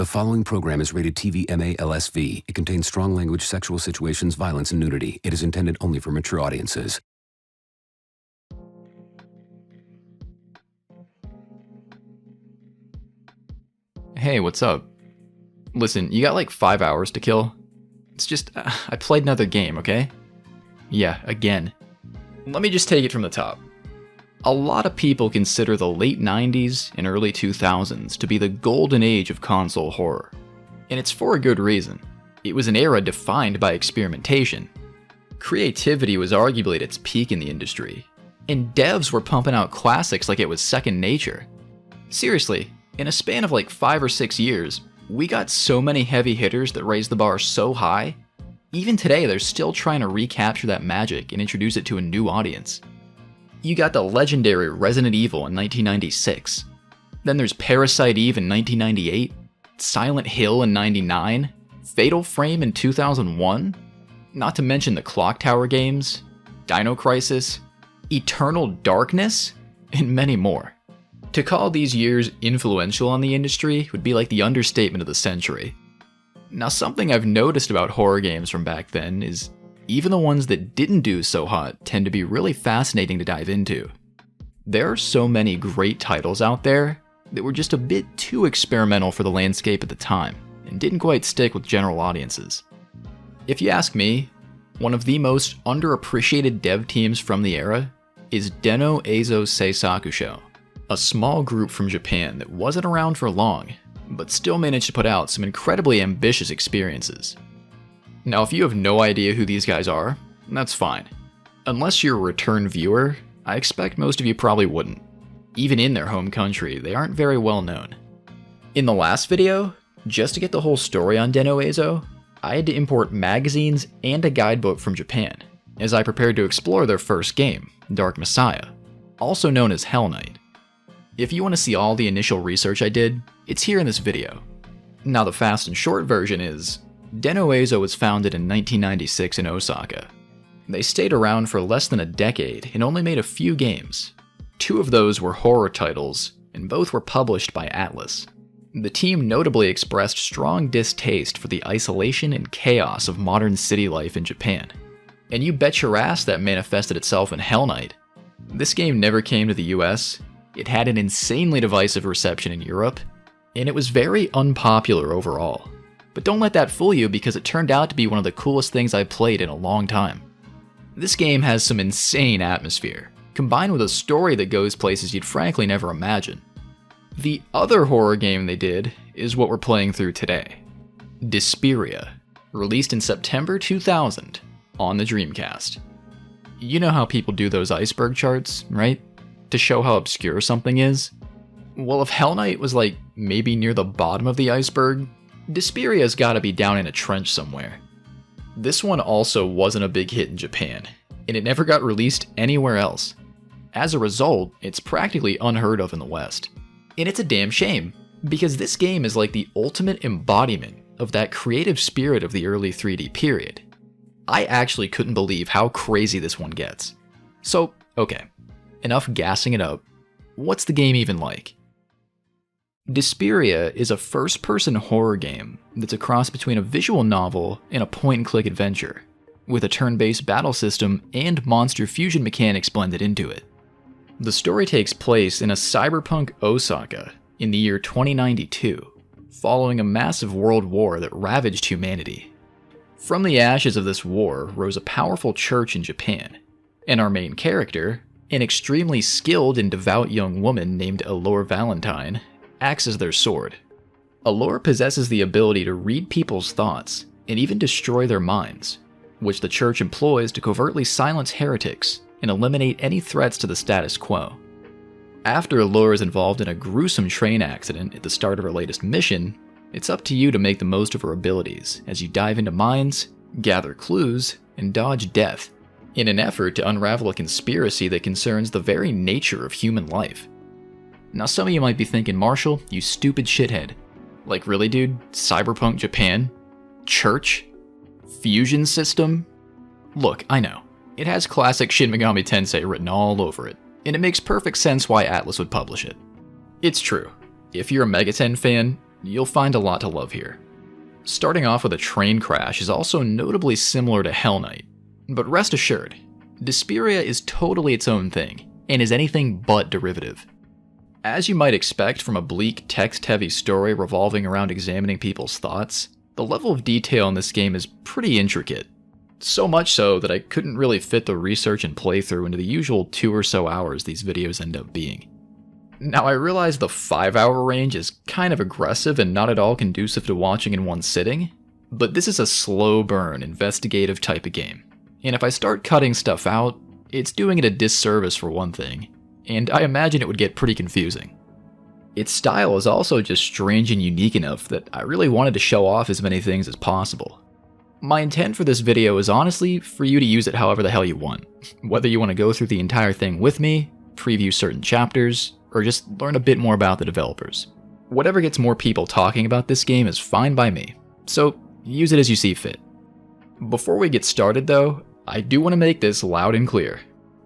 The following program is rated TV MA-LSV. It contains strong language, sexual situations, violence, and nudity. It is intended only for mature audiences. Hey, what's up? Listen, you got like 5 hours to kill? It's just, I played another game, okay? Yeah, again. Let me just take it from the top. A lot of people consider the late 90s and early 2000s to be the golden age of console horror. And it's for a good reason. It was an era defined by experimentation. Creativity was arguably at its peak in the industry, and devs were pumping out classics like it was second nature. Seriously, in a span of like 5 or 6 years, we got so many heavy hitters that raised the bar so high, even today they're still trying to recapture that magic and introduce it to a new audience. You got the legendary Resident Evil in 1996. Then there's Parasite Eve in 1998, Silent Hill in 99, Fatal Frame in 2001, not to mention the Clock Tower games, Dino Crisis, Eternal Darkness, and many more. To call these years influential on the industry would be like the understatement of the century. Now, something I've noticed about horror games from back then is even the ones that didn't do so hot tend to be really fascinating to dive into. There are so many great titles out there that were just a bit too experimental for the landscape at the time and didn't quite stick with general audiences. If you ask me, one of the most underappreciated dev teams from the era is Den-O Eizo Seisakusho, a small group from Japan that wasn't around for long, but still managed to put out some incredibly ambitious experiences. Now, if you have no idea who these guys are, that's fine. Unless you're a return viewer, I expect most of you probably wouldn't. Even in their home country, they aren't very well known. In the last video, just to get the whole story on Den-O Eizo, I had to import magazines and a guidebook from Japan, as I prepared to explore their first game, Dark Messiah, also known as Hell Knight. If you want to see all the initial research I did, it's here in this video. Now, the fast and short version is, Den-O Eizo was founded in 1996 in Osaka. They stayed around for less than a decade and only made a few games. 2 of those were horror titles, and both were published by Atlus. The team notably expressed strong distaste for the isolation and chaos of modern city life in Japan. And you bet your ass that manifested itself in Hell Knight. This game never came to the US, it had an insanely divisive reception in Europe, and it was very unpopular overall. But don't let that fool you because it turned out to be one of the coolest things I've played in a long time. This game has some insane atmosphere, combined with a story that goes places you'd frankly never imagine. The other horror game they did is what we're playing through today, deSPIRIA, released in September 2000 on the Dreamcast. You know how people do those iceberg charts, right? To show how obscure something is? Well, if Hell Knight was like maybe near the bottom of the iceberg, deSPIRIA's gotta be down in a trench somewhere. This one also wasn't a big hit in Japan, and it never got released anywhere else. As a result, it's practically unheard of in the West. And it's a damn shame, because this game is like the ultimate embodiment of that creative spirit of the early 3D period. I actually couldn't believe how crazy this one gets. So, okay, enough gassing it up. What's the game even like? deSPIRIA is a first-person horror game that's a cross between a visual novel and a point-and-click adventure, with a turn-based battle system and monster fusion mechanics blended into it. The story takes place in a cyberpunk Osaka in the year 2092, following a massive world war that ravaged humanity. From the ashes of this war rose a powerful church in Japan, and our main character, an extremely skilled and devout young woman named Allure Valentine, acts as their sword. Allure possesses the ability to read people's thoughts and even destroy their minds, which the church employs to covertly silence heretics and eliminate any threats to the status quo. After Allure is involved in a gruesome train accident at the start of her latest mission, it's up to you to make the most of her abilities as you dive into mines, gather clues, and dodge death, in an effort to unravel a conspiracy that concerns the very nature of human life. Now, some of you might be thinking, Marshall, you stupid shithead. Like, really, dude? Cyberpunk Japan? Church? Fusion system? Look, I know. It has classic Shin Megami Tensei written all over it, and it makes perfect sense why Atlus would publish it. It's true. If you're a Megaten fan, you'll find a lot to love here. Starting off with a train crash is also notably similar to Hell Knight, but rest assured, deSPIRIA is totally its own thing, and is anything but derivative. As you might expect from a bleak, text-heavy story revolving around examining people's thoughts, the level of detail in this game is pretty intricate. So much so that I couldn't really fit the research and playthrough into the usual 2 or so hours these videos end up being. Now I realize the 5-hour range is kind of aggressive and not at all conducive to watching in one sitting, but this is a slow burn, investigative type of game. And if I start cutting stuff out, it's doing it a disservice for one thing, and I imagine it would get pretty confusing. Its style is also just strange and unique enough that I really wanted to show off as many things as possible. My intent for this video is honestly for you to use it however the hell you want. Whether you want to go through the entire thing with me, preview certain chapters, or just learn a bit more about the developers. Whatever gets more people talking about this game is fine by me, so use it as you see fit. Before we get started though, I do want to make this loud and clear.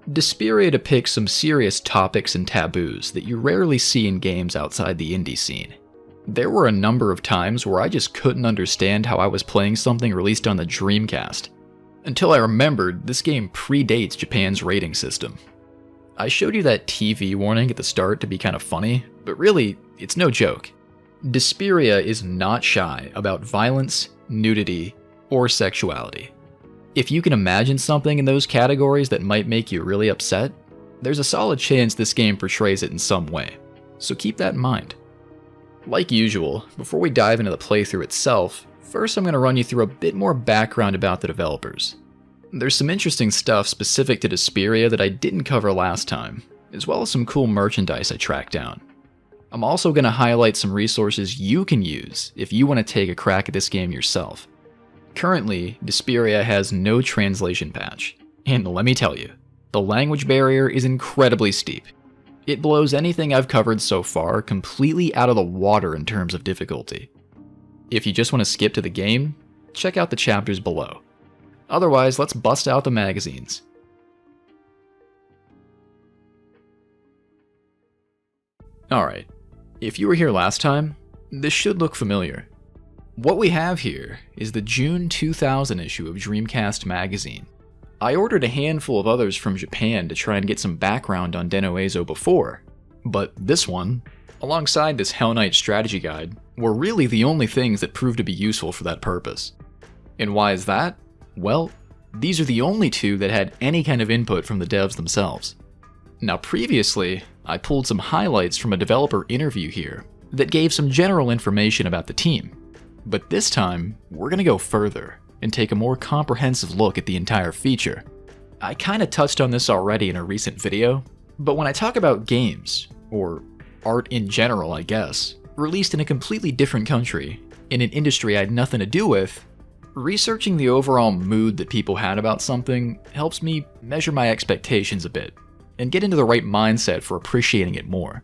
deSPIRIA depicts some serious topics and taboos that you rarely see in games outside the indie scene. There were a number of times where I just couldn't understand how I was playing something released on the Dreamcast, until I remembered this game predates Japan's rating system. I showed you that TV warning at the start to be kind of funny, but really, it's no joke. deSPIRIA is not shy about violence, nudity, or sexuality. If you can imagine something in those categories that might make you really upset, there's a solid chance this game portrays it in some way, so keep that in mind. Like usual, before we dive into the playthrough itself, first I'm going to run you through a bit more background about the developers. There's some interesting stuff specific to deSPIRIA that I didn't cover last time, as well as some cool merchandise I tracked down. I'm also going to highlight some resources you can use if you want to take a crack at this game yourself. Currently, deSPIRIA has no translation patch, and let me tell you, the language barrier is incredibly steep. It blows anything I've covered so far completely out of the water in terms of difficulty. If you just want to skip to the game, check out the chapters below. Otherwise, let's bust out the magazines. Alright, if you were here last time, this should look familiar. What we have here is the June 2000 issue of Dreamcast magazine. I ordered a handful of others from Japan to try and get some background on Den Oezo before, but this one, alongside this Hell Knight strategy guide, were really the only things that proved to be useful for that purpose. And why is that? Well, these are the only two that had any kind of input from the devs themselves. Now previously, I pulled some highlights from a developer interview here that gave some general information about the team, but this time, we're going to go further and take a more comprehensive look at the entire feature. I kinda touched on this already in a recent video, but when I talk about games, or art in general I guess, released in a completely different country, in an industry I had nothing to do with, researching the overall mood that people had about something helps me measure my expectations a bit, and get into the right mindset for appreciating it more.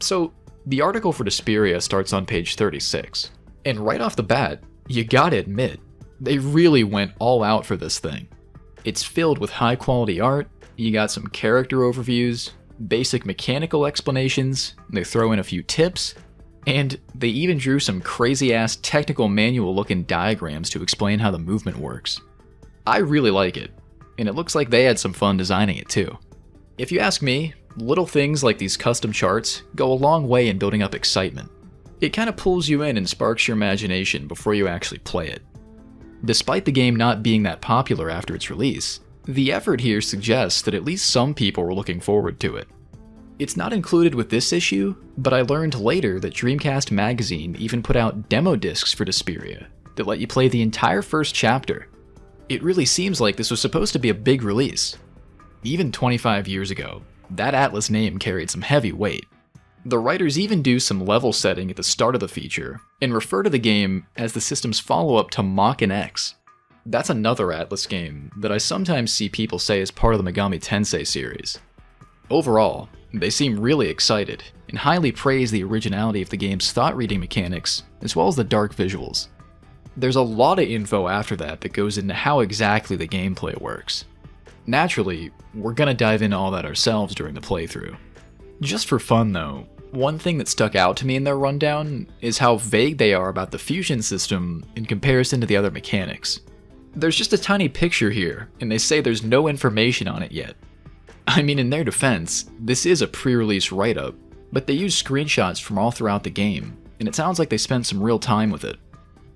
So, the article for deSPIRIA starts on page 36, and right off the bat, you gotta admit, they really went all out for this thing. It's filled with high quality art, you got some character overviews, basic mechanical explanations, they throw in a few tips, and they even drew some crazy ass technical manual looking diagrams to explain how the movement works. I really like it, and it looks like they had some fun designing it too. If you ask me, little things like these custom charts go a long way in building up excitement. It kinda pulls you in and sparks your imagination before you actually play it. Despite the game not being that popular after its release, the effort here suggests that at least some people were looking forward to it. It's not included with this issue, but I learned later that Dreamcast magazine even put out demo discs for deSPIRIA that let you play the entire first chapter. It really seems like this was supposed to be a big release. Even 25 years ago, that Atlus name carried some heavy weight. The writers even do some level setting at the start of the feature, and refer to the game as the system's follow-up to Mach X. That's another Atlus game that I sometimes see people say is part of the Megami Tensei series. Overall, they seem really excited, and highly praise the originality of the game's thought-reading mechanics, as well as the dark visuals. There's a lot of info after that that goes into how exactly the gameplay works. Naturally, we're gonna dive into all that ourselves during the playthrough. Just for fun though, One thing that stuck out to me in their rundown is how vague they are about the fusion system in comparison to the other mechanics. There's just a tiny picture here, and they say there's no information on it yet. I mean, in their defense, this is a pre-release write-up, but they use screenshots from all throughout the game, and it sounds like they spent some real time with it.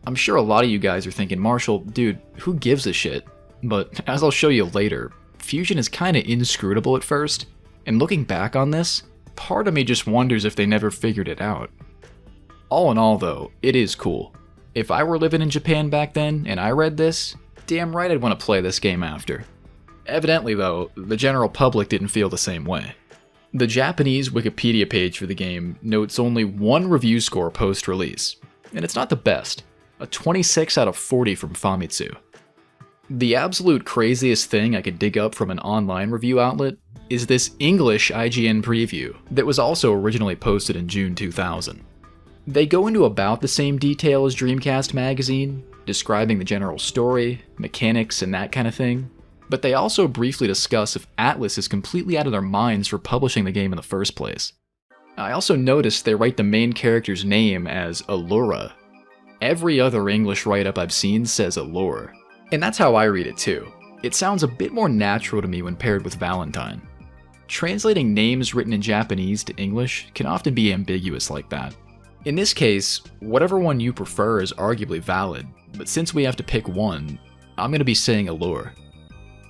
I'm sure a lot of you guys are thinking, Marshall, dude, who gives a shit? But as I'll show you later, fusion is kinda inscrutable at first, and looking back on this, part of me just wonders if they never figured it out. All in all though, it is cool. If I were living in Japan back then and I read this, damn right I'd want to play this game after. Evidently though, the general public didn't feel the same way. The Japanese Wikipedia page for the game notes only one review score post-release, and it's not the best, a 26 out of 40 from Famitsu. The absolute craziest thing I could dig up from an online review outlet is this English IGN preview that was also originally posted in June 2000. They go into about the same detail as Dreamcast magazine, describing the general story, mechanics, and that kind of thing, but they also briefly discuss if Atlus is completely out of their minds for publishing the game in the first place. I also noticed they write the main character's name as Allura. Every other English write-up I've seen says Allure, and that's how I read it too. It sounds a bit more natural to me when paired with Valentine. Translating names written in Japanese to English can often be ambiguous like that. In this case, whatever one you prefer is arguably valid, but since we have to pick one, I'm going to be saying Allure.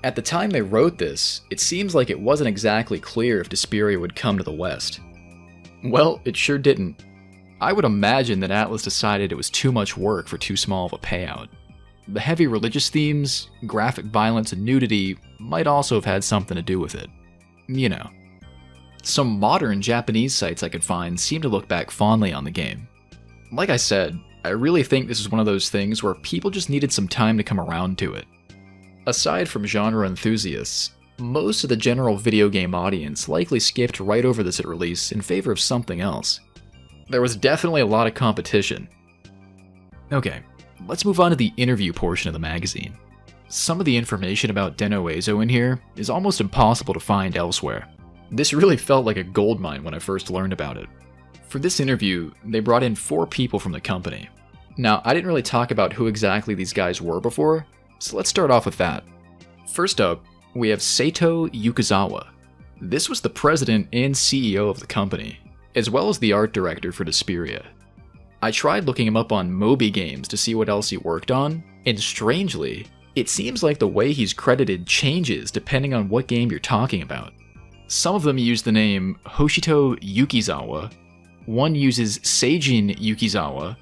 At the time they wrote this, it seems like it wasn't exactly clear if deSPIRIA would come to the West. Well, it sure didn't. I would imagine that Atlus decided it was too much work for too small of a payout. The heavy religious themes, graphic violence, and nudity might also have had something to do with it. You know. Some modern Japanese sites I could find seem to look back fondly on the game. Like I said, I really think this is one of those things where people just needed some time to come around to it. Aside from genre enthusiasts, most of the general video game audience likely skipped right over this at release in favor of something else. There was definitely a lot of competition. Okay, let's move on to the interview portion of the magazine. Some of the information about Den Oezo in here is almost impossible to find elsewhere. This really felt like a goldmine when I first learned about it. For this interview, they brought in 4 people from the company. Now, I didn't really talk about who exactly these guys were before, so let's start off with that. First up, we have Seito Yukazawa. This was the president and CEO of the company, as well as the art director for deSPIRIA. I tried looking him up on Moby Games to see what else he worked on, and strangely, it seems like the way he's credited changes depending on what game you're talking about. Some of them use the name Hoshito Yukizawa, one uses Seijin Yukizawa,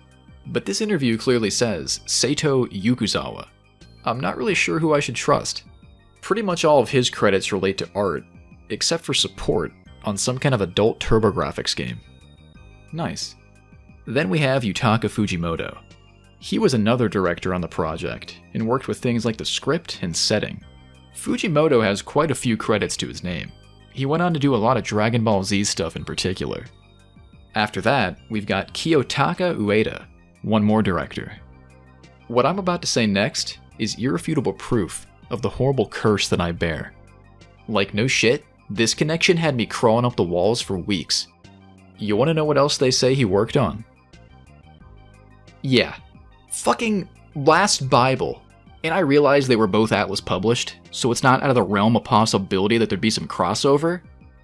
but this interview clearly says Seito Yukuzawa. I'm not really sure who I should trust. Pretty much all of his credits relate to art, except for support on some kind of adult TurboGrafx game. Nice. Then we have Yutaka Fujimoto. He was another director on the project, and worked with things like the script and setting. Fujimoto has quite a few credits to his name. He went on to do a lot of Dragon Ball Z stuff in particular. After that, we've got Kiyotaka Ueda, one more director. What I'm about to say next is irrefutable proof of the horrible curse that I bear. Like no shit, this connection had me crawling up the walls for weeks. You wanna know what else they say he worked on? Yeah. Fucking Last Bible. And I realize they were both Atlus published, so it's not out of the realm of possibility that there'd be some crossover,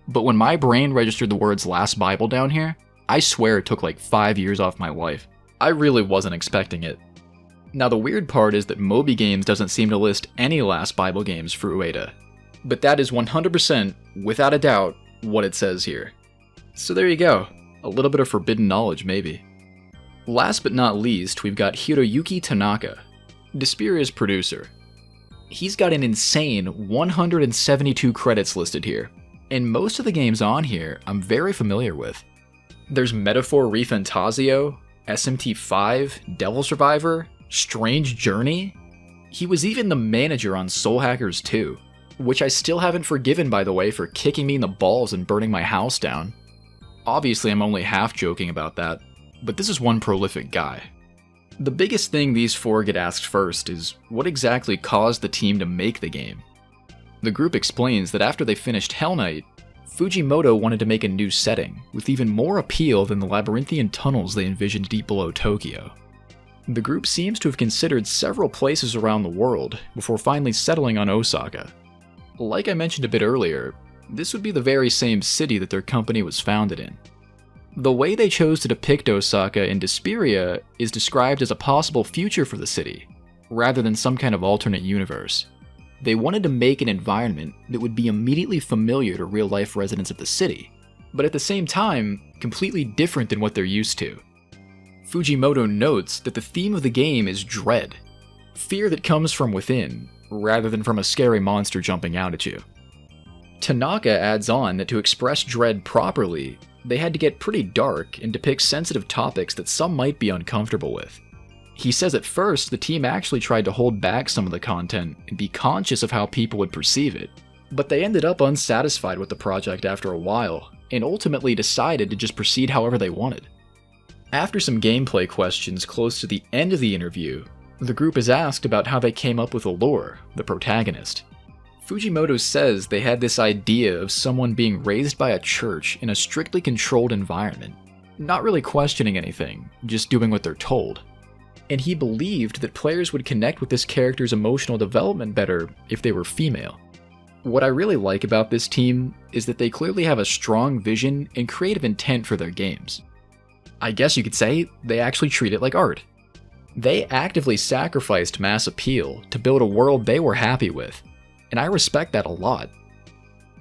but when my brain registered the words Last Bible down here, I swear it took like 5 years off my life. I really wasn't expecting it. Now the weird part is that Moby Games doesn't seem to list any Last Bible games for Ueda, but that is 100%, without a doubt, what it says here. So there you go, a little bit of forbidden knowledge maybe. Last but not least, we've got Hiroyuki Tanaka, deSPIRIA's producer. He's got an insane 172 credits listed here, and most of the games on here I'm very familiar with. There's Metaphor ReFantazio, SMT5, Devil Survivor, Strange Journey. He was even the manager on Soul Hackers 2, which I still haven't forgiven by the way for kicking me in the balls and burning my house down. Obviously I'm only half joking about that, but this is one prolific guy. The biggest thing these 4 get asked first is what exactly caused the team to make the game. The group explains that after they finished Hell Knight, Fujimoto wanted to make a new setting, with even more appeal than the labyrinthian tunnels they envisioned deep below Tokyo. The group seems to have considered several places around the world before finally settling on Osaka. Like I mentioned a bit earlier, this would be the very same city that their company was founded in. The way they chose to depict Osaka in deSPIRIA is described as a possible future for the city, rather than some kind of alternate universe. They wanted to make an environment that would be immediately familiar to real-life residents of the city, but at the same time, completely different than what they're used to. Fujimoto notes that the theme of the game is dread, fear that comes from within, rather than from a scary monster jumping out at you. Tanaka adds on that to express dread properly, they had to get pretty dark and depict sensitive topics that some might be uncomfortable with. He says at first the team actually tried to hold back some of the content and be conscious of how people would perceive it, but they ended up unsatisfied with the project after a while, and ultimately decided to just proceed however they wanted. After some gameplay questions close to the end of the interview, the group is asked about how they came up with Allure, the protagonist. Fujimoto says they had this idea of someone being raised by a church in a strictly controlled environment, not really questioning anything, just doing what they're told. And he believed that players would connect with this character's emotional development better if they were female. What I really like about this team is that they clearly have a strong vision and creative intent for their games. I guess you could say they actually treat it like art. They actively sacrificed mass appeal to build a world they were happy with, and I respect that a lot.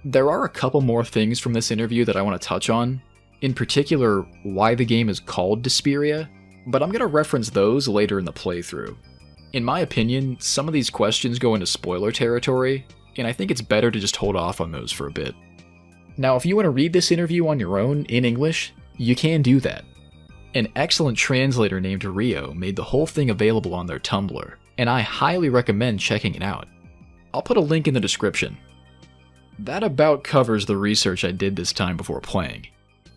There are a couple more things from this interview that I want to touch on, in particular why the game is called deSPIRIA, but I'm going to reference those later in the playthrough. In my opinion, some of these questions go into spoiler territory, and I think it's better to just hold off on those for a bit. Now, if you want to read this interview on your own in English, you can do that. An excellent translator named Rio made the whole thing available on their Tumblr, and I highly recommend checking it out. I'll put a link in the description. That about covers the research I did this time before playing.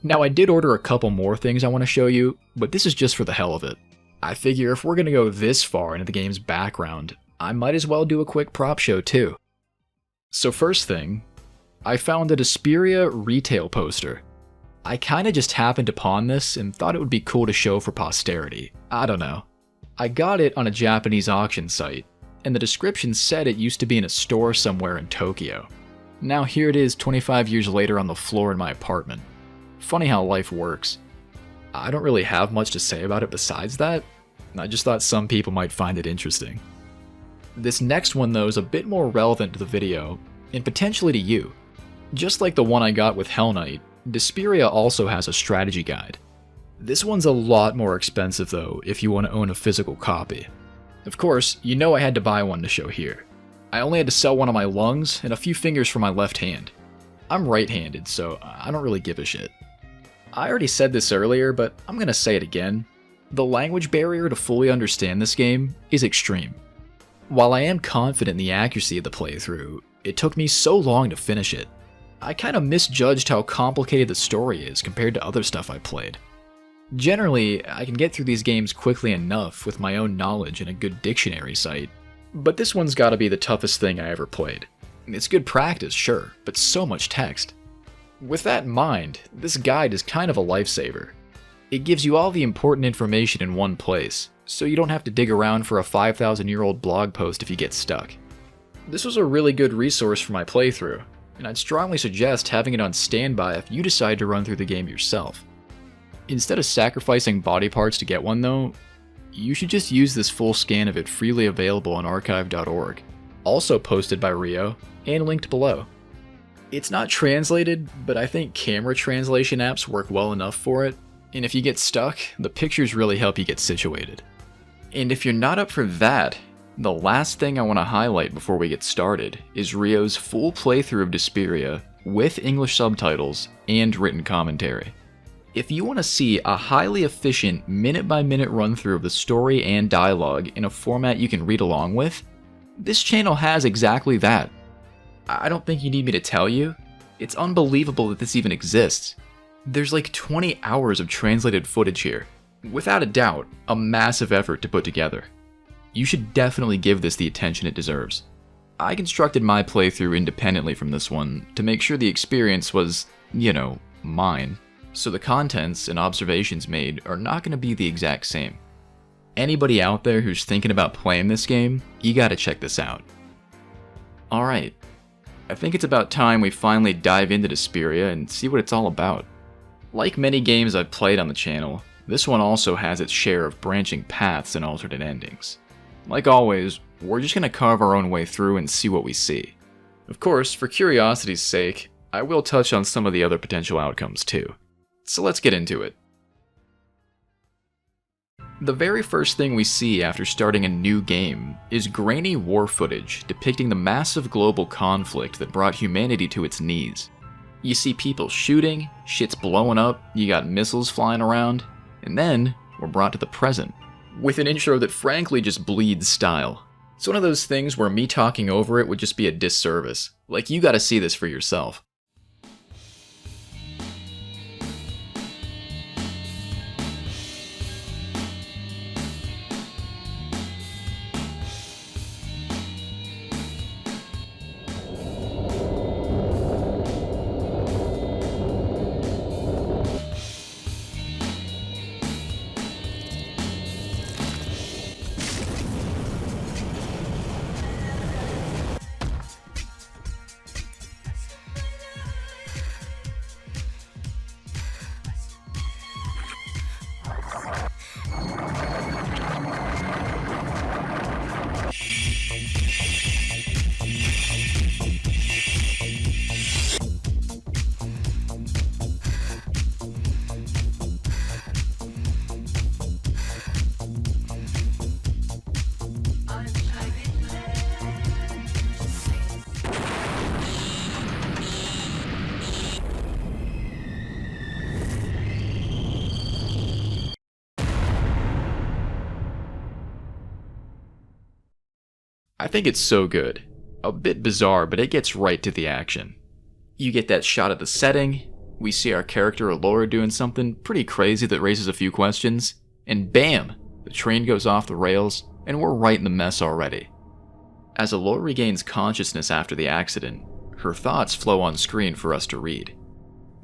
Now, I did order a couple more things I want to show you, but this is just for the hell of it. I figure if we're going to go this far into the game's background, I might as well do a quick prop show too. So first thing, I found a deSPIRIA retail poster. I kinda just happened upon this and thought it would be cool to show for posterity. I don't know. I got it on a Japanese auction site, and the description said it used to be in a store somewhere in Tokyo. Now here it is 25 years later on the floor in my apartment. Funny how life works. I don't really have much to say about it besides that. I just thought some people might find it interesting. This next one though is a bit more relevant to the video, and potentially to you. Just like the one I got with Hell Knight, deSPIRIA also has a strategy guide. This one's a lot more expensive though if you want to own a physical copy. Of course, you know I had to buy one to show here. I only had to sell one of my lungs and a few fingers for my left hand. I'm right-handed, so I don't really give a shit. I already said this earlier, but I'm gonna say it again. The language barrier to fully understand this game is extreme. While I am confident in the accuracy of the playthrough, it took me so long to finish it. I kinda misjudged how complicated the story is compared to other stuff I played. Generally, I can get through these games quickly enough with my own knowledge and a good dictionary site, but this one's gotta be the toughest thing I ever played. It's good practice, sure, but so much text. With that in mind, this guide is kind of a lifesaver. It gives you all the important information in one place, so you don't have to dig around for a 5,000-year-old blog post if you get stuck. This was a really good resource for my playthrough, and I'd strongly suggest having it on standby if you decide to run through the game yourself. Instead of sacrificing body parts to get one though, you should just use this full scan of it freely available on archive.org, also posted by Rio, and linked below. It's not translated, but I think camera translation apps work well enough for it, and if you get stuck, the pictures really help you get situated. And if you're not up for that, the last thing I want to highlight before we get started is Rio's full playthrough of deSPIRIA with English subtitles and written commentary. If you want to see a highly efficient minute-by-minute run-through of the story and dialogue in a format you can read along with, this channel has exactly that. I don't think you need me to tell you. It's unbelievable that this even exists. There's like 20 hours of translated footage here. Without a doubt, a massive effort to put together. You should definitely give this the attention it deserves. I constructed my playthrough independently from this one to make sure the experience was, mine. So the contents and observations made are not going to be the exact same. Anybody out there who's thinking about playing this game, you gotta check this out. Alright, I think it's about time we finally dive into deSPIRIA and see what it's all about. Like many games I've played on the channel, this one also has its share of branching paths and alternate endings. Like always, we're just gonna carve our own way through and see what we see. Of course, for curiosity's sake, I will touch on some of the other potential outcomes too. So let's get into it. The very first thing we see after starting a new game is grainy war footage depicting the massive global conflict that brought humanity to its knees. You see people shooting, shit's blowing up, you got missiles flying around, and then we're brought to the present, with an intro that frankly just bleeds style. It's one of those things where me talking over it would just be a disservice. Like, you gotta see this for yourself. I think it's so good. A bit bizarre, but it gets right to the action. You get that shot of the setting, we see our character Allura doing something pretty crazy that raises a few questions, and bam! The train goes off the rails, and we're right in the mess already. As Allura regains consciousness after the accident, her thoughts flow on screen for us to read.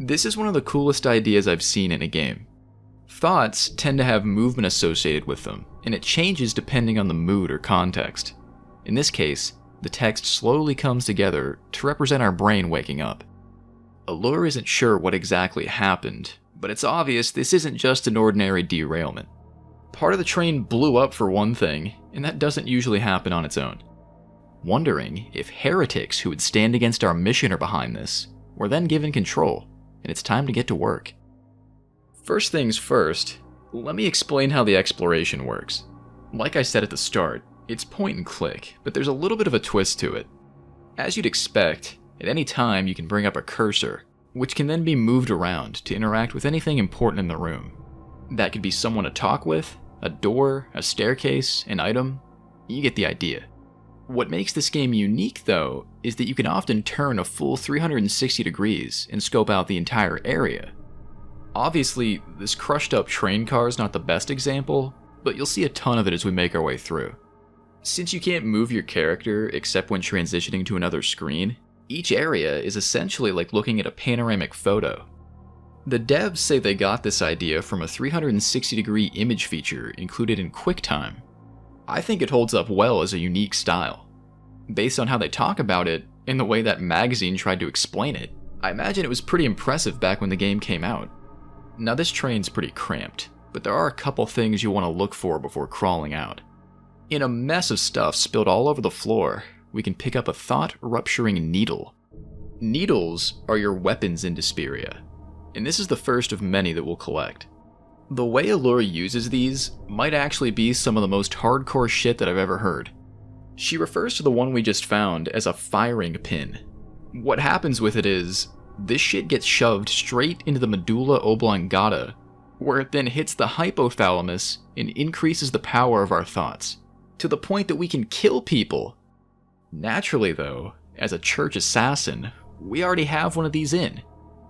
This is one of the coolest ideas I've seen in a game. Thoughts tend to have movement associated with them, and it changes depending on the mood or context. In this case, the text slowly comes together to represent our brain waking up. Allura isn't sure what exactly happened, but it's obvious this isn't just an ordinary derailment. Part of the train blew up for one thing, and that doesn't usually happen on its own. Wondering if heretics who would stand against our mission are behind this, were then given control, and it's time to get to work. First things first, let me explain how the exploration works. Like I said at the start, it's point and click, but there's a little bit of a twist to it. As you'd expect, at any time you can bring up a cursor, which can then be moved around to interact with anything important in the room. That could be someone to talk with, a door, a staircase, an item. You get the idea. What makes this game unique, though, is that you can often turn a full 360 degrees and scope out the entire area. Obviously, this crushed up train car is not the best example, but you'll see a ton of it as we make our way through. Since you can't move your character except when transitioning to another screen, each area is essentially like looking at a panoramic photo. The devs say they got this idea from a 360-degree image feature included in QuickTime. I think it holds up well as a unique style. Based on how they talk about it, and the way that magazine tried to explain it, I imagine it was pretty impressive back when the game came out. Now this train's pretty cramped, but there are a couple things you want to look for before crawling out. In a mess of stuff spilled all over the floor, we can pick up a thought-rupturing needle. Needles are your weapons in deSPIRIA, and this is the first of many that we'll collect. The way Allura uses these might actually be some of the most hardcore shit that I've ever heard. She refers to the one we just found as a firing pin. What happens with it is, this shit gets shoved straight into the medulla oblongata, where it then hits the hypothalamus and increases the power of our thoughts, to the point that we can kill people. Naturally though, as a church assassin, we already have one of these in,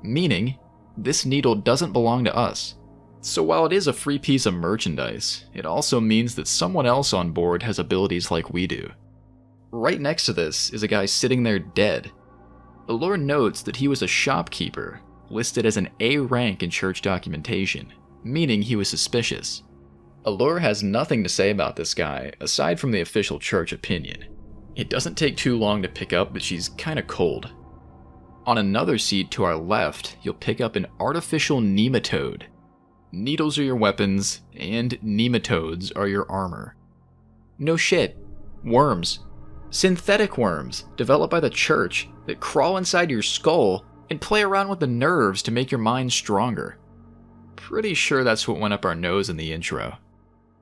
meaning this needle doesn't belong to us. So while it is a free piece of merchandise, it also means that someone else on board has abilities like we do. Right next to this is a guy sitting there dead. Allure notes that he was a shopkeeper, listed as an A rank in church documentation, meaning he was suspicious. Allure has nothing to say about this guy, aside from the official church opinion. It doesn't take too long to pick up that she's kinda cold. On another seat to our left, you'll pick up an artificial nematode. Needles are your weapons, and nematodes are your armor. No shit. Worms. Synthetic worms, developed by the church, that crawl inside your skull and play around with the nerves to make your mind stronger. Pretty sure that's what went up our nose in the intro.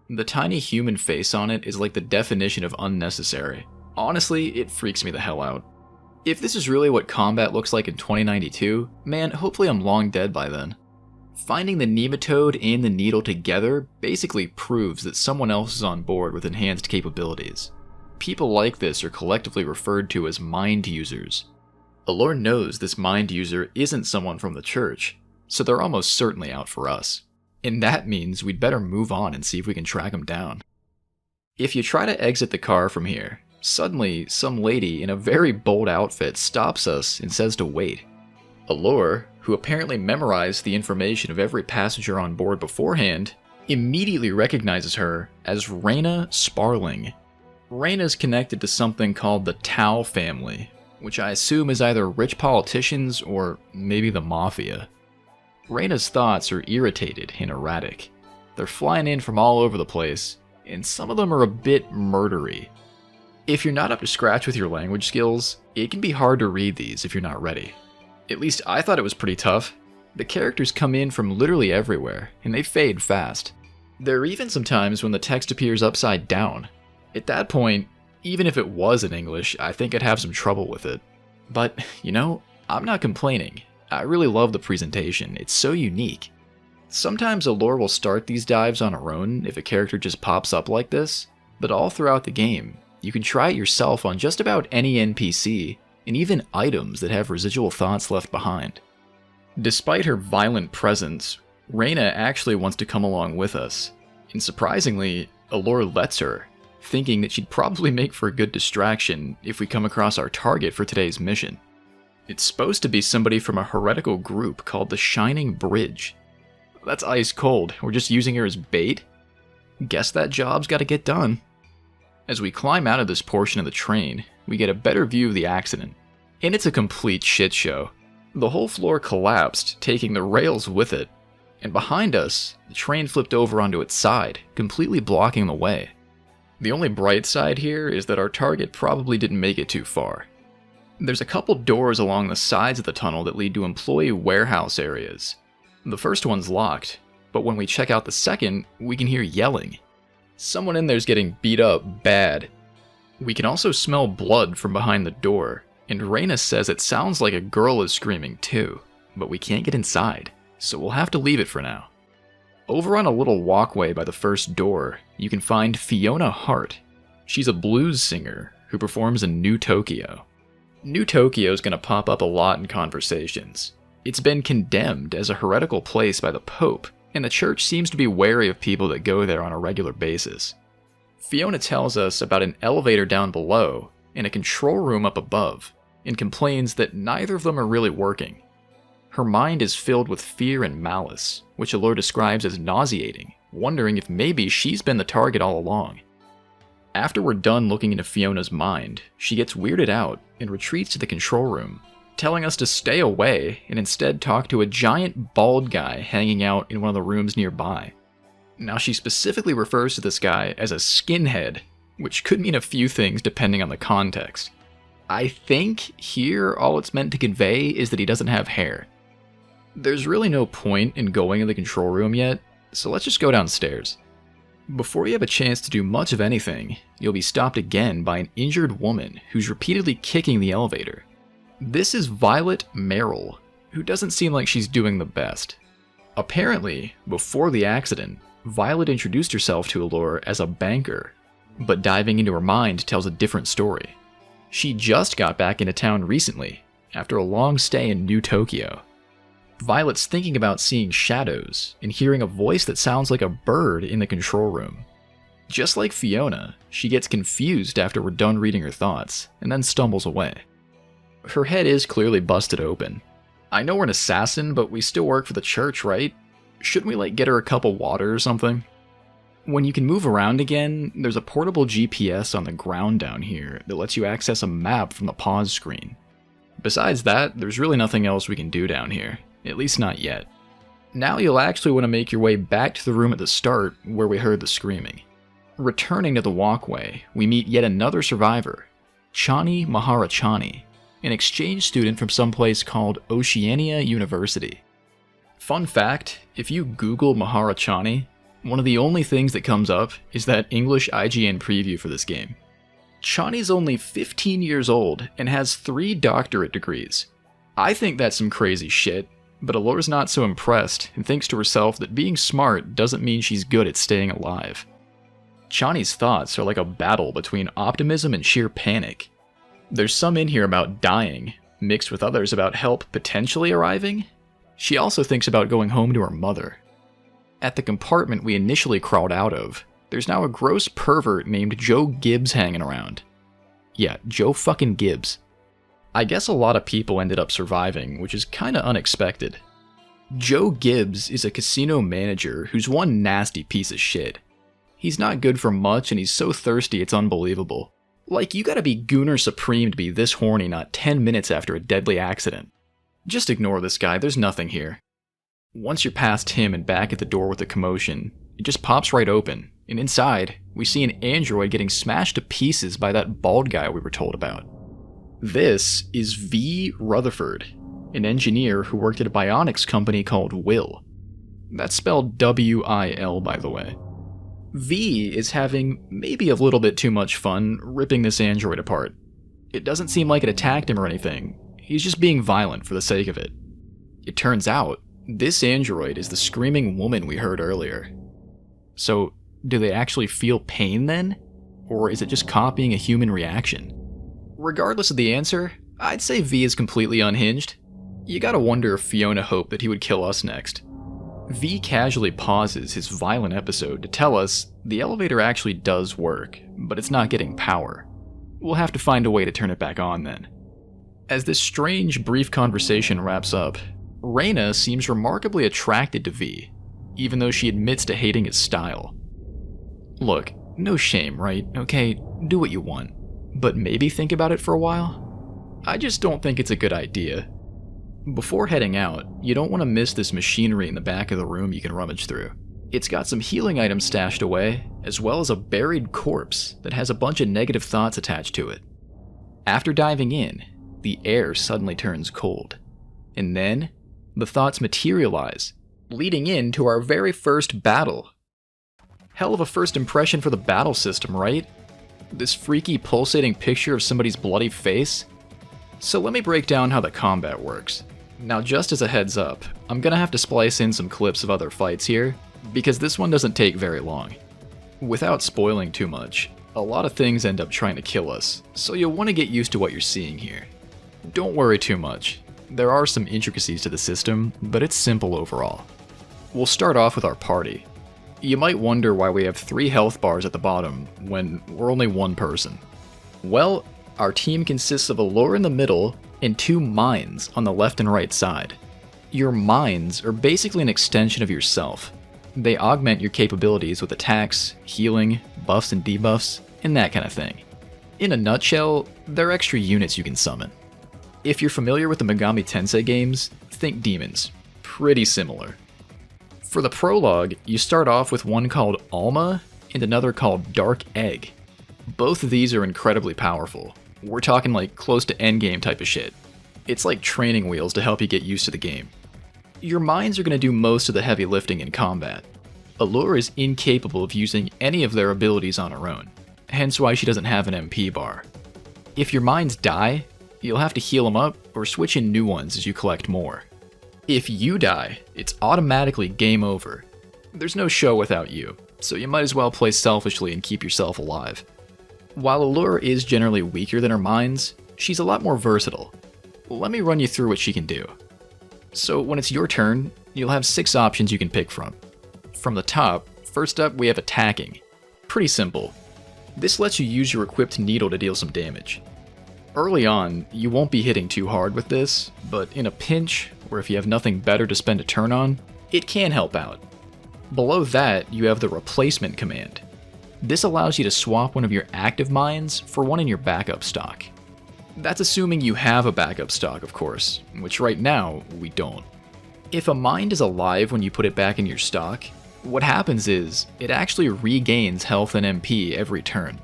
The tiny human face on it is like the definition of unnecessary. Honestly, it freaks me the hell out. If this is really what combat looks like in 2092, man, hopefully I'm long dead by then. Finding the nematode and the needle together basically proves that someone else is on board with enhanced capabilities. People like this are collectively referred to as mind users. Allure knows this mind user isn't someone from the church, so they're almost certainly out for us. And that means we'd better move on and see if we can track them down. If you try to exit the car from here, suddenly some lady in a very bold outfit stops us and says to wait. Allure, who apparently memorized the information of every passenger on board beforehand, immediately recognizes her as Raina Sparling. Raina's connected to something called the Tao family, which I assume is either rich politicians or maybe the mafia. Raina's thoughts are irritated and erratic. They're flying in from all over the place, and some of them are a bit murdery. If you're not up to scratch with your language skills, it can be hard to read these if you're not ready. At least I thought it was pretty tough. The characters come in from literally everywhere, and they fade fast. There are even some times when the text appears upside down. At that point, even if it was in English, I think I'd have some trouble with it. But, you know, I'm not complaining. I really love the presentation, it's so unique. Sometimes Allure will start these dives on her own if a character just pops up like this, but all throughout the game, you can try it yourself on just about any NPC, and even items that have residual thoughts left behind. Despite her violent presence, Raina actually wants to come along with us, and surprisingly, Allure lets her, thinking that she'd probably make for a good distraction if we come across our target for today's mission. It's supposed to be somebody from a heretical group called the Shining Bridge. That's ice cold, we're just using her as bait? Guess that job's gotta get done. As we climb out of this portion of the train, we get a better view of the accident. And it's a complete shit show. The whole floor collapsed, taking the rails with it. And behind us, the train flipped over onto its side, completely blocking the way. The only bright side here is that our target probably didn't make it too far. There's a couple doors along the sides of the tunnel that lead to employee warehouse areas. The first one's locked, but when we check out the second, we can hear yelling. Someone in there's getting beat up bad. We can also smell blood from behind the door, and Raina says it sounds like a girl is screaming too, but we can't get inside, so we'll have to leave it for now. Over on a little walkway by the first door, you can find Fiona Hart. She's a blues singer who performs in New Tokyo. New Tokyo is going to pop up a lot in conversations. It's been condemned as a heretical place by the Pope, and the church seems to be wary of people that go there on a regular basis. Fiona tells us about an elevator down below and a control room up above, and complains that neither of them are really working. Her mind is filled with fear and malice, which Allure describes as nauseating, wondering if maybe she's been the target all along. After we're done looking into Fiona's mind, she gets weirded out and retreats to the control room, telling us to stay away and instead talk to a giant bald guy hanging out in one of the rooms nearby. Now she specifically refers to this guy as a skinhead, which could mean a few things depending on the context. I think here all it's meant to convey is that he doesn't have hair. There's really no point in going in the control room yet, so let's just go downstairs. Before you have a chance to do much of anything, you'll be stopped again by an injured woman who's repeatedly kicking the elevator. This is Violet Merrill, who doesn't seem like she's doing the best. Apparently, before the accident, Violet introduced herself to Allure as a banker, but diving into her mind tells a different story. She just got back into town recently, after a long stay in New Tokyo. Violet's thinking about seeing shadows and hearing a voice that sounds like a bird in the control room. Just like Fiona, she gets confused after we're done reading her thoughts, and then stumbles away. Her head is clearly busted open. I know we're an assassin, but we still work for the church, right? Shouldn't we get her a cup of water or something? When you can move around again, there's a portable GPS on the ground down here that lets you access a map from the pause screen. Besides that, there's really nothing else we can do down here, at least not yet. Now you'll actually want to make your way back to the room at the start where we heard the screaming. Returning to the walkway, we meet yet another survivor, Chani Maharachani, an exchange student from someplace called Oceania University. Fun fact, if you Google Maharachani, one of the only things that comes up is that English IGN preview for this game. Chani's only 15 years old and has 3 doctorate degrees. I think that's some crazy shit, but Allure's not so impressed and thinks to herself that being smart doesn't mean she's good at staying alive. Chani's thoughts are like a battle between optimism and sheer panic. There's some in here about dying, mixed with others about help potentially arriving. She also thinks about going home to her mother. At the compartment we initially crawled out of, there's now a gross pervert named Joe Gibbs hanging around. Yeah, Joe fucking Gibbs. I guess a lot of people ended up surviving, which is kinda unexpected. Joe Gibbs is a casino manager who's one nasty piece of shit. He's not good for much and he's so thirsty it's unbelievable. You gotta be Gooner Supreme to be this horny not 10 minutes after a deadly accident. Just ignore this guy, there's nothing here. Once you're past him and back at the door with the commotion, it just pops right open, and inside, we see an android getting smashed to pieces by that bald guy we were told about. This is V. Rutherford, an engineer who worked at a bionics company called Will. That's spelled W-I-L, by the way. V is having maybe a little bit too much fun ripping this android apart. It doesn't seem like it attacked him or anything, he's just being violent for the sake of it. It turns out, this android is the screaming woman we heard earlier. So, do they actually feel pain then? Or is it just copying a human reaction? Regardless of the answer, I'd say V is completely unhinged. You gotta wonder if Fiona hoped that he would kill us next. V casually pauses his violent episode to tell us the elevator actually does work, but it's not getting power. We'll have to find a way to turn it back on then. As this strange, brief conversation wraps up, Reina seems remarkably attracted to V, even though she admits to hating his style. Look, no shame, right? Okay, do what you want, but maybe think about it for a while? I just don't think it's a good idea. Before heading out, you don't want to miss this machinery in the back of the room you can rummage through. It's got some healing items stashed away, as well as a buried corpse that has a bunch of negative thoughts attached to it. After diving in, the air suddenly turns cold. And then, the thoughts materialize, leading into our very first battle. Hell of a first impression for the battle system, right? This freaky pulsating picture of somebody's bloody face? So let me break down how the combat works. Now just as a heads up, I'm gonna have to splice in some clips of other fights here, because this one doesn't take very long. Without spoiling too much, a lot of things end up trying to kill us, so you'll want to get used to what you're seeing here. Don't worry too much. There are some intricacies to the system, but it's simple overall. We'll start off with our party. You might wonder why we have 3 health bars at the bottom when we're only 1 person. Well, our team consists of Allure in the middle and 2 mines on the left and right side. Your mines are basically an extension of yourself. They augment your capabilities with attacks, healing, buffs and debuffs, and that kind of thing. In a nutshell, they're extra units you can summon. If you're familiar with the Megami Tensei games, think demons. Pretty similar. For the prologue, you start off with one called Alma and another called Dark Egg. Both of these are incredibly powerful. We're talking close to endgame type of shit. It's like training wheels to help you get used to the game. Your mines are going to do most of the heavy lifting in combat. Allure is incapable of using any of their abilities on her own, hence why she doesn't have an MP bar. If your mines die, you'll have to heal them up or switch in new ones as you collect more. If you die, it's automatically game over. There's no show without you, so you might as well play selfishly and keep yourself alive. While Allure is generally weaker than her mines, she's a lot more versatile. Let me run you through what she can do. So when it's your turn, you'll have 6 options you can pick from. From the top, first up we have attacking. pretty simple. This lets you use your equipped needle to deal some damage. Early on, you won't be hitting too hard with this, but in a pinch, or if you have nothing better to spend a turn on, it can help out. Below that, you have the replacement command. This allows you to swap one of your active mines for one in your backup stock. That's assuming you have a backup stock, of course, which right now, we don't. If a mine is alive when you put it back in your stock, what happens is, it actually regains health and MP every turn.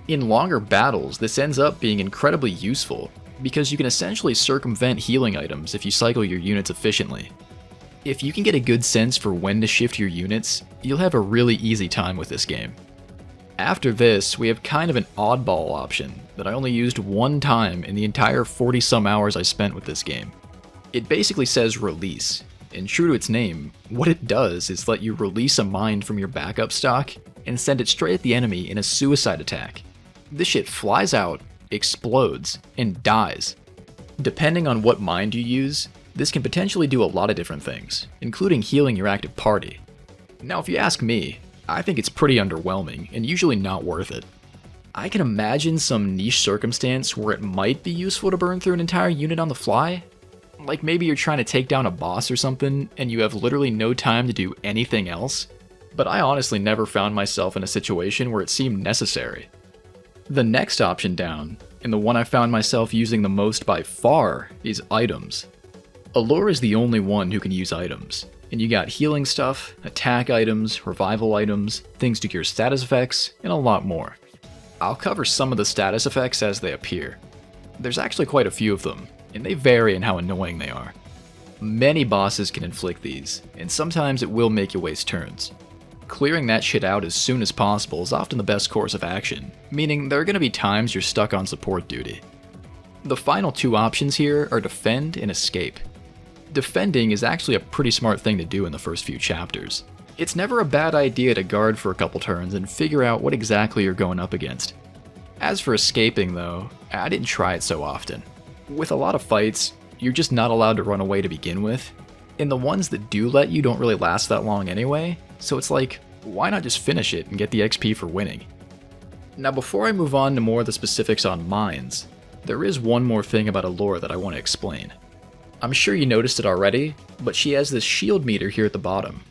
In longer battles, this ends up being incredibly useful, because you can essentially circumvent healing items if you cycle your units efficiently. If you can get a good sense for when to shift your units, you'll have a really easy time with this game. After this, we have kind of an oddball option that I only used one time in the entire 40-some hours I spent with this game. It basically says release, and true to its name, what it does is let you release a mine from your backup stock and send it straight at the enemy in a suicide attack. This shit flies out, explodes, and dies. Depending on what mine you use, this can potentially do a lot of different things, including healing your active party. Now if you ask me, I think it's pretty underwhelming and usually not worth it. I can imagine some niche circumstance where it might be useful to burn through an entire unit on the fly. Like maybe you're trying to take down a boss or something and you have literally no time to do anything else. But I honestly never found myself in a situation where it seemed necessary. The next option down, and the one I found myself using the most by far, is items. Allure is the only one who can use items, and you got healing stuff, attack items, revival items, things to cure status effects, and a lot more. I'll cover some of the status effects as they appear. There's actually quite a few of them, and they vary in how annoying they are. Many bosses can inflict these, and sometimes it will make you waste turns. Clearing that shit out as soon as possible is often the best course of action, meaning there are going to be times you're stuck on support duty. The final two options here are defend and escape. Defending is actually a pretty smart thing to do in the first few chapters. It's never a bad idea to guard for a couple turns and figure out what exactly you're going up against. As for escaping though, I didn't try it so often. With a lot of fights, you're just not allowed to run away to begin with, and the ones that do let you don't really last that long anyway, so it's like, why not just finish it and get the XP for winning? Now before I move on to more of the specifics on mines, there is one more thing about Allure that I want to explain. I'm sure you noticed it already, but she has this shield meter here at the bottom.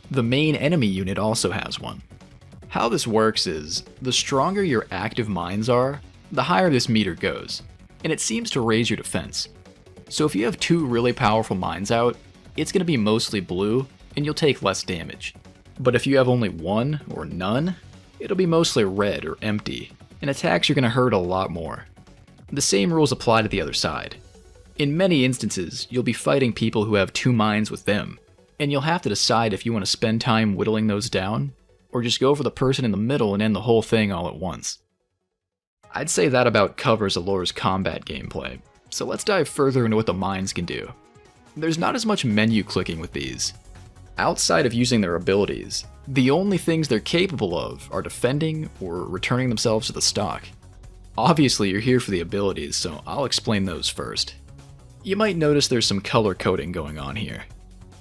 The main enemy unit also has one. How this works is, the stronger your active mines are, the higher this meter goes, and it seems to raise your defense. So if you have two really powerful mines out, it's going to be mostly blue, and you'll take less damage. But if you have only one, or none, it'll be mostly red or empty, and attacks are going to hurt a lot more. The same rules apply to the other side. In many instances, you'll be fighting people who have two mines with them, and you'll have to decide if you want to spend time whittling those down, or just go for the person in the middle and end the whole thing all at once. I'd say that about covers Allure's combat gameplay, so let's dive further into what the mines can do. There's not as much menu clicking with these. Outside of using their abilities, the only things they're capable of are defending or returning themselves to the stock. Obviously you're here for the abilities, so I'll explain those first. You might notice there's some color coding going on here.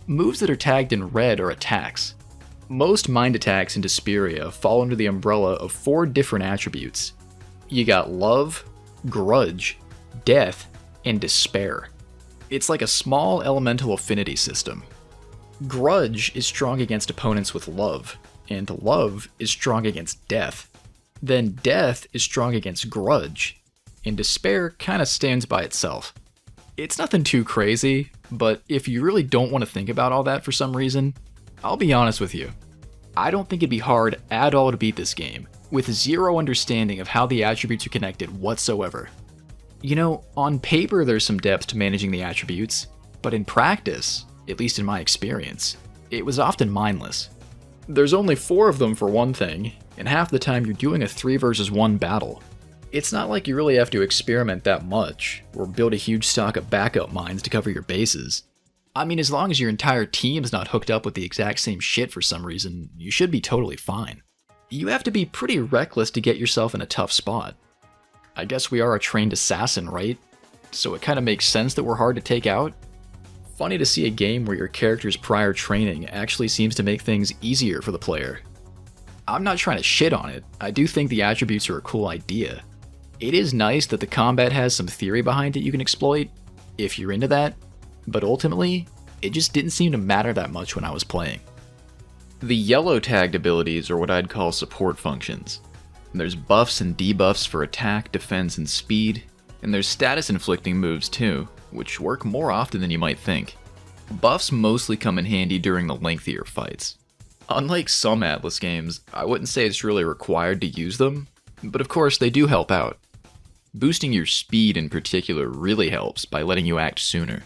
Moves that are tagged in red are attacks. Most mind attacks in deSPIRIA fall under the umbrella of 4 different attributes. You got love, grudge, death, and despair. It's like a small elemental affinity system. Grudge is strong against opponents with love, and love is strong against death. Then death is strong against grudge, and despair kinda stands by itself. It's nothing too crazy, but if you really don't want to think about all that for some reason, I'll be honest with you. I don't think it'd be hard at all to beat this game, with zero understanding of how the attributes are connected whatsoever. You know, on paper there's some depth to managing the attributes, but in practice, at least in my experience, it was often mindless. There's only 4 of them for one thing, and half the time you're doing a 3 versus 1 battle. It's not like you really have to experiment that much, or build a huge stock of backup mines to cover your bases. I mean, as long as your entire team's not hooked up with the exact same shit for some reason, you should be totally fine. You have to be pretty reckless to get yourself in a tough spot. I guess we are a trained assassin, right? So it kinda makes sense that we're hard to take out. Funny to see a game where your character's prior training actually seems to make things easier for the player. I'm not trying to shit on it, I do think the attributes are a cool idea. It is nice that the combat has some theory behind it you can exploit, if you're into that, but ultimately, it just didn't seem to matter that much when I was playing. The yellow tagged abilities are what I'd call support functions. There's buffs and debuffs for attack, defense, and speed, and there's status inflicting moves too, which work more often than you might think. Buffs mostly come in handy during the lengthier fights. Unlike some Atlus games, I wouldn't say it's really required to use them, but of course they do help out. Boosting your speed in particular really helps by letting you act sooner.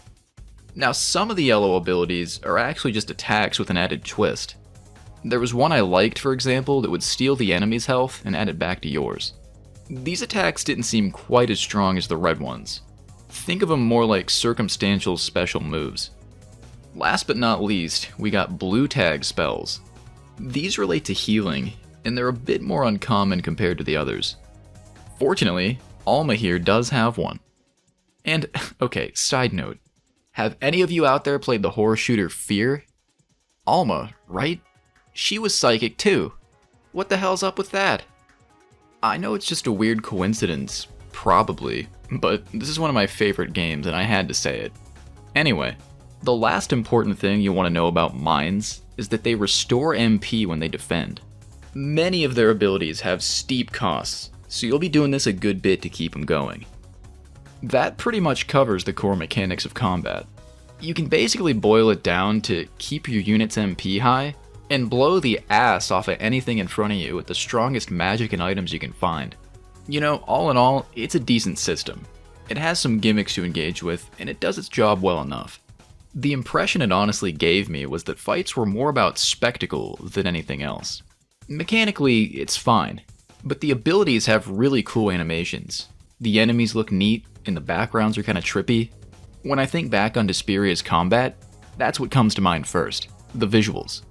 Now some of the yellow abilities are actually just attacks with an added twist. There was one I liked, for example, that would steal the enemy's health and add it back to yours. These attacks didn't seem quite as strong as the red ones. Think of them more like circumstantial special moves. Last but not least, we got blue tag spells. These relate to healing, and they're a bit more uncommon compared to the others. Fortunately, Alma here does have one. And, okay, side note, have any of you out there played the horror shooter Fear? Alma, right? She was psychic too. What the hell's up with that? I know it's just a weird coincidence, probably, but this is one of my favorite games and I had to say it. Anyway, the last important thing you want to know about mines is that they restore MP when they defend. Many of their abilities have steep costs, so you'll be doing this a good bit to keep them going. That pretty much covers the core mechanics of combat. You can basically boil it down to keep your unit's MP high, and blow the ass off of anything in front of you with the strongest magic and items you can find. You know, all in all, it's a decent system. It has some gimmicks to engage with, and it does its job well enough. The impression it honestly gave me was that fights were more about spectacle than anything else. Mechanically, it's fine, but the abilities have really cool animations. The enemies look neat, and the backgrounds are kinda trippy. When I think back on deSPIRIA's combat, that's what comes to mind first, the visuals.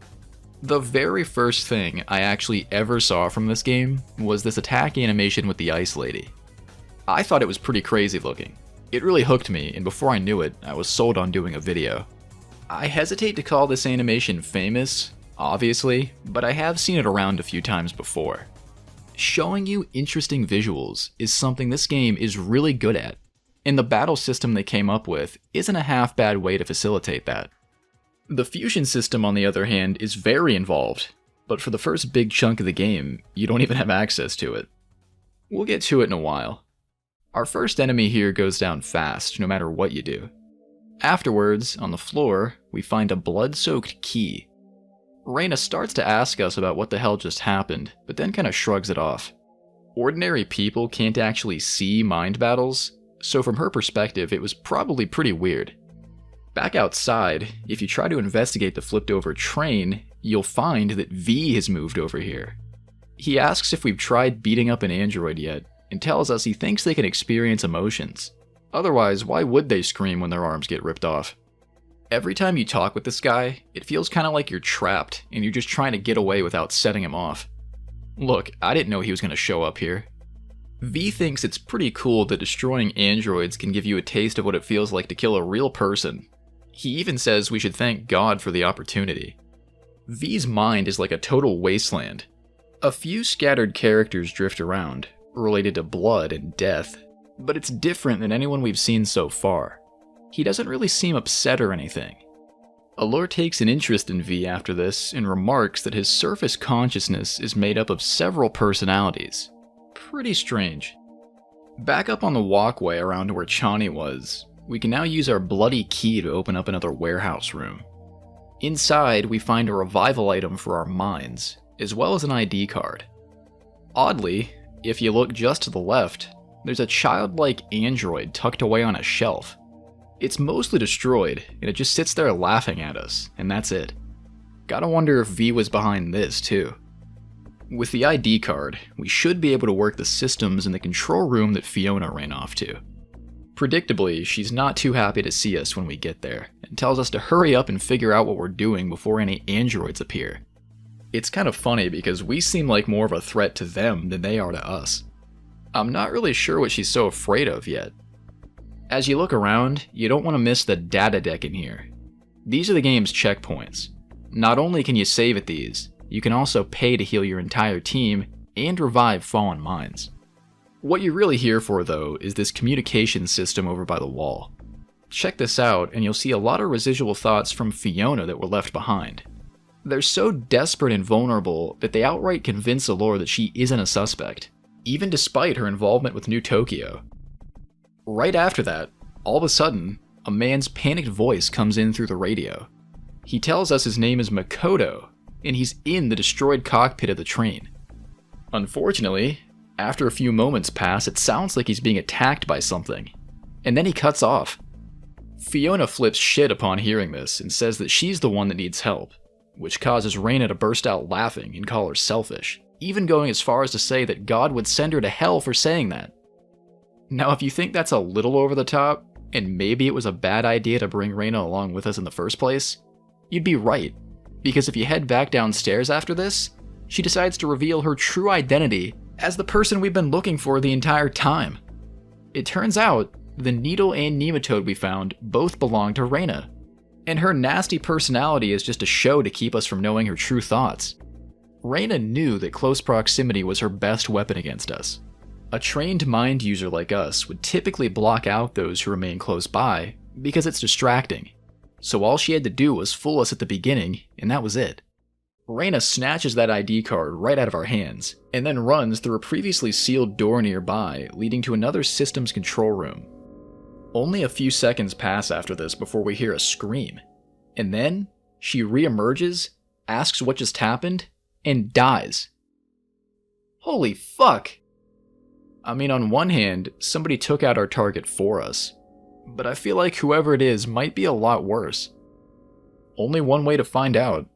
The very first thing I actually ever saw from this game was this attack animation with the Ice Lady. I thought it was pretty crazy looking. It really hooked me, and before I knew it, I was sold on doing a video. I hesitate to call this animation famous, obviously, but I have seen it around a few times before. Showing you interesting visuals is something this game is really good at, and the battle system they came up with isn't a half bad way to facilitate that. The fusion system, on the other hand, is very involved, but for the first big chunk of the game, you don't even have access to it. We'll get to it in a while. Our first enemy here goes down fast, no matter what you do. Afterwards, on the floor, we find a blood-soaked key. Reina starts to ask us about what the hell just happened, but then kinda shrugs it off. Ordinary people can't actually see mind battles, so from her perspective, it was probably pretty weird. Back outside, if you try to investigate the flipped over train, you'll find that V has moved over here. He asks if we've tried beating up an android yet, and tells us he thinks they can experience emotions. Otherwise, why would they scream when their arms get ripped off? Every time you talk with this guy, it feels kinda like you're trapped, and you're just trying to get away without setting him off. Look, I didn't know he was gonna show up here. V thinks it's pretty cool that destroying androids can give you a taste of what it feels like to kill a real person. He even says we should thank God for the opportunity. V's mind is like a total wasteland. A few scattered characters drift around, related to blood and death, but it's different than anyone we've seen so far. He doesn't really seem upset or anything. Allure takes an interest in V after this and remarks that his surface consciousness is made up of several personalities. Pretty strange. Back up on the walkway around where Chani was, we can now use our bloody key to open up another warehouse room. Inside, we find a revival item for our minds, as well as an ID card. Oddly, if you look just to the left, there's a childlike android tucked away on a shelf. It's mostly destroyed, and it just sits there laughing at us, and that's it. Gotta wonder if V was behind this too. With the ID card, we should be able to work the systems in the control room that Fiona ran off to. Predictably, she's not too happy to see us when we get there, and tells us to hurry up and figure out what we're doing before any androids appear. It's kind of funny because we seem like more of a threat to them than they are to us. I'm not really sure what she's so afraid of yet. As you look around, you don't want to miss the data deck in here. These are the game's checkpoints. Not only can you save at these, you can also pay to heal your entire team and revive fallen mines. What you're really here for, though, is this communication system over by the wall. Check this out, and you'll see a lot of residual thoughts from Fiona that were left behind. They're so desperate and vulnerable that they outright convince Allure that she isn't a suspect, even despite her involvement with New Tokyo. Right after that, all of a sudden, a man's panicked voice comes in through the radio. He tells us his name is Makoto, and he's in the destroyed cockpit of the train. Unfortunately, after a few moments pass, it sounds like he's being attacked by something, and then he cuts off. Fiona flips shit upon hearing this and says that she's the one that needs help, which causes Reina to burst out laughing and call her selfish, even going as far as to say that God would send her to hell for saying that. Now, if you think that's a little over the top, and maybe it was a bad idea to bring Reina along with us in the first place, you'd be right, because if you head back downstairs after this, she decides to reveal her true identity as the person we've been looking for the entire time. It turns out, the needle and nematode we found both belong to Reina, and her nasty personality is just a show to keep us from knowing her true thoughts. Reina knew that close proximity was her best weapon against us. A trained mind user like us would typically block out those who remain close by because it's distracting, so all she had to do was fool us at the beginning, and that was it. Reina snatches that ID card right out of our hands, and then runs through a previously sealed door nearby, leading to another systems control room. Only a few seconds pass after this before we hear a scream, and then she reemerges, asks what just happened, and dies. Holy fuck! I mean, on one hand, somebody took out our target for us, but I feel like whoever it is might be a lot worse. Only one way to find out.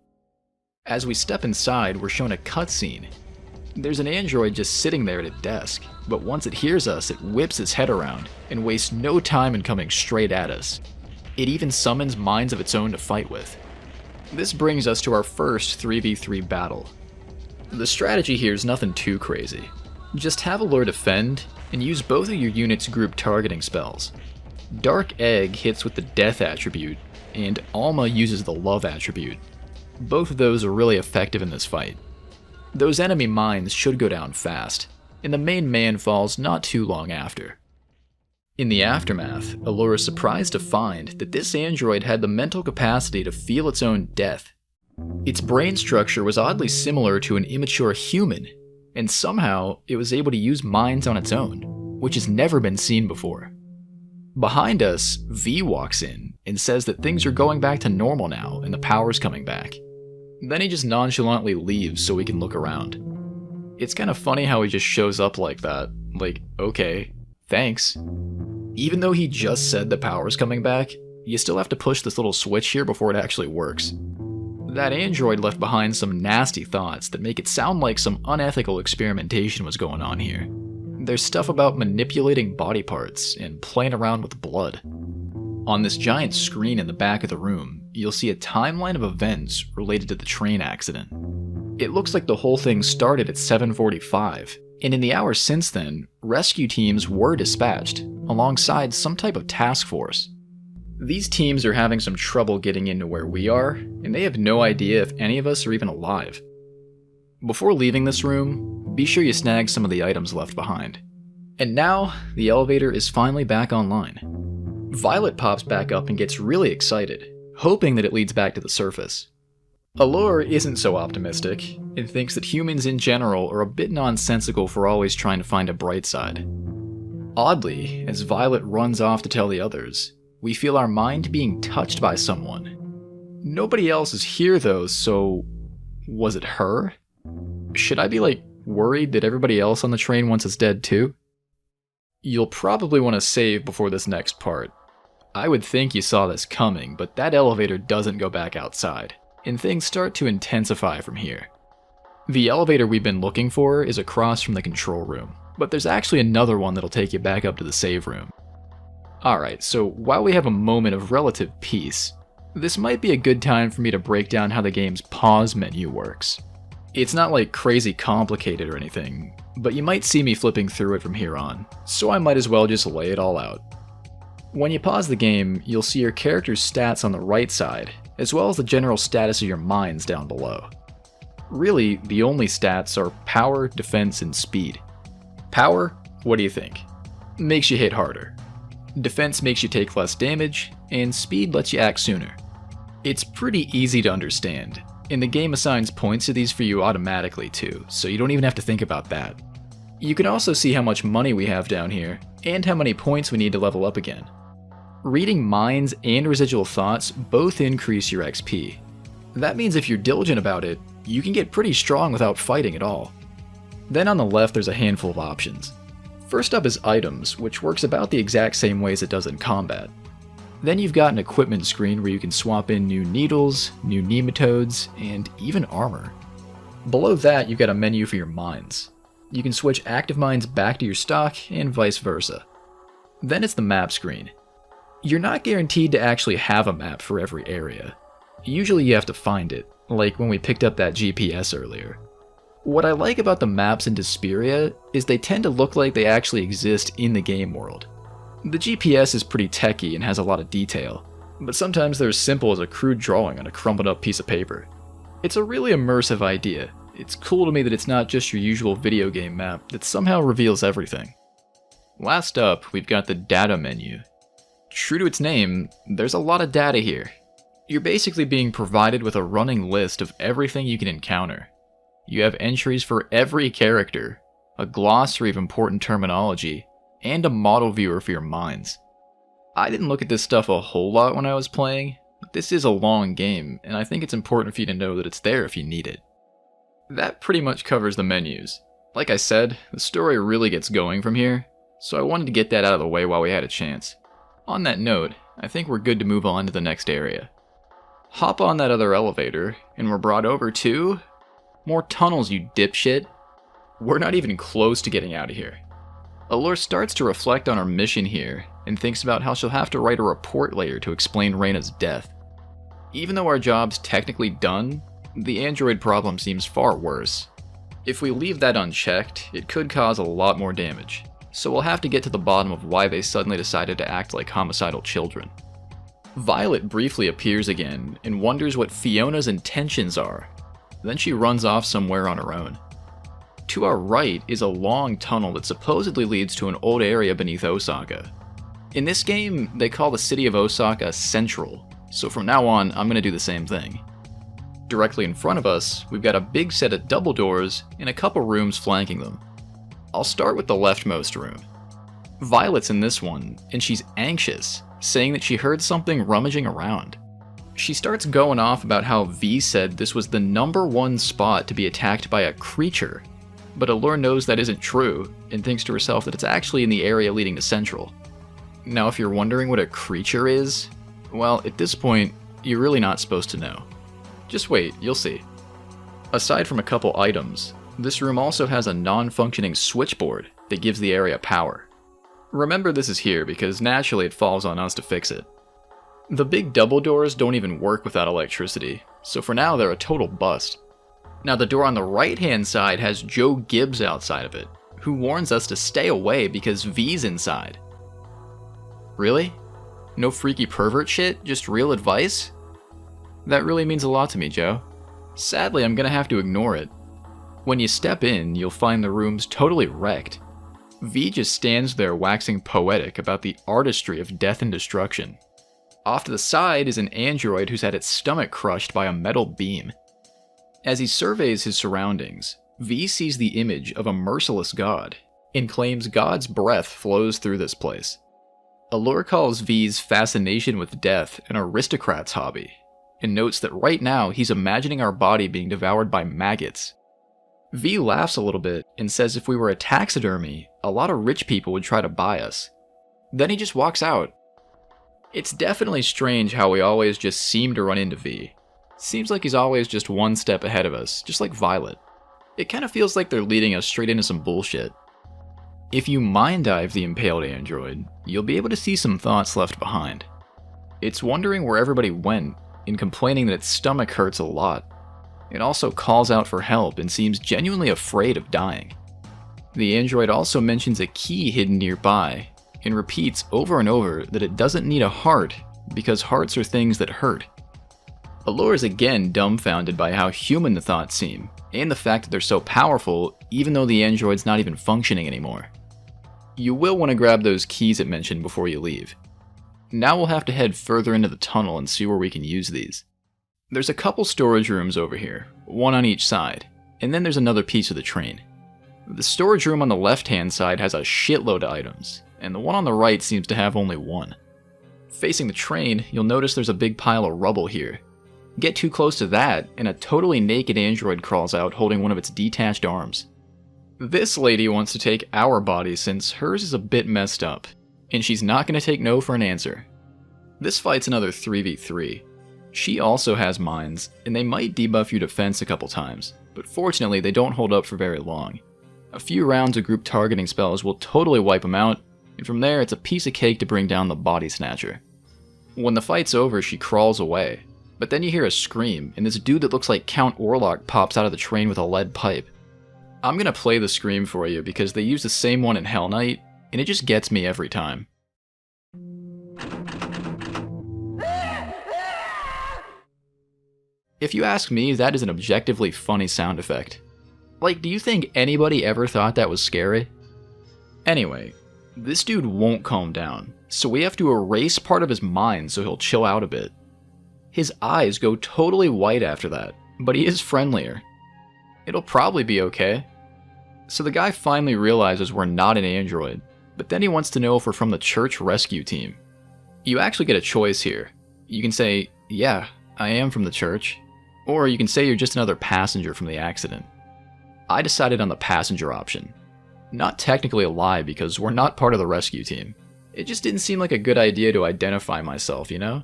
As we step inside, we're shown a cutscene. There's an android just sitting there at a desk, but once it hears us, it whips its head around and wastes no time in coming straight at us. It even summons minds of its own to fight with. This brings us to our first 3v3 battle. The strategy here is nothing too crazy. Just have Allure defend, and use both of your units' group targeting spells. Dark Egg hits with the Death attribute, and Alma uses the Love attribute. Both of those are really effective in this fight. Those enemy mines should go down fast, and the main man falls not too long after. In the aftermath, Allure is surprised to find that this android had the mental capacity to feel its own death. Its brain structure was oddly similar to an immature human, and somehow it was able to use minds on its own, which has never been seen before. Behind us, V walks in and says that things are going back to normal now and the power's coming back. Then he just nonchalantly leaves so we can look around. It's kind of funny how he just shows up like that, like, okay, thanks. Even though he just said the power's coming back, you still have to push this little switch here before it actually works. That android left behind some nasty thoughts that make it sound like some unethical experimentation was going on here. There's stuff about manipulating body parts and playing around with blood. On this giant screen in the back of the room, you'll see a timeline of events related to the train accident. It looks like the whole thing started at 7:45, and in the hours since then, rescue teams were dispatched, alongside some type of task force. These teams are having some trouble getting into where we are, and they have no idea if any of us are even alive. Before leaving this room, be sure you snag some of the items left behind. And now, the elevator is finally back online. Violet pops back up and gets really excited, hoping that it leads back to the surface. Allure isn't so optimistic, and thinks that humans in general are a bit nonsensical for always trying to find a bright side. Oddly, as Violet runs off to tell the others, we feel our mind being touched by someone. Nobody else is here though, so was it her? Should I be worried that everybody else on the train wants us dead too? You'll probably want to save before this next part. I would think you saw this coming, but that elevator doesn't go back outside, and things start to intensify from here. The elevator we've been looking for is across from the control room, but there's actually another one that'll take you back up to the save room. Alright, so while we have a moment of relative peace, this might be a good time for me to break down how the game's pause menu works. It's not crazy complicated or anything, but you might see me flipping through it from here on, so I might as well just lay it all out. When you pause the game, you'll see your character's stats on the right side, as well as the general status of your mines down below. Really, the only stats are power, defense, and speed. Power, what do you think? Makes you hit harder. Defense makes you take less damage, and speed lets you act sooner. It's pretty easy to understand, and the game assigns points to these for you automatically too, so you don't even have to think about that. You can also see how much money we have down here, and how many points we need to level up again. Reading minds and residual thoughts both increase your XP. That means if you're diligent about it, you can get pretty strong without fighting at all. Then on the left there's a handful of options. First up is items, which works about the exact same way as it does in combat. Then you've got an equipment screen where you can swap in new needles, new nematodes, and even armor. Below that you've got a menu for your mines. You can switch active mines back to your stock and vice versa. Then it's the map screen. You're not guaranteed to actually have a map for every area. Usually you have to find it, like when we picked up that GPS earlier. What I like about the maps in deSPIRIA is they tend to look like they actually exist in the game world. The GPS is pretty techy and has a lot of detail, but sometimes they're as simple as a crude drawing on a crumpled up piece of paper. It's a really immersive idea. It's cool to me that it's not just your usual video game map that somehow reveals everything. Last up, we've got the data menu. True to its name, there's a lot of data here. You're basically being provided with a running list of everything you can encounter. You have entries for every character, a glossary of important terminology, and a model viewer for your mines. I didn't look at this stuff a whole lot when I was playing, but this is a long game, and I think it's important for you to know that it's there if you need it. That pretty much covers the menus. Like I said, the story really gets going from here, so I wanted to get that out of the way while we had a chance. On that note, I think we're good to move on to the next area. Hop on that other elevator, and we're brought over to... more tunnels, you dipshit. We're not even close to getting out of here. Allure starts to reflect on our mission here, and thinks about how she'll have to write a report later to explain Reina's death. Even though our job's technically done, the android problem seems far worse. If we leave that unchecked, it could cause a lot more damage, so we'll have to get to the bottom of why they suddenly decided to act like homicidal children. Violet briefly appears again, and wonders what Fiona's intentions are. Then she runs off somewhere on her own. To our right is a long tunnel that supposedly leads to an old area beneath Osaka. In this game, they call the city of Osaka Central, so from now on, I'm going to do the same thing. Directly in front of us, we've got a big set of double doors and a couple rooms flanking them. I'll start with the leftmost room. Violet's in this one, and she's anxious, saying that she heard something rummaging around. She starts going off about how V said this was the #1 spot to be attacked by a creature, but Allure knows that isn't true, and thinks to herself that it's actually in the area leading to Central. Now if you're wondering what a creature is, well, at this point, you're really not supposed to know. Just wait, you'll see. Aside from a couple items, this room also has a non-functioning switchboard that gives the area power. Remember this is here because naturally it falls on us to fix it. The big double doors don't even work without electricity, so for now they're a total bust. Now the door on the right hand side has Joe Gibbs outside of it, who warns us to stay away because V's inside. Really? No freaky pervert shit, just real advice? That really means a lot to me, Joe. Sadly, I'm gonna have to ignore it. When you step in, you'll find the room's totally wrecked. V just stands there waxing poetic about the artistry of death and destruction. Off to the side is an android who's had its stomach crushed by a metal beam. As he surveys his surroundings, V sees the image of a merciless god, and claims God's breath flows through this place. Allure calls V's fascination with death an aristocrat's hobby, and notes that right now he's imagining our body being devoured by maggots. V laughs a little bit and says if we were a taxidermy, a lot of rich people would try to buy us. Then he just walks out. It's definitely strange how we always just seem to run into V. Seems like he's always just one step ahead of us, just like Violet. It kind of feels like they're leading us straight into some bullshit. If you mind dive the impaled android, you'll be able to see some thoughts left behind. It's wondering where everybody went, and complaining that its stomach hurts a lot. It also calls out for help and seems genuinely afraid of dying. The android also mentions a key hidden nearby, and repeats over and over that it doesn't need a heart because hearts are things that hurt. Allure is again dumbfounded by how human the thoughts seem, and the fact that they're so powerful even though the android's not even functioning anymore. You will want to grab those keys it mentioned before you leave. Now we'll have to head further into the tunnel and see where we can use these. There's a couple storage rooms over here, one on each side, and then there's another piece of the train. The storage room on the left-hand side has a shitload of items, and the one on the right seems to have only one. Facing the train, you'll notice there's a big pile of rubble here. Get too close to that, and a totally naked android crawls out holding one of its detached arms. This lady wants to take our body since hers is a bit messed up, and she's not going to take no for an answer. This fight's another 3v3. She also has mines, and they might debuff your defense a couple times, but fortunately they don't hold up for very long. A few rounds of group targeting spells will totally wipe them out, and from there it's a piece of cake to bring down the body snatcher. When the fight's over, she crawls away, but then you hear a scream, and this dude that looks like Count Orlok pops out of the train with a lead pipe. I'm gonna play the scream for you because they use the same one in Hell Knight, and it just gets me every time. If you ask me, that is an objectively funny sound effect. Like, do you think anybody ever thought that was scary? Anyway, this dude won't calm down, so we have to erase part of his mind so he'll chill out a bit. His eyes go totally white after that, but he is friendlier. It'll probably be okay. So the guy finally realizes we're not an android, but then he wants to know if we're from the church rescue team. You actually get a choice here. You can say, yeah, I am from the church, or you can say you're just another passenger from the accident. I decided on the passenger option. Not technically a lie because we're not part of the rescue team. It just didn't seem like a good idea to identify myself, you know?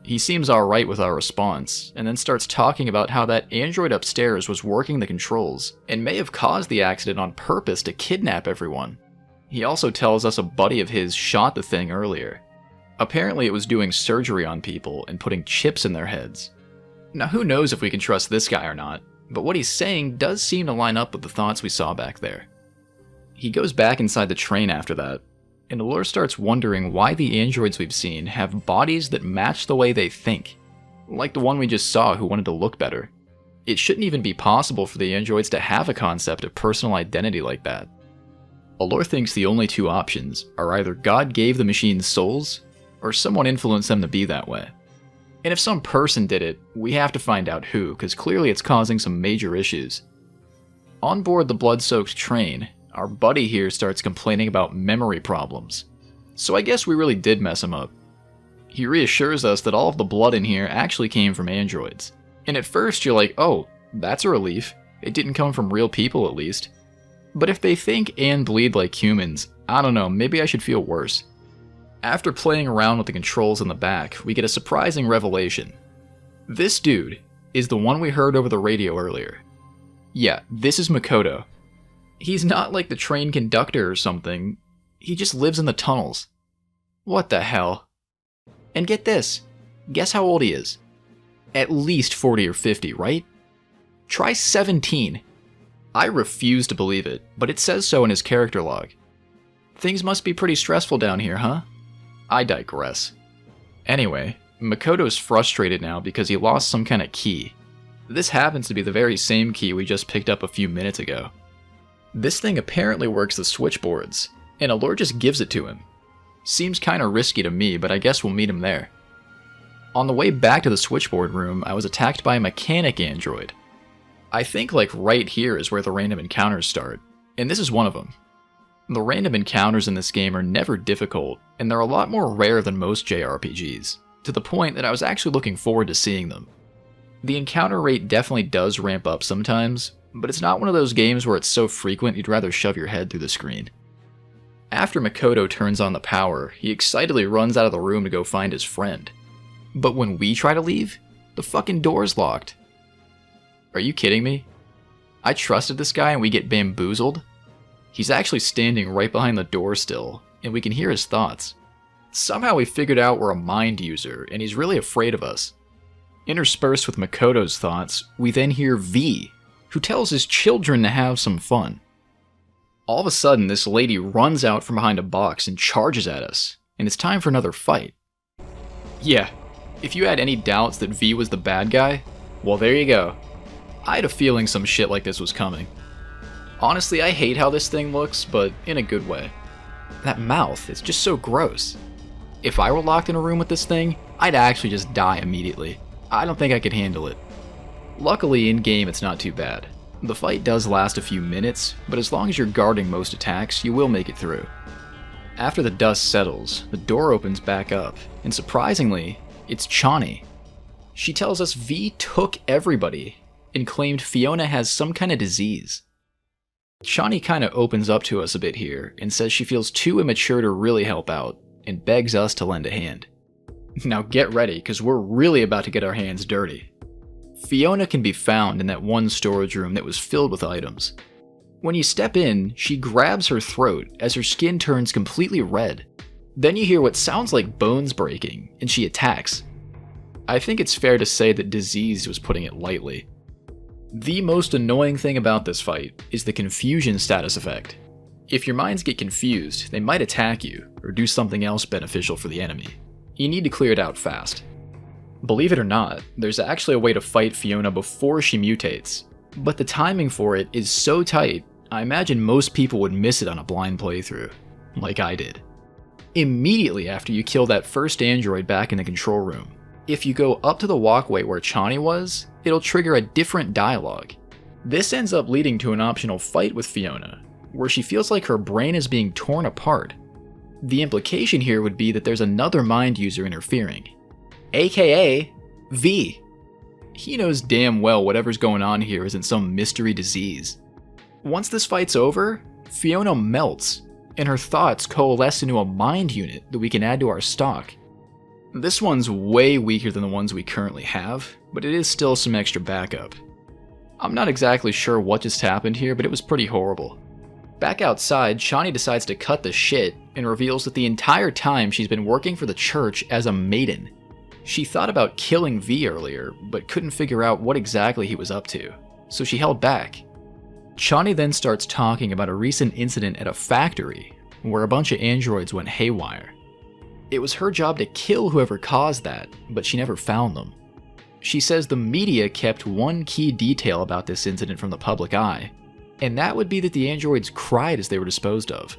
He seems alright with our response, and then starts talking about how that android upstairs was working the controls, and may have caused the accident on purpose to kidnap everyone. He also tells us a buddy of his shot the thing earlier. Apparently it was doing surgery on people and putting chips in their heads. Now who knows if we can trust this guy or not, but what he's saying does seem to line up with the thoughts we saw back there. He goes back inside the train after that, and Allure starts wondering why the androids we've seen have bodies that match the way they think, like the one we just saw who wanted to look better. It shouldn't even be possible for the androids to have a concept of personal identity like that. Allure thinks the only two options are either God gave the machines souls, or someone influenced them to be that way. And if some person did it, we have to find out who, because clearly it's causing some major issues. On board the blood-soaked train, our buddy here starts complaining about memory problems. So I guess we really did mess him up. He reassures us that all of the blood in here actually came from androids. And at first you're like, oh, that's a relief. It didn't come from real people at least. But if they think and bleed like humans, I don't know, maybe I should feel worse. After playing around with the controls in the back, we get a surprising revelation. This dude is the one we heard over the radio earlier. Yeah, this is Makoto. He's not like the train conductor or something. He just lives in the tunnels. What the hell? And get this. Guess how old he is? At least 40 or 50, right? Try 17. I refuse to believe it, but it says so in his character log. Things must be pretty stressful down here, huh? I digress. Anyway, Makoto's frustrated now because he lost some kind of key. This happens to be the very same key we just picked up a few minutes ago. This thing apparently works the switchboards, and Allure just gives it to him. Seems kinda risky to me, but I guess we'll meet him there. On the way back to the switchboard room, I was attacked by a mechanic android. I think like right here is where the random encounters start, and this is one of them. The random encounters in this game are never difficult, and they're a lot more rare than most JRPGs, to the point that I was actually looking forward to seeing them. The encounter rate definitely does ramp up sometimes, but it's not one of those games where it's so frequent you'd rather shove your head through the screen. After Makoto turns on the power, he excitedly runs out of the room to go find his friend. But when we try to leave, the fucking door's locked. Are you kidding me? I trusted this guy and we get bamboozled? He's actually standing right behind the door still, and we can hear his thoughts. Somehow we figured out we're a mind user, and he's really afraid of us. Interspersed with Makoto's thoughts, we then hear V, who tells his children to have some fun. All of a sudden, this lady runs out from behind a box and charges at us, and it's time for another fight. Yeah, If you had any doubts that V was the bad guy, well, there you go. I had a feeling some shit like this was coming. Honestly, I hate how this thing looks, but in a good way. That mouth, it's just so gross. If I were locked in a room with this thing, I'd actually just die immediately. I don't think I could handle it. Luckily, in-game it's not too bad. The fight does last a few minutes, but as long as you're guarding most attacks, you will make it through. After the dust settles, the door opens back up, and surprisingly, it's Chani. She tells us V took everybody, and claimed Fiona has some kind of disease. Chani kinda opens up to us a bit here, and says she feels too immature to really help out, and begs us to lend a hand. Now get ready, cause we're really about to get our hands dirty. Fiona can be found in that one storage room that was filled with items. When you step in, she grabs her throat as her skin turns completely red. Then you hear what sounds like bones breaking, and she attacks. I think it's fair to say that Diseased was putting it lightly. The most annoying thing about this fight is the confusion status effect. If your minds get confused, they might attack you, or do something else beneficial for the enemy. You need to clear it out fast. Believe it or not, there's actually a way to fight Fiona before she mutates, but the timing for it is so tight, I imagine most people would miss it on a blind playthrough, like I did. Immediately after you kill that first android back in the control room, if you go up to the walkway where Chani was, it'll trigger a different dialogue. This ends up leading to an optional fight with Fiona, where she feels like her brain is being torn apart. The implication here would be that there's another mind user interfering, aka V. He knows damn well whatever's going on here isn't some mystery disease. Once this fight's over, Fiona melts, and her thoughts coalesce into a mind unit that we can add to our stock. This one's way weaker than the ones we currently have, but it is still some extra backup. I'm not exactly sure what just happened here, but it was pretty horrible. Back outside, Chani decides to cut the shit and reveals that the entire time she's been working for the church as a maiden. She thought about killing V earlier, but couldn't figure out what exactly he was up to, so she held back. Chani then starts talking about a recent incident at a factory where a bunch of androids went haywire. It was her job to kill whoever caused that, but she never found them. She says the media kept one key detail about this incident from the public eye, and that would be that the androids cried as they were disposed of.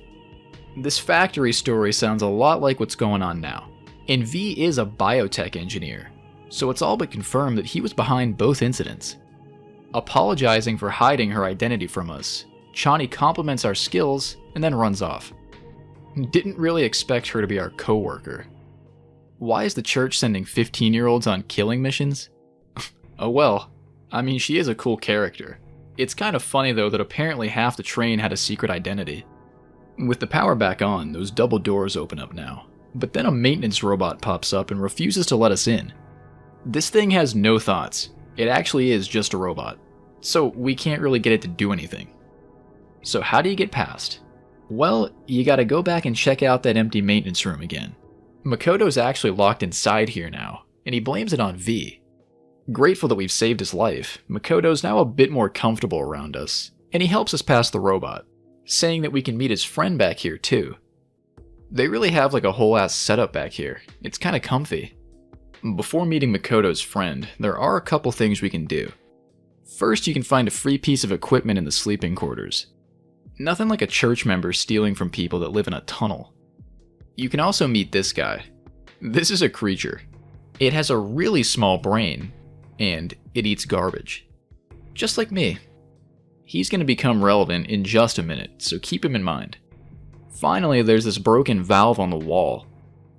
This factory story sounds a lot like what's going on now, and V is a biotech engineer, so it's all but confirmed that he was behind both incidents. Apologizing for hiding her identity from us, Chani compliments our skills and then runs off. Didn't really expect her to be our co-worker. Why is the church sending 15-year-olds on killing missions? Oh well, I mean, she is a cool character. It's kind of funny though that apparently half the train had a secret identity. With the power back on, those double doors open up now, but then a maintenance robot pops up and refuses to let us in. This thing has no thoughts. It actually is just a robot, so we can't really get it to do anything. So how do you get past? Well, you gotta go back and check out that empty maintenance room again. Makoto's actually locked inside here now, and he blames it on V. Grateful that we've saved his life, Makoto's now a bit more comfortable around us, and he helps us past the robot, saying that we can meet his friend back here too. They really have like a whole ass setup back here. It's kinda comfy. Before meeting Makoto's friend, there are a couple things we can do. First, you can find a free piece of equipment in the sleeping quarters. Nothing like a church member stealing from people that live in a tunnel. You can also meet this guy. This is a creature. It has a really small brain, and it eats garbage. Just like me. He's going to become relevant in just a minute, so keep him in mind. Finally, there's this broken valve on the wall.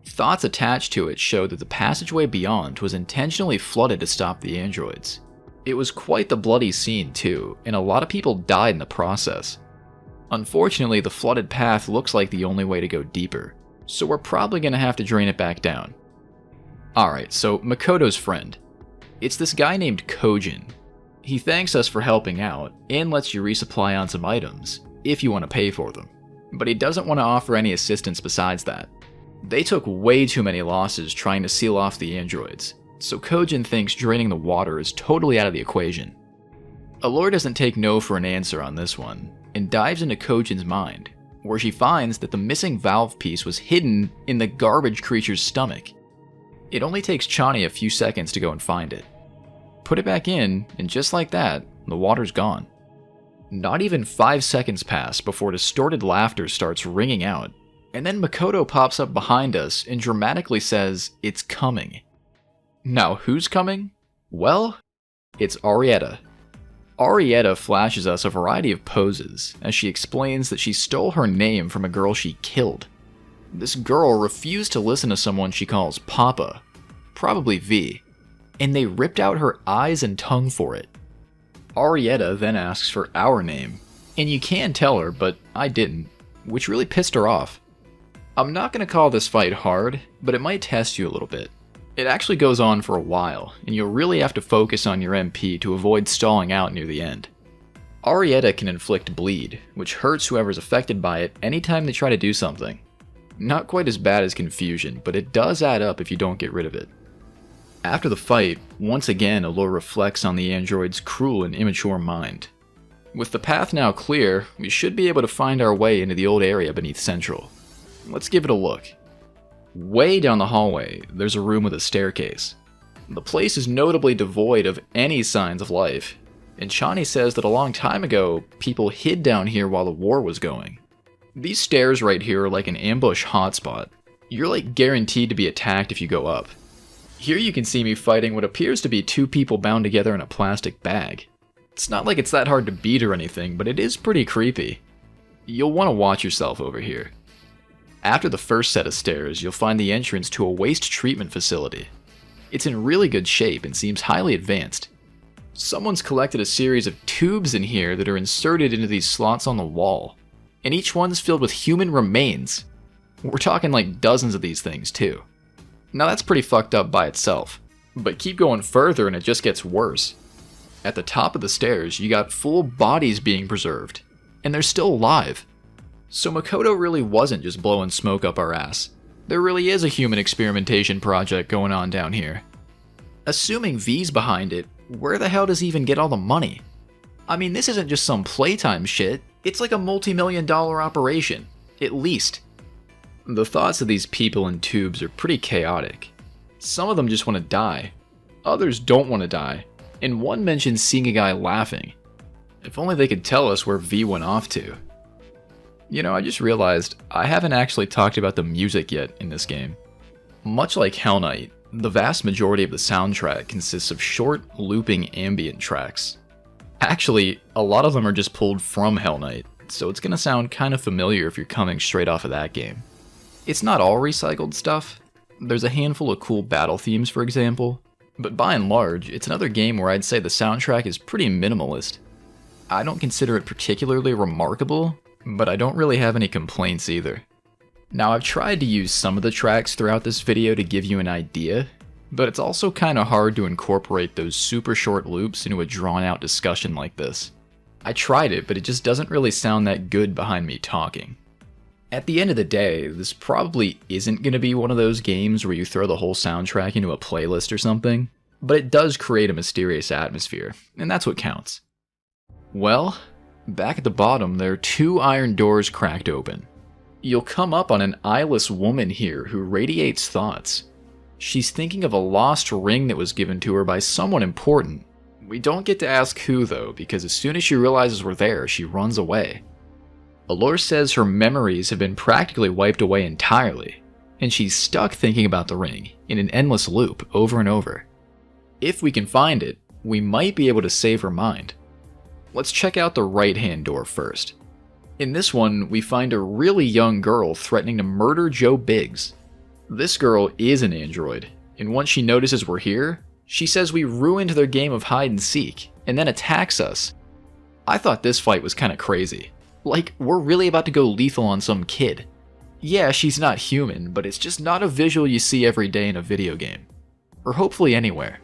Thoughts attached to it show that the passageway beyond was intentionally flooded to stop the androids. It was quite the bloody scene too, and a lot of people died in the process. Unfortunately, the flooded path looks like the only way to go deeper, so we're probably going to have to drain it back down. Alright, so Makoto's friend. It's this guy named Kojin. He thanks us for helping out, and lets you resupply on some items, if you want to pay for them. But he doesn't want to offer any assistance besides that. They took way too many losses trying to seal off the androids, so Kojin thinks draining the water is totally out of the equation. Allure doesn't take no for an answer on this one, and dives into Kojin's mind, where she finds that the missing valve piece was hidden in the garbage creature's stomach. It only takes Chani a few seconds to go and find it. Put it back in, and just like that, the water's gone. Not even 5 seconds pass before distorted laughter starts ringing out, and then Makoto pops up behind us and dramatically says, "It's coming." Now, who's coming? Well, it's Arietta. Arietta flashes us a variety of poses as she explains that she stole her name from a girl she killed. This girl refused to listen to someone she calls Papa, probably V, and they ripped out her eyes and tongue for it. Arietta then asks for our name, and you can tell her, but I didn't, which really pissed her off. I'm not going to call this fight hard, but it might test you a little bit. It actually goes on for a while, and you'll really have to focus on your MP to avoid stalling out near the end. Arietta can inflict bleed, which hurts whoever's affected by it anytime they try to do something. Not quite as bad as confusion, but it does add up if you don't get rid of it. After the fight, once again Allure reflects on the android's cruel and immature mind. With the path now clear, we should be able to find our way into the old area beneath Central. Let's give it a look. Way down the hallway, there's a room with a staircase. The place is notably devoid of any signs of life, and Chani says that a long time ago, people hid down here while the war was going. These stairs right here are like an ambush hotspot. You're like guaranteed to be attacked if you go up. Here you can see me fighting what appears to be two people bound together in a plastic bag. It's not like it's that hard to beat or anything, but it is pretty creepy. You'll want to watch yourself over here. After the first set of stairs, you'll find the entrance to a waste treatment facility. It's in really good shape and seems highly advanced. Someone's collected a series of tubes in here that are inserted into these slots on the wall, and each one's filled with human remains. We're talking like dozens of these things too. Now that's pretty fucked up by itself, but keep going further and it just gets worse. At the top of the stairs, you got full bodies being preserved, and they're still alive. So Makoto really wasn't just blowing smoke up our ass. There really is a human experimentation project going on down here. Assuming V's behind it, where the hell does he even get all the money? I mean, this isn't just some playtime shit, it's like a multi-million-dollar operation, at least. The thoughts of these people in tubes are pretty chaotic. Some of them just want to die, others don't want to die, and one mentions seeing a guy laughing. If only they could tell us where V went off to. You know, I just realized I haven't actually talked about the music yet in this game. Much like Hell Knight, the vast majority of the soundtrack consists of short, looping ambient tracks. Actually, a lot of them are just pulled from Hell Knight, so it's gonna sound kind of familiar if you're coming straight off of that game. It's not all recycled stuff. There's a handful of cool battle themes, for example, but by and large, it's another game where I'd say the soundtrack is pretty minimalist. I don't consider it particularly remarkable, but I don't really have any complaints either. Now, I've tried to use some of the tracks throughout this video to give you an idea, but it's also kinda hard to incorporate those super short loops into a drawn out discussion like this. I tried it, but it just doesn't really sound that good behind me talking. At the end of the day, this probably isn't gonna be one of those games where you throw the whole soundtrack into a playlist or something, but it does create a mysterious atmosphere, and that's what counts. Well, back at the bottom, there are two iron doors cracked open. You'll come up on an eyeless woman here who radiates thoughts. She's thinking of a lost ring that was given to her by someone important. We don't get to ask who though, because as soon as she realizes we're there, she runs away. Allure says her memories have been practically wiped away entirely, and she's stuck thinking about the ring, in an endless loop, over and over. If we can find it, we might be able to save her mind. Let's check out the right-hand door first. In this one, we find a really young girl threatening to murder Joe Biggs. This girl is an android, and once she notices we're here, she says we ruined their game of hide and seek, and then attacks us. I thought this fight was kinda crazy. Like, we're really about to go lethal on some kid. Yeah, she's not human, but it's just not a visual you see every day in a video game. Or hopefully anywhere.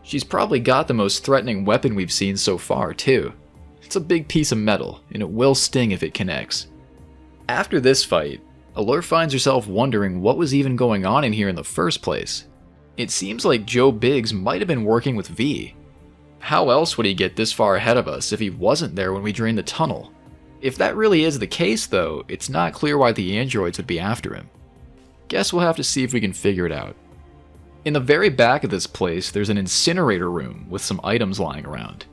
She's probably got the most threatening weapon we've seen so far, too. It's a big piece of metal, and it will sting if it connects. After this fight, Allure finds herself wondering what was even going on in here in the first place. It seems like Joe Biggs might have been working with V. How else would he get this far ahead of us if he wasn't there when we drained the tunnel? If that really is the case though, it's not clear why the androids would be after him. Guess we'll have to see if we can figure it out. In the very back of this place, there's an incinerator room with some items lying around.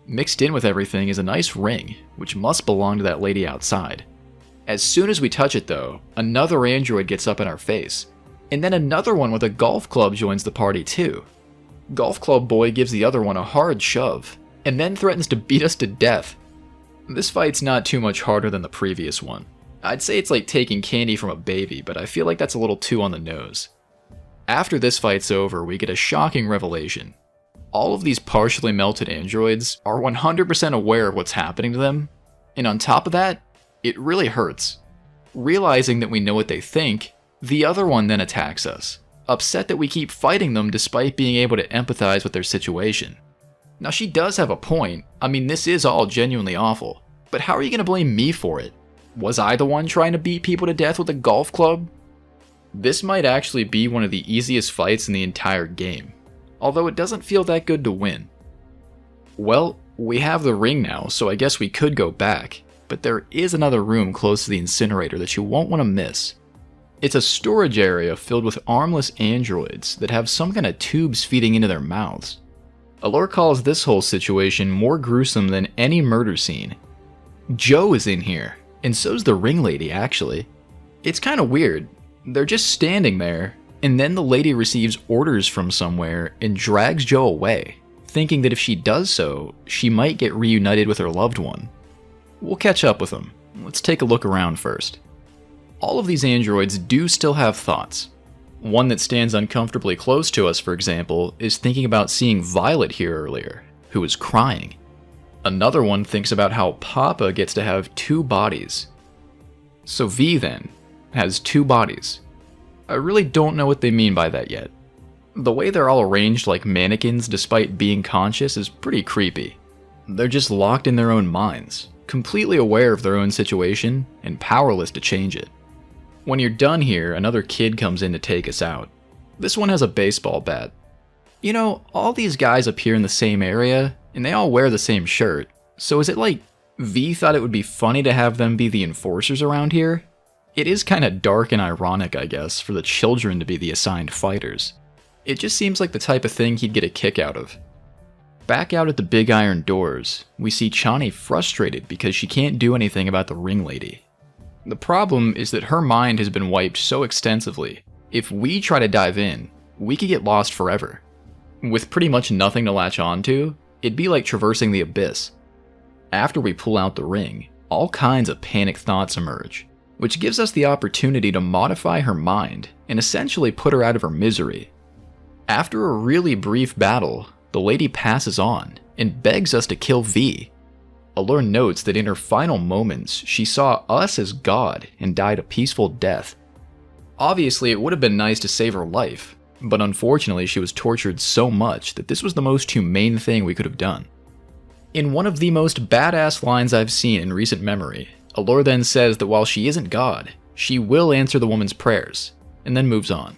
Mixed in with everything is a nice ring, which must belong to that lady outside. As soon as we touch it though, another android gets up in our face, and then another one with a golf club joins the party too. Golf club boy gives the other one a hard shove, and then threatens to beat us to death. This fight's not too much harder than the previous one. I'd say it's like taking candy from a baby, but I feel like that's a little too on the nose. After this fight's over, we get a shocking revelation. All of these partially melted androids are 100% aware of what's happening to them, and on top of that, it really hurts. Realizing that we know what they think, the other one then attacks us, upset that we keep fighting them despite being able to empathize with their situation. Now she does have a point. I mean, this is all genuinely awful, but how are you going to blame me for it? Was I the one trying to beat people to death with a golf club? This might actually be one of the easiest fights in the entire game, although it doesn't feel that good to win. Well, we have the ring now, so I guess we could go back, but there is another room close to the incinerator that you won't want to miss. It's a storage area filled with armless androids that have some kind of tubes feeding into their mouths. Allure calls this whole situation more gruesome than any murder scene. Joe is in here, and so's the ring lady actually. It's kind of weird. They're just standing there, and then the lady receives orders from somewhere and drags Joe away, thinking that if she does so, she might get reunited with her loved one. We'll catch up with them. Let's take a look around first. All of these androids do still have thoughts. One that stands uncomfortably close to us, for example, is thinking about seeing Violet here earlier, who is crying. Another one thinks about how Papa gets to have 2 bodies. So V, then, has 2 bodies. I really don't know what they mean by that yet. The way they're all arranged like mannequins despite being conscious is pretty creepy. They're just locked in their own minds, completely aware of their own situation and powerless to change it. When you're done here, another kid comes in to take us out. This one has a baseball bat. You know, all these guys appear in the same area, and they all wear the same shirt, so is it like V thought it would be funny to have them be the enforcers around here? It is kinda dark and ironic, I guess, for the children to be the assigned fighters. It just seems like the type of thing he'd get a kick out of. Back out at the big iron doors, we see Chani frustrated because she can't do anything about the ring lady. The problem is that her mind has been wiped so extensively, if we try to dive in, we could get lost forever. With pretty much nothing to latch onto, it'd be like traversing the abyss. After we pull out the ring, all kinds of panic thoughts emerge, which gives us the opportunity to modify her mind and essentially put her out of her misery. After a really brief battle, the lady passes on and begs us to kill V. Allure notes that in her final moments, she saw us as God and died a peaceful death. Obviously, it would have been nice to save her life, but unfortunately she was tortured so much that this was the most humane thing we could have done. In one of the most badass lines I've seen in recent memory, Allure then says that while she isn't God, she will answer the woman's prayers, and then moves on.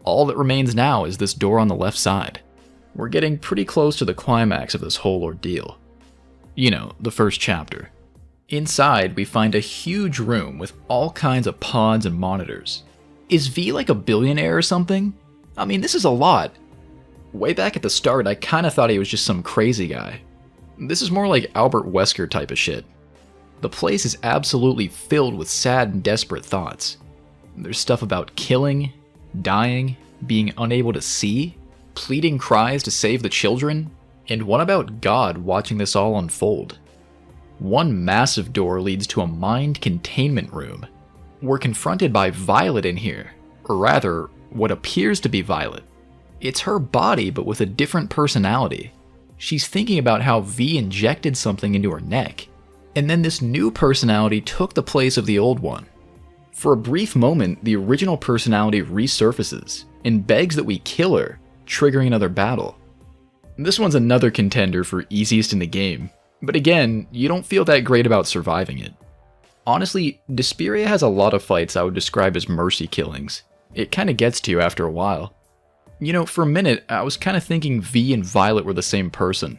All that remains now is this door on the left side. We're getting pretty close to the climax of this whole ordeal. You know, the first chapter. Inside, we find a huge room with all kinds of pods and monitors. Is V like a billionaire or something? I mean, this is a lot. Way back at the start, I kinda thought he was just some crazy guy. This is more like Albert Wesker type of shit. The place is absolutely filled with sad and desperate thoughts. There's stuff about killing, dying, being unable to see, pleading cries to save the children, and one about God watching this all unfold. One massive door leads to a mind containment room. We're confronted by Violet in here, or rather, what appears to be Violet. It's her body, but with a different personality. She's thinking about how V injected something into her neck, and then this new personality took the place of the old one. For a brief moment, the original personality resurfaces and begs that we kill her, triggering another battle. This one's another contender for easiest in the game, but again, you don't feel that great about surviving it. Honestly, deSPIRIA has a lot of fights I would describe as mercy killings. It kinda gets to you after a while. You know, for a minute, I was kinda thinking V and Violet were the same person.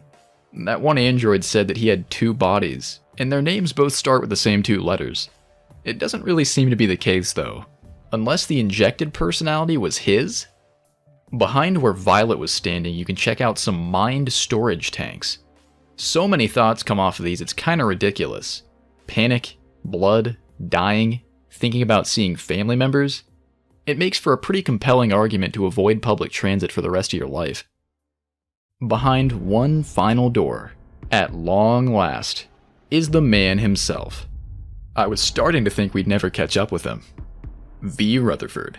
That one android said that he had 2 bodies, and their names both start with the same 2 letters. It doesn't really seem to be the case though. Unless the injected personality was his? Behind where Violet was standing, you can check out some mind storage tanks. So many thoughts come off of these, it's kinda ridiculous. Panic, blood, dying, thinking about seeing family members. It makes for a pretty compelling argument to avoid public transit for the rest of your life. Behind one final door, at long last, is the man himself. I was starting to think we'd never catch up with him. V. Rutherford.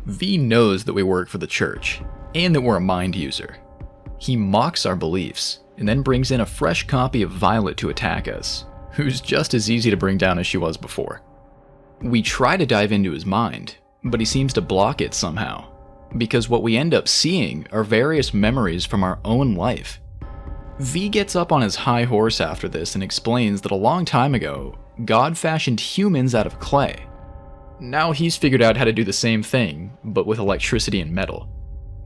V knows that we work for the church, and that we're a mind user. He mocks our beliefs, and then brings in a fresh copy of Violet to attack us, who's just as easy to bring down as she was before. We try to dive into his mind, but he seems to block it somehow, because what we end up seeing are various memories from our own life. V gets up on his high horse after this and explains that a long time ago, God fashioned humans out of clay. Now he's figured out how to do the same thing, but with electricity and metal.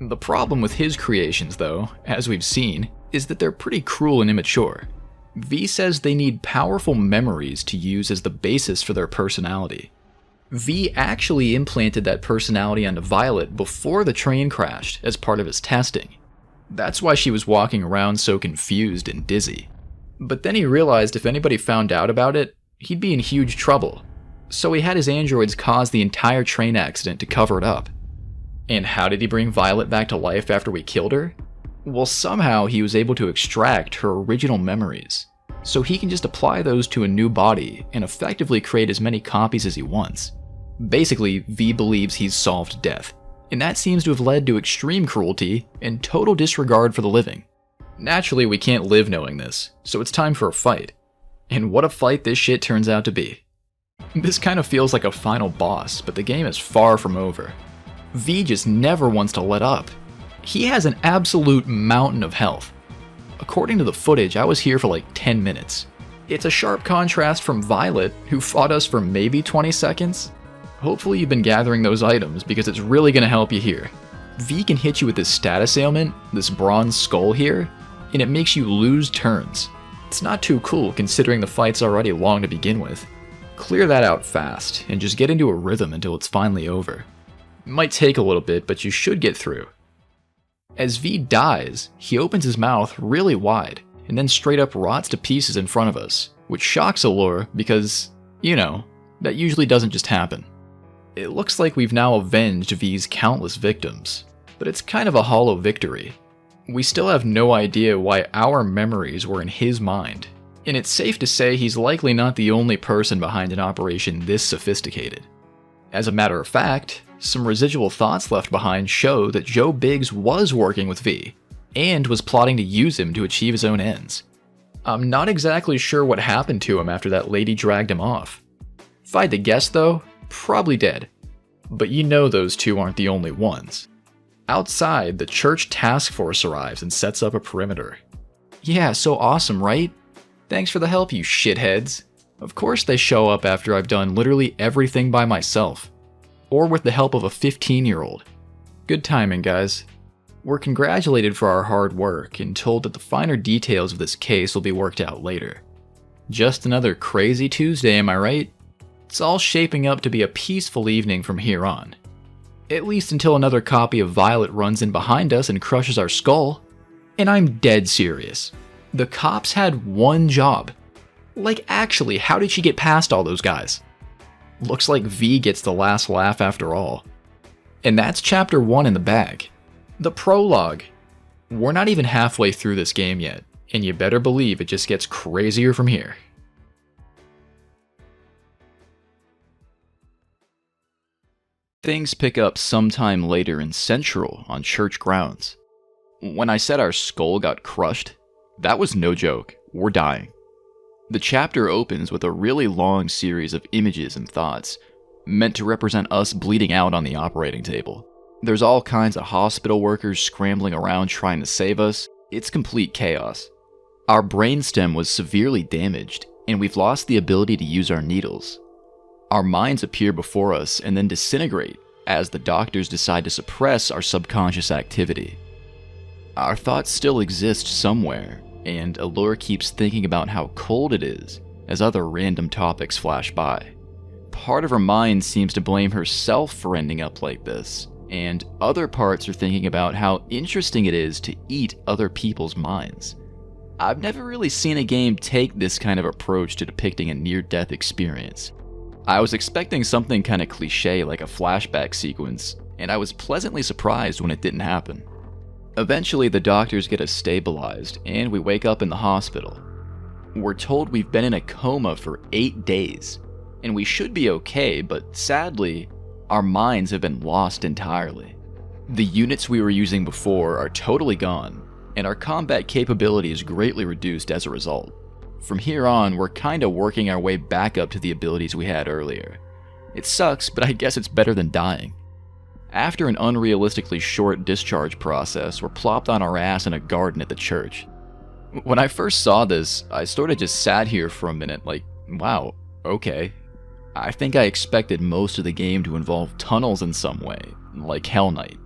The problem with his creations, though, as we've seen, is that they're pretty cruel and immature. V says they need powerful memories to use as the basis for their personality. V actually implanted that personality onto Violet before the train crashed as part of his testing. That's why she was walking around so confused and dizzy. But then he realized if anybody found out about it, he'd be in huge trouble. So he had his androids cause the entire train accident to cover it up. And how did he bring Violet back to life after we killed her? Well, somehow he was able to extract her original memories, so he can just apply those to a new body and effectively create as many copies as he wants. Basically, V believes he's solved death, and that seems to have led to extreme cruelty and total disregard for the living. Naturally, we can't live knowing this, so it's time for a fight. And what a fight this shit turns out to be. This kind of feels like a final boss, but the game is far from over. V just never wants to let up. He has an absolute mountain of health. According to the footage, I was here for like 10 minutes. It's a sharp contrast from Violet, who fought us for maybe 20 seconds. Hopefully you've been gathering those items, because it's really going to help you here. V can hit you with this status ailment, this bronze skull here, and it makes you lose turns. It's not too cool considering the fight's already long to begin with. Clear that out fast, and just get into a rhythm until it's finally over. It might take a little bit, but you should get through. As V dies, he opens his mouth really wide, and then straight up rots to pieces in front of us, which shocks Allure because, you know, that usually doesn't just happen. It looks like we've now avenged V's countless victims, but it's kind of a hollow victory. We still have no idea why our memories were in his mind, and it's safe to say he's likely not the only person behind an operation this sophisticated. As a matter of fact, some residual thoughts left behind show that Joe Biggs was working with V, and was plotting to use him to achieve his own ends. I'm not exactly sure what happened to him after that lady dragged him off. If I had to guess though, probably dead. But you know those two aren't the only ones. Outside, the church task force arrives and sets up a perimeter. Yeah, so awesome, right? Thanks for the help, you shitheads. Of course they show up after I've done literally everything by myself. Or with the help of a 15-year-old. Good timing, guys. We're congratulated for our hard work and told that the finer details of this case will be worked out later. Just another crazy Tuesday, am I right? It's all shaping up to be a peaceful evening from here on. At least until another copy of Violet runs in behind us and crushes our skull. And I'm dead serious. The cops had one job. Like actually, how did she get past all those guys? Looks like V gets the last laugh after all. And that's chapter 1 in the bag. The prologue. We're not even halfway through this game yet, and you better believe it just gets crazier from here. Things pick up sometime later in Central on church grounds. When I said our skull got crushed, that was no joke. We're dying. The chapter opens with a really long series of images and thoughts, meant to represent us bleeding out on the operating table. There's all kinds of hospital workers scrambling around trying to save us. It's complete chaos. Our brainstem was severely damaged, and we've lost the ability to use our needles. Our minds appear before us and then disintegrate as the doctors decide to suppress our subconscious activity. Our thoughts still exist somewhere, and Allure keeps thinking about how cold it is as other random topics flash by. Part of her mind seems to blame herself for ending up like this, and other parts are thinking about how interesting it is to eat other people's minds. I've never really seen a game take this kind of approach to depicting a near-death experience. I was expecting something kind of cliche like a flashback sequence, and I was pleasantly surprised when it didn't happen. Eventually, the doctors get us stabilized, and we wake up in the hospital. We're told we've been in a coma for 8 days, and we should be okay, but sadly, our minds have been lost entirely. The units we were using before are totally gone, and our combat capability is greatly reduced as a result. From here on, we're kinda working our way back up to the abilities we had earlier. It sucks, but I guess it's better than dying. After an unrealistically short discharge process, we're plopped on our ass in a garden at the church. When I first saw this, I sorta just sat here for a minute like, wow, okay. I think I expected most of the game to involve tunnels in some way, like Hell Knight.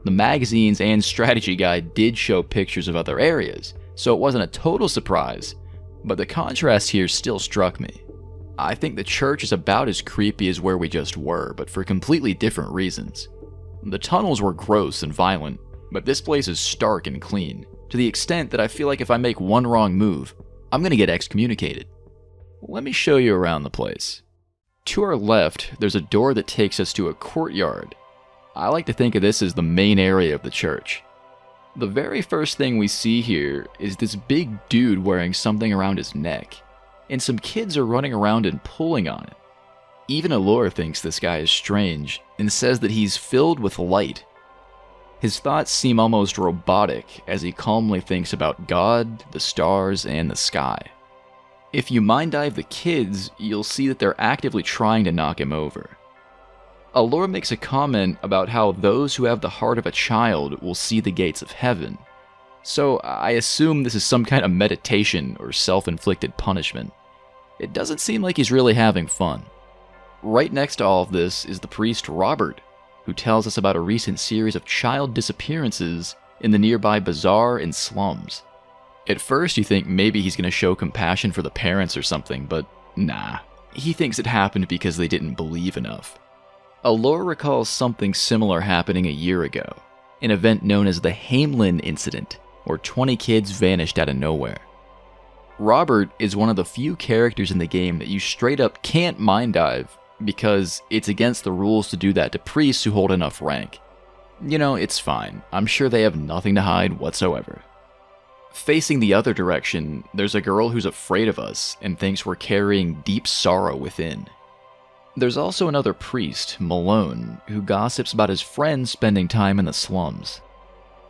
The magazines and strategy guide did show pictures of other areas, so it wasn't a total surprise, but the contrast here still struck me. I think the church is about as creepy as where we just were, but for completely different reasons. The tunnels were gross and violent, but this place is stark and clean, to the extent that I feel like if I make one wrong move, I'm gonna get excommunicated. Let me show you around the place. To our left, there's a door that takes us to a courtyard. I like to think of this as the main area of the church. The very first thing we see here is this big dude wearing something around his neck, and some kids are running around and pulling on it. Even Allure thinks this guy is strange, and says that he's filled with light. His thoughts seem almost robotic as he calmly thinks about God, the stars, and the sky. If you mind dive the kids, you'll see that they're actively trying to knock him over. Allure makes a comment about how those who have the heart of a child will see the gates of heaven. So I assume this is some kind of meditation or self-inflicted punishment. It doesn't seem like he's really having fun. Right next to all of this is the priest Robert, who tells us about a recent series of child disappearances in the nearby bazaar and slums. At first you think maybe he's going to show compassion for the parents or something, but nah. He thinks it happened because they didn't believe enough. Allure recalls something similar happening a year ago, an event known as the Hamelin Incident, where 20 kids vanished out of nowhere. Robert is one of the few characters in the game that you straight up can't mind dive, because it's against the rules to do that to priests who hold enough rank. You know, it's fine. I'm sure they have nothing to hide whatsoever. Facing the other direction, there's a girl who's afraid of us and thinks we're carrying deep sorrow within. There's also another priest, Malone, who gossips about his friends spending time in the slums.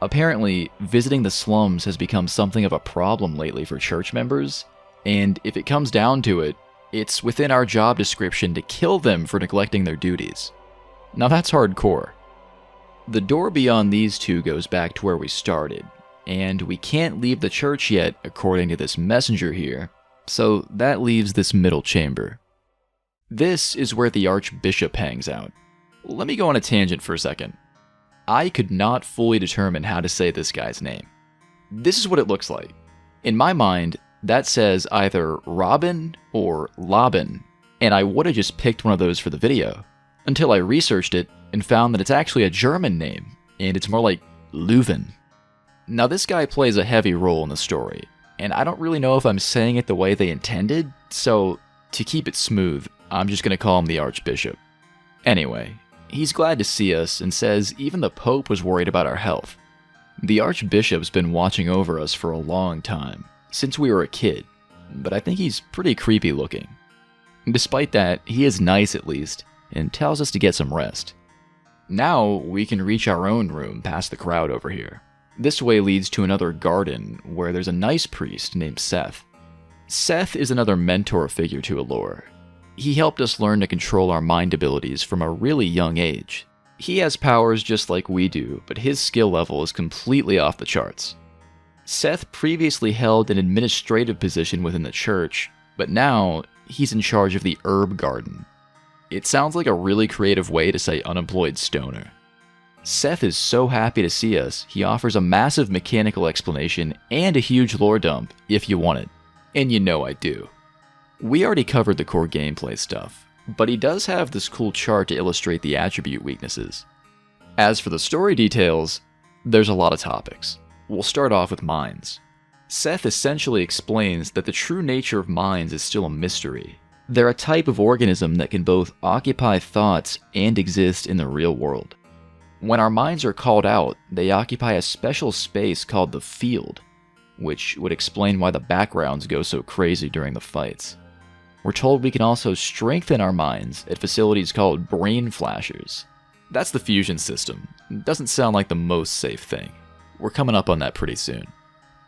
Apparently, visiting the slums has become something of a problem lately for church members, and if it comes down to it, it's within our job description to kill them for neglecting their duties. Now that's hardcore. The door beyond these two goes back to where we started, and we can't leave the church yet according to this messenger here, so that leaves this middle chamber. This is where the Archbishop hangs out. Let me go on a tangent for a second. I could not fully determine how to say this guy's name. This is what it looks like. In my mind, that says either Robin or Laban, and I would have just picked one of those for the video, until I researched it and found that it's actually a German name, and it's more like Leuven. Now this guy plays a heavy role in the story, and I don't really know if I'm saying it the way they intended, so to keep it smooth, I'm just gonna call him the Archbishop. Anyway, he's glad to see us and says even the Pope was worried about our health. The Archbishop's been watching over us for a long time, since we were a kid, but I think he's pretty creepy looking. Despite that, he is nice at least, and tells us to get some rest. Now we can reach our own room past the crowd over here. This way leads to another garden where there's a nice priest named Seth. Seth is another mentor figure to Allure. He helped us learn to control our mind abilities from a really young age. He has powers just like we do, but his skill level is completely off the charts. Seth previously held an administrative position within the church, but now he's in charge of the herb garden. It sounds like a really creative way to say unemployed stoner. Seth is so happy to see us, he offers a massive mechanical explanation and a huge lore dump if you want it. And you know I do. We already covered the core gameplay stuff, but he does have this cool chart to illustrate the attribute weaknesses. As for the story details, there's a lot of topics. We'll start off with minds. Seth essentially explains that the true nature of minds is still a mystery. They're a type of organism that can both occupy thoughts and exist in the real world. When our minds are called out, they occupy a special space called the field, which would explain why the backgrounds go so crazy during the fights. We're told we can also strengthen our minds at facilities called brain flashers. That's the fusion system. Doesn't sound like the most safe thing. We're coming up on that pretty soon.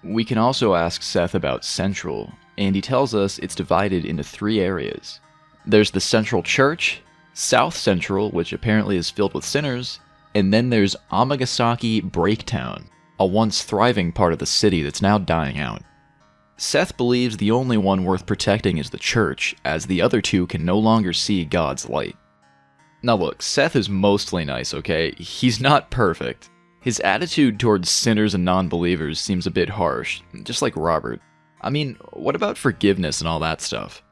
We can also ask Seth about Central, and he tells us it's divided into 3 areas. There's the Central Church, South Central, which apparently is filled with sinners, and then there's Amagasaki Breaktown, a once thriving part of the city that's now dying out. Seth believes the only one worth protecting is the church, as the other 2 can no longer see God's light. Now look, Seth is mostly nice, okay? He's not perfect. His attitude towards sinners and non-believers seems a bit harsh, just like Robert. I mean, what about forgiveness and all that stuff?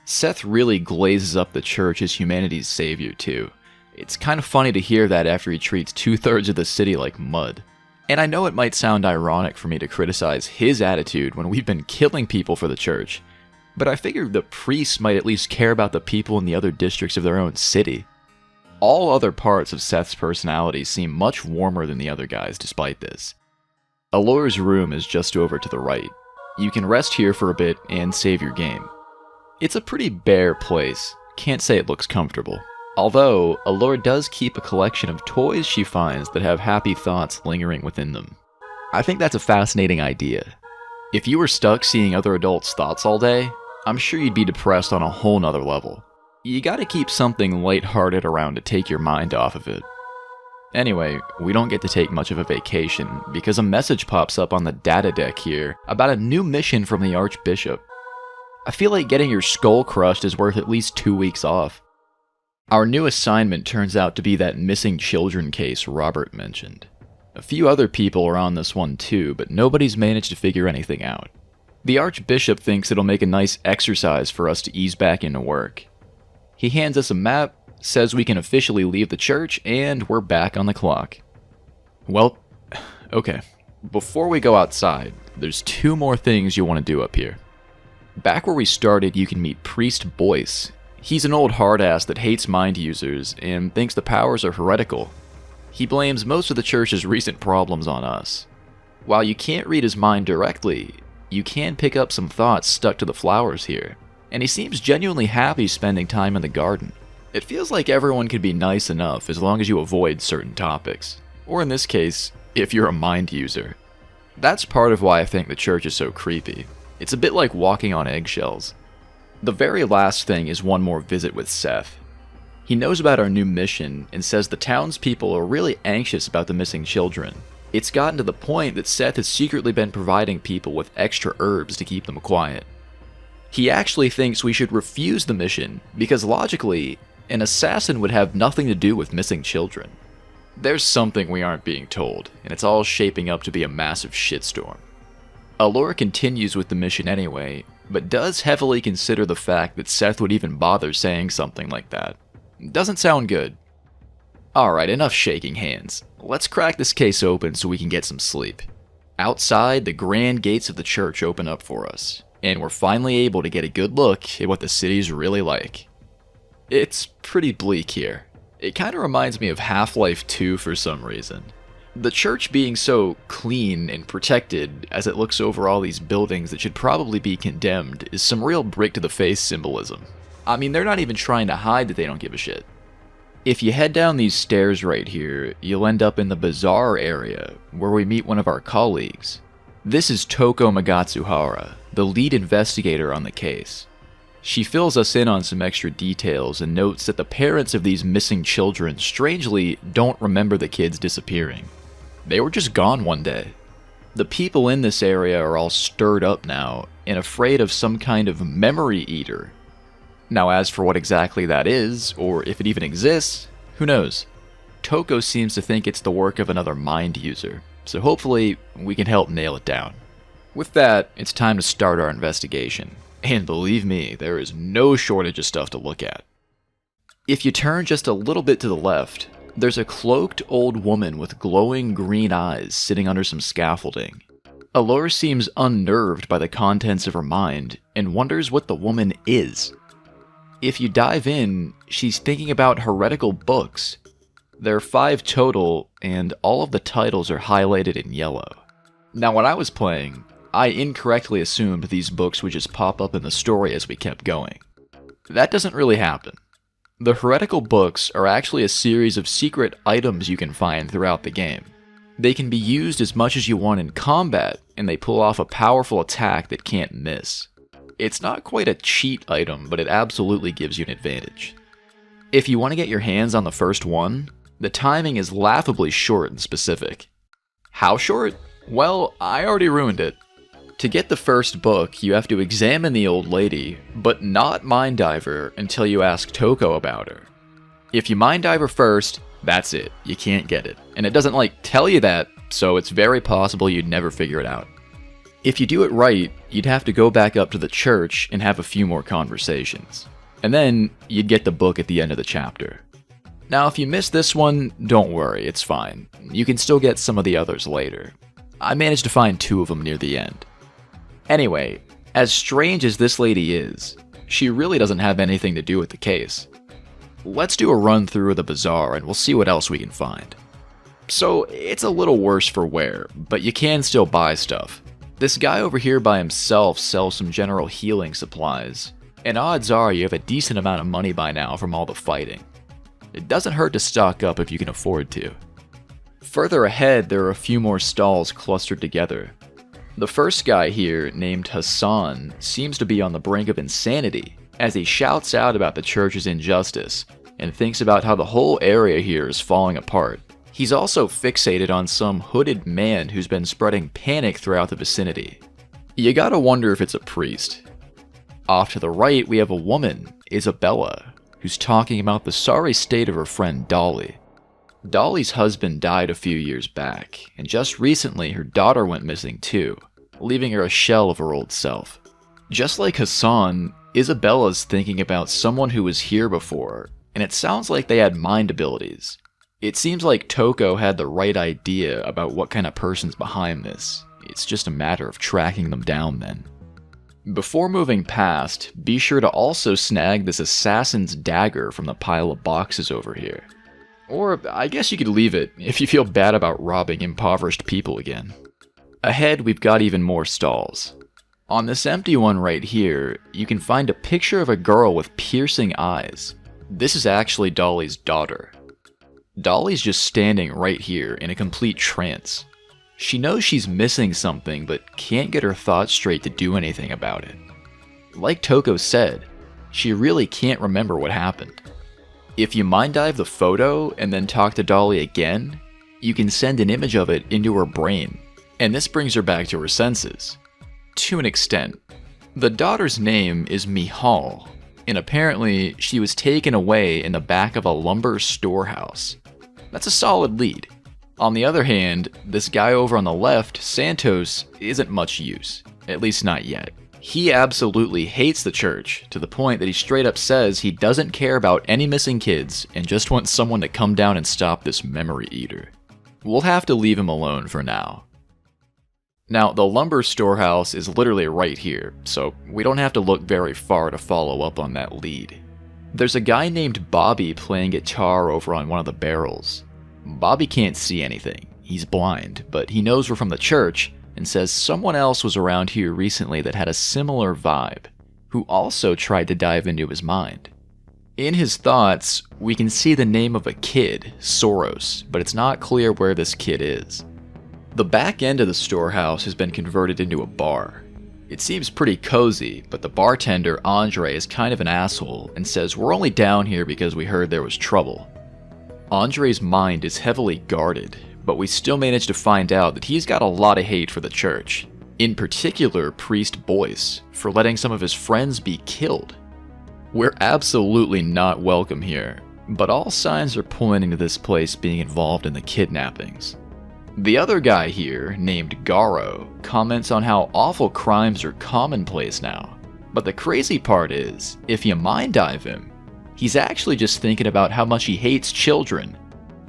Seth really glazes up the church as humanity's savior too. It's kind of funny to hear that after he treats 2/3 of the city like mud. And I know it might sound ironic for me to criticize his attitude when we've been killing people for the church, but I figured the priests might at least care about the people in the other districts of their own city. All other parts of Seth's personality seem much warmer than the other guys despite this. Allure's room is just over to the right. You can rest here for a bit and save your game. It's a pretty bare place, can't say it looks comfortable. Although, Allure does keep a collection of toys she finds that have happy thoughts lingering within them. I think that's a fascinating idea. If you were stuck seeing other adults' thoughts all day, I'm sure you'd be depressed on a whole nother level. You gotta keep something lighthearted around to take your mind off of it. Anyway, we don't get to take much of a vacation because a message pops up on the data deck here about a new mission from the Archbishop. I feel like getting your skull crushed is worth at least 2 weeks off. Our new assignment turns out to be that missing children case Robert mentioned. A few other people are on this one too, but nobody's managed to figure anything out. The Archbishop thinks it'll make a nice exercise for us to ease back into work. He hands us a map, says we can officially leave the church, and we're back on the clock. Well, okay. Before we go outside, there's 2 more things you'll want to do up here. Back where we started, you can meet Priest Boyce. He's an old hard-ass that hates mind users and thinks the powers are heretical. He blames most of the church's recent problems on us. While you can't read his mind directly, you can pick up some thoughts stuck to the flowers here, and he seems genuinely happy spending time in the garden. It feels like everyone could be nice enough as long as you avoid certain topics, or in this case, if you're a mind user. That's part of why I think the church is so creepy. It's a bit like walking on eggshells. The very last thing is one more visit with Seth. He knows about our new mission and says the townspeople are really anxious about the missing children. It's gotten to the point that Seth has secretly been providing people with extra herbs to keep them quiet. He actually thinks we should refuse the mission because logically, an assassin would have nothing to do with missing children. There's something we aren't being told, and it's all shaping up to be a massive shitstorm. Allure continues with the mission anyway, but does heavily consider the fact that Seth would even bother saying something like that. Doesn't sound good. Alright, enough shaking hands. Let's crack this case open so we can get some sleep. Outside, the grand gates of the church open up for us, and we're finally able to get a good look at what the city's really like. It's pretty bleak here. It kinda reminds me of Half-Life 2 for some reason. The church being so clean and protected as it looks over all these buildings that should probably be condemned is some real brick-to-the-face symbolism. I mean, they're not even trying to hide that they don't give a shit. If you head down these stairs right here, you'll end up in the bazaar area, where we meet one of our colleagues. This is Toko Magatsuhara, the lead investigator on the case. She fills us in on some extra details and notes that the parents of these missing children strangely don't remember the kids disappearing. They were just gone one day. The people in this area are all stirred up now and afraid of some kind of memory eater. Now as for what exactly that is, or if it even exists, who knows? Toko seems to think it's the work of another mind user, so hopefully we can help nail it down. With that, it's time to start our investigation. And believe me, there is no shortage of stuff to look at. If you turn just a little bit to the left, There's a cloaked old woman with glowing green eyes sitting under some scaffolding. Allure seems unnerved by the contents of her mind and wonders what the woman is. If you dive in, she's thinking about heretical books. There are 5 total, and all of the titles are highlighted in yellow. Now, when I was playing, I incorrectly assumed these books would just pop up in the story as we kept going. That doesn't really happen. The heretical books are actually a series of secret items you can find throughout the game. They can be used as much as you want in combat, and they pull off a powerful attack that can't miss. It's not quite a cheat item, but it absolutely gives you an advantage. If you want to get your hands on the first one, the timing is laughably short and specific. How short? Well, I already ruined it. To get the first book, you have to examine the old lady, but not mind dive her until you ask Toko about her. If you mind dive her first, that's it, you can't get it. And it doesn't tell you that, so it's very possible you'd never figure it out. If you do it right, you'd have to go back up to the church and have a few more conversations. And then, you'd get the book at the end of the chapter. Now, if you missed this one, don't worry, it's fine. You can still get some of the others later. I managed to find 2 of them near the end. Anyway, as strange as this lady is, she really doesn't have anything to do with the case. Let's do a run through of the bazaar and we'll see what else we can find. So, it's a little worse for wear, but you can still buy stuff. This guy over here by himself sells some general healing supplies, and odds are you have a decent amount of money by now from all the fighting. It doesn't hurt to stock up if you can afford to. Further ahead, there are a few more stalls clustered together. The first guy here, named Hassan, seems to be on the brink of insanity, as he shouts out about the church's injustice, and thinks about how the whole area here is falling apart. He's also fixated on some hooded man who's been spreading panic throughout the vicinity. You gotta wonder if it's a priest. Off to the right, we have a woman, Isabella, who's talking about the sorry state of her friend Dolly. Dolly's husband died a few years back, and just recently her daughter went missing too, leaving her a shell of her old self. Just like Hassan, Isabella's thinking about someone who was here before, and it sounds like they had mind abilities. It seems like Toko had the right idea about what kind of person's behind this. It's just a matter of tracking them down then. Before moving past, be sure to also snag this assassin's dagger from the pile of boxes over here. Or I guess you could leave it if you feel bad about robbing impoverished people again. Ahead, we've got even more stalls. On this empty one right here, you can find a picture of a girl with piercing eyes. This is actually Dolly's daughter. Dolly's just standing right here in a complete trance. She knows she's missing something, but can't get her thoughts straight to do anything about it. Like Toko said, she really can't remember what happened. If you mind dive the photo and then talk to Dolly again, you can send an image of it into her brain, and this brings her back to her senses. To an extent. The daughter's name is Mihal, and apparently she was taken away in the back of a lumber storehouse. That's a solid lead. On the other hand, this guy over on the left, Santos, isn't much use, at least not yet. He absolutely hates the church, to the point that he straight up says he doesn't care about any missing kids and just wants someone to come down and stop this memory eater. We'll have to leave him alone for now. Now, the lumber storehouse is literally right here, so we don't have to look very far to follow up on that lead. There's a guy named Bobby playing guitar over on one of the barrels. Bobby can't see anything, he's blind, but he knows we're from the church, and says someone else was around here recently that had a similar vibe, who also tried to dive into his mind. In his thoughts, we can see the name of a kid, Soros, but it's not clear where this kid is. The back end of the storehouse has been converted into a bar. It seems pretty cozy, but the bartender, Andre, is kind of an asshole and says we're only down here because we heard there was trouble. Andre's mind is heavily guarded, but we still manage to find out that he's got a lot of hate for the church. In particular, Priest Boyce, for letting some of his friends be killed. We're absolutely not welcome here, but all signs are pointing to this place being involved in the kidnappings. The other guy here, named Garo, comments on how awful crimes are commonplace now. But the crazy part is, if you mind dive him, he's actually just thinking about how much he hates children.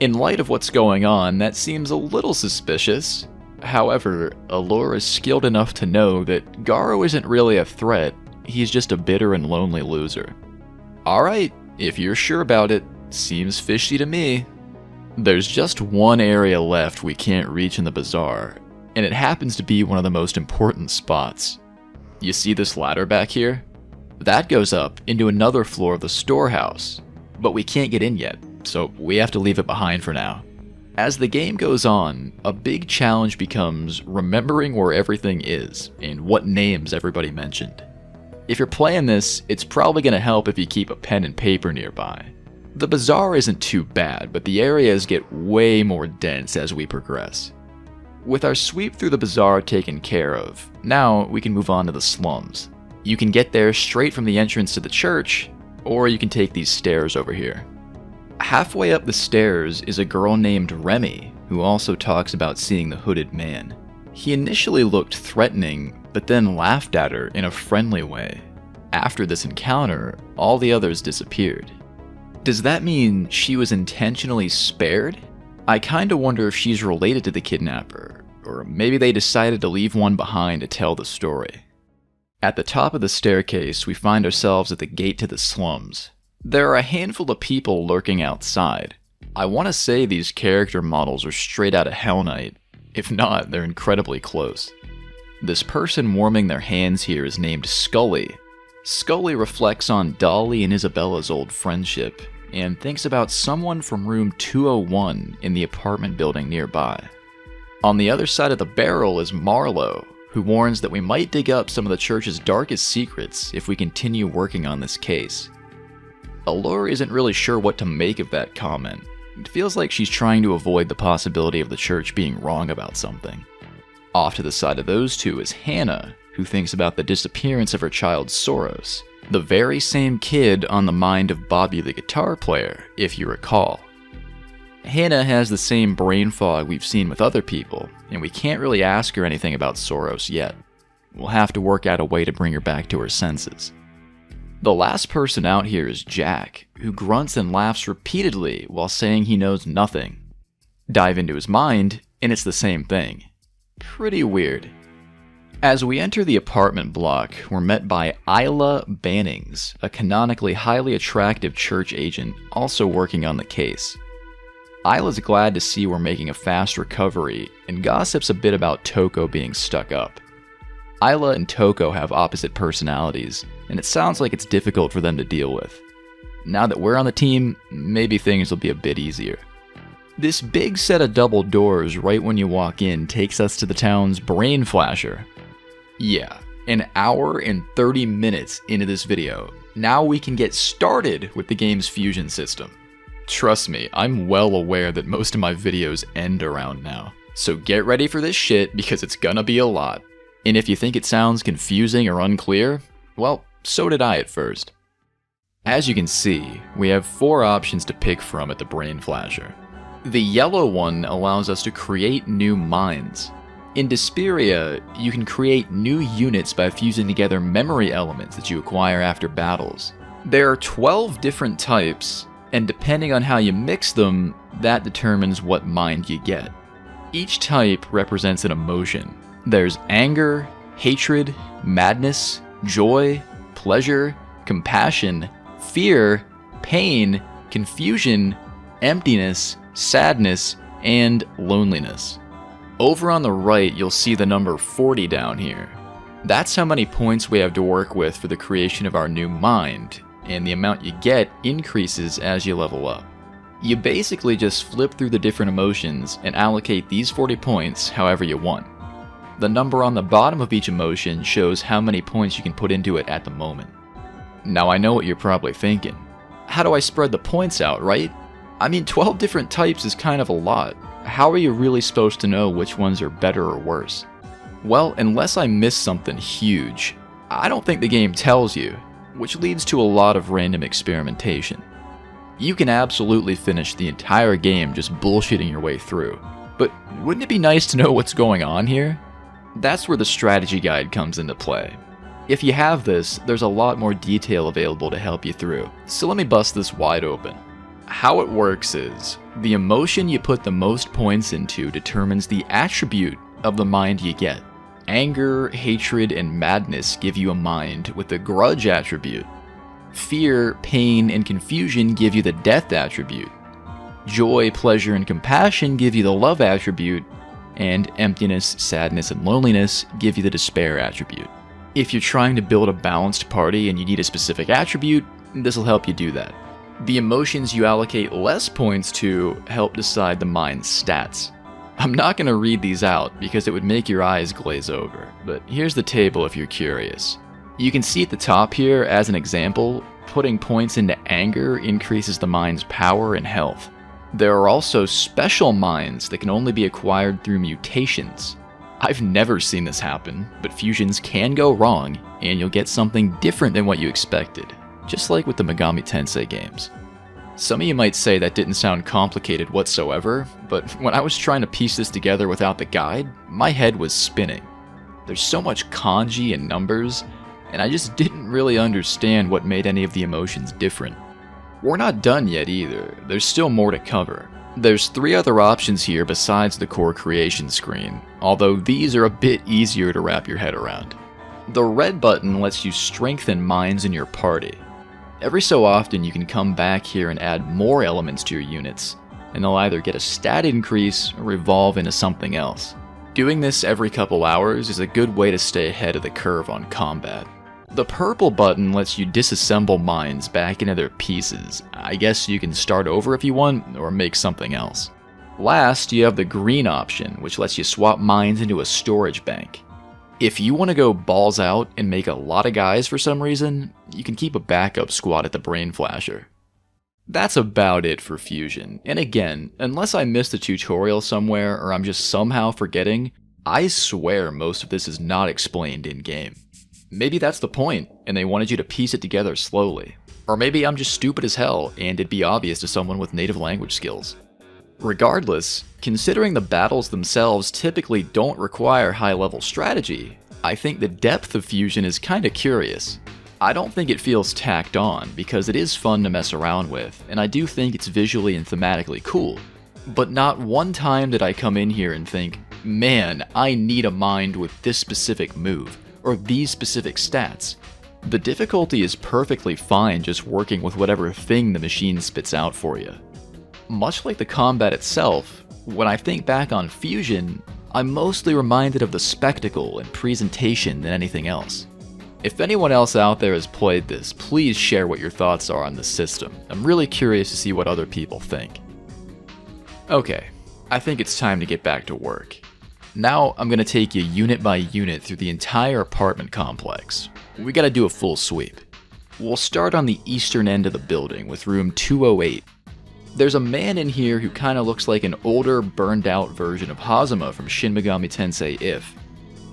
In light of what's going on, that seems a little suspicious. However, Allure is skilled enough to know that Garo isn't really a threat, he's just a bitter and lonely loser. Alright, if you're sure about it, seems fishy to me. There's just one area left we can't reach in the bazaar, and it happens to be one of the most important spots. You see this ladder back here? That goes up into another floor of the storehouse, but we can't get in yet, so we have to leave it behind for now. As the game goes on, a big challenge becomes remembering where everything is and what names everybody mentioned. If you're playing this, it's probably going to help if you keep a pen and paper nearby. The bazaar isn't too bad, but the areas get way more dense as we progress. With our sweep through the bazaar taken care of, now we can move on to the slums. You can get there straight from the entrance to the church, or you can take these stairs over here. Halfway up the stairs is a girl named Remy, who also talks about seeing the hooded man. He initially looked threatening, but then laughed at her in a friendly way. After this encounter, all the others disappeared. Does that mean she was intentionally spared? I kinda wonder if she's related to the kidnapper, or maybe they decided to leave one behind to tell the story. At the top of the staircase, we find ourselves at the gate to the slums. There are a handful of people lurking outside. I want to say these character models are straight out of Hell Knight. If not, they're incredibly close. This person warming their hands here is named Scully. Scully reflects on Dolly and Isabella's old friendship, and thinks about someone from room 201 in the apartment building nearby. On the other side of the barrel is Marlowe, who warns that we might dig up some of the church's darkest secrets if we continue working on this case. Allure isn't really sure what to make of that comment. It feels like she's trying to avoid the possibility of the church being wrong about something. Off to the side of those two is Hannah, who thinks about the disappearance of her child Soros, the very same kid on the mind of Bobby the guitar player, if you recall. Hannah has the same brain fog we've seen with other people, and we can't really ask her anything about Soros yet. We'll have to work out a way to bring her back to her senses. The last person out here is Jack, who grunts and laughs repeatedly while saying he knows nothing. Dive into his mind, and it's the same thing. Pretty weird. As we enter the apartment block, we're met by Isla Bannings, a canonically highly attractive church agent also working on the case. Isla's glad to see we're making a fast recovery and gossips a bit about Toko being stuck up. Isla and Toko have opposite personalities, and it sounds like it's difficult for them to deal with. Now that we're on the team, maybe things will be a bit easier. This big set of double doors right when you walk in takes us to the town's brain flasher. Yeah, an hour and 30 minutes into this video, now we can get started with the game's fusion system. Trust me, I'm well aware that most of my videos end around now, so get ready for this shit because it's gonna be a lot. And if you think it sounds confusing or unclear, well, so did I at first. As you can see, we have 4 options to pick from at the Brain Flasher. The yellow one allows us to create new minds. In deSPIRIA, you can create new units by fusing together memory elements that you acquire after battles. There are 12 different types, and depending on how you mix them, that determines what mind you get. Each type represents an emotion. There's anger, hatred, madness, joy, pleasure, compassion, fear, pain, confusion, emptiness, sadness, and loneliness. Over on the right, you'll see the number 40 down here. That's how many points we have to work with for the creation of our new mind, and the amount you get increases as you level up. You basically just flip through the different emotions and allocate these 40 points however you want. The number on the bottom of each emotion shows how many points you can put into it at the moment. Now I know what you're probably thinking. How do I spread the points out, right? I mean, 12 different types is kind of a lot. How are you really supposed to know which ones are better or worse? Well, unless I missed something huge, I don't think the game tells you, which leads to a lot of random experimentation. You can absolutely finish the entire game just bullshitting your way through, but wouldn't it be nice to know what's going on here? That's where the strategy guide comes into play. If you have this, there's a lot more detail available to help you through, so let me bust this wide open. How it works is, the emotion you put the most points into determines the attribute of the mind you get. Anger, hatred, and madness give you a mind with the grudge attribute. Fear, pain, and confusion give you the death attribute. Joy, pleasure, and compassion give you the love attribute. And emptiness, sadness, and loneliness give you the despair attribute. If you're trying to build a balanced party and you need a specific attribute, this will help you do that. The emotions you allocate less points to help decide the mind's stats. I'm not going to read these out because it would make your eyes glaze over, but here's the table if you're curious. You can see at the top here, as an example, putting points into anger increases the mind's power and health. There are also special minds that can only be acquired through mutations. I've never seen this happen, but fusions can go wrong, and you'll get something different than what you expected, just like with the Megami Tensei games. Some of you might say that didn't sound complicated whatsoever, but when I was trying to piece this together without the guide, my head was spinning. There's so much kanji and numbers, and I just didn't really understand what made any of the emotions different. We're not done yet either, there's still more to cover. There's 3 other options here besides the core creation screen, although these are a bit easier to wrap your head around. The red button lets you strengthen minds in your party. Every so often you can come back here and add more elements to your units, and they'll either get a stat increase or evolve into something else. Doing this every couple hours is a good way to stay ahead of the curve on combat. The purple button lets you disassemble minds back into their pieces. I guess you can start over if you want, or make something else. Last, you have the green option, which lets you swap minds into a storage bank. If you want to go balls out and make a lot of guys for some reason, you can keep a backup squad at the Brain Flasher. That's about it for Fusion, and again, unless I missed a tutorial somewhere or I'm just somehow forgetting, I swear most of this is not explained in-game. Maybe that's the point, and they wanted you to piece it together slowly. Or maybe I'm just stupid as hell, and it'd be obvious to someone with native language skills. Regardless, considering the battles themselves typically don't require high-level strategy, I think the depth of Fusion is kinda curious. I don't think it feels tacked on, because it is fun to mess around with, and I do think it's visually and thematically cool. But not one time did I come in here and think, man, I need a mind with this specific move, or these specific stats. The difficulty is perfectly fine just working with whatever thing the machine spits out for you. Much like the combat itself, when I think back on Fusion, I'm mostly reminded of the spectacle and presentation than anything else. If anyone else out there has played this, please share what your thoughts are on the system. I'm really curious to see what other people think. Okay, I think it's time to get back to work. Now I'm gonna take you unit by unit through the entire apartment complex. We gotta do a full sweep. We'll start on the eastern end of the building with room 208. There's a man in here who kinda looks like an older, burned out version of Hazama from Shin Megami Tensei If.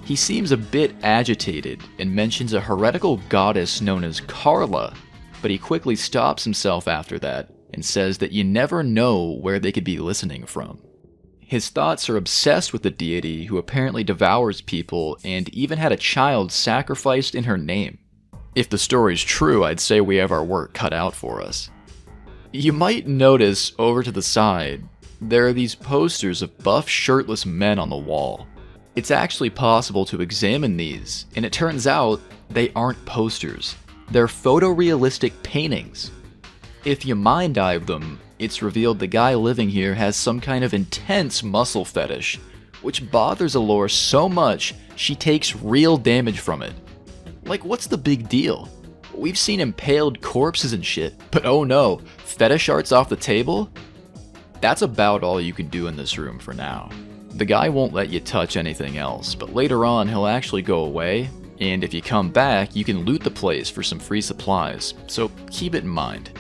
He seems a bit agitated and mentions a heretical goddess known as Karla, but he quickly stops himself after that and says that you never know where they could be listening from. His thoughts are obsessed with the deity who apparently devours people and even had a child sacrificed in her name. If the story's true, I'd say we have our work cut out for us. You might notice over to the side, there are these posters of buff shirtless men on the wall. It's actually possible to examine these, and it turns out they aren't posters. They're photorealistic paintings. If you mind dive them, it's revealed the guy living here has some kind of intense muscle fetish, which bothers Allure so much she takes real damage from it. Like, what's the big deal? We've seen impaled corpses and shit, but oh no, fetish art's off the table? That's about all you can do in this room for now. The guy won't let you touch anything else, but later on he'll actually go away, and if you come back, you can loot the place for some free supplies, so keep it in mind.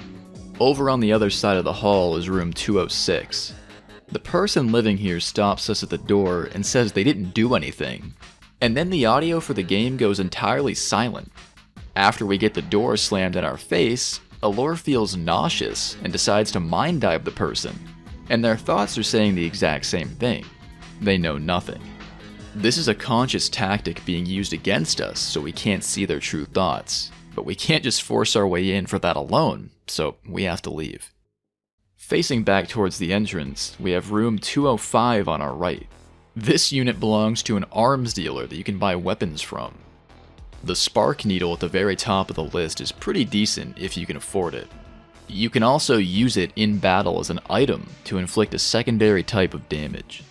Over on the other side of the hall is room 206. The person living here stops us at the door and says they didn't do anything, and then the audio for the game goes entirely silent. After we get the door slammed in our face, Allure feels nauseous and decides to mind dive the person, and their thoughts are saying the exact same thing. They know nothing. This is a conscious tactic being used against us so we can't see their true thoughts, but we can't just force our way in for that alone, so we have to leave. Facing back towards the entrance, we have room 205 on our right. This unit belongs to an arms dealer that you can buy weapons from. The spark needle at the very top of the list is pretty decent if you can afford it. You can also use it in battle as an item to inflict a secondary type of damage.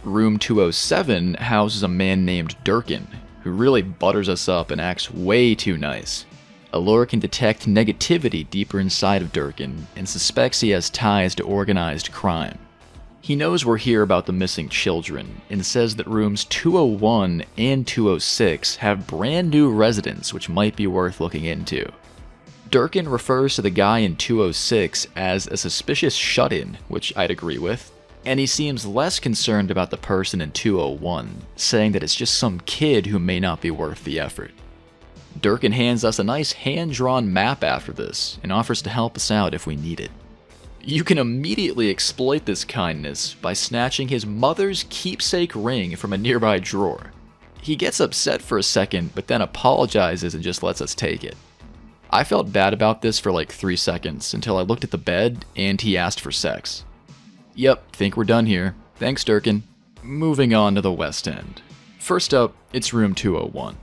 Room 207 houses a man named Durkin, who really butters us up and acts way too nice. Allure can detect negativity deeper inside of Durkin and suspects he has ties to organized crime. He knows we're here about the missing children and says that rooms 201 and 206 have brand new residents which might be worth looking into. Durkin refers to the guy in 206 as a suspicious shut-in, which I'd agree with, and he seems less concerned about the person in 201, saying that it's just some kid who may not be worth the effort. Durkin hands us a nice hand-drawn map after this, and offers to help us out if we need it. You can immediately exploit this kindness by snatching his mother's keepsake ring from a nearby drawer. He gets upset for a second, but then apologizes and just lets us take it. I felt bad about this for like 3 seconds until I looked at the bed and he asked for sex. Yep, think we're done here. Thanks, Durkin. Moving on to the west end. First up, it's room 201.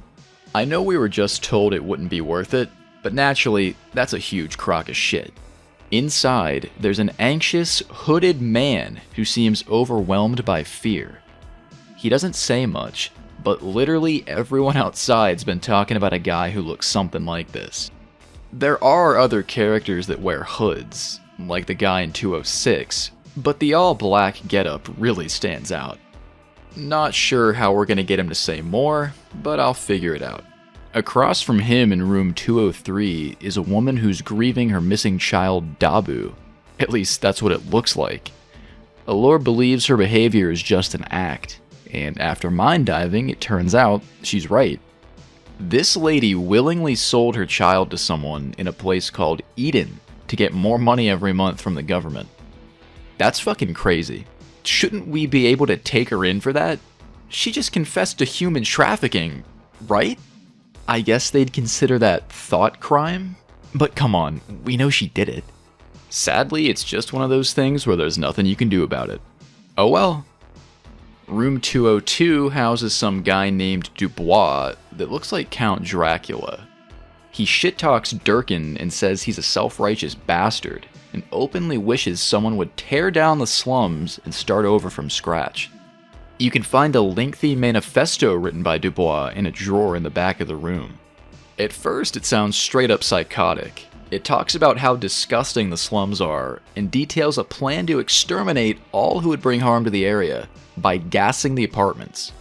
I know we were just told it wouldn't be worth it, but naturally, that's a huge crock of shit. Inside, there's an anxious, hooded man who seems overwhelmed by fear. He doesn't say much, but literally everyone outside's been talking about a guy who looks something like this. There are other characters that wear hoods, like the guy in 206, but the all-black getup really stands out. Not sure how we're gonna get him to say more, but I'll figure it out. Across from him in room 203 is a woman who's grieving her missing child Dabu. At least that's what it looks like. Allure believes her behavior is just an act, and after mind diving, it turns out she's right. This lady willingly sold her child to someone in a place called Eden to get more money every month from the government. That's fucking crazy. Shouldn't we be able to take her in for that? She just confessed to human trafficking, right? I guess they'd consider that thought crime? But come on, we know she did it. Sadly, it's just one of those things where there's nothing you can do about it. Oh well. Room 202 houses some guy named Dubois that looks like Count Dracula. He shit-talks Durkin and says he's a self-righteous bastard, and openly wishes someone would tear down the slums and start over from scratch. You can find a lengthy manifesto written by Dubois in a drawer in the back of the room. At first, it sounds straight up psychotic. It talks about how disgusting the slums are, and details a plan to exterminate all who would bring harm to the area by gassing the apartments.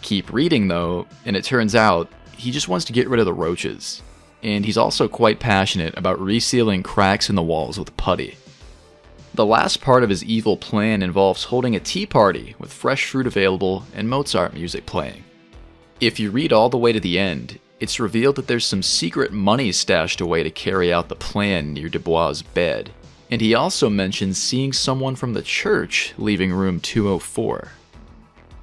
Keep reading though, and it turns out he just wants to get rid of the roaches. And he's also quite passionate about resealing cracks in the walls with putty. The last part of his evil plan involves holding a tea party with fresh fruit available and Mozart music playing. If you read all the way to the end, it's revealed that there's some secret money stashed away to carry out the plan near Dubois' bed, and he also mentions seeing someone from the church leaving room 204.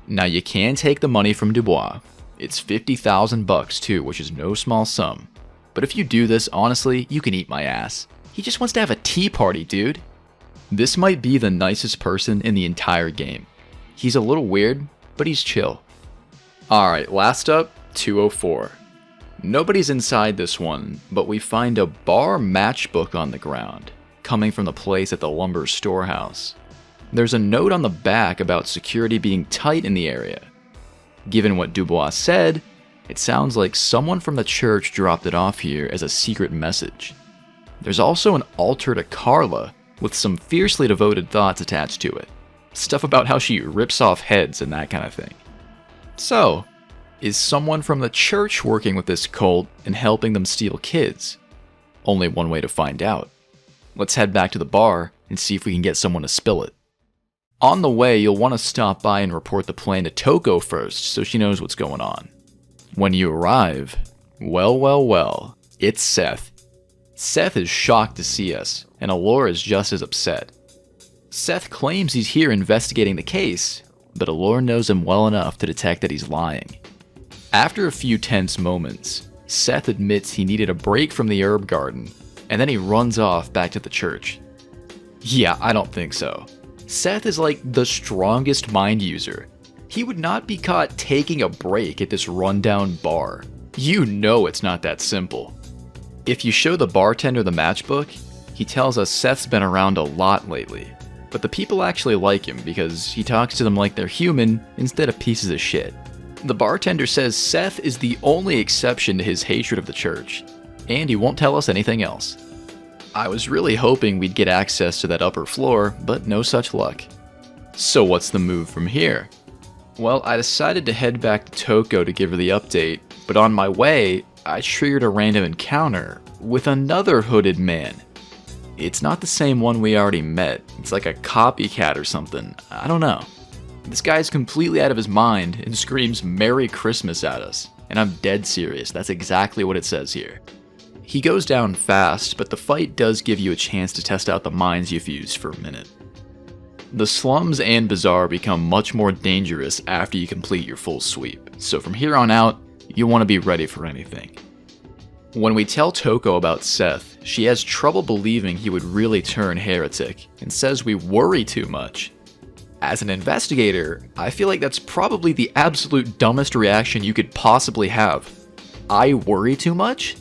Now you can take the money from Dubois. It's $50,000 too, which is no small sum. But if you do this, honestly, you can eat my ass. He just wants to have a tea party, dude. This might be the nicest person in the entire game. He's a little weird, but he's chill. Alright, last up, 204. Nobody's inside this one, but we find a bar matchbook on the ground, coming from the place at the lumber storehouse. There's a note on the back about security being tight in the area. Given what Dubois said, it sounds like someone from the church dropped it off here as a secret message. There's also an altar to Karla, with some fiercely devoted thoughts attached to it. Stuff about how she rips off heads and that kind of thing. So, is someone from the church working with this cult and helping them steal kids? Only one way to find out. Let's head back to the bar and see if we can get someone to spill it. On the way, you'll want to stop by and report the plan to Toko first so she knows what's going on. When you arrive, well, it's Seth. Seth is shocked to see us, and Allure is just as upset. Seth claims he's here investigating the case, but Allure knows him well enough to detect that he's lying. After a few tense moments, Seth admits he needed a break from the herb garden, and then he runs off back to the church. Yeah, I don't think so. Seth is like the strongest mind user. He would not be caught taking a break at this rundown bar. You know it's not that simple. If you show the bartender the matchbook, he tells us Seth's been around a lot lately. But the people actually like him because he talks to them like they're human instead of pieces of shit. The bartender says Seth is the only exception to his hatred of the church, and he won't tell us anything else. I was really hoping we'd get access to that upper floor, but no such luck. So what's the move from here? Well, I decided to head back to Toko to give her the update, but on my way, I triggered a random encounter with another hooded man. It's not the same one we already met. It's like a copycat or something. I don't know. This guy's completely out of his mind and screams Merry Christmas at us. And I'm dead serious. That's exactly what it says here. He goes down fast, but the fight does give you a chance to test out the mines you've used for a minute. The slums and bazaar become much more dangerous after you complete your full sweep. So from here on out, you'll want to be ready for anything. When we tell Toko about Seth, she has trouble believing he would really turn heretic, and says we worry too much. As an investigator, I feel like that's probably the absolute dumbest reaction you could possibly have. I worry too much?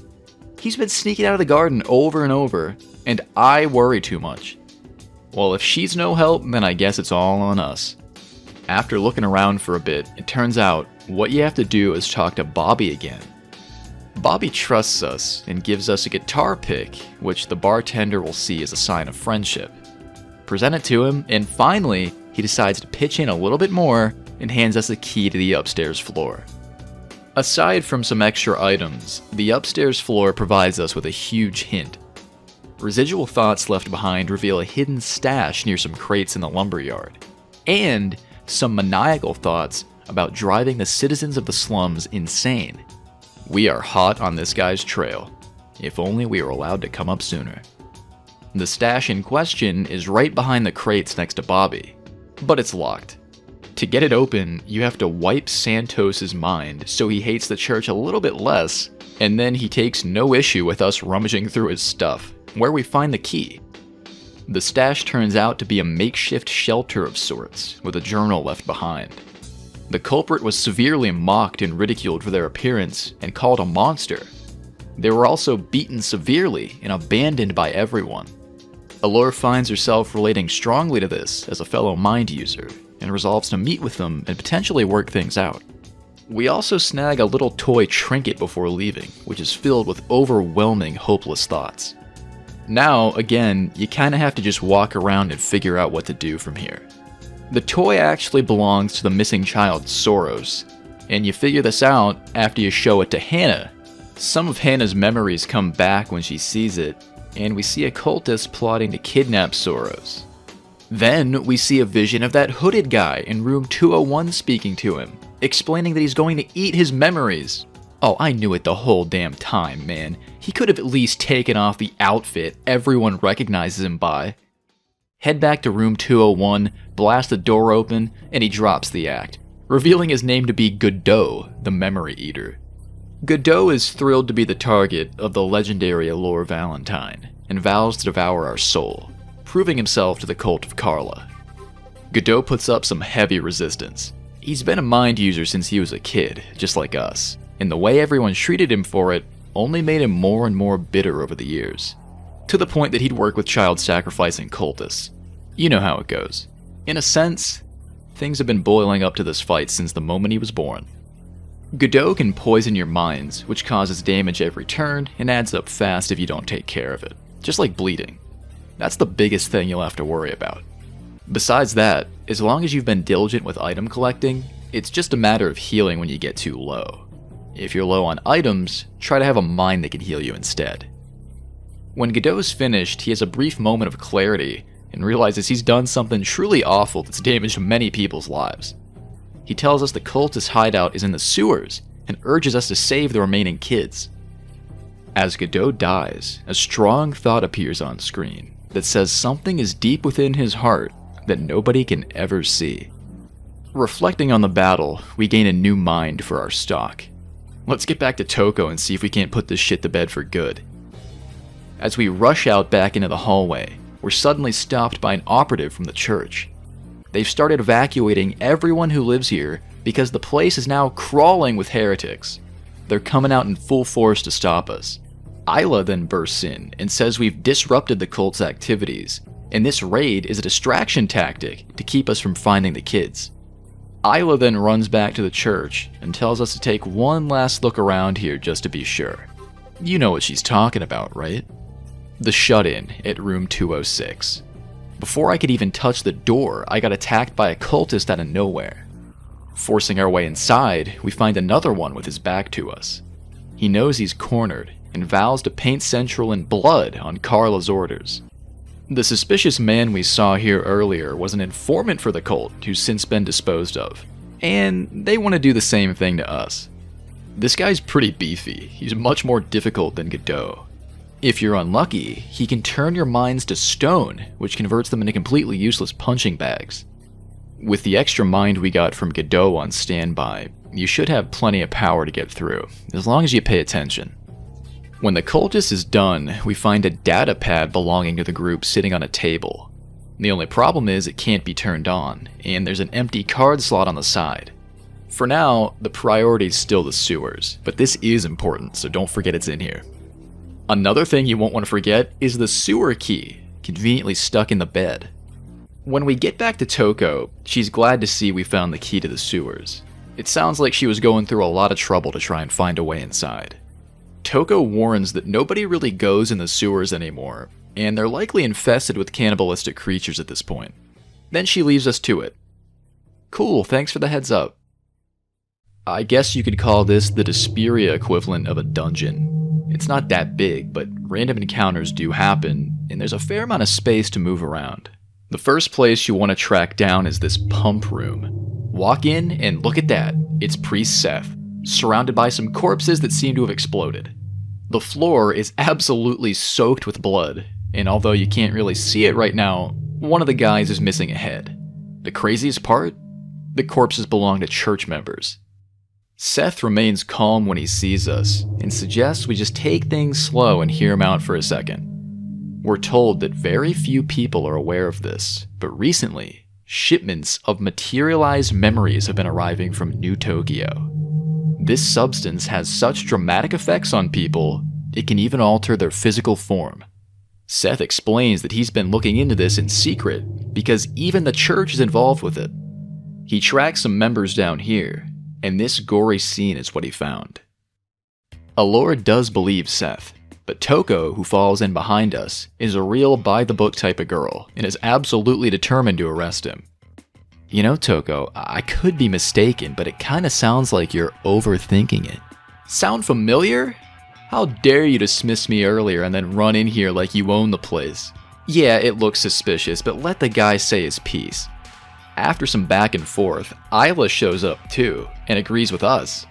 He's been sneaking out of the garden over and over, and I worry too much. Well, if she's no help, then I guess it's all on us. After looking around for a bit, it turns out what you have to do is talk to Bobby again. Bobby trusts us and gives us a guitar pick, which the bartender will see as a sign of friendship. Present it to him, and finally, he decides to pitch in a little bit more and hands us a key to the upstairs floor. Aside from some extra items, the upstairs floor provides us with a huge hint. Residual thoughts left behind reveal a hidden stash near some crates in the lumberyard, and some maniacal thoughts about driving the citizens of the slums insane. We are hot on this guy's trail. If only we were allowed to come up sooner. The stash in question is right behind the crates next to Bobby, but it's locked. To get it open, you have to wipe Santos's mind so he hates the church a little bit less, and then he takes no issue with us rummaging through his stuff, where we find the key. The stash turns out to be a makeshift shelter of sorts, with a journal left behind. The culprit was severely mocked and ridiculed for their appearance, and called a monster. They were also beaten severely and abandoned by everyone. Allure finds herself relating strongly to this as a fellow mind user, and resolves to meet with them and potentially work things out. We also snag a little toy trinket before leaving, which is filled with overwhelming hopeless thoughts. Now, again, you kinda have to just walk around and figure out what to do from here. The toy actually belongs to the missing child, Soros, and you figure this out after you show it to Hannah. Some of Hannah's memories come back when she sees it, and we see a cultist plotting to kidnap Soros. Then we see a vision of that hooded guy in room 201 speaking to him, explaining that he's going to eat his memories. Oh, I knew it the whole damn time, man. He could have at least taken off the outfit everyone recognizes him by. Head back to room 201, blast the door open, and he drops the act, revealing his name to be Godot, the Memory Eater. Godot is thrilled to be the target of the legendary Allure Valentine, and vows to devour our soul, proving himself to the cult of Karla. Godot puts up some heavy resistance. He's been a mind user since he was a kid, just like us, and the way everyone treated him for it only made him more and more bitter over the years, to the point that he'd work with child sacrificing cultists. You know how it goes. In a sense, things have been boiling up to this fight since the moment he was born. Godot can poison your minds, which causes damage every turn and adds up fast if you don't take care of it, just like bleeding. That's the biggest thing you'll have to worry about. Besides that, as long as you've been diligent with item collecting, it's just a matter of healing when you get too low. If you're low on items, try to have a mind that can heal you instead. When Godot's finished, he has a brief moment of clarity and realizes he's done something truly awful that's damaged many people's lives. He tells us the cultist hideout is in the sewers and urges us to save the remaining kids. As Godot dies, a strong thought appears on screen that says something is deep within his heart that nobody can ever see. Reflecting on the battle, we gain a new mind for our stock. Let's get back to Toko and see if we can't put this shit to bed for good. As we rush out back into the hallway, we're suddenly stopped by an operative from the church. They've started evacuating everyone who lives here because the place is now crawling with heretics. They're coming out in full force to stop us. Isla then bursts in and says we've disrupted the cult's activities, and this raid is a distraction tactic to keep us from finding the kids. Isla then runs back to the church and tells us to take one last look around here just to be sure. You know what she's talking about, right? The shut-in at room 206. Before I could even touch the door, I got attacked by a cultist out of nowhere. Forcing our way inside, we find another one with his back to us. He knows he's cornered and vows to paint Central in blood on Karla's orders. The suspicious man we saw here earlier was an informant for the cult who's since been disposed of, and they want to do the same thing to us. This guy's pretty beefy. He's much more difficult than Godot. If you're unlucky, he can turn your minds to stone, which converts them into completely useless punching bags. With the extra mind we got from Godot on standby, you should have plenty of power to get through, as long as you pay attention. When the cultist is done, we find a data pad belonging to the group sitting on a table. The only problem is it can't be turned on, and there's an empty card slot on the side. For now, the priority's still the sewers, but this is important, so don't forget it's in here. Another thing you won't want to forget is the sewer key, conveniently stuck in the bed. When we get back to Toko, she's glad to see we found the key to the sewers. It sounds like she was going through a lot of trouble to try and find a way inside. Toko warns that nobody really goes in the sewers anymore, and they're likely infested with cannibalistic creatures at this point. Then she leaves us to it. Cool, thanks for the heads up. I guess you could call this the deSPIRIA equivalent of a dungeon. It's not that big, but random encounters do happen, and there's a fair amount of space to move around. The first place you want to track down is this pump room. Walk in and look at that, it's Priest Seth, surrounded by some corpses that seem to have exploded. The floor is absolutely soaked with blood, and although you can't really see it right now, one of the guys is missing a head. The craziest part? The corpses belong to church members. Seth remains calm when he sees us, and suggests we just take things slow and hear him out for a second. We're told that very few people are aware of this, but recently, shipments of materialized memories have been arriving from New Tokyo. This substance has such dramatic effects on people, it can even alter their physical form. Seth explains that he's been looking into this in secret because even the church is involved with it. He tracks some members down here, and this gory scene is what he found. Allure does believe Seth, but Toko, who falls in behind us, is a real by-the-book type of girl and is absolutely determined to arrest him. You know, Toko, I could be mistaken, but it kinda sounds like you're overthinking it. Sound familiar? How dare you dismiss me earlier and then run in here like you own the place? Yeah, it looks suspicious, but let the guy say his piece. After some back and forth, Isla shows up too, and agrees with us.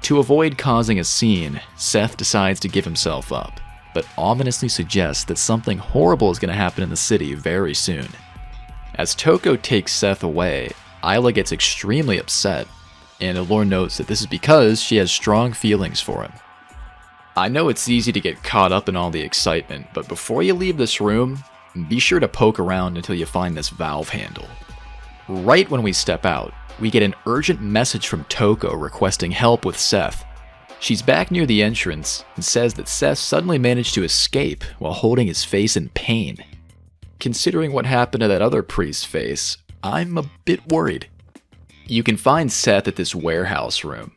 To avoid causing a scene, Seth decides to give himself up, but ominously suggests that something horrible is going to happen in the city very soon. As Toko takes Seth away, Isla gets extremely upset, and Allure notes that this is because she has strong feelings for him. I know it's easy to get caught up in all the excitement, but before you leave this room, be sure to poke around until you find this valve handle. Right when we step out, we get an urgent message from Toko requesting help with Seth. She's back near the entrance and says that Seth suddenly managed to escape while holding his face in pain. Considering what happened to that other priest's face, I'm a bit worried. You can find Seth at this warehouse room.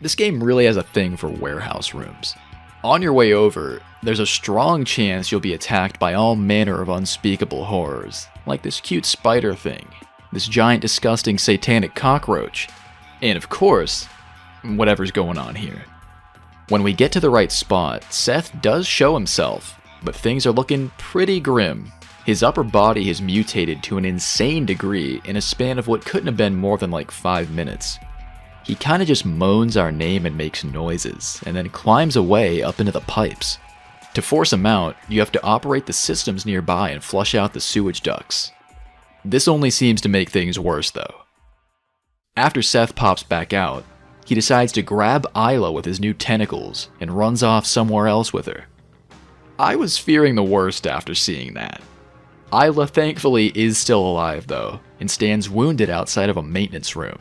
This game really has a thing for warehouse rooms. On your way over, there's a strong chance you'll be attacked by all manner of unspeakable horrors, like this cute spider thing, this giant disgusting satanic cockroach, and of course, whatever's going on here. When we get to the right spot, Seth does show himself, but things are looking pretty grim. His upper body has mutated to an insane degree in a span of what couldn't have been more than like 5 minutes. He kinda just moans our name and makes noises, and then climbs away up into the pipes. To force him out, you have to operate the systems nearby and flush out the sewage ducts. This only seems to make things worse though. After Seth pops back out, he decides to grab Isla with his new tentacles and runs off somewhere else with her. I was fearing the worst after seeing that. Isla thankfully is still alive though, and stands wounded outside of a maintenance room.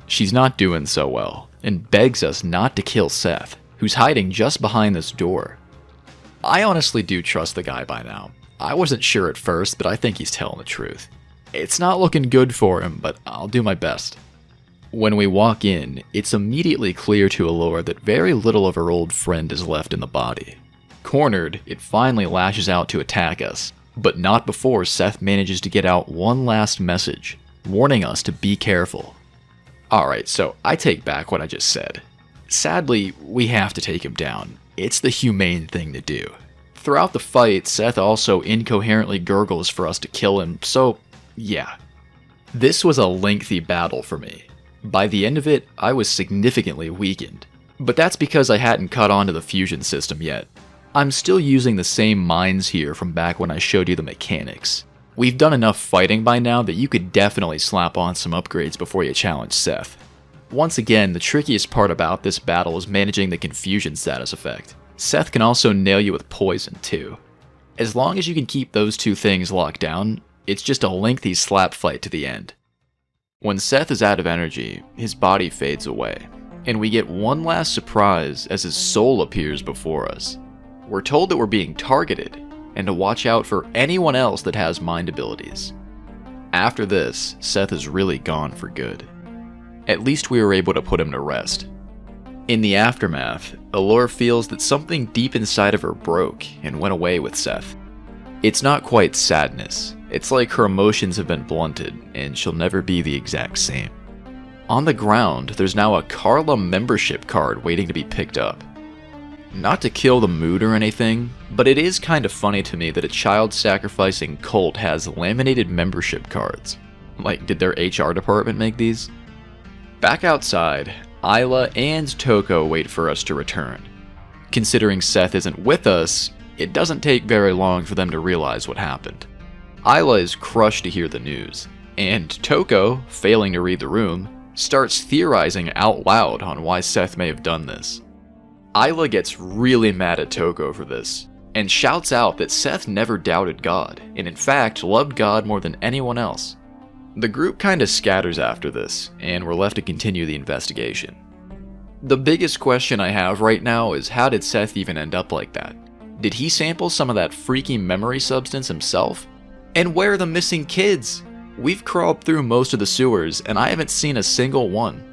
She's not doing so well, and begs us not to kill Seth, who's hiding just behind this door. I honestly do trust the guy by now. I wasn't sure at first, but I think he's telling the truth. It's not looking good for him, but I'll do my best. When we walk in, it's immediately clear to Allure that very little of her old friend is left in the body. Cornered, it finally lashes out to attack us, but not before Seth manages to get out one last message, warning us to be careful. Alright, so I take back what I just said. Sadly, we have to take him down. It's the humane thing to do. Throughout the fight, Seth also incoherently gurgles for us to kill him, so yeah. This was a lengthy battle for me. By the end of it, I was significantly weakened. But that's because I hadn't caught on to the fusion system yet. I'm still using the same mines here from back when I showed you the mechanics. We've done enough fighting by now that you could definitely slap on some upgrades before you challenge Seth. Once again, the trickiest part about this battle is managing the confusion status effect. Seth can also nail you with poison too. As long as you can keep those two things locked down, it's just a lengthy slap fight to the end. When Seth is out of energy, his body fades away, and we get one last surprise as his soul appears before us. We're told that we're being targeted, and to watch out for anyone else that has mind abilities. After this, Seth is really gone for good. At least we were able to put him to rest. In the aftermath, Allure feels that something deep inside of her broke and went away with Seth. It's not quite sadness. It's like her emotions have been blunted, and she'll never be the exact same. On the ground, there's now a Karla membership card waiting to be picked up. Not to kill the mood or anything, but it is kind of funny to me that a child-sacrificing cult has laminated membership cards. Like, did their HR department make these? Back outside, Isla and Toko wait for us to return. Considering Seth isn't with us, it doesn't take very long for them to realize what happened. Isla is crushed to hear the news, and Toko, failing to read the room, starts theorizing out loud on why Seth may have done this. Isla gets really mad at Toko for this, and shouts out that Seth never doubted God, and in fact loved God more than anyone else. The group kinda scatters after this, and we're left to continue the investigation. The biggest question I have right now is how did Seth even end up like that? Did he sample some of that freaky memory substance himself? And where are the missing kids? We've crawled through most of the sewers, and I haven't seen a single one.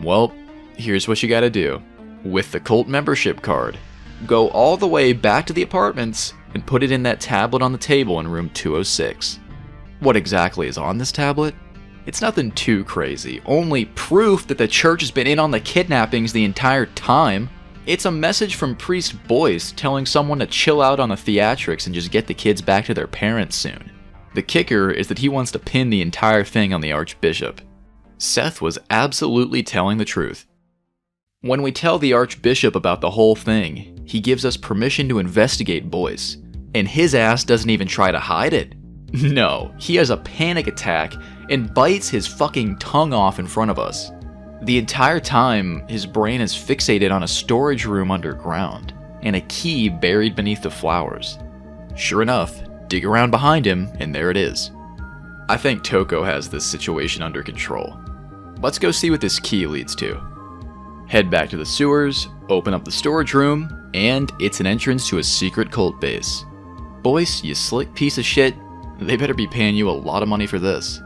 Well, here's what you gotta do. With the cult membership card, go all the way back to the apartments and put it in that tablet on the table in room 206. What exactly is on this tablet? It's nothing too crazy, only proof that the church has been in on the kidnappings the entire time. It's a message from Priest Boyce telling someone to chill out on the theatrics and just get the kids back to their parents soon. The kicker is that he wants to pin the entire thing on the Archbishop. Seth was absolutely telling the truth. When we tell the Archbishop about the whole thing, he gives us permission to investigate Boyce, and his ass doesn't even try to hide it. No, he has a panic attack and bites his fucking tongue off in front of us. The entire time, his brain is fixated on a storage room underground, and a key buried beneath the flowers. Sure enough, dig around behind him, and there it is. I think Toko has this situation under control. Let's go see what this key leads to. Head back to the sewers, open up the storage room, and it's an entrance to a secret cult base. Boyce, you slick piece of shit, they better be paying you a lot of money for this.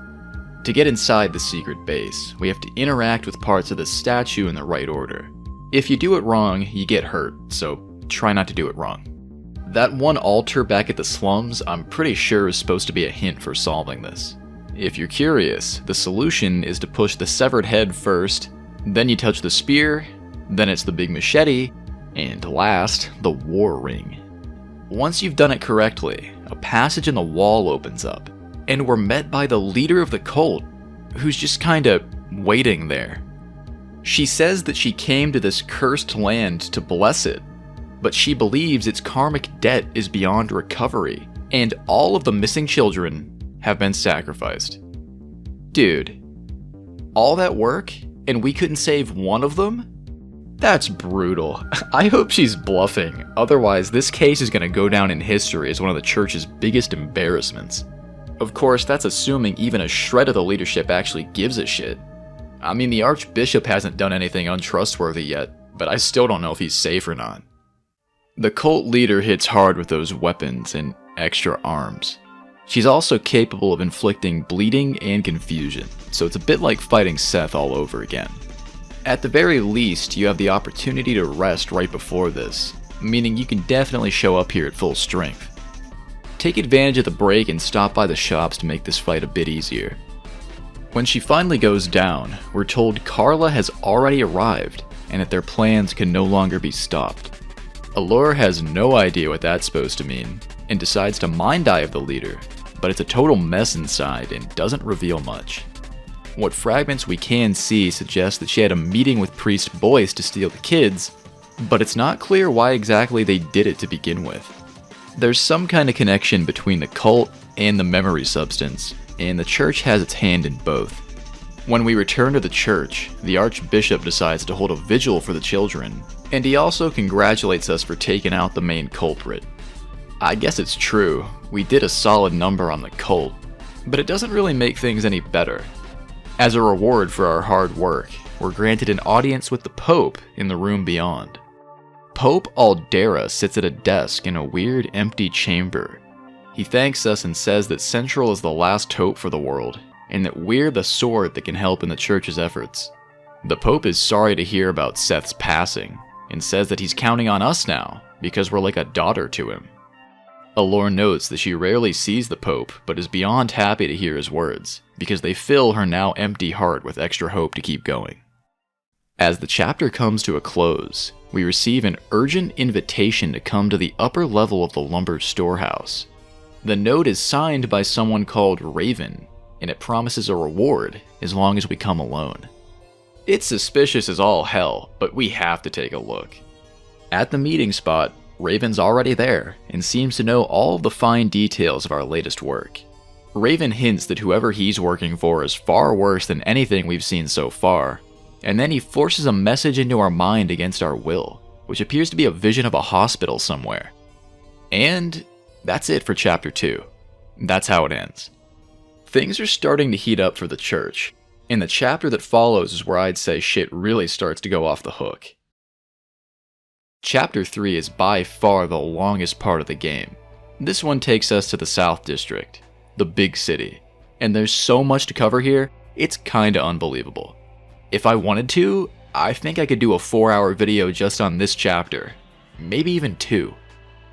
To get inside the secret base, we have to interact with parts of the statue in the right order. If you do it wrong, you get hurt, so try not to do it wrong. That one altar back at the slums, I'm pretty sure is supposed to be a hint for solving this. If you're curious, the solution is to push the severed head first, then you touch the spear, then it's the big machete, and last, the war ring. Once you've done it correctly, a passage in the wall opens up, and we're met by the leader of the cult, who's just kinda waiting there. She says that she came to this cursed land to bless it, but she believes its karmic debt is beyond recovery, and all of the missing children have been sacrificed. Dude, all that work, and we couldn't save one of them? That's brutal. I hope she's bluffing, otherwise this case is gonna go down in history as one of the church's biggest embarrassments. Of course, that's assuming even a shred of the leadership actually gives a shit. I mean, the Archbishop hasn't done anything untrustworthy yet, but I still don't know if he's safe or not. The cult leader hits hard with those weapons and extra arms. She's also capable of inflicting bleeding and confusion, so it's a bit like fighting Seth all over again. At the very least, you have the opportunity to rest right before this, meaning you can definitely show up here at full strength. Take advantage of the break and stop by the shops to make this fight a bit easier. When she finally goes down, we're told Karla has already arrived, and that their plans can no longer be stopped. Allure has no idea what that's supposed to mean, and decides to mind dive the leader, but it's a total mess inside and doesn't reveal much. What fragments we can see suggest that she had a meeting with Priest Boyce to steal the kids, but it's not clear why exactly they did it to begin with. There's some kind of connection between the cult and the memory substance, and the church has its hand in both. When we return to the church, the Archbishop decides to hold a vigil for the children, and he also congratulates us for taking out the main culprit. I guess it's true, we did a solid number on the cult, but it doesn't really make things any better. As a reward for our hard work, we're granted an audience with the Pope in the room beyond. Pope Aldera sits at a desk in a weird empty chamber. He thanks us and says that Central is the last hope for the world, and that we're the sword that can help in the church's efforts. The Pope is sorry to hear about Seth's passing, and says that he's counting on us now, because we're like a daughter to him. Allure notes that she rarely sees the Pope, but is beyond happy to hear his words, because they fill her now empty heart with extra hope to keep going. As the chapter comes to a close, we receive an urgent invitation to come to the upper level of the lumber storehouse. The note is signed by someone called Raven, and it promises a reward as long as we come alone. It's suspicious as all hell, but we have to take a look. At the meeting spot, Raven's already there, and seems to know all the fine details of our latest work. Raven hints that whoever he's working for is far worse than anything we've seen so far, and then he forces a message into our mind against our will, which appears to be a vision of a hospital somewhere. And that's it for Chapter 2. That's how it ends. Things are starting to heat up for the church, and the chapter that follows is where I'd say shit really starts to go off the hook. Chapter 3 is by far the longest part of the game. This one takes us to the South District, the big city, and there's so much to cover here, it's kinda unbelievable. If I wanted to, I think I could do a 4-hour video just on this chapter, maybe even 2.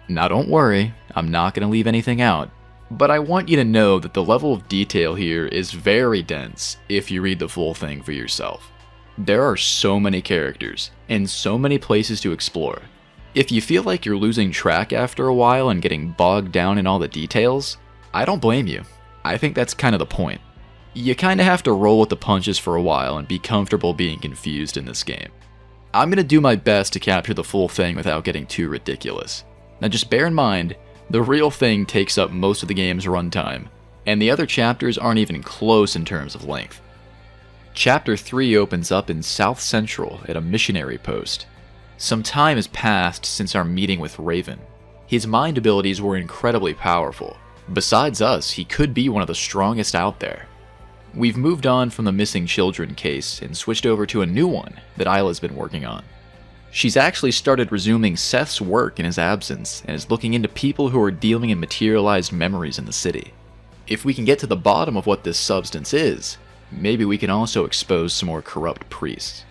Now don't worry, I'm not gonna leave anything out, but I want you to know that the level of detail here is very dense if you read the full thing for yourself. There are so many characters, and so many places to explore. If you feel like you're losing track after a while and getting bogged down in all the details, I don't blame you. I think that's kind of the point. You kinda have to roll with the punches for a while and be comfortable being confused in this game. I'm gonna do my best to capture the full thing without getting too ridiculous. Now just bear in mind, the real thing takes up most of the game's runtime, and the other chapters aren't even close in terms of length. Chapter 3 opens up in South Central at a missionary post. Some time has passed since our meeting with Raven. His mind abilities were incredibly powerful. Besides us, he could be one of the strongest out there. We've moved on from the missing children case and switched over to a new one that Isla's been working on. She's actually started resuming Seth's work in his absence and is looking into people who are dealing in materialized memories in the city. If we can get to the bottom of what this substance is, maybe we can also expose some more corrupt priests.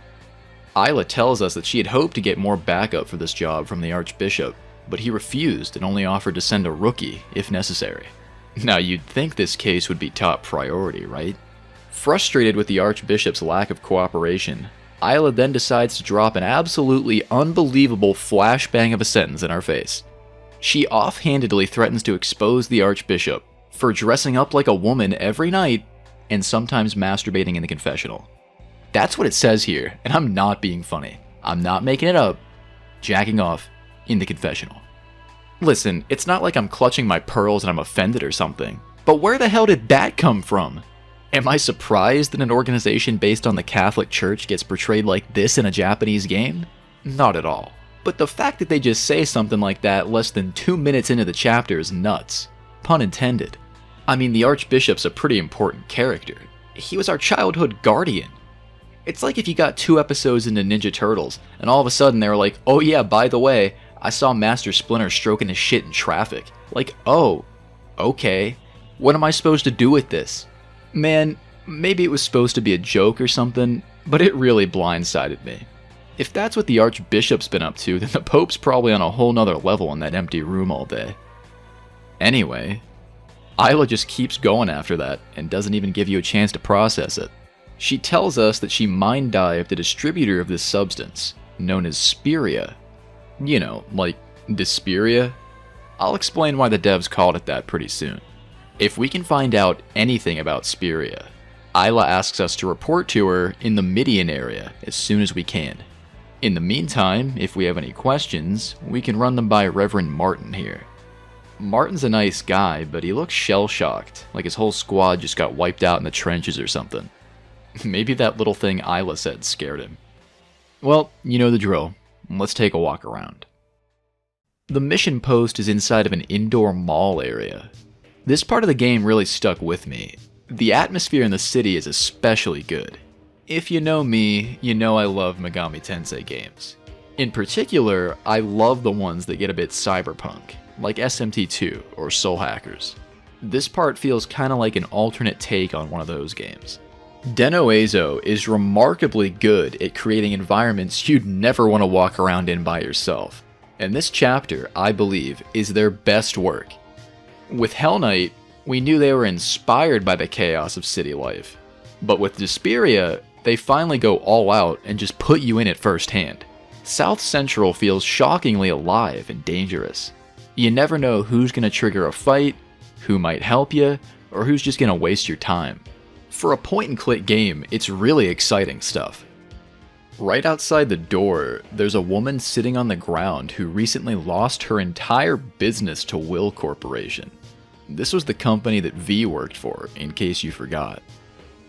Isla tells us that she had hoped to get more backup for this job from the Archbishop, but he refused and only offered to send a rookie if necessary. Now you'd think this case would be top priority, right? Frustrated with the Archbishop's lack of cooperation, Isla then decides to drop an absolutely unbelievable flashbang of a sentence in our face. She offhandedly threatens to expose the Archbishop for dressing up like a woman every night and sometimes masturbating in the confessional. That's what it says here, and I'm not being funny. I'm not making it up. Jacking off in the confessional. Listen, it's not like I'm clutching my pearls and I'm offended or something, but where the hell did that come from? Am I surprised that an organization based on the Catholic Church gets portrayed like this in a Japanese game? Not at all. But the fact that they just say something like that less than 2 minutes into the chapter is nuts. Pun intended. I mean, the Archbishop's a pretty important character. He was our childhood guardian. It's like if you got 2 episodes into Ninja Turtles, and all of a sudden they were like, oh yeah, by the way, I saw Master Splinter stroking his shit in traffic. Like, oh, okay. What am I supposed to do with this? Man, maybe it was supposed to be a joke or something, but it really blindsided me. If that's what the Archbishop's been up to, then the Pope's probably on a whole nother level in that empty room all day. Anyway, Isla just keeps going after that and doesn't even give you a chance to process it. She tells us that she mind-dived the distributor of this substance, known as SPIRIA. You know, like deSPIRIA? I'll explain why the devs called it that pretty soon. If we can find out anything about SPIRIA, Isla asks us to report to her in the Midian area as soon as we can. In the meantime, if we have any questions, we can run them by Reverend Martin here. Martin's a nice guy, but he looks shell-shocked, like his whole squad just got wiped out in the trenches or something. Maybe that little thing Isla said scared him. Well, you know the drill. Let's take a walk around. The mission post is inside of an indoor mall area. This part of the game really stuck with me. The atmosphere in the city is especially good. If you know me, you know I love Megami Tensei games. In particular, I love the ones that get a bit cyberpunk, like SMT2 or Soul Hackers. This part feels kinda like an alternate take on one of those games. Den-O Eizo is remarkably good at creating environments you'd never want to walk around in by yourself. And this chapter, I believe, is their best work. With Hell Knight, we knew they were inspired by the chaos of city life. But with deSPIRIA, they finally go all out and just put you in it firsthand. South Central feels shockingly alive and dangerous. You never know who's going to trigger a fight, who might help you, or who's just going to waste your time. For a point-and-click game, it's really exciting stuff. Right outside the door, there's a woman sitting on the ground who recently lost her entire business to Will Corporation. This was the company that V worked for, in case you forgot.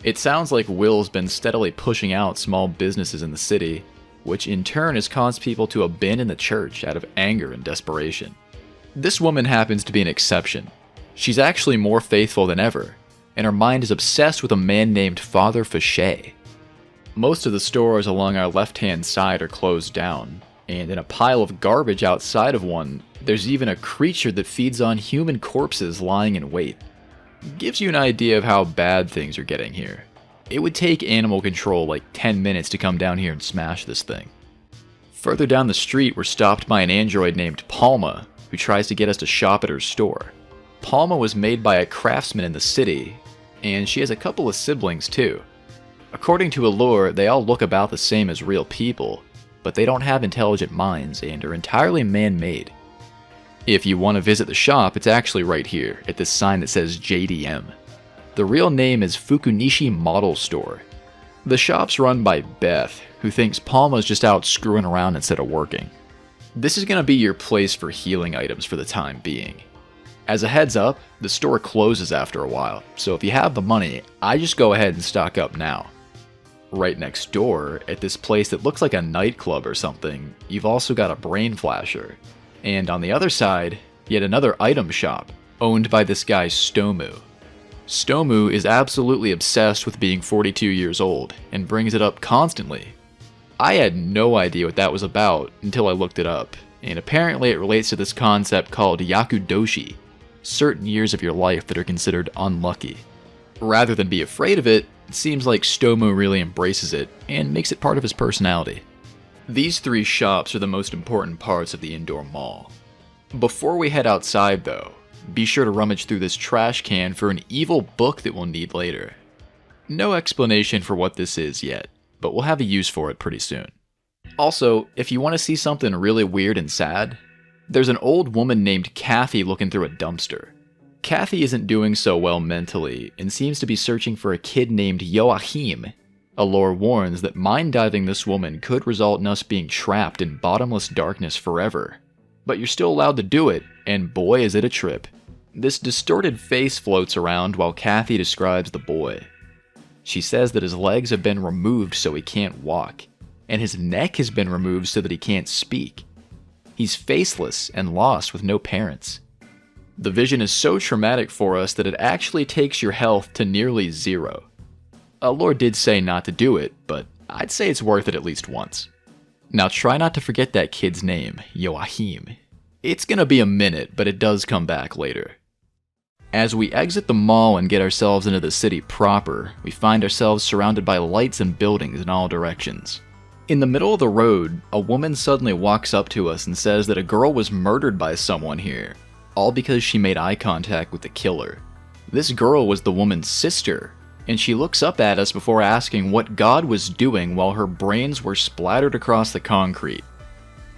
It sounds like Will's been steadily pushing out small businesses in the city, which in turn has caused people to abandon the church out of anger and desperation. This woman happens to be an exception. She's actually more faithful than ever, and her mind is obsessed with a man named Father Fichet. Most of the stores along our left-hand side are closed down, and in a pile of garbage outside of one, there's even a creature that feeds on human corpses lying in wait. Gives you an idea of how bad things are getting here. It would take animal control like 10 minutes to come down here and smash this thing. Further down the street, we're stopped by an android named Palma, who tries to get us to shop at her store. Palma was made by a craftsman in the city, and she has a couple of siblings too. According to Allure, they all look about the same as real people, but they don't have intelligent minds and are entirely man-made. If you want to visit the shop, it's actually right here, at this sign that says JDM. The real name is Fukunishi Model Store. The shop's run by Beth, who thinks Palma's just out screwing around instead of working. This is going to be your place for healing items for the time being. As a heads up, the store closes after a while, so if you have the money, I just go ahead and stock up now. Right next door, at this place that looks like a nightclub or something, you've also got a brain flasher. And on the other side, yet another item shop, owned by this guy Stomu. Stomu is absolutely obsessed with being 42 years old, and brings it up constantly. I had no idea what that was about until I looked it up, and apparently it relates to this concept called Yakudoshi, certain years of your life that are considered unlucky. Rather than be afraid of it, it seems like Stomu really embraces it, and makes it part of his personality. These 3 shops are the most important parts of the indoor mall. Before we head outside though, be sure to rummage through this trash can for an evil book that we'll need later. No explanation for what this is yet, but we'll have a use for it pretty soon. Also, if you want to see something really weird and sad, there's an old woman named Kathy looking through a dumpster. Kathy isn't doing so well mentally, and seems to be searching for a kid named Joachim. Allure warns that mind-diving this woman could result in us being trapped in bottomless darkness forever. But you're still allowed to do it, and boy is it a trip. This distorted face floats around while Kathy describes the boy. She says that his legs have been removed so he can't walk, and his neck has been removed so that he can't speak. He's faceless and lost with no parents. The vision is so traumatic for us that it actually takes your health to nearly zero. Lord did say not to do it, but I'd say it's worth it at least once. Now try not to forget that kid's name, Joachim. It's gonna be a minute, but it does come back later. As we exit the mall and get ourselves into the city proper, we find ourselves surrounded by lights and buildings in all directions. In the middle of the road, a woman suddenly walks up to us and says that a girl was murdered by someone here, all because she made eye contact with the killer. This girl was the woman's sister, and she looks up at us before asking what God was doing while her brains were splattered across the concrete.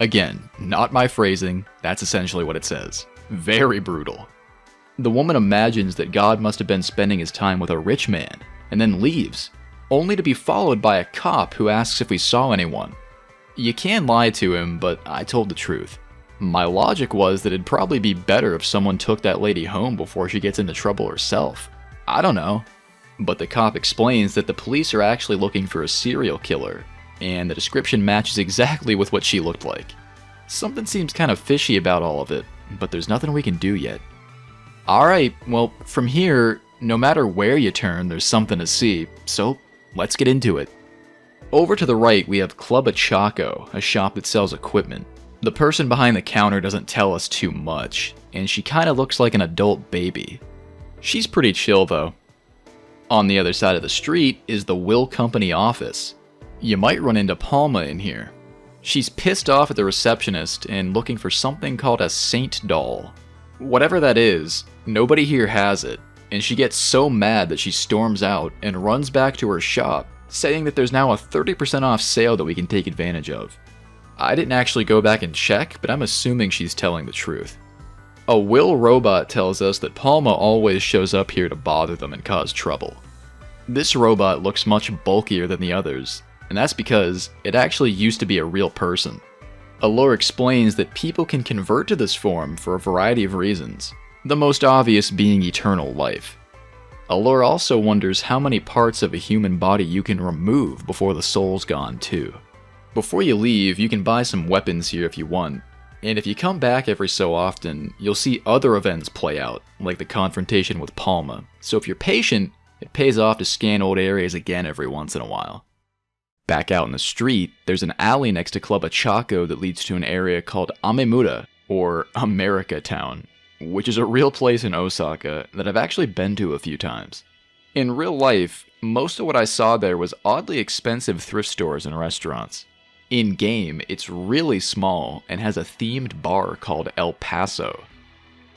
Again, not my phrasing, that's essentially what it says. Very brutal. The woman imagines that God must have been spending his time with a rich man, and then leaves, only to be followed by a cop who asks if we saw anyone. You can lie to him, but I told the truth. My logic was that it'd probably be better if someone took that lady home before she gets into trouble herself. I don't know. But the cop explains that the police are actually looking for a serial killer, and the description matches exactly with what she looked like. Something seems kind of fishy about all of it, but there's nothing we can do yet. Alright, well, from here, no matter where you turn, there's something to see, so let's get into it. Over to the right, we have Club Achako, a shop that sells equipment. The person behind the counter doesn't tell us too much, and she kinda looks like an adult baby. She's pretty chill though. On the other side of the street is the Will Company office. You might run into Palma in here. She's pissed off at the receptionist and looking for something called a Saint doll. Whatever that is, nobody here has it, and she gets so mad that she storms out and runs back to her shop, saying that there's now a 30% off sale that we can take advantage of. I didn't actually go back and check, but I'm assuming she's telling the truth. A Will robot tells us that Palma always shows up here to bother them and cause trouble. This robot looks much bulkier than the others, and that's because it actually used to be a real person. Allure explains that people can convert to this form for a variety of reasons, the most obvious being eternal life. Allure also wonders how many parts of a human body you can remove before the soul's gone too. Before you leave, you can buy some weapons here if you want, and if you come back every so often, you'll see other events play out, like the confrontation with Palma, so if you're patient, it pays off to scan old areas again every once in a while. Back out in the street, there's an alley next to Club Achako that leads to an area called Amemura, or America Town, which is a real place in Osaka that I've actually been to a few times. In real life, most of what I saw there was oddly expensive thrift stores and restaurants. In-game, it's really small and has a themed bar called El Paso.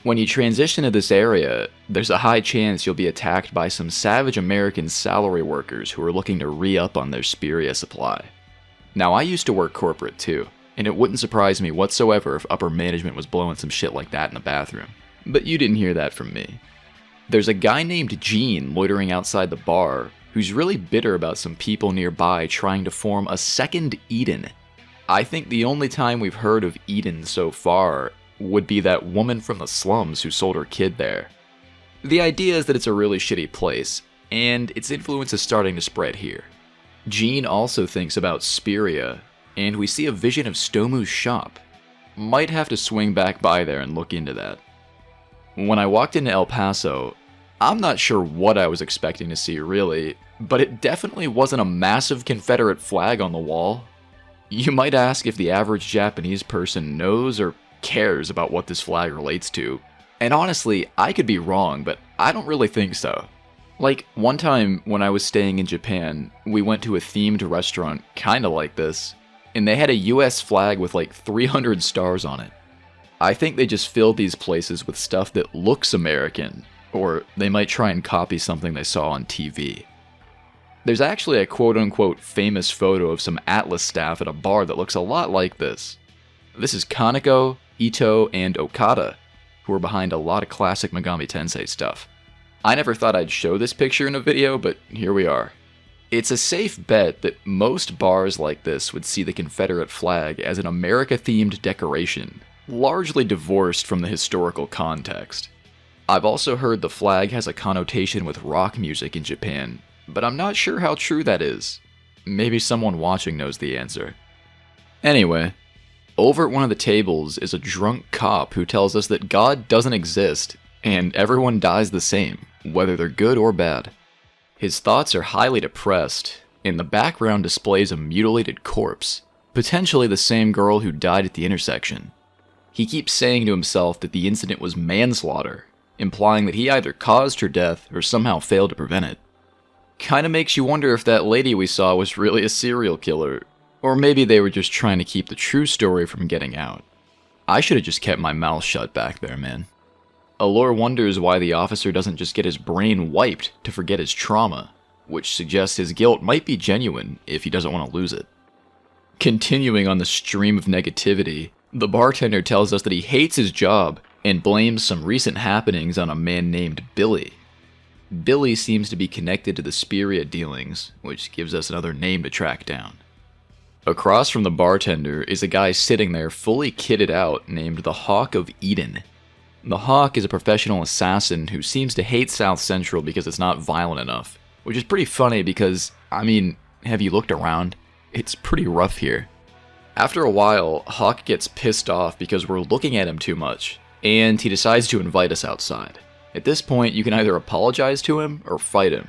When you transition to this area, there's a high chance you'll be attacked by some savage American salary workers who are looking to re-up on their SPIRIA supply. Now, I used to work corporate too, and it wouldn't surprise me whatsoever if upper management was blowing some shit like that in the bathroom. But you didn't hear that from me. There's a guy named Gene loitering outside the bar who's really bitter about some people nearby trying to form a second Eden. I think the only time we've heard of Eden so far would be that woman from the slums who sold her kid there. The idea is that it's a really shitty place, and its influence is starting to spread here. Gene also thinks about SPIRIA, and we see a vision of Stomu's shop. Might have to swing back by there and look into that. When I walked into El Paso, I'm not sure what I was expecting to see really, but it definitely wasn't a massive Confederate flag on the wall. You might ask if the average Japanese person knows or cares about what this flag relates to. And honestly, I could be wrong, but I don't really think so. Like, one time when I was staying in Japan, we went to a themed restaurant kinda like this, and they had a US flag with like 300 stars on it. I think they just filled these places with stuff that looks American, or they might try and copy something they saw on TV. There's actually a quote-unquote famous photo of some ATLUS staff at a bar that looks a lot like this. This is Kaneko, Ito, and Okada, who are behind a lot of classic Megami Tensei stuff. I never thought I'd show this picture in a video, but here we are. It's a safe bet that most bars like this would see the Confederate flag as an America-themed decoration, largely divorced from the historical context. I've also heard the flag has a connotation with rock music in Japan, but I'm not sure how true that is. maybe someone watching knows the answer. Anyway, over at one of the tables is a drunk cop who tells us that God doesn't exist, and everyone dies the same, whether they're good or bad. His thoughts are highly depressed, and the background displays a mutilated corpse, potentially the same girl who died at the intersection. He keeps saying to himself that the incident was manslaughter, implying that he either caused her death or somehow failed to prevent it. Kinda makes you wonder if that lady we saw was really a serial killer, or maybe they were just trying to keep the true story from getting out. I should have just kept my mouth shut back there, man. Allure wonders why the officer doesn't just get his brain wiped to forget his trauma, which suggests his guilt might be genuine if he doesn't want to lose it. Continuing on the stream of negativity, the bartender tells us that he hates his job and blames some recent happenings on a man named Billy. Billy seems to be connected to the SPIRIA dealings, which gives us another name to track down. Across from the bartender is a guy sitting there fully kitted out named the Hawk of Eden. The Hawk is a professional assassin who seems to hate South Central because it's not violent enough, which is pretty funny because, have you looked around? It's pretty rough here. After a while, Hawk gets pissed off because we're looking at him too much, and he decides to invite us outside. At this point, you can either apologize to him or fight him.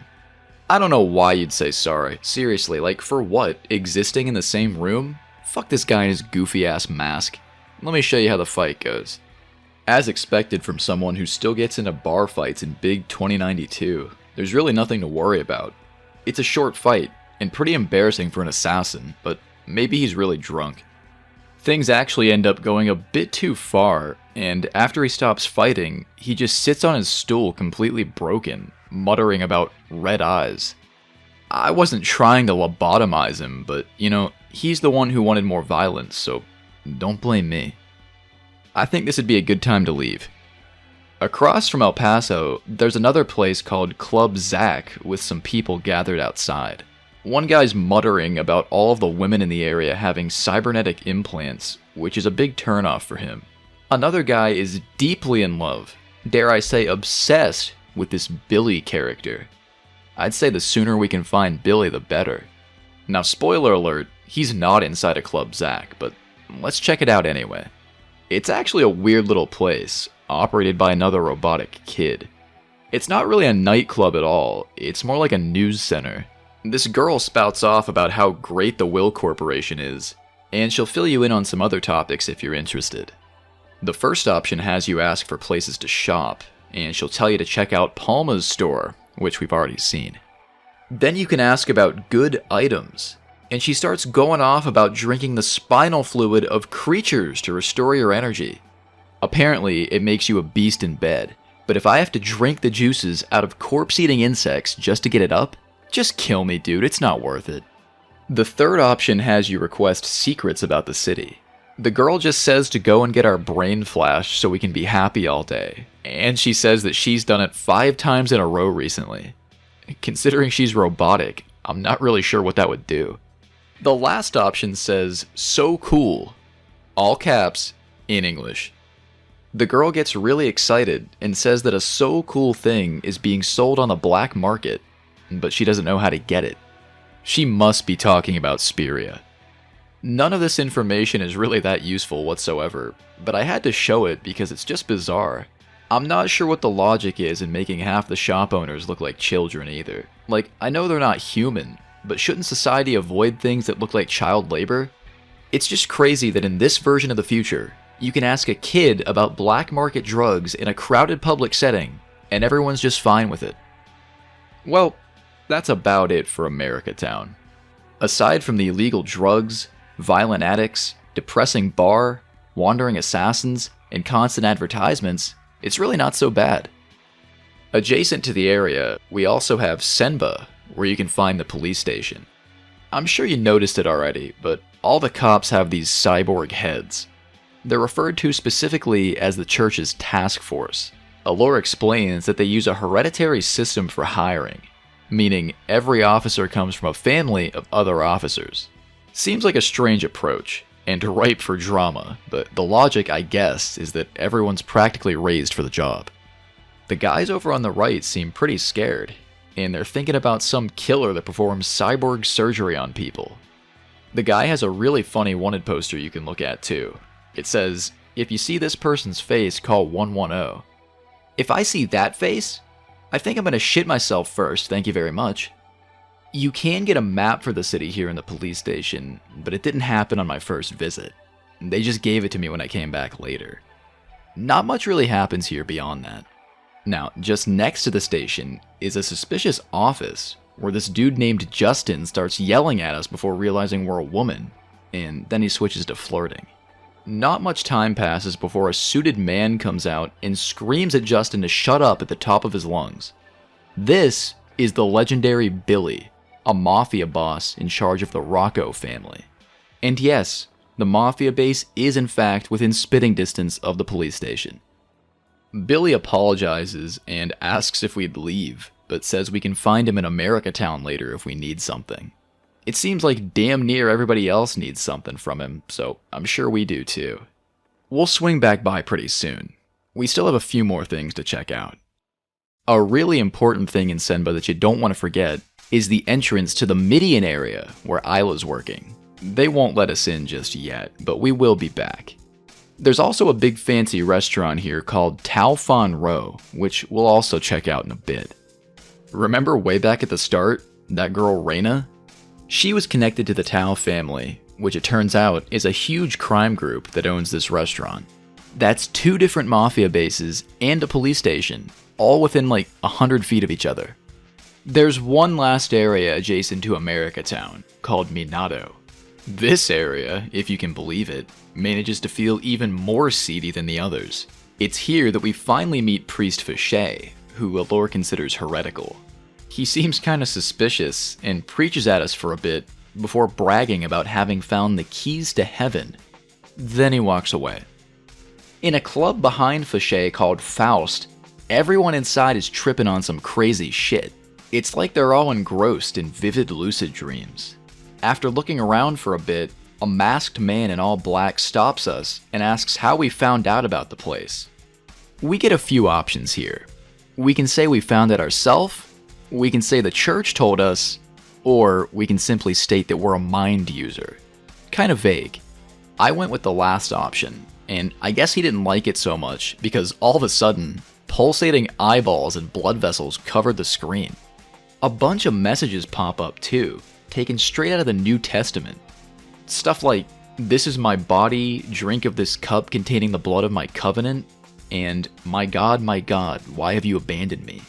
I don't know why you'd say sorry. Seriously, for what? Existing in the same room? Fuck this guy and his goofy-ass mask. Let me show you how the fight goes. As expected from someone who still gets into bar fights in Big 2092, there's really nothing to worry about. It's a short fight, and pretty embarrassing for an assassin, but maybe he's really drunk. Things actually end up going a bit too far, and after he stops fighting, he just sits on his stool completely broken, muttering about red eyes. I wasn't trying to lobotomize him, but, he's the one who wanted more violence, so don't blame me. I think this would be a good time to leave. Across from El Paso, there's another place called Club Zack with some people gathered outside. One guy's muttering about all of the women in the area having cybernetic implants, which is a big turnoff for him. Another guy is deeply in love, dare I say obsessed, with this Billy character. I'd say the sooner we can find Billy, the better. Now, spoiler alert, he's not inside a Club Zack, but let's check it out anyway. It's actually a weird little place, operated by another robotic kid. It's not really a nightclub at all, it's more like a news center. This girl spouts off about how great the Will Corporation is, and she'll fill you in on some other topics if you're interested. The first option has you ask for places to shop, and she'll tell you to check out Palma's store, which we've already seen. Then you can ask about good items, and she starts going off about drinking the spinal fluid of creatures to restore your energy. Apparently, it makes you a beast in bed, but if I have to drink the juices out of corpse-eating insects just to get it up, just kill me, dude, it's not worth it. The third option has you request secrets about the city. The girl just says to go and get our brain flash so we can be happy all day, and she says that she's done it 5 times in a row recently. Considering she's robotic, I'm not really sure what that would do. The last option says, "So cool," all caps, in English. The girl gets really excited and says that a so cool thing is being sold on the black market, but she doesn't know how to get it. She must be talking about SPIRIA. None of this information is really that useful whatsoever, but I had to show it because it's just bizarre. I'm not sure what the logic is in making half the shop owners look like children either. I know they're not human, but shouldn't society avoid things that look like child labor? It's just crazy that in this version of the future, you can ask a kid about black market drugs in a crowded public setting, and everyone's just fine with it. Well, that's about it for America Town. Aside from the illegal drugs, violent addicts, depressing bar, wandering assassins, and constant advertisements, it's really not so bad. Adjacent to the area, we also have Senba, where you can find the police station. I'm sure you noticed it already, but all the cops have these cyborg heads. They're referred to specifically as the church's task force. Allure explains that they use a hereditary system for hiring, meaning every officer comes from a family of other officers. Seems like a strange approach, and ripe for drama, but the logic, I guess, is that everyone's practically raised for the job. The guys over on the right seem pretty scared, and they're thinking about some killer that performs cyborg surgery on people. The guy has a really funny wanted poster you can look at too. It says, "If you see this person's face, call 110. If I see that face, I think I'm gonna shit myself first, thank you very much. You can get a map for the city here in the police station, but it didn't happen on my first visit. They just gave it to me when I came back later. Not much really happens here beyond that. Now, just next to the station is a suspicious office where this dude named Justin starts yelling at us before realizing we're a woman, and then he switches to flirting. Not much time passes before a suited man comes out and screams at Justin to shut up at the top of his lungs. This is the legendary Billy, a mafia boss in charge of the Rocco family. And yes, the mafia base is in fact within spitting distance of the police station. Billy apologizes and asks if we'd leave, but says we can find him in Americatown later if we need something. It seems like damn near everybody else needs something from him, so I'm sure we do too. We'll swing back by pretty soon. We still have a few more things to check out. A really important thing in Senba that you don't want to forget is the entrance to the Midian area where Isla's working. They won't let us in just yet, but we will be back. There's also a big fancy restaurant here called Tao Fan Ro, which we'll also check out in a bit. Remember way back at the start, that girl Reina? She was connected to the Tao family, which it turns out is a huge crime group that owns this restaurant. That's 2 different mafia bases and a police station, all within like 100 feet of each other. There's one last area adjacent to Americatown, called Minato. This area, if you can believe it, manages to feel even more seedy than the others. It's here that we finally meet Priest Fichet, who Allure considers heretical. He seems kinda suspicious and preaches at us for a bit before bragging about having found the keys to heaven. Then he walks away. In a club behind Fichet called Faust, everyone inside is tripping on some crazy shit. It's like they're all engrossed in vivid lucid dreams. After looking around for a bit, a masked man in all black stops us and asks how we found out about the place. We get a few options here. We can say we found it ourselves, we can say the church told us, or we can simply state that we're a mind user. Kind of vague. I went with the last option, and I guess he didn't like it so much because all of a sudden, pulsating eyeballs and blood vessels covered the screen. A bunch of messages pop up too, taken straight out of the New Testament. Stuff like, "This is my body, drink of this cup containing the blood of my covenant," and my God, why have you abandoned me?"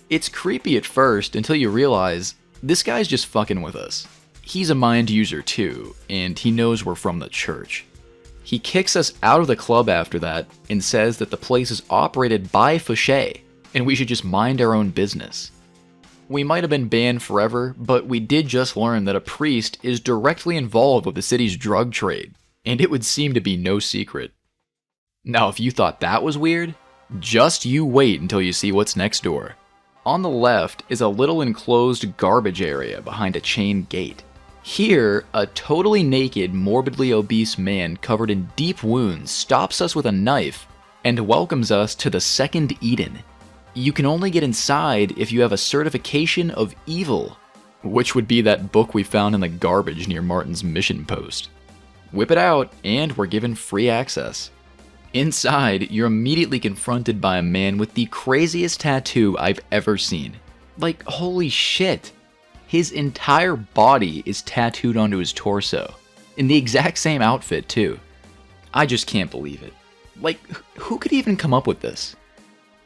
It's creepy at first until you realize this guy's just fucking with us. He's a mind user too, and he knows we're from the church. He kicks us out of the club after that and says that the place is operated by Fichet, and we should just mind our own business. We might have been banned forever, but we did just learn that a priest is directly involved with the city's drug trade, and it would seem to be no secret. Now, if you thought that was weird, just you wait until you see what's next door. On the left is a little enclosed garbage area behind a chain gate. Here, a totally naked, morbidly obese man covered in deep wounds stops us with a knife and welcomes us to the Second Eden. You can only get inside if you have a certification of evil, which would be that book we found in the garbage near Martin's mission post. Whip it out, and we're given free access. Inside, you're immediately confronted by a man with the craziest tattoo I've ever seen. Like, holy shit. His entire body is tattooed onto his torso, in the exact same outfit too. I just can't believe it. Like, who could even come up with this?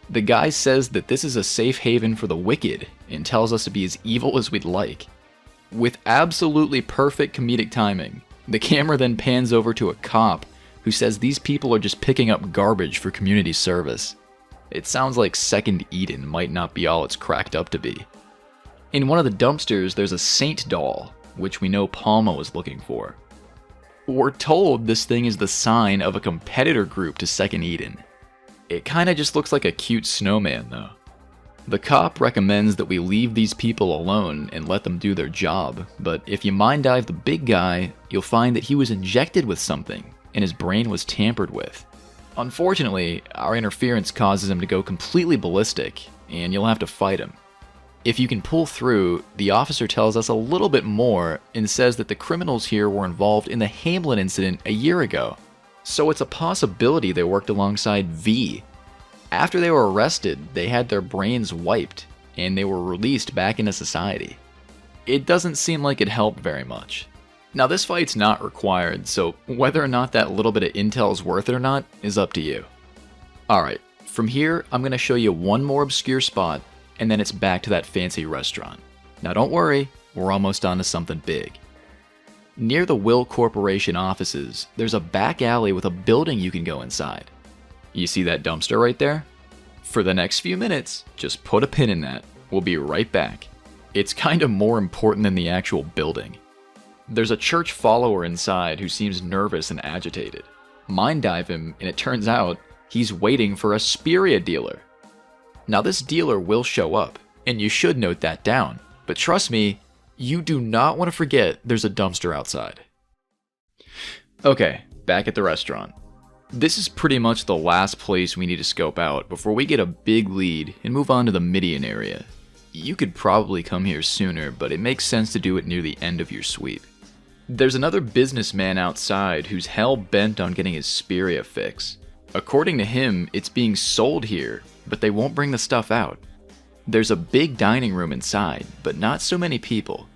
The guy says that this is a safe haven for the wicked and tells us to be as evil as we'd like. With absolutely perfect comedic timing, the camera then pans over to a cop who says these people are just picking up garbage for community service. It sounds like Second Eden might not be all it's cracked up to be. In one of the dumpsters, there's a saint doll, which we know Palma was looking for. We're told this thing is the sign of a competitor group to Second Eden. It kinda just looks like a cute snowman though. The cop recommends that we leave these people alone and let them do their job, but if you mind dive the big guy, you'll find that he was injected with something, and his brain was tampered with. Unfortunately, our interference causes him to go completely ballistic, and you'll have to fight him. If you can pull through, the officer tells us a little bit more and says that the criminals here were involved in the Hamlin incident a year ago. So it's a possibility they worked alongside V. After they were arrested, they had their brains wiped, and they were released back into society. It doesn't seem like it helped very much. Now this fight's not required, so whether or not that little bit of intel is worth it or not is up to you. Alright, from here I'm going to show you one more obscure spot, and then it's back to that fancy restaurant. Now don't worry, we're almost on to something big. Near the Will Corporation offices, there's a back alley with a building you can go inside. You see that dumpster right there? For the next few minutes, just put a pin in that. We'll be right back. It's kinda more important than the actual building. There's a church follower inside who seems nervous and agitated. Mind dive him, and it turns out he's waiting for a SPIRIA dealer. Now this dealer will show up, and you should note that down, but trust me, you do not want to forget there's a dumpster outside. Okay, back at the restaurant. This is pretty much the last place we need to scope out before we get a big lead and move on to the Midian area. You could probably come here sooner, but it makes sense to do it near the end of your sweep. There's another businessman outside who's hell-bent on getting his SPIRIA fix. According to him, it's being sold here, but they won't bring the stuff out. There's a big dining room inside, but not so many people.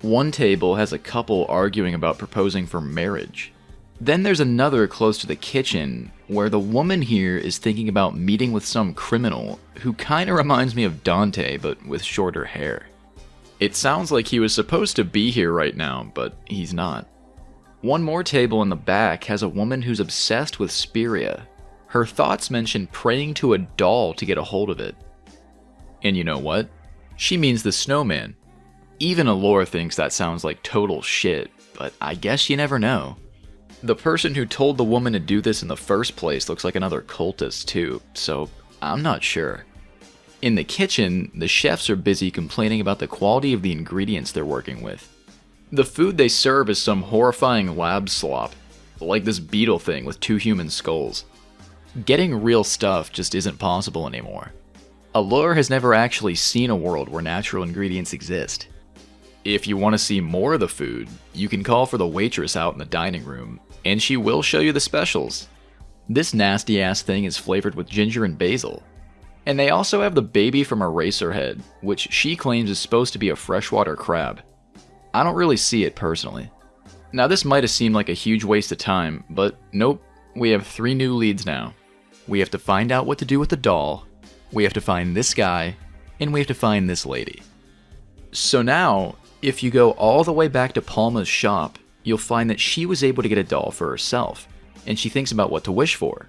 One table has a couple arguing about proposing for marriage. Then there's another close to the kitchen, where the woman here is thinking about meeting with some criminal who kinda reminds me of Dante, but with shorter hair. It sounds like he was supposed to be here right now, but he's not. One more table in the back has a woman who's obsessed with SPIRIA. Her thoughts mention praying to a doll to get a hold of it. And you know what? She means the snowman. Even Allure thinks that sounds like total shit, but I guess you never know. The person who told the woman to do this in the first place looks like another cultist too, so I'm not sure. In the kitchen, the chefs are busy complaining about the quality of the ingredients they're working with. The food they serve is some horrifying lab slop, like this beetle thing with 2 human skulls. Getting real stuff just isn't possible anymore. Allure has never actually seen a world where natural ingredients exist. If you want to see more of the food, you can call for the waitress out in the dining room, and she will show you the specials. This nasty ass thing is flavored with ginger and basil. And they also have the baby from Eraserhead, which she claims is supposed to be a freshwater crab. I don't really see it personally. Now this might have seemed like a huge waste of time, but nope, we have 3 new leads now. We have to find out what to do with the doll, we have to find this guy, and we have to find this lady. So now, if you go all the way back to Palma's shop, you'll find that she was able to get a doll for herself, and she thinks about what to wish for.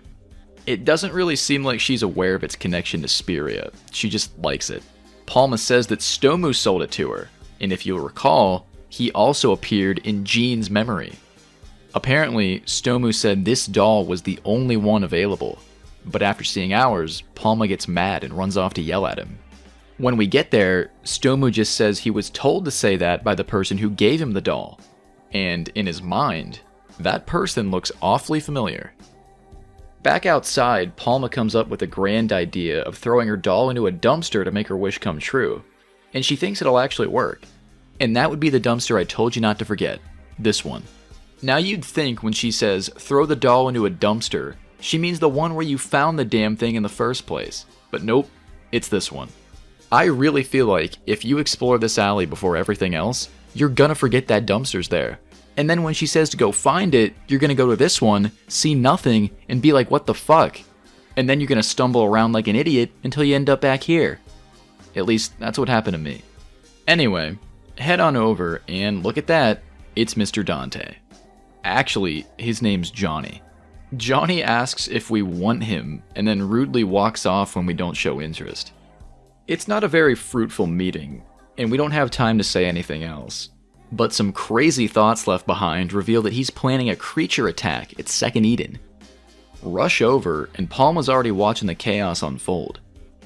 It doesn't really seem like she's aware of its connection to SPIRIA, she just likes it. Palma says that Stomu sold it to her, and if you'll recall, he also appeared in Jean's memory. Apparently, Stomu said this doll was the only one available, but after seeing ours, Palma gets mad and runs off to yell at him. When we get there, Stomu just says he was told to say that by the person who gave him the doll, and in his mind, that person looks awfully familiar. Back outside, Palma comes up with a grand idea of throwing her doll into a dumpster to make her wish come true, and she thinks it'll actually work. And that would be the dumpster I told you not to forget, this one. Now you'd think when she says, throw the doll into a dumpster, she means the one where you found the damn thing in the first place, but nope, it's this one. I really feel like if you explore this alley before everything else, you're gonna forget that dumpster's there. And then when she says to go find it, you're gonna go to this one, see nothing, and be like, what the fuck? And then you're gonna stumble around like an idiot until you end up back here. At least, that's what happened to me. Anyway, head on over and look at that, it's Mr. Dante. Actually, his name's Johnny. Johnny asks if we want him, and then rudely walks off when we don't show interest. It's not a very fruitful meeting, and we don't have time to say anything else. But some crazy thoughts left behind reveal that he's planning a creature attack at Second Eden. Rush over, and Palma's already watching the chaos unfold.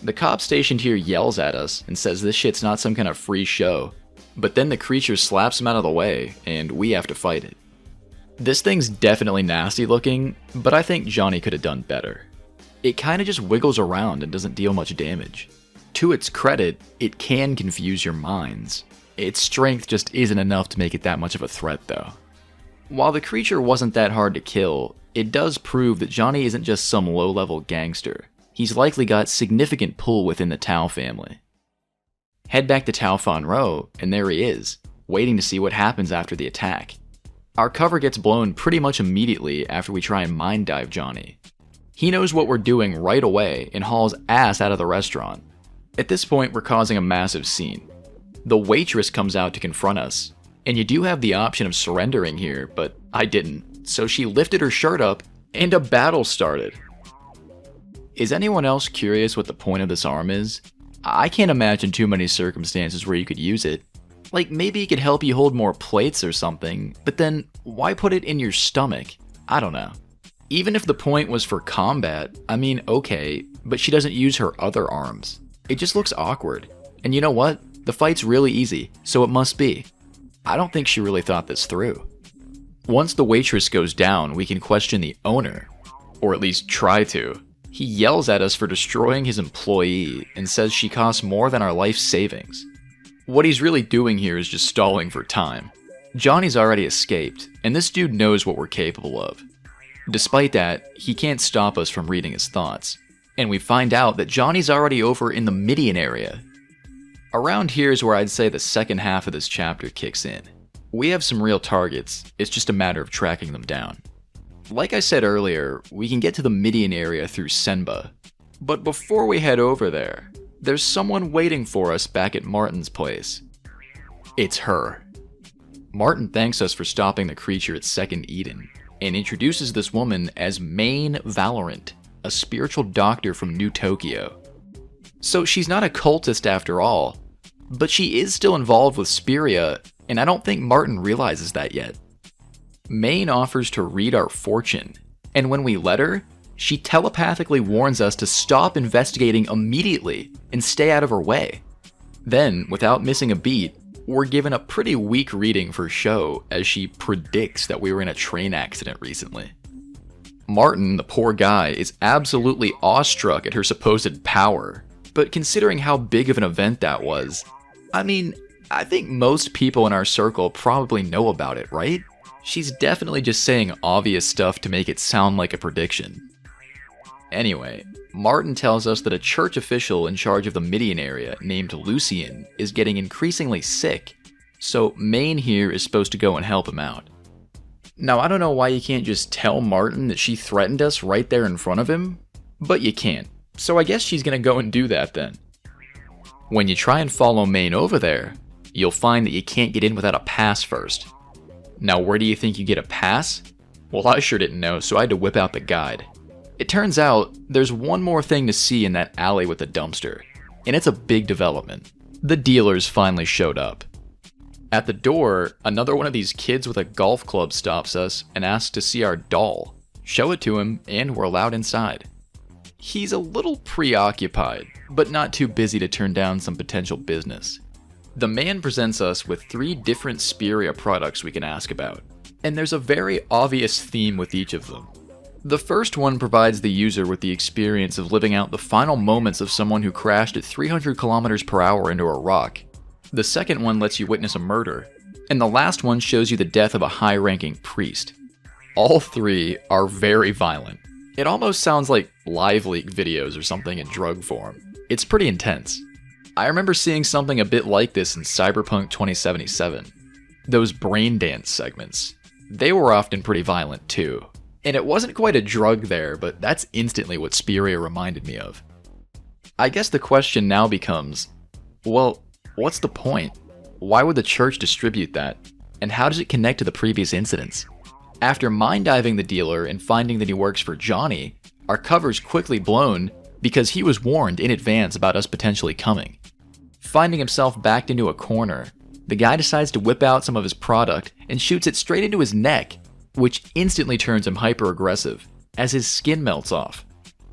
The cop stationed here yells at us and says this shit's not some kind of free show, but then the creature slaps him out of the way, and we have to fight it. This thing's definitely nasty looking, but I think Johnny could have done better. It kinda just wiggles around and doesn't deal much damage. To its credit, it can confuse your minds. Its strength just isn't enough to make it that much of a threat though. While the creature wasn't that hard to kill, it does prove that Johnny isn't just some low-level gangster. He's likely got significant pull within the Tao family. Head back to Tao Fan Ro, and there he is, waiting to see what happens after the attack. Our cover gets blown pretty much immediately after we try and mind dive Johnny. He knows what we're doing right away and hauls ass out of the restaurant. At this point, we're causing a massive scene. The waitress comes out to confront us, and you do have the option of surrendering here, but I didn't, so she lifted her shirt up, and a battle started. Is anyone else curious what the point of this arm is? I can't imagine too many circumstances where you could use it. Like, maybe it could help you hold more plates or something, but then why put it in your stomach? I don't know. Even if the point was for combat, I mean, okay, but she doesn't use her other arms. It just looks awkward. And you know what? The fight's really easy, so it must be. I don't think she really thought this through. Once the waitress goes down, we can question the owner. Or at least try to. He yells at us for destroying his employee and says she costs more than our life savings. What he's really doing here is just stalling for time. Johnny's already escaped, and this dude knows what we're capable of. Despite that, he can't stop us from reading his thoughts. And we find out that Johnny's already over in the Midian area. Around here is where I'd say the second half of this chapter kicks in. We have some real targets, it's just a matter of tracking them down. Like I said earlier, we can get to the Midian area through Senba. But before we head over there, there's someone waiting for us back at Martin's place. It's her. Martin thanks us for stopping the creature at Second Eden, and introduces this woman as Main Valorant, a spiritual doctor from New Tokyo. So she's not a cultist after all, but she is still involved with SPIRIA, and I don't think Martin realizes that yet. Main offers to read our fortune, and when we let her, she telepathically warns us to stop investigating immediately and stay out of her way. Then, without missing a beat, we're given a pretty weak reading for show as she predicts that we were in a train accident recently. Martin, the poor guy, is absolutely awestruck at her supposed power, but considering how big of an event that was, I mean, I think most people in our circle probably know about it, right? She's definitely just saying obvious stuff to make it sound like a prediction. Anyway, Martin tells us that a church official in charge of the Midian area named Lucian is getting increasingly sick, so Main here is supposed to go and help him out. Now, I don't know why you can't just tell Martin that she threatened us right there in front of him, but you can't, so I guess she's gonna go and do that then. When you try and follow Main over there, you'll find that you can't get in without a pass first. Now, where do you think you get a pass? Well, I sure didn't know, so I had to whip out the guide. It turns out, there's one more thing to see in that alley with the dumpster, and it's a big development. The dealers finally showed up. At the door, another one of these kids with a golf club stops us and asks to see our doll. Show it to him, and we're allowed inside. He's a little preoccupied, but not too busy to turn down some potential business. The man presents us with 3 different SPIRIA products we can ask about, and there's a very obvious theme with each of them. The first one provides the user with the experience of living out the final moments of someone who crashed at 300 kilometers per hour into a rock. The second one lets you witness a murder, and the last one shows you the death of a high-ranking priest. All 3 are very violent. It almost sounds like live leak videos or something in drug form. It's pretty intense. I remember seeing something a bit like this in Cyberpunk 2077. Those brain dance segments. They were often pretty violent too. And it wasn't quite a drug there, but that's instantly what SPIRIA reminded me of. I guess the question now becomes, well, what's the point? Why would the church distribute that? And how does it connect to the previous incidents? After mind diving the dealer and finding that he works for Johnny, our cover's quickly blown because he was warned in advance about us potentially coming. Finding himself backed into a corner, the guy decides to whip out some of his product and shoots it straight into his neck, which instantly turns him hyper-aggressive, as his skin melts off.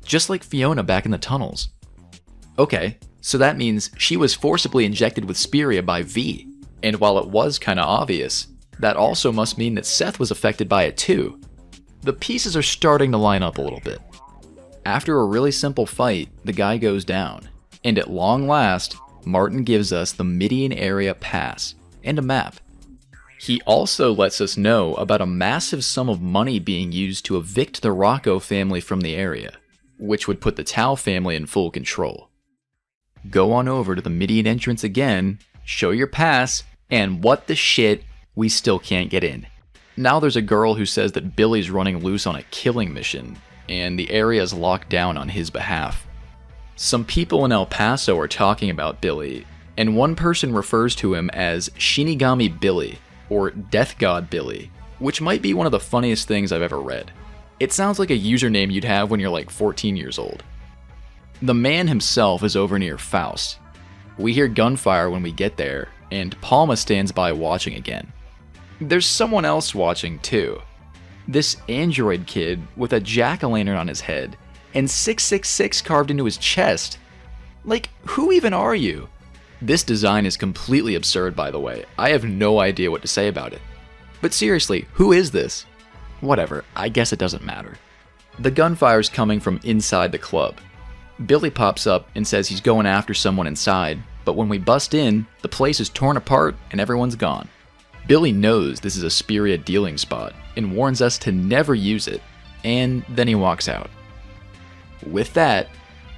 Just like Fiona back in the tunnels. Okay, so that means she was forcibly injected with SPIRIA by V, and while it was kinda obvious, that also must mean that Seth was affected by it too. The pieces are starting to line up a little bit. After a really simple fight, the guy goes down, And at long last, Martin gives us the Midian area pass and a map. He also lets us know about a massive sum of money being used to evict the Rocco family from the area, which would put the Tau family in full control. Go on over to the Midian entrance again, show your pass, and what the shit, we still can't get in. Now there's a girl who says that Billy's running loose on a killing mission, and the area is locked down on his behalf. Some people in El Paso are talking about Billy, and one person refers to him as Shinigami Billy, or Death God Billy, which might be one of the funniest things I've ever read. It sounds like a username you'd have when you're like 14 years old. The man himself is over near Faust. We hear gunfire when we get there, and Palma stands by watching again. There's someone else watching too. This android kid with a jack-o'-lantern on his head and 666 carved into his chest. Like, who even are you? This design is completely absurd, by the way. I have no idea what to say about it. But seriously, who is this? Whatever, I guess it doesn't matter. The gunfire's coming from inside the club. Billy pops up and says he's going after someone inside, but when we bust in, the place is torn apart and everyone's gone. Billy knows this is a SPIRIA dealing spot and warns us to never use it, and then he walks out. With that,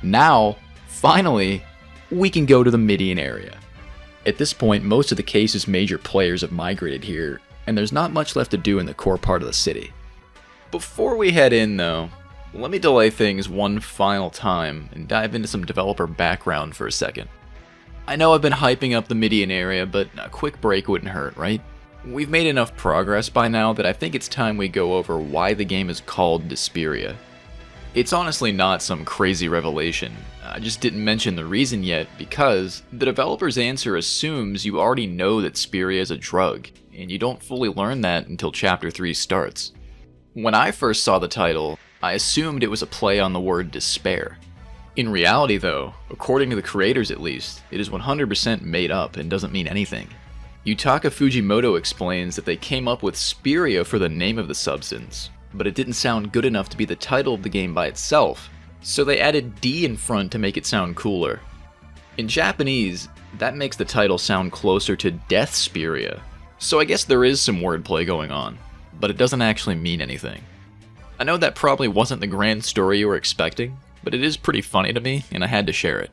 now, finally, we can go to the Midian area. At this point, most of the case's major players have migrated here, and there's not much left to do in the core part of the city. Before we head in though, let me delay things one final time and dive into some developer background for a second. I know I've been hyping up the Midian area, but a quick break wouldn't hurt, right? We've made enough progress by now that I think it's time we go over why the game is called deSPIRIA. It's honestly not some crazy revelation. I just didn't mention the reason yet because the developer's answer assumes you already know that SPIRIA is a drug, and you don't fully learn that until Chapter 3 starts. When I first saw the title, I assumed it was a play on the word despair. In reality though, according to the creators at least, it is 100% made up and doesn't mean anything. Yutaka Fujimoto explains that they came up with SPIRIA for the name of the substance, but it didn't sound good enough to be the title of the game by itself, so they added D in front to make it sound cooler. In Japanese, that makes the title sound closer to deSPIRIA, so I guess there is some wordplay going on, but it doesn't actually mean anything. I know that probably wasn't the grand story you were expecting, but it is pretty funny to me, and I had to share it.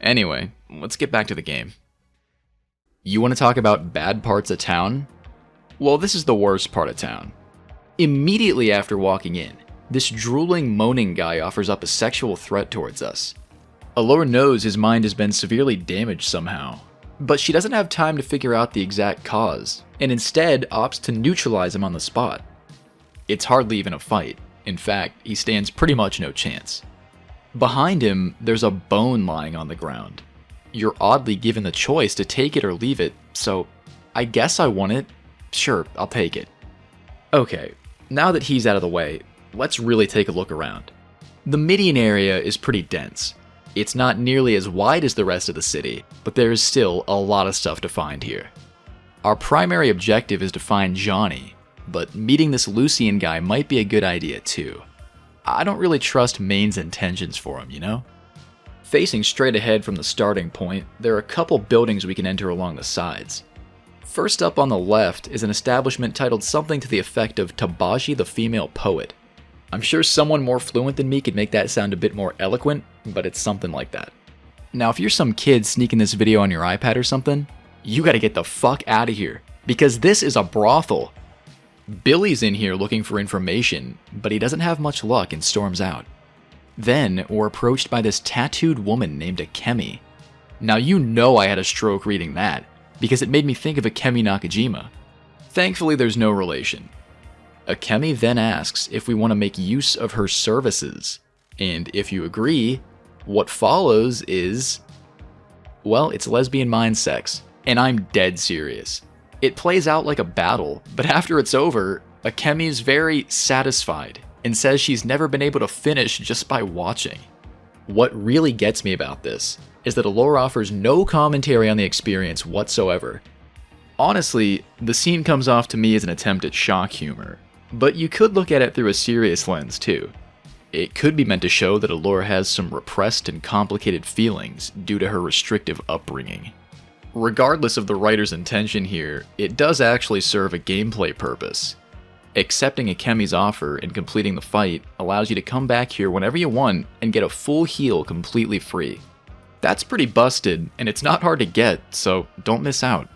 Anyway, let's get back to the game. You want to talk about bad parts of town? Well, this is the worst part of town. Immediately after walking in, this drooling, moaning guy offers up a sexual threat towards us. Allure knows his mind has been severely damaged somehow, but she doesn't have time to figure out the exact cause, and instead opts to neutralize him on the spot. It's hardly even a fight. In fact, he stands pretty much no chance. Behind him, there's a bone lying on the ground. You're oddly given the choice to take it or leave it, so I guess I want it. Sure, I'll take it. Okay, now that he's out of the way, let's really take a look around. The Midian area is pretty dense. It's not nearly as wide as the rest of the city, but there is still a lot of stuff to find here. Our primary objective is to find Johnny, but meeting this Lucian guy might be a good idea too. I don't really trust Maine's intentions for him, you know? Facing straight ahead from the starting point, there are a couple buildings we can enter along the sides. First up on the left is an establishment titled something to the effect of Tabaji the Female Poet. I'm sure someone more fluent than me could make that sound a bit more eloquent, but it's something like that. Now if you're some kid sneaking this video on your iPad or something, you gotta get the fuck out of here, because this is a brothel. Billy's in here looking for information, but he doesn't have much luck and storms out. Then, we're approached by this tattooed woman named Akemi. Now you know I had a stroke reading that, because it made me think of Akemi Nakajima. Thankfully there's no relation. Akemi then asks if we want to make use of her services, and if you agree, what follows is... well, it's lesbian mind sex, and I'm dead serious. It plays out like a battle, but after it's over, Akemi's very satisfied and says she's never been able to finish just by watching. What really gets me about this is that Allure offers no commentary on the experience whatsoever. Honestly, the scene comes off to me as an attempt at shock humor, but you could look at it through a serious lens too. It could be meant to show that Allure has some repressed and complicated feelings due to her restrictive upbringing. Regardless of the writer's intention here, it does actually serve a gameplay purpose. Accepting Akemi's offer and completing the fight allows you to come back here whenever you want and get a full heal completely free. That's pretty busted, and it's not hard to get, so don't miss out.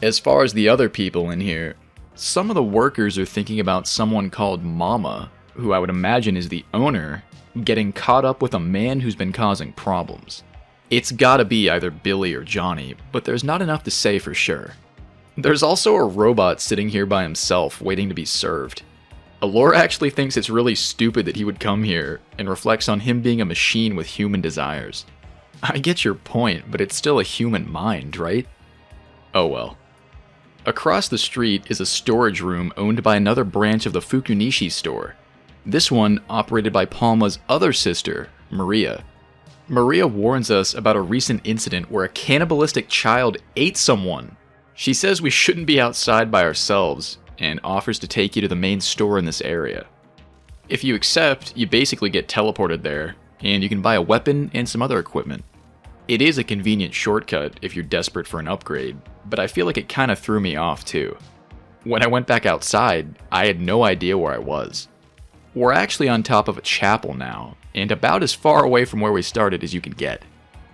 As far as the other people in here, some of the workers are thinking about someone called Mama, who I would imagine is the owner, getting caught up with a man who's been causing problems. It's gotta be either Billy or Johnny, but there's not enough to say for sure. There's also a robot sitting here by himself, waiting to be served. Allure actually thinks it's really stupid that he would come here, and reflects on him being a machine with human desires. I get your point, but it's still a human mind, right? Oh well. Across the street is a storage room owned by another branch of the Fukunishi store. This one operated by Palma's other sister, Maria. Maria warns us about a recent incident where a cannibalistic child ate someone. She says we shouldn't be outside by ourselves, and offers to take you to the main store in this area. If you accept, you basically get teleported there, and you can buy a weapon and some other equipment. It is a convenient shortcut if you're desperate for an upgrade, but I feel like it kinda threw me off too. When I went back outside, I had no idea where I was. We're actually on top of a chapel now, and about as far away from where we started as you can get.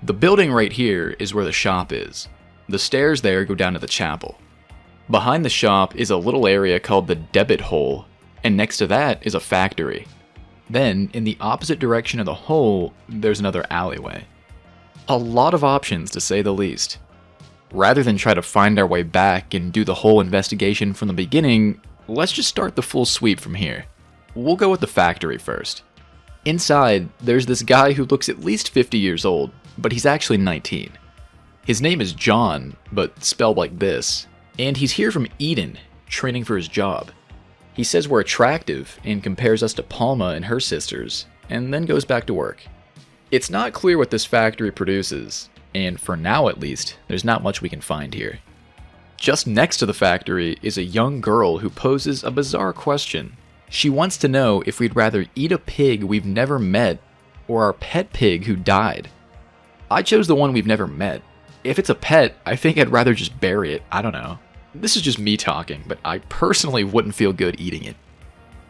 The building right here is where the shop is. The stairs there go down to the chapel. Behind the shop is a little area called the debit hole, and next to that is a factory. Then, in the opposite direction of the hole, there's another alleyway. A lot of options, to say the least. Rather than try to find our way back and do the whole investigation from the beginning, let's just start the full sweep from here. We'll go with the factory first. Inside, there's this guy who looks at least 50 years old, but he's actually 19. His name is John, but spelled like this, and he's here from Eden, training for his job. He says we're attractive and compares us to Palma and her sisters, and then goes back to work. It's not clear what this factory produces, and for now at least, there's not much we can find here. Just next to the factory is a young girl who poses a bizarre question. She wants to know if we'd rather eat a pig we've never met, or our pet pig who died. I chose the one we've never met. If it's a pet, I think I'd rather just bury it, I don't know. This is just me talking, but I personally wouldn't feel good eating it.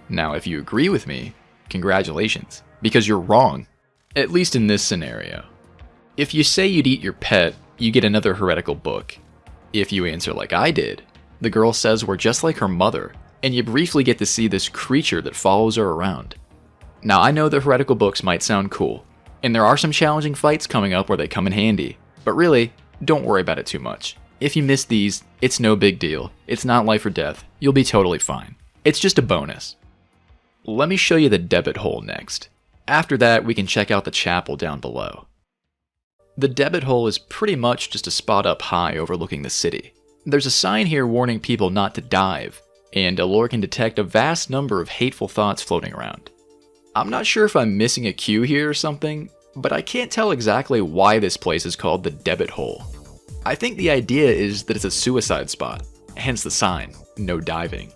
Now, if you agree with me, congratulations, because you're wrong. At least in this scenario. If you say you'd eat your pet, you get another heretical book. If you answer like I did, the girl says we're just like her mother, and you briefly get to see this creature that follows her around. Now, I know the heretical books might sound cool, and there are some challenging fights coming up where they come in handy, but really, don't worry about it too much. If you miss these, it's no big deal. It's not life or death. You'll be totally fine. It's just a bonus. Let me show you the debit hole next. After that, we can check out the chapel down below. The debit hole is pretty much just a spot up high overlooking the city. There's a sign here warning people not to dive, and Allure can detect a vast number of hateful thoughts floating around. I'm not sure if I'm missing a cue here or something, but I can't tell exactly why this place is called the debit hole. I think the idea is that it's a suicide spot, hence the sign, no diving.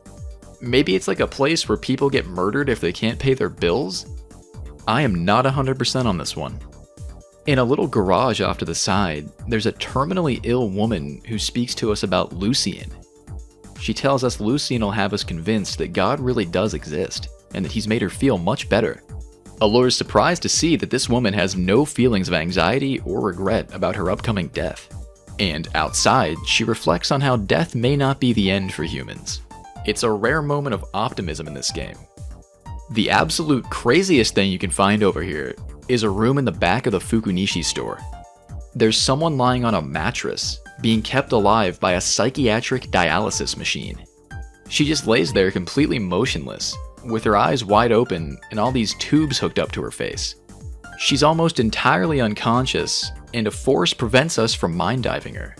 Maybe it's like a place where people get murdered if they can't pay their bills? I am not 100% on this one. In a little garage off to the side, there's a terminally ill woman who speaks to us about Lucien. She tells us Lucien will have us convinced that God really does exist, and that he's made her feel much better. Allure is surprised to see that this woman has no feelings of anxiety or regret about her upcoming death. And outside, she reflects on how death may not be the end for humans. It's a rare moment of optimism in this game. The absolute craziest thing you can find over here is a room in the back of the Fukunishi store. There's someone lying on a mattress, being kept alive by a psychiatric dialysis machine. She just lays there completely motionless, with her eyes wide open and all these tubes hooked up to her face. She's almost entirely unconscious, and a force prevents us from mind diving her.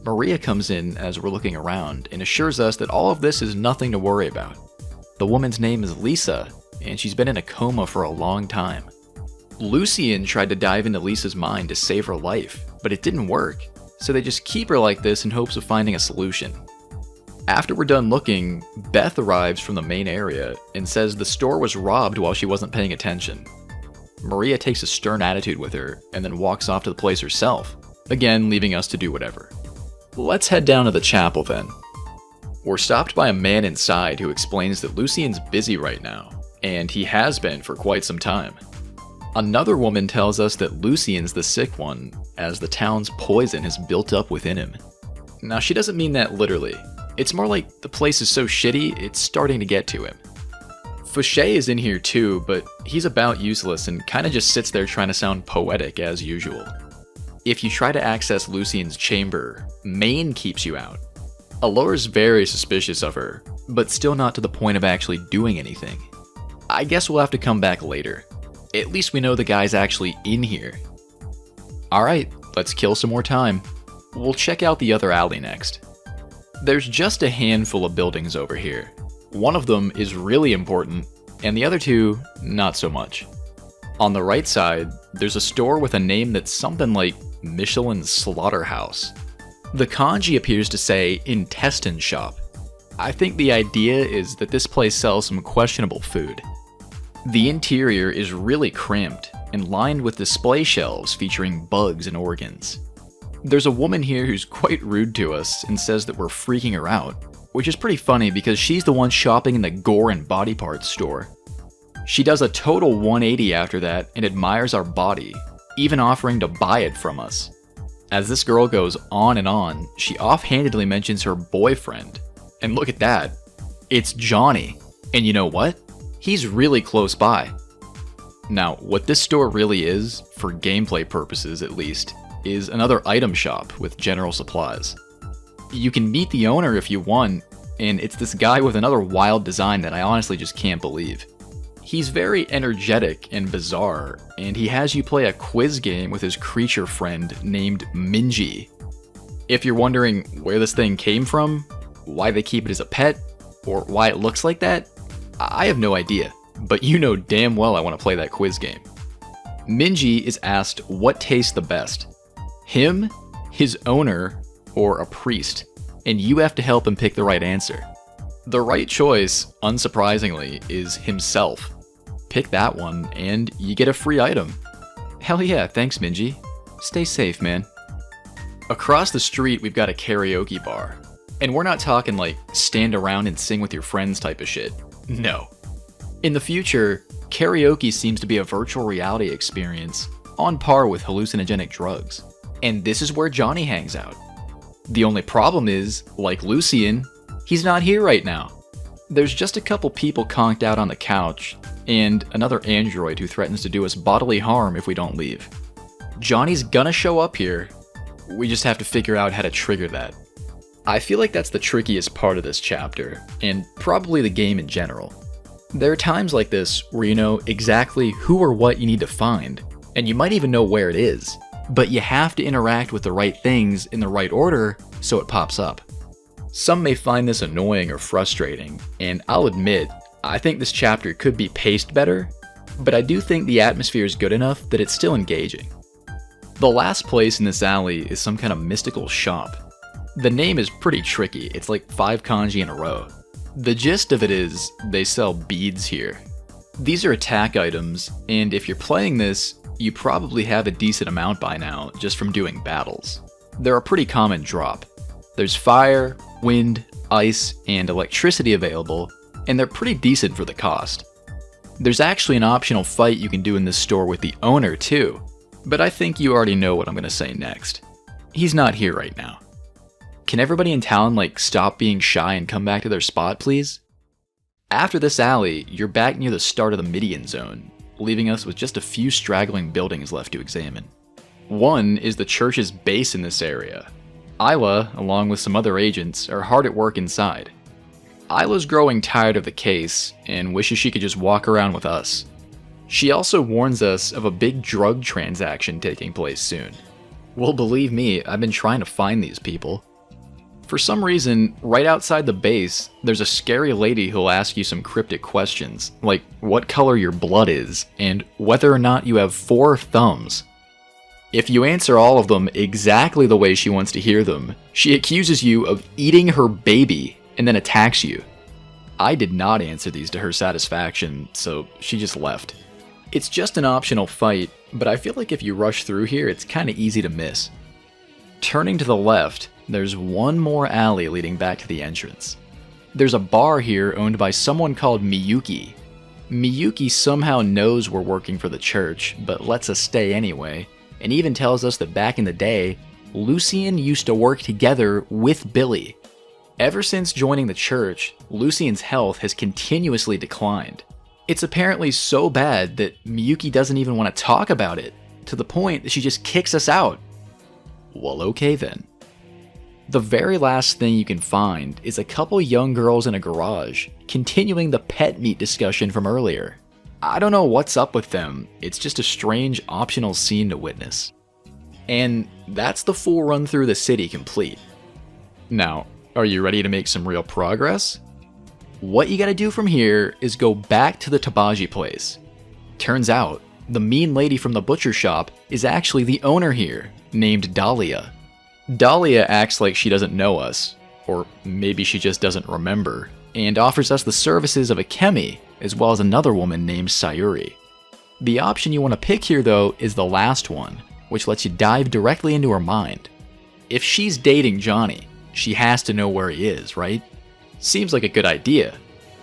Maria comes in as we're looking around and assures us that all of this is nothing to worry about. The woman's name is Lisa, and she's been in a coma for a long time. Lucien tried to dive into Lisa's mind to save her life, but it didn't work, so they just keep her like this in hopes of finding a solution. After we're done looking, Beth arrives from the main area and says the store was robbed while she wasn't paying attention. Maria takes a stern attitude with her and then walks off to the place herself, again leaving us to do whatever. Let's head down to the chapel then. We're stopped by a man inside who explains that Lucien's busy right now, and he has been for quite some time. Another woman tells us that Lucien's the sick one, as the town's poison has built up within him. Now, she doesn't mean that literally. It's more like the place is so shitty, it's starting to get to him. Fouché is in here too, but he's about useless and kinda just sits there trying to sound poetic as usual. If you try to access Lucien's chamber, Maine keeps you out. Alora's very suspicious of her, but still not to the point of actually doing anything. I guess we'll have to come back later. At least we know the guy's actually in here. Alright, let's kill some more time. We'll check out the other alley next. There's just a handful of buildings over here. One of them is really important, and the other two, not so much. On the right side, there's a store with a name that's something like Michelin Slaughterhouse. The kanji appears to say intestine shop. I think the idea is that this place sells some questionable food. The interior is really cramped and lined with display shelves featuring bugs and organs. There's a woman here who's quite rude to us and says that we're freaking her out, which is pretty funny because she's the one shopping in the gore and body parts store. She does a total 180 after that and admires our body, even offering to buy it from us. As this girl goes on and on, she offhandedly mentions her boyfriend. And look at that, it's Johnny. And you know what? He's really close by. Now, what this store really is, for gameplay purposes at least, is another item shop with general supplies. You can meet the owner if you want, and it's this guy with another wild design that I honestly just can't believe. He's very energetic and bizarre, and he has you play a quiz game with his creature friend named Minji. If you're wondering where this thing came from, why they keep it as a pet, or why it looks like that, I have no idea, but you know damn well I want to play that quiz game. Minji is asked what tastes the best, him, his owner, or a priest, and you have to help him pick the right answer. The right choice, unsurprisingly, is himself. Pick that one, and you get a free item. Hell yeah, thanks Minji. Stay safe, man. Across the street, we've got a karaoke bar. And we're not talking like stand around and sing with your friends type of shit. No. In the future, karaoke seems to be a virtual reality experience on par with hallucinogenic drugs. And this is where Johnny hangs out. The only problem is, like Lucien, he's not here right now. There's just a couple people conked out on the couch, and another android who threatens to do us bodily harm if we don't leave. Johnny's gonna show up here. We just have to figure out how to trigger that. I feel like that's the trickiest part of this chapter, and probably the game in general. There are times like this where you know exactly who or what you need to find, and you might even know where it is, but you have to interact with the right things in the right order so it pops up. Some may find this annoying or frustrating, and I'll admit, I think this chapter could be paced better, but I do think the atmosphere is good enough that it's still engaging. The last place in this alley is some kind of mystical shop. The name is pretty tricky, it's like 5 kanji in a row. The gist of it is, they sell beads here. These are attack items, and if you're playing this, you probably have a decent amount by now just from doing battles. They're a pretty common drop. There's fire, wind, ice, and electricity available, and they're pretty decent for the cost. There's actually an optional fight you can do in this store with the owner too, but I think you already know what I'm gonna say next. He's not here right now. Can everybody in town stop being shy and come back to their spot, please? After this alley, you're back near the start of the Midian zone, leaving us with just a few straggling buildings left to examine. One is the church's base in this area. Isla, along with some other agents, are hard at work inside. Isla's growing tired of the case and wishes she could just walk around with us. She also warns us of a big drug transaction taking place soon. Well, believe me, I've been trying to find these people. For some reason, right outside the base, there's a scary lady who'll ask you some cryptic questions, like what color your blood is, and whether or not you have 4 thumbs. If you answer all of them exactly the way she wants to hear them, she accuses you of eating her baby and then attacks you. I did not answer these to her satisfaction, so she just left. It's just an optional fight, but I feel like if you rush through here, it's kinda easy to miss. Turning to the left, there's one more alley leading back to the entrance. There's a bar here owned by someone called Miyuki. Miyuki somehow knows we're working for the church, but lets us stay anyway, and even tells us that back in the day, Lucien used to work together with Billy. Ever since joining the church, Lucien's health has continuously declined. It's apparently so bad that Miyuki doesn't even want to talk about it, to the point that she just kicks us out. Well, okay then. The very last thing you can find is a couple young girls in a garage, continuing the pet meat discussion from earlier. I don't know what's up with them, it's just a strange optional scene to witness. And that's the full run through the city complete. Now, are you ready to make some real progress? What you gotta do from here is go back to the Tabaji place. Turns out, the mean lady from the butcher shop is actually the owner here, named Dahlia. Dahlia acts like she doesn't know us, or maybe she just doesn't remember, and offers us the services of a Kemi, as well as another woman named Sayuri. The option you want to pick here though is the last one, which lets you dive directly into her mind. If she's dating Johnny, she has to know where he is, right? Seems like a good idea,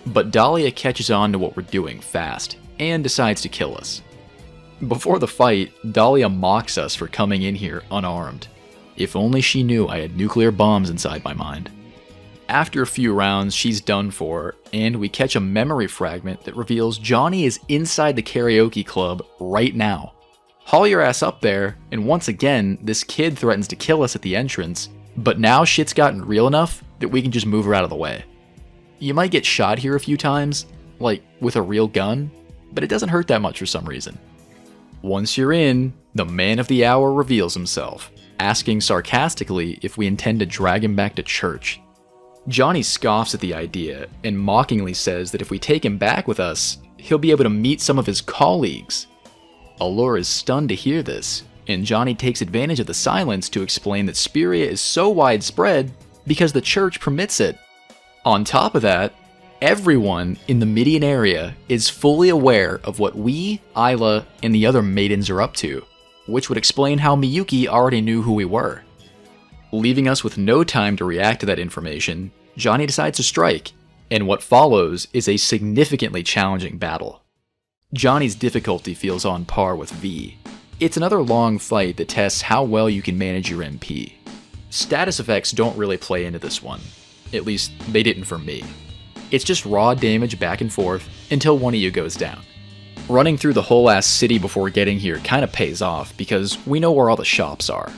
but Dahlia catches on to what we're doing fast, and decides to kill us. Before the fight, Dahlia mocks us for coming in here unarmed. If only she knew I had nuclear bombs inside my mind. After a few rounds, she's done for, and we catch a memory fragment that reveals Johnny is inside the karaoke club right now. Haul your ass up there, and once again, this kid threatens to kill us at the entrance, but now shit's gotten real enough that we can just move her out of the way. You might get shot here a few times, like with a real gun, but it doesn't hurt that much for some reason. Once you're in, the man of the hour reveals himself, asking sarcastically if we intend to drag him back to church. Johnny scoffs at the idea and mockingly says that if we take him back with us, he'll be able to meet some of his colleagues. Allure is stunned to hear this, and Johnny takes advantage of the silence to explain that SPIRIA is so widespread because the church permits it. On top of that, everyone in the Midian area is fully aware of what we, Isla, and the other maidens are up to, which would explain how Miyuki already knew who we were. Leaving us with no time to react to that information, Johnny decides to strike, and what follows is a significantly challenging battle. Johnny's difficulty feels on par with V. It's another long fight that tests how well you can manage your MP. Status effects don't really play into this one. At least, they didn't for me. It's just raw damage back and forth until one of you goes down. Running through the whole ass city before getting here kinda pays off because we know where all the shops are.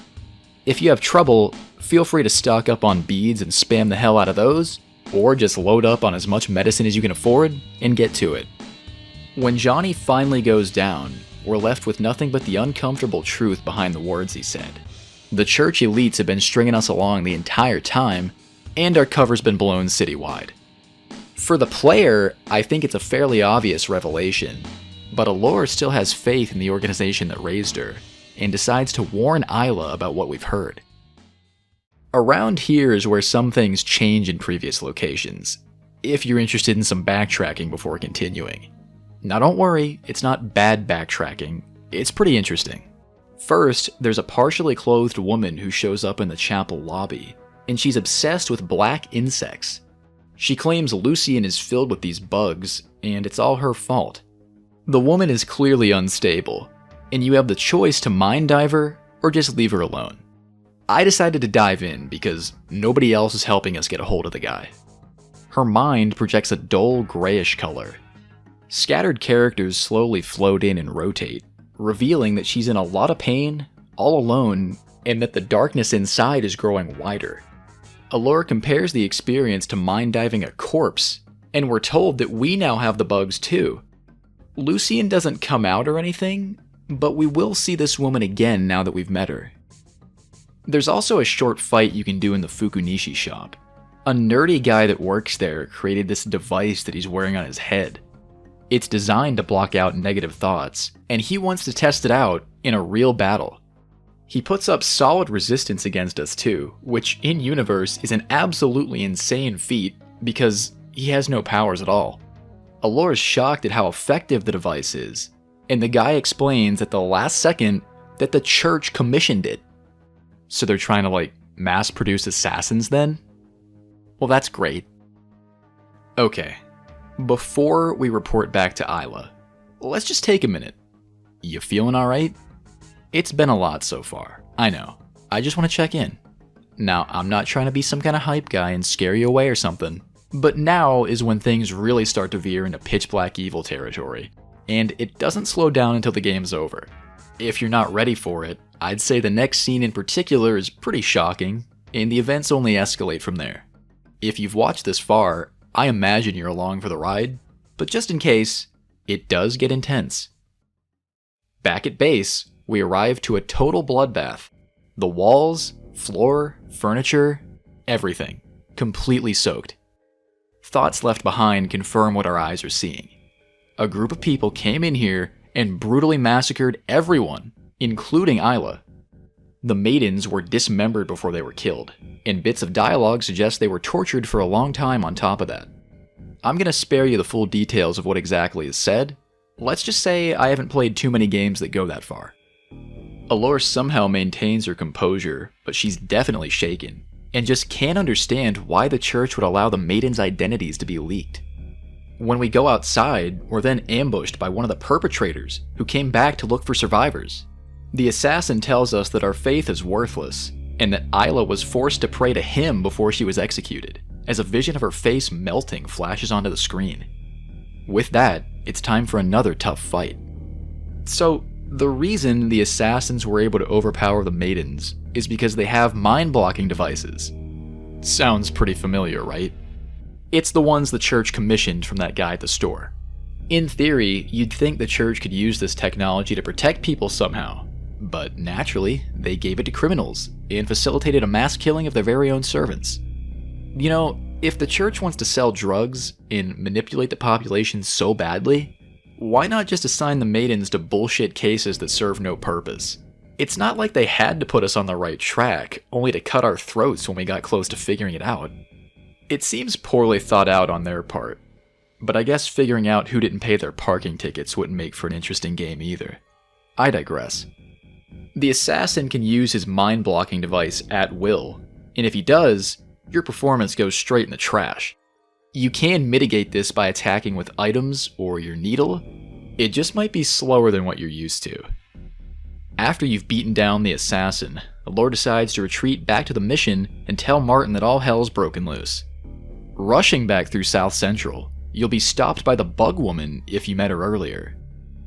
If you have trouble, feel free to stock up on beads and spam the hell out of those, or just load up on as much medicine as you can afford and get to it. When Johnny finally goes down, we're left with nothing but the uncomfortable truth behind the words he said. The church elites have been stringing us along the entire time, and our cover's been blown citywide. For the player, I think it's a fairly obvious revelation, but Allure still has faith in the organization that raised her, and decides to warn Isla about what we've heard. Around here is where some things change in previous locations, if you're interested in some backtracking before continuing. Now don't worry, it's not bad backtracking, it's pretty interesting. First, there's a partially clothed woman who shows up in the chapel lobby, and she's obsessed with black insects. She claims Lucien is filled with these bugs, and it's all her fault. The woman is clearly unstable, and you have the choice to mind dive her or just leave her alone. I decided to dive in because nobody else is helping us get a hold of the guy. Her mind projects a dull grayish color. Scattered characters slowly float in and rotate, revealing that she's in a lot of pain, all alone, and that the darkness inside is growing wider. Allure compares the experience to mind diving a corpse, and we're told that we now have the bugs too. Lucien doesn't come out or anything, but we will see this woman again now that we've met her. There's also a short fight you can do in the Fukunishi shop. A nerdy guy that works there created this device that he's wearing on his head. It's designed to block out negative thoughts, and he wants to test it out in a real battle. He puts up solid resistance against us too, which in universe is an absolutely insane feat because he has no powers at all. Allure is shocked at how effective the device is, and the guy explains at the last second that the church commissioned it. So they're trying to mass produce assassins then? Well, that's great. Okay, before we report back to Isla, let's just take a minute. You feeling alright? It's been a lot so far, I know. I just want to check in. Now, I'm not trying to be some kind of hype guy and scare you away or something, but now is when things really start to veer into pitch black evil territory, and it doesn't slow down until the game's over. If you're not ready for it, I'd say the next scene in particular is pretty shocking, and the events only escalate from there. If you've watched this far, I imagine you're along for the ride, but just in case, it does get intense. Back at base, we arrive to a total bloodbath. The walls, floor, furniture, everything, completely soaked. Thoughts left behind confirm what our eyes are seeing. A group of people came in here and brutally massacred everyone, including Isla. The maidens were dismembered before they were killed, and bits of dialogue suggest they were tortured for a long time on top of that. I'm gonna spare you the full details of what exactly is said. Let's just say I haven't played too many games that go that far. Allure somehow maintains her composure, but she's definitely shaken, and just can't understand why the church would allow the maidens' identities to be leaked. When we go outside, we're then ambushed by one of the perpetrators, who came back to look for survivors. The assassin tells us that our faith is worthless, and that Isla was forced to pray to him before she was executed, as a vision of her face melting flashes onto the screen. With that, it's time for another tough fight. So, the reason the assassins were able to overpower the maidens is because they have mind-blocking devices. Sounds pretty familiar, right? It's the ones the church commissioned from that guy at the store. In theory, you'd think the church could use this technology to protect people somehow, but naturally, they gave it to criminals and facilitated a mass killing of their very own servants. You know, if the church wants to sell drugs and manipulate the population so badly, why not just assign the maidens to bullshit cases that serve no purpose? It's not like they had to put us on the right track, only to cut our throats when we got close to figuring it out. It seems poorly thought out on their part, but I guess figuring out who didn't pay their parking tickets wouldn't make for an interesting game either. I digress. The assassin can use his mind-blocking device at will, and if he does, your performance goes straight in the trash. You can mitigate this by attacking with items or your needle. It just might be slower than what you're used to. After you've beaten down the assassin, Allure decides to retreat back to the mission and tell Martin that all hell's broken loose. Rushing back through South Central, you'll be stopped by the bug woman if you met her earlier.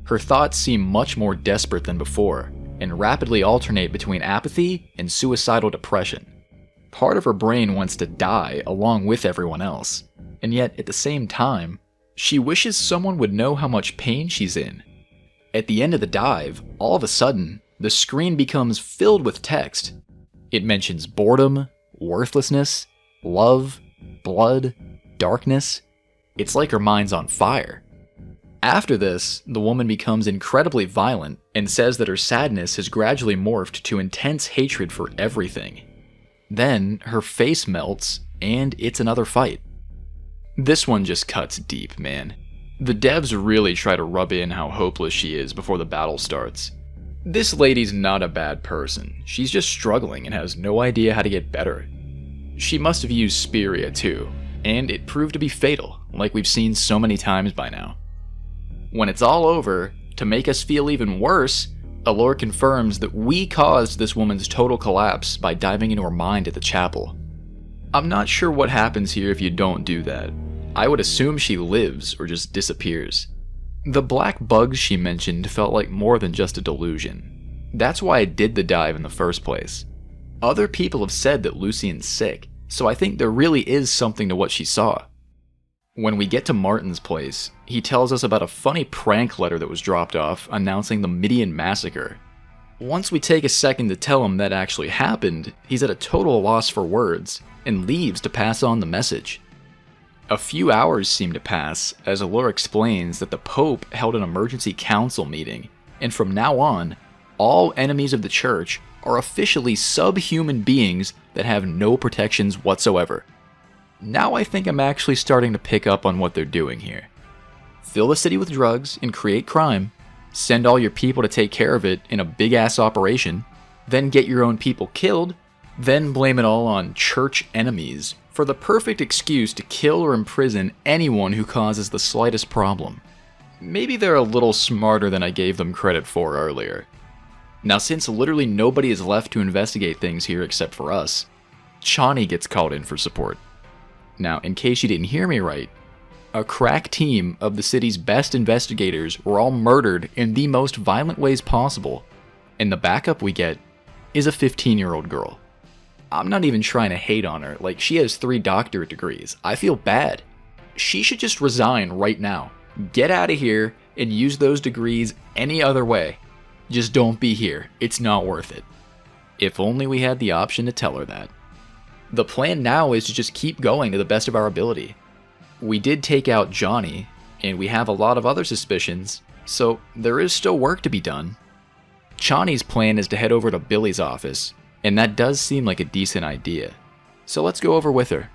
Her thoughts seem much more desperate than before, and rapidly alternate between apathy and suicidal depression. Part of her brain wants to die along with everyone else, and yet at the same time, she wishes someone would know how much pain she's in. At the end of the dive, all of a sudden, the screen becomes filled with text. It mentions boredom, worthlessness, love, blood, darkness. It's like her mind's on fire. After this, the woman becomes incredibly violent and says that her sadness has gradually morphed to intense hatred for everything. Then, her face melts, and it's another fight. This one just cuts deep, man. The devs really try to rub in how hopeless she is before the battle starts. This lady's not a bad person, she's just struggling and has no idea how to get better. She must have used SPIRIA too, and it proved to be fatal, like we've seen so many times by now. When it's all over, to make us feel even worse, Allure confirms that we caused this woman's total collapse by diving into her mind at the chapel. I'm not sure what happens here if you don't do that. I would assume she lives or just disappears. The black bugs she mentioned felt like more than just a delusion. That's why I did the dive in the first place. Other people have said that Lucien's sick, so I think there really is something to what she saw. When we get to Martin's place, he tells us about a funny prank letter that was dropped off announcing the Midian massacre. Once we take a second to tell him that actually happened, he's at a total loss for words and leaves to pass on the message. A few hours seem to pass as Allure explains that the Pope held an emergency council meeting, and from now on, all enemies of the church are officially subhuman beings that have no protections whatsoever. Now I think I'm actually starting to pick up on what they're doing here. Fill the city with drugs and create crime, send all your people to take care of it in a big-ass operation, then get your own people killed, then blame it all on church enemies for the perfect excuse to kill or imprison anyone who causes the slightest problem. Maybe they're a little smarter than I gave them credit for earlier. Now, since literally nobody is left to investigate things here except for us, Chani gets called in for support. Now, in case you didn't hear me right, a crack team of the city's best investigators were all murdered in the most violent ways possible, and the backup we get is a 15-year-old girl. I'm not even trying to hate on her, like, she has 3 doctorate degrees. I feel bad. She should just resign right now. Get out of here and use those degrees any other way. Just don't be here. It's not worth it. If only we had the option to tell her that. The plan now is to just keep going to the best of our ability. We did take out Johnny, and we have a lot of other suspicions, so there is still work to be done. Chani's plan is to head over to Billy's office, and that does seem like a decent idea. So let's go over with her.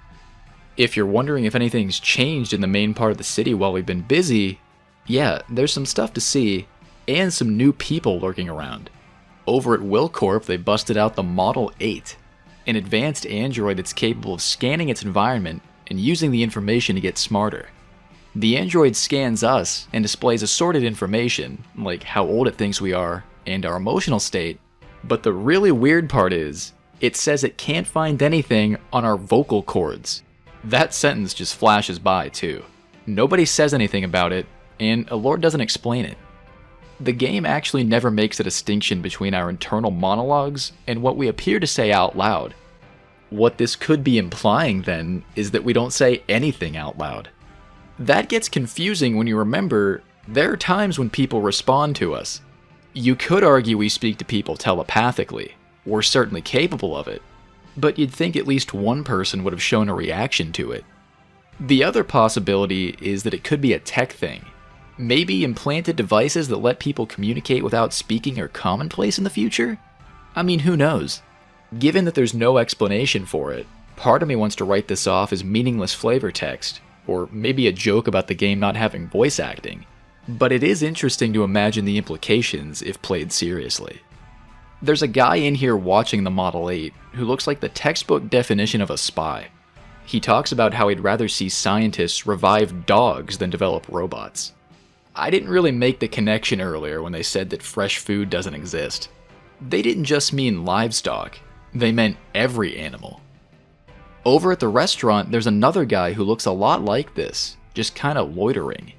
If you're wondering if anything's changed in the main part of the city while we've been busy, yeah, there's some stuff to see, and some new people lurking around. Over at Willcorp, they busted out the Model 8, an advanced android that's capable of scanning its environment and using the information to get smarter. The android scans us and displays assorted information, like how old it thinks we are and our emotional state, but the really weird part is, it says it can't find anything on our vocal cords. That sentence just flashes by too. Nobody says anything about it, and Allure doesn't explain it. The game actually never makes a distinction between our internal monologues and what we appear to say out loud. What this could be implying then is that we don't say anything out loud. That gets confusing when you remember there are times when people respond to us. You could argue we speak to people telepathically. We're certainly capable of it. But you'd think at least one person would have shown a reaction to it. The other possibility is that it could be a tech thing. Maybe implanted devices that let people communicate without speaking are commonplace in the future? I mean, who knows? Given that there's no explanation for it, part of me wants to write this off as meaningless flavor text, or maybe a joke about the game not having voice acting. But it is interesting to imagine the implications if played seriously. There's a guy in here watching the Model 8 who looks like the textbook definition of a spy. He talks about how he'd rather see scientists revive dogs than develop robots. I didn't really make the connection earlier when they said that fresh food doesn't exist. They didn't just mean livestock, they meant every animal. Over at the restaurant, there's another guy who looks a lot like this, just kinda loitering.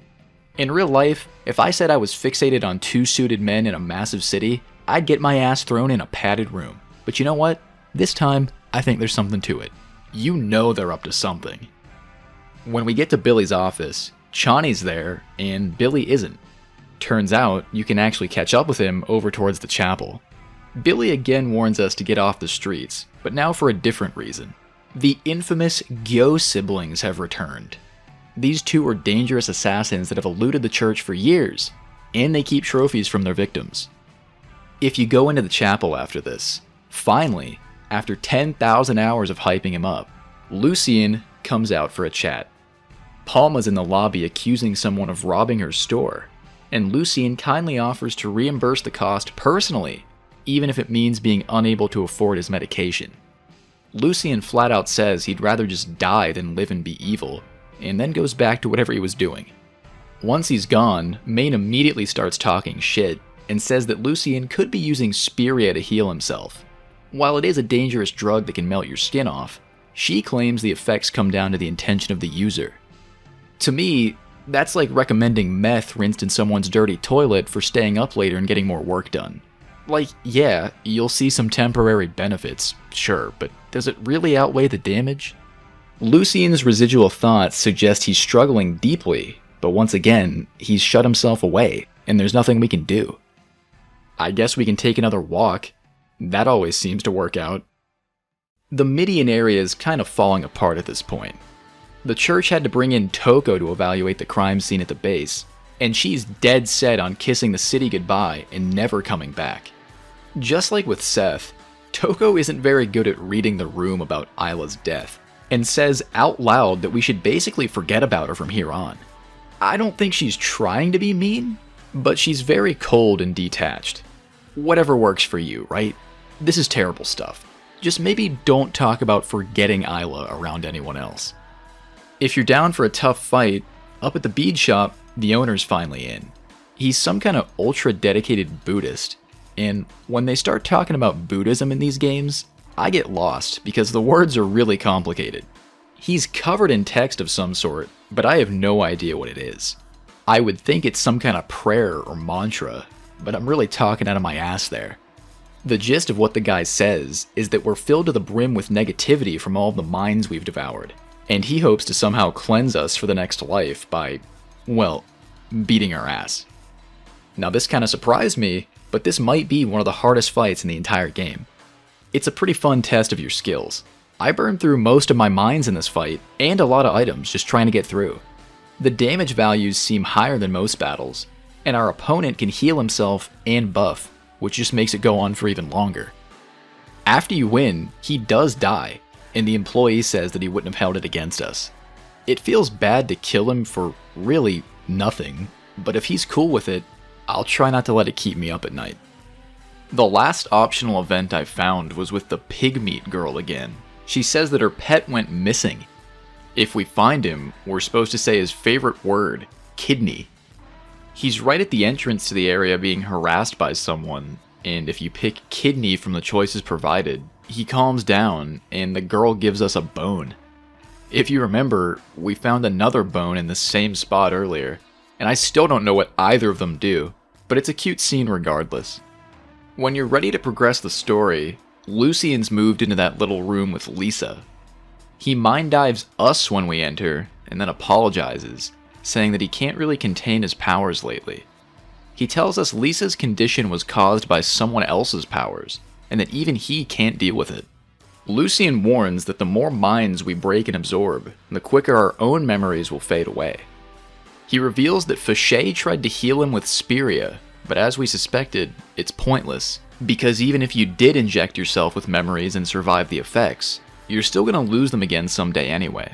In real life, if I said I was fixated on 2 suited men in a massive city, I'd get my ass thrown in a padded room. But you know what? This time, I think there's something to it. You know they're up to something. When we get to Billy's office, Chani's there, and Billy isn't. Turns out, you can actually catch up with him over towards the chapel. Billy again warns us to get off the streets, but now for a different reason. The infamous Gyo siblings have returned. These 2 are dangerous assassins that have eluded the church for years, and they keep trophies from their victims. If you go into the chapel after this, finally, after 10,000 hours of hyping him up, Lucien comes out for a chat. Palma's in the lobby accusing someone of robbing her store, and Lucien kindly offers to reimburse the cost personally, even if it means being unable to afford his medication. Lucien flat out says he'd rather just die than live and be evil, and then goes back to whatever he was doing. Once he's gone, Maine immediately starts talking shit, and says that Lucien could be using SPIRIA to heal himself. While it is a dangerous drug that can melt your skin off, she claims the effects come down to the intention of the user. To me, that's like recommending meth rinsed in someone's dirty toilet for staying up later and getting more work done. Like, yeah, you'll see some temporary benefits, sure, but does it really outweigh the damage? Lucien's residual thoughts suggest he's struggling deeply, but once again, he's shut himself away, and there's nothing we can do. I guess we can take another walk. That always seems to work out. The Midian area is kind of falling apart at this point. The church had to bring in Toko to evaluate the crime scene at the base, and she's dead set on kissing the city goodbye and never coming back. Just like with Seth, Toko isn't very good at reading the room about Isla's death, and says out loud that we should basically forget about her from here on. I don't think she's trying to be mean, but she's very cold and detached. Whatever works for you, right? This is terrible stuff. Just maybe don't talk about forgetting Isla around anyone else. If you're down for a tough fight, up at the bead shop, the owner's finally in. He's some kind of ultra-dedicated Buddhist, and when they start talking about Buddhism in these games, I get lost because the words are really complicated. He's covered in text of some sort, but I have no idea what it is. I would think it's some kind of prayer or mantra, but I'm really talking out of my ass there. The gist of what the guy says is that we're filled to the brim with negativity from all the minds we've devoured, and he hopes to somehow cleanse us for the next life by, well, beating our ass. Now this kind of surprised me, but this might be one of the hardest fights in the entire game. It's a pretty fun test of your skills. I burned through most of my mines in this fight, and a lot of items just trying to get through. The damage values seem higher than most battles, and our opponent can heal himself and buff, which just makes it go on for even longer. After you win, he does die, and the employee says that he wouldn't have held it against us. It feels bad to kill him for really nothing, but if he's cool with it, I'll try not to let it keep me up at night. The last optional event I found was with the pig meat girl again. She says that her pet went missing. If we find him, we're supposed to say his favorite word, kidney. He's right at the entrance to the area being harassed by someone, and if you pick kidney from the choices provided, he calms down and the girl gives us a bone. If you remember, we found another bone in the same spot earlier, and I still don't know what either of them do, but it's a cute scene regardless. When you're ready to progress the story, Lucian's moved into that little room with Lisa. He mind dives us when we enter, and then apologizes, saying that he can't really contain his powers lately. He tells us Lisa's condition was caused by someone else's powers, and that even he can't deal with it. Lucian warns that the more minds we break and absorb, the quicker our own memories will fade away. He reveals that Fichet tried to heal him with SPIRIA, but as we suspected, it's pointless, because even if you did inject yourself with memories and survive the effects, you're still going to lose them again someday anyway.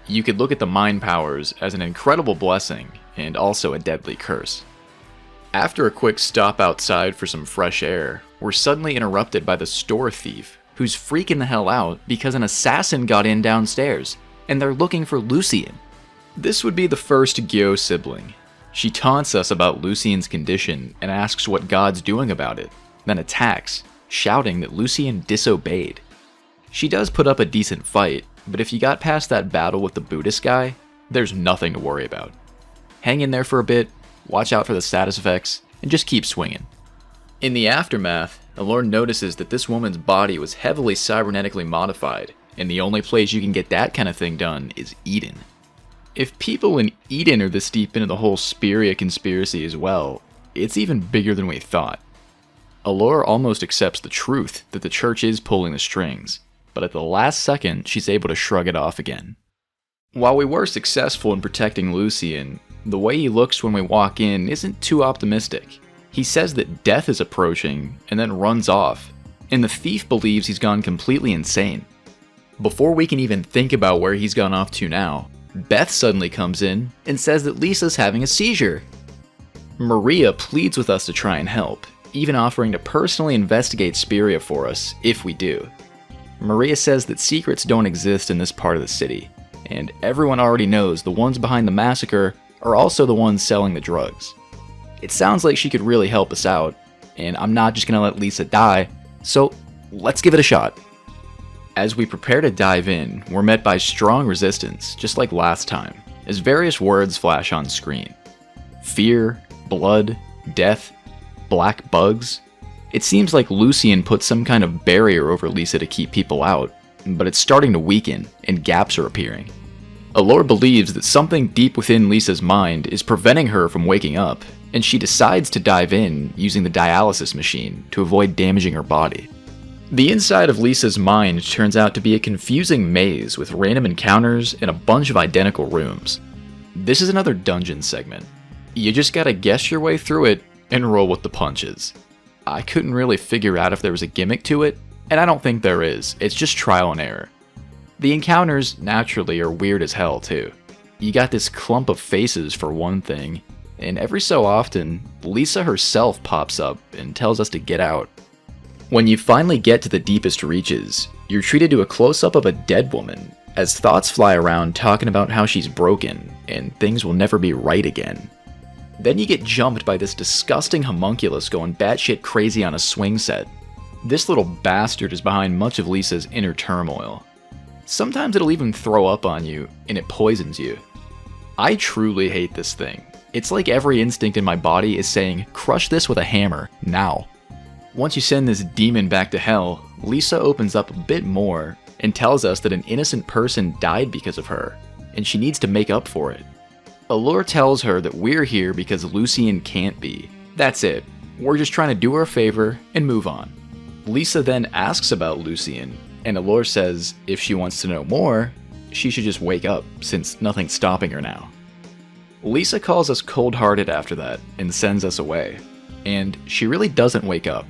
You could look at the mind powers as an incredible blessing, and also a deadly curse. After a quick stop outside for some fresh air, we're suddenly interrupted by the store thief, who's freaking the hell out because an assassin got in downstairs, and they're looking for Lucian. This would be the first Gyo sibling. She taunts us about Lucian's condition and asks what God's doing about it, then attacks, shouting that Lucian disobeyed. She does put up a decent fight, but if you got past that battle with the Buddhist guy, there's nothing to worry about. Hang in there for a bit, watch out for the status effects, and just keep swinging. In the aftermath, Allure notices that this woman's body was heavily cybernetically modified, and the only place you can get that kind of thing done is Eden. If people in Eden are this deep into the whole SPIRIA conspiracy as well, it's even bigger than we thought. Allure almost accepts the truth that the church is pulling the strings, but at the last second, she's able to shrug it off again. While we were successful in protecting Lucian, the way he looks when we walk in isn't too optimistic. He says that death is approaching, and then runs off, and the thief believes he's gone completely insane. Before we can even think about where he's gone off to now, Beth suddenly comes in and says that Lisa's having a seizure. Maria pleads with us to try and help, even offering to personally investigate SPIRIA for us if we do. Maria says that secrets don't exist in this part of the city, and everyone already knows the ones behind the massacre are also the ones selling the drugs. It sounds like she could really help us out, and I'm not just gonna let Lisa die, so let's give it a shot. As we prepare to dive in, we're met by strong resistance, just like last time, as various words flash on screen. Fear, blood, death, black bugs. It seems like Lucian put some kind of barrier over Lisa to keep people out, but it's starting to weaken, and gaps are appearing. Allure believes that something deep within Lisa's mind is preventing her from waking up, and she decides to dive in using the dialysis machine to avoid damaging her body. The inside of Lisa's mind turns out to be a confusing maze with random encounters and a bunch of identical rooms. This is another dungeon segment. You just gotta guess your way through it and roll with the punches. I couldn't really figure out if there was a gimmick to it, and I don't think there is. It's just trial and error. The encounters, naturally, are weird as hell, too. You got this clump of faces for one thing, and every so often, Lisa herself pops up and tells us to get out. When you finally get to the deepest reaches, you're treated to a close-up of a dead woman, as thoughts fly around talking about how she's broken, and things will never be right again. Then you get jumped by this disgusting homunculus going batshit crazy on a swing set. This little bastard is behind much of Lisa's inner turmoil. Sometimes it'll even throw up on you, and it poisons you. I truly hate this thing. It's like every instinct in my body is saying, crush this with a hammer, now. Once you send this demon back to hell, Lisa opens up a bit more and tells us that an innocent person died because of her, and she needs to make up for it. Allure tells her that we're here because Lucien can't be. That's it. We're just trying to do her a favor and move on. Lisa then asks about Lucien, and Allure says if she wants to know more, she should just wake up, since nothing's stopping her now. Lisa calls us cold-hearted after that and sends us away, and she really doesn't wake up.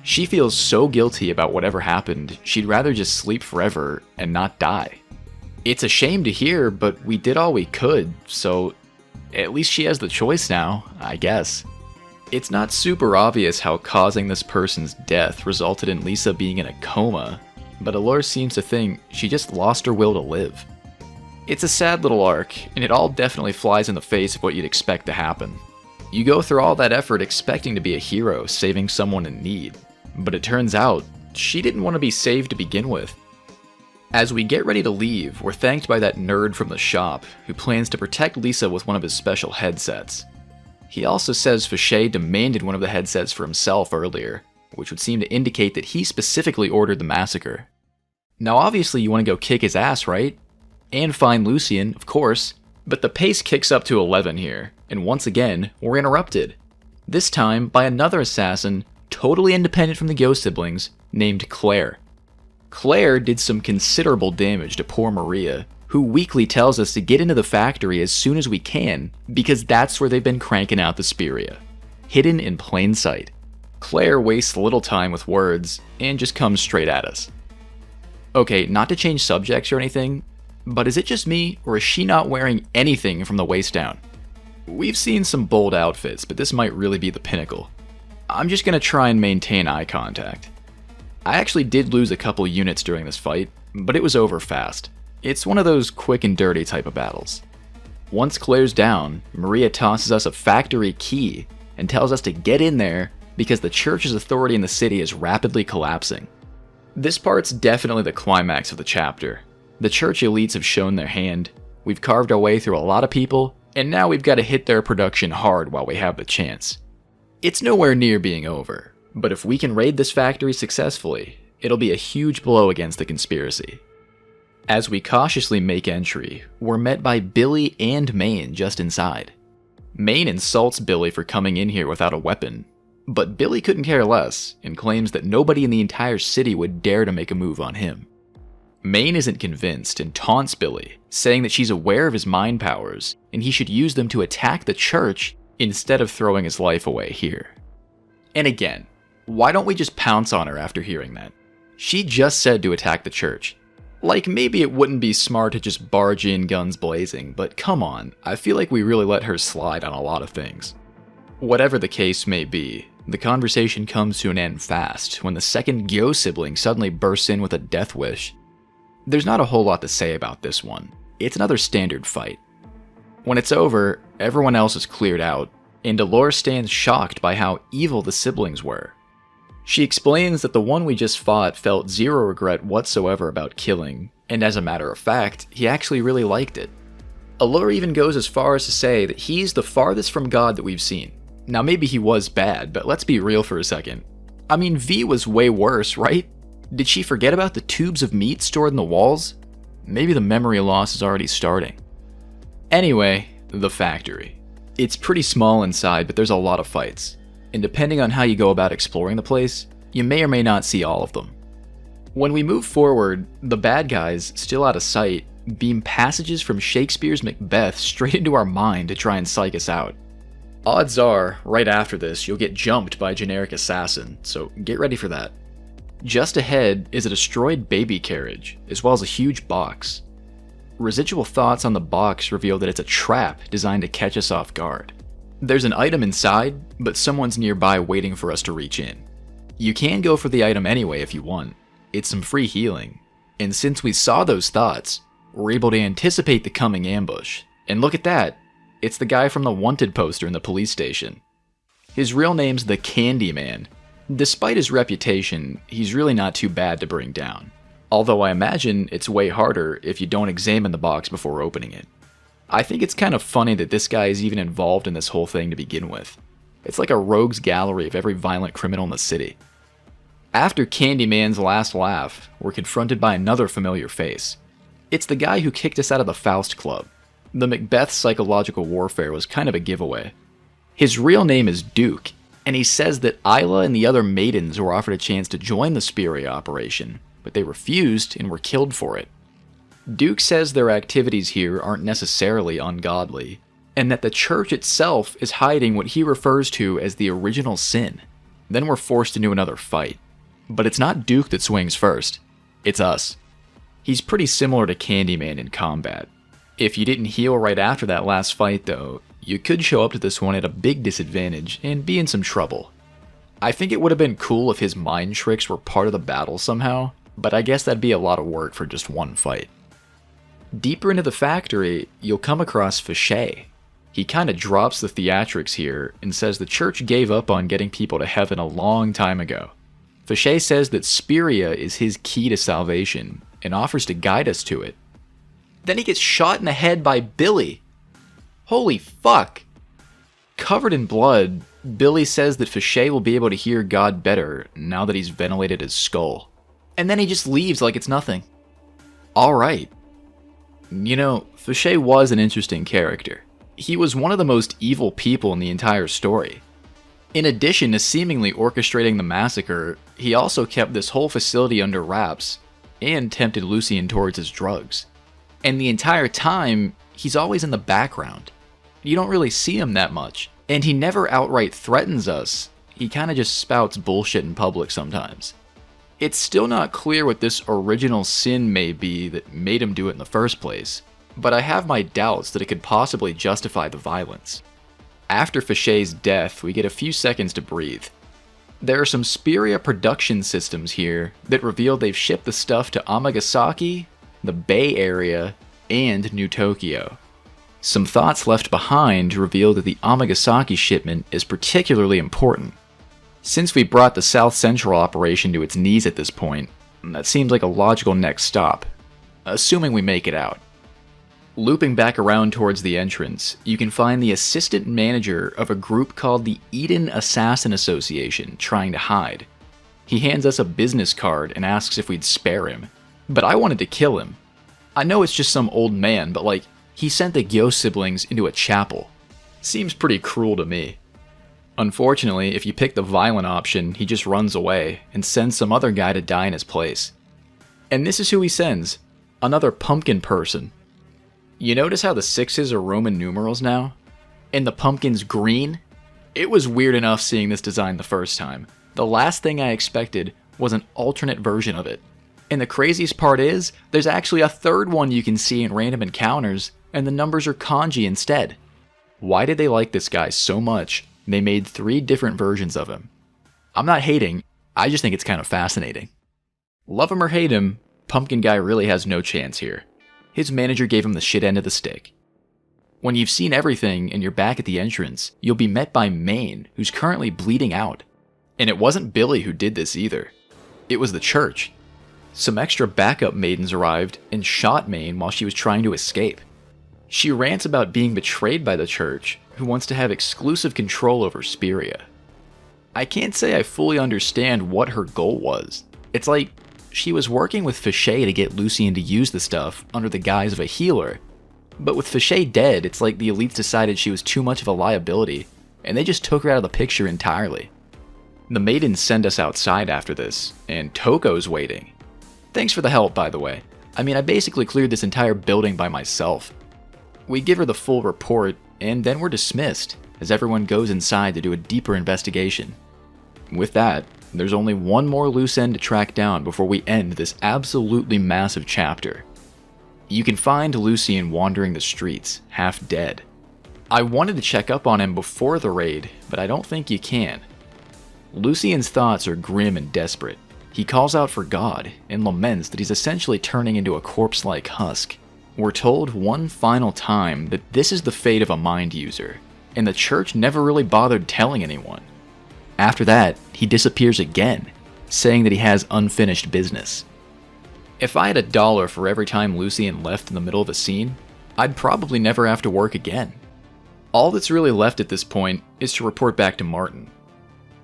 She feels so guilty about whatever happened, she'd rather just sleep forever and not die. It's a shame to hear, but we did all we could, so at least she has the choice now, I guess. It's not super obvious how causing this person's death resulted in Lisa being in a coma, but Allure seems to think she just lost her will to live. It's a sad little arc, and it all definitely flies in the face of what you'd expect to happen. You go through all that effort expecting to be a hero saving someone in need, but it turns out she didn't want to be saved to begin with. As we get ready to leave, we're thanked by that nerd from the shop who plans to protect Lisa with one of his special headsets. He also says Fichet demanded one of the headsets for himself earlier, which would seem to indicate that he specifically ordered the massacre. Now obviously you want to go kick his ass, right? And find Lucien, of course, but the pace kicks up to 11 here, and once again, we're interrupted. This time by another assassin, totally independent from the Ghost siblings, named Claire. Claire did some considerable damage to poor Maria, who weakly tells us to get into the factory as soon as we can, because that's where they've been cranking out the SPIRIA. Hidden in plain sight. Claire wastes little time with words, and just comes straight at us. Okay, not to change subjects or anything, but is it just me, or is she not wearing anything from the waist down? We've seen some bold outfits, but this might really be the pinnacle. I'm just gonna try and maintain eye contact. I actually did lose a couple units during this fight, but it was over fast. It's one of those quick and dirty type of battles. Once Claire's down, Maria tosses us a factory key and tells us to get in there because the church's authority in the city is rapidly collapsing. This part's definitely the climax of the chapter. The church elites have shown their hand, we've carved our way through a lot of people, and now we've got to hit their production hard while we have the chance. It's nowhere near being over. But if we can raid this factory successfully, it'll be a huge blow against the conspiracy. As we cautiously make entry, we're met by Billy and Maine just inside. Maine insults Billy for coming in here without a weapon, but Billy couldn't care less and claims that nobody in the entire city would dare to make a move on him. Maine isn't convinced and taunts Billy, saying that she's aware of his mind powers and he should use them to attack the church instead of throwing his life away here. And again, why don't we just pounce on her after hearing that? She just said to attack the church. Like, maybe it wouldn't be smart to just barge in guns blazing, but come on, I feel like we really let her slide on a lot of things. Whatever the case may be, the conversation comes to an end fast when the second Gyo sibling suddenly bursts in with a death wish. There's not a whole lot to say about this one. It's another standard fight. When it's over, everyone else is cleared out, and Allure stands shocked by how evil the siblings were. She explains that the one we just fought felt zero regret whatsoever about killing, and as a matter of fact, he actually really liked it. Allure even goes as far as to say that he's the farthest from God that we've seen. Now maybe he was bad, but let's be real for a second. I mean, V was way worse, right? Did she forget about the tubes of meat stored in the walls? Maybe the memory loss is already starting. Anyway, the factory. It's pretty small inside, but there's a lot of fights. And depending on how you go about exploring the place, you may or may not see all of them. When we move forward, the bad guys, still out of sight, beam passages from Shakespeare's Macbeth straight into our mind to try and psych us out. Odds are, right after this, you'll get jumped by a generic assassin, so get ready for that. Just ahead is a destroyed baby carriage, as well as a huge box. Residual thoughts on the box reveal that it's a trap designed to catch us off guard. There's an item inside, but someone's nearby waiting for us to reach in. You can go for the item anyway if you want. It's some free healing. And since we saw those thoughts, we're able to anticipate the coming ambush. And look at that, it's the guy from the wanted poster in the police station. His real name's the Candyman. Despite his reputation, he's really not too bad to bring down. Although I imagine it's way harder if you don't examine the box before opening it. I think it's kind of funny that this guy is even involved in this whole thing to begin with. It's like a rogues gallery of every violent criminal in the city. After Candyman's last laugh, we're confronted by another familiar face. It's the guy who kicked us out of the Faust Club. The Macbeth psychological warfare was kind of a giveaway. His real name is Duke, and he says that Isla and the other maidens were offered a chance to join the SPIRIA operation, but they refused and were killed for it. Duke says their activities here aren't necessarily ungodly, and that the church itself is hiding what he refers to as the original sin. Then we're forced into another fight. But it's not Duke that swings first, it's us. He's pretty similar to Candyman in combat. If you didn't heal right after that last fight though, you could show up to this one at a big disadvantage and be in some trouble. I think it would have been cool if his mind tricks were part of the battle somehow, but I guess that'd be a lot of work for just one fight. Deeper into the factory, you'll come across Fichet. He kinda drops the theatrics here and says the church gave up on getting people to heaven a long time ago. Fichet says that SPIRIA is his key to salvation and offers to guide us to it. Then he gets shot in the head by Billy. Holy fuck! Covered in blood, Billy says that Fichet will be able to hear God better now that he's ventilated his skull. And then he just leaves like it's nothing. Alright. You know, Fichet was an interesting character. He was one of the most evil people in the entire story. In addition to seemingly orchestrating the massacre, he also kept this whole facility under wraps and tempted Lucien towards his drugs. And the entire time, he's always in the background. You don't really see him that much, and he never outright threatens us. He kinda just spouts bullshit in public sometimes. It's still not clear what this original sin may be that made him do it in the first place, but I have my doubts that it could possibly justify the violence. After Fichet's death, we get a few seconds to breathe. There are some SPIRIA production systems here that reveal they've shipped the stuff to Amagasaki, the Bay Area, and New Tokyo. Some thoughts left behind reveal that the Amagasaki shipment is particularly important. Since we brought the South Central operation to its knees at this point, that seems like a logical next stop, assuming we make it out. Looping back around towards the entrance, you can find the assistant manager of a group called the Eden Assassin Association trying to hide. He hands us a business card and asks if we'd spare him, but I wanted to kill him. I know it's just some old man, but like, he sent the Gyo siblings into a chapel. Seems pretty cruel to me. Unfortunately, if you pick the violent option, he just runs away and sends some other guy to die in his place. And this is who he sends, another pumpkin person. You notice how the 6s are Roman numerals now? And the pumpkin's green? It was weird enough seeing this design the first time. The last thing I expected was an alternate version of it. And the craziest part is, there's actually a third one you can see in random encounters, and the numbers are kanji instead. Why did they like this guy so much, they made 3 different versions of him? I'm not hating, I just think it's kind of fascinating. Love him or hate him, Pumpkin Guy really has no chance here. His manager gave him the shit end of the stick. When you've seen everything and you're back at the entrance, you'll be met by Maine, who's currently bleeding out. And it wasn't Billy who did this either. It was the church. Some extra backup maidens arrived and shot Maine while she was trying to escape. She rants about being betrayed by the church, who wants to have exclusive control over SPIRIA. I can't say I fully understand what her goal was. It's like, she was working with Fichet to get Lucien to use the stuff under the guise of a healer, but with Fichet dead, it's like the elites decided she was too much of a liability, and they just took her out of the picture entirely. The maidens send us outside after this, and Toko's waiting. Thanks for the help, by the way. I mean, I basically cleared this entire building by myself. We give her the full report, and then we're dismissed, as everyone goes inside to do a deeper investigation. With that, There's only one more loose end to track down before we end this absolutely massive chapter. You can find Lucien wandering the streets, half dead. I wanted to check up on him before the raid, but I don't think you can. Lucien's thoughts are grim and desperate. He calls out for God and laments that he's essentially turning into a corpse-like husk. We're told one final time that this is the fate of a mind user, and the church never really bothered telling anyone. After that, he disappears again, saying that he has unfinished business. If I had $1 for every time Lucien left in the middle of a scene, I'd probably never have to work again. All that's really left at this point is to report back to Martin.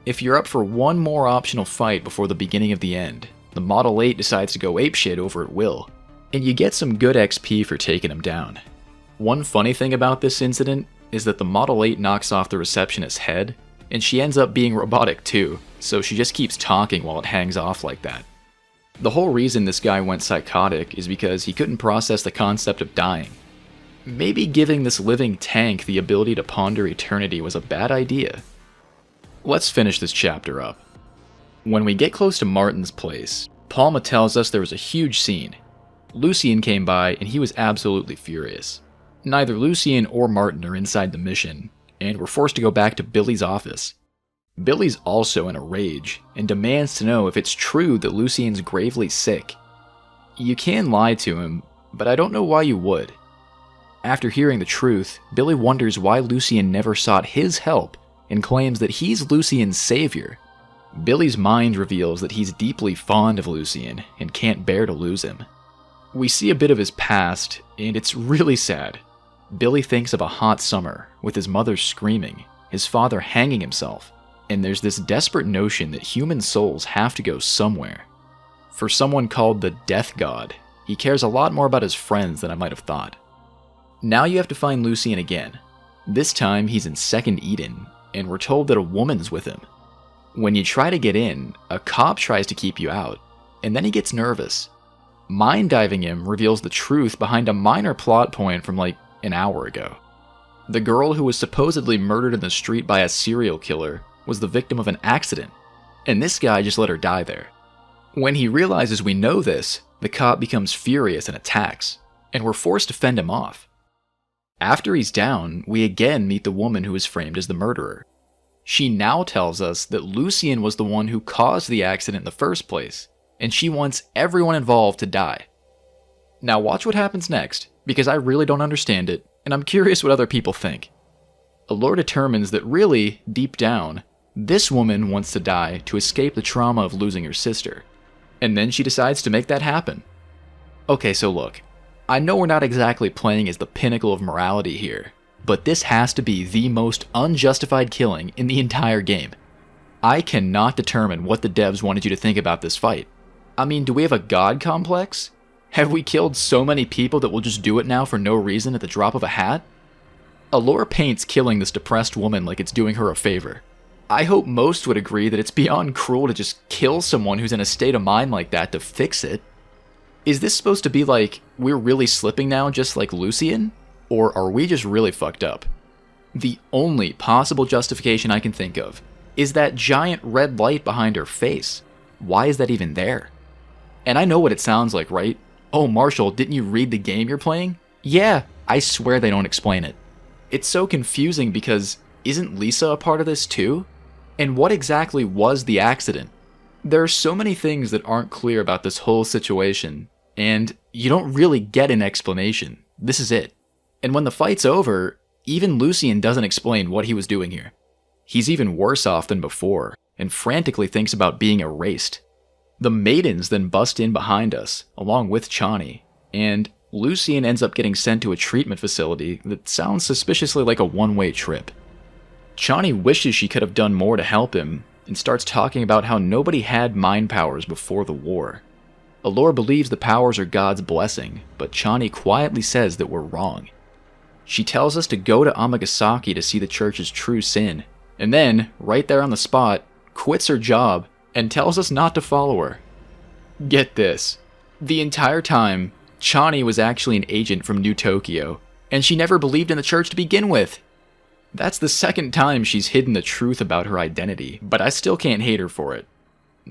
If you're up for one more optional fight before the beginning of the end, the Model 8 decides to go apeshit over at will, and you get some good XP for taking him down. One funny thing about this incident is that the Model 8 knocks off the receptionist's head, and she ends up being robotic too, so she just keeps talking while it hangs off like that. The whole reason this guy went psychotic is because he couldn't process the concept of dying. Maybe giving this living tank the ability to ponder eternity was a bad idea. Let's finish this chapter up. When we get close to Martin's place, Palma tells us there was a huge scene. Lucien came by and he was absolutely furious. Neither Lucien or Martin are inside the mission, and we're forced to go back to Billy's office. Billy's also in a rage, and demands to know if it's true that Lucien's gravely sick. You can lie to him, but I don't know why you would. After hearing the truth, Billy wonders why Lucien never sought his help, and claims that he's Lucien's savior. Billy's mind reveals that he's deeply fond of Lucien, and can't bear to lose him. We see a bit of his past, and it's really sad. Billy thinks of a hot summer, with his mother screaming, his father hanging himself, and there's this desperate notion that human souls have to go somewhere. For someone called the Death God, he cares a lot more about his friends than I might have thought. Now you have to find Lucien again. This time he's in Second Eden, and we're told that a woman's with him. When you try to get in, a cop tries to keep you out, and then he gets nervous. Mind diving him reveals the truth behind a minor plot point from like an hour ago. The girl who was supposedly murdered in the street by a serial killer was the victim of an accident, and this guy just let her die there. When he realizes we know this, the cop becomes furious and attacks, and we're forced to fend him off. After he's down, we again meet the woman who is framed as the murderer. She now tells us that Lucien was the one who caused the accident in the first place, and she wants everyone involved to die. Now watch what happens next, because I really don't understand it, and I'm curious what other people think. Allure determines that really, deep down, this woman wants to die to escape the trauma of losing her sister, and then she decides to make that happen. Okay, so look, I know we're not exactly playing as the pinnacle of morality here, but this has to be the most unjustified killing in the entire game. I cannot determine what the devs wanted you to think about this fight. I mean, do we have a god complex? Have we killed so many people that we'll just do it now for no reason at the drop of a hat? Allure paints killing this depressed woman like it's doing her a favor. I hope most would agree that it's beyond cruel to just kill someone who's in a state of mind like that to fix it. Is this supposed to be like, we're really slipping now just like Lucien? Or are we just really fucked up? The only possible justification I can think of is that giant red light behind her face. Why is that even there? And I know what it sounds like, right? Oh, Marshall, didn't you read the game you're playing? Yeah, I swear they don't explain it. It's so confusing because isn't Lisa a part of this too? And what exactly was the accident? There are so many things that aren't clear about this whole situation, and you don't really get an explanation. This is it. And when the fight's over, even Lucien doesn't explain what he was doing here. He's even worse off than before, and frantically thinks about being erased. The maidens then bust in behind us, along with Chani, and Lucien ends up getting sent to a treatment facility that sounds suspiciously like a one-way trip. Chani wishes she could have done more to help him, and starts talking about how nobody had mind powers before the war. Allure believes the powers are God's blessing, but Chani quietly says that we're wrong. She tells us to go to Amagasaki to see the church's true sin, and then, right there on the spot, quits her job and tells us not to follow her. Get this. The entire time, Chani was actually an agent from New Tokyo, and she never believed in the church to begin with. That's the second time she's hidden the truth about her identity, but I still can't hate her for it.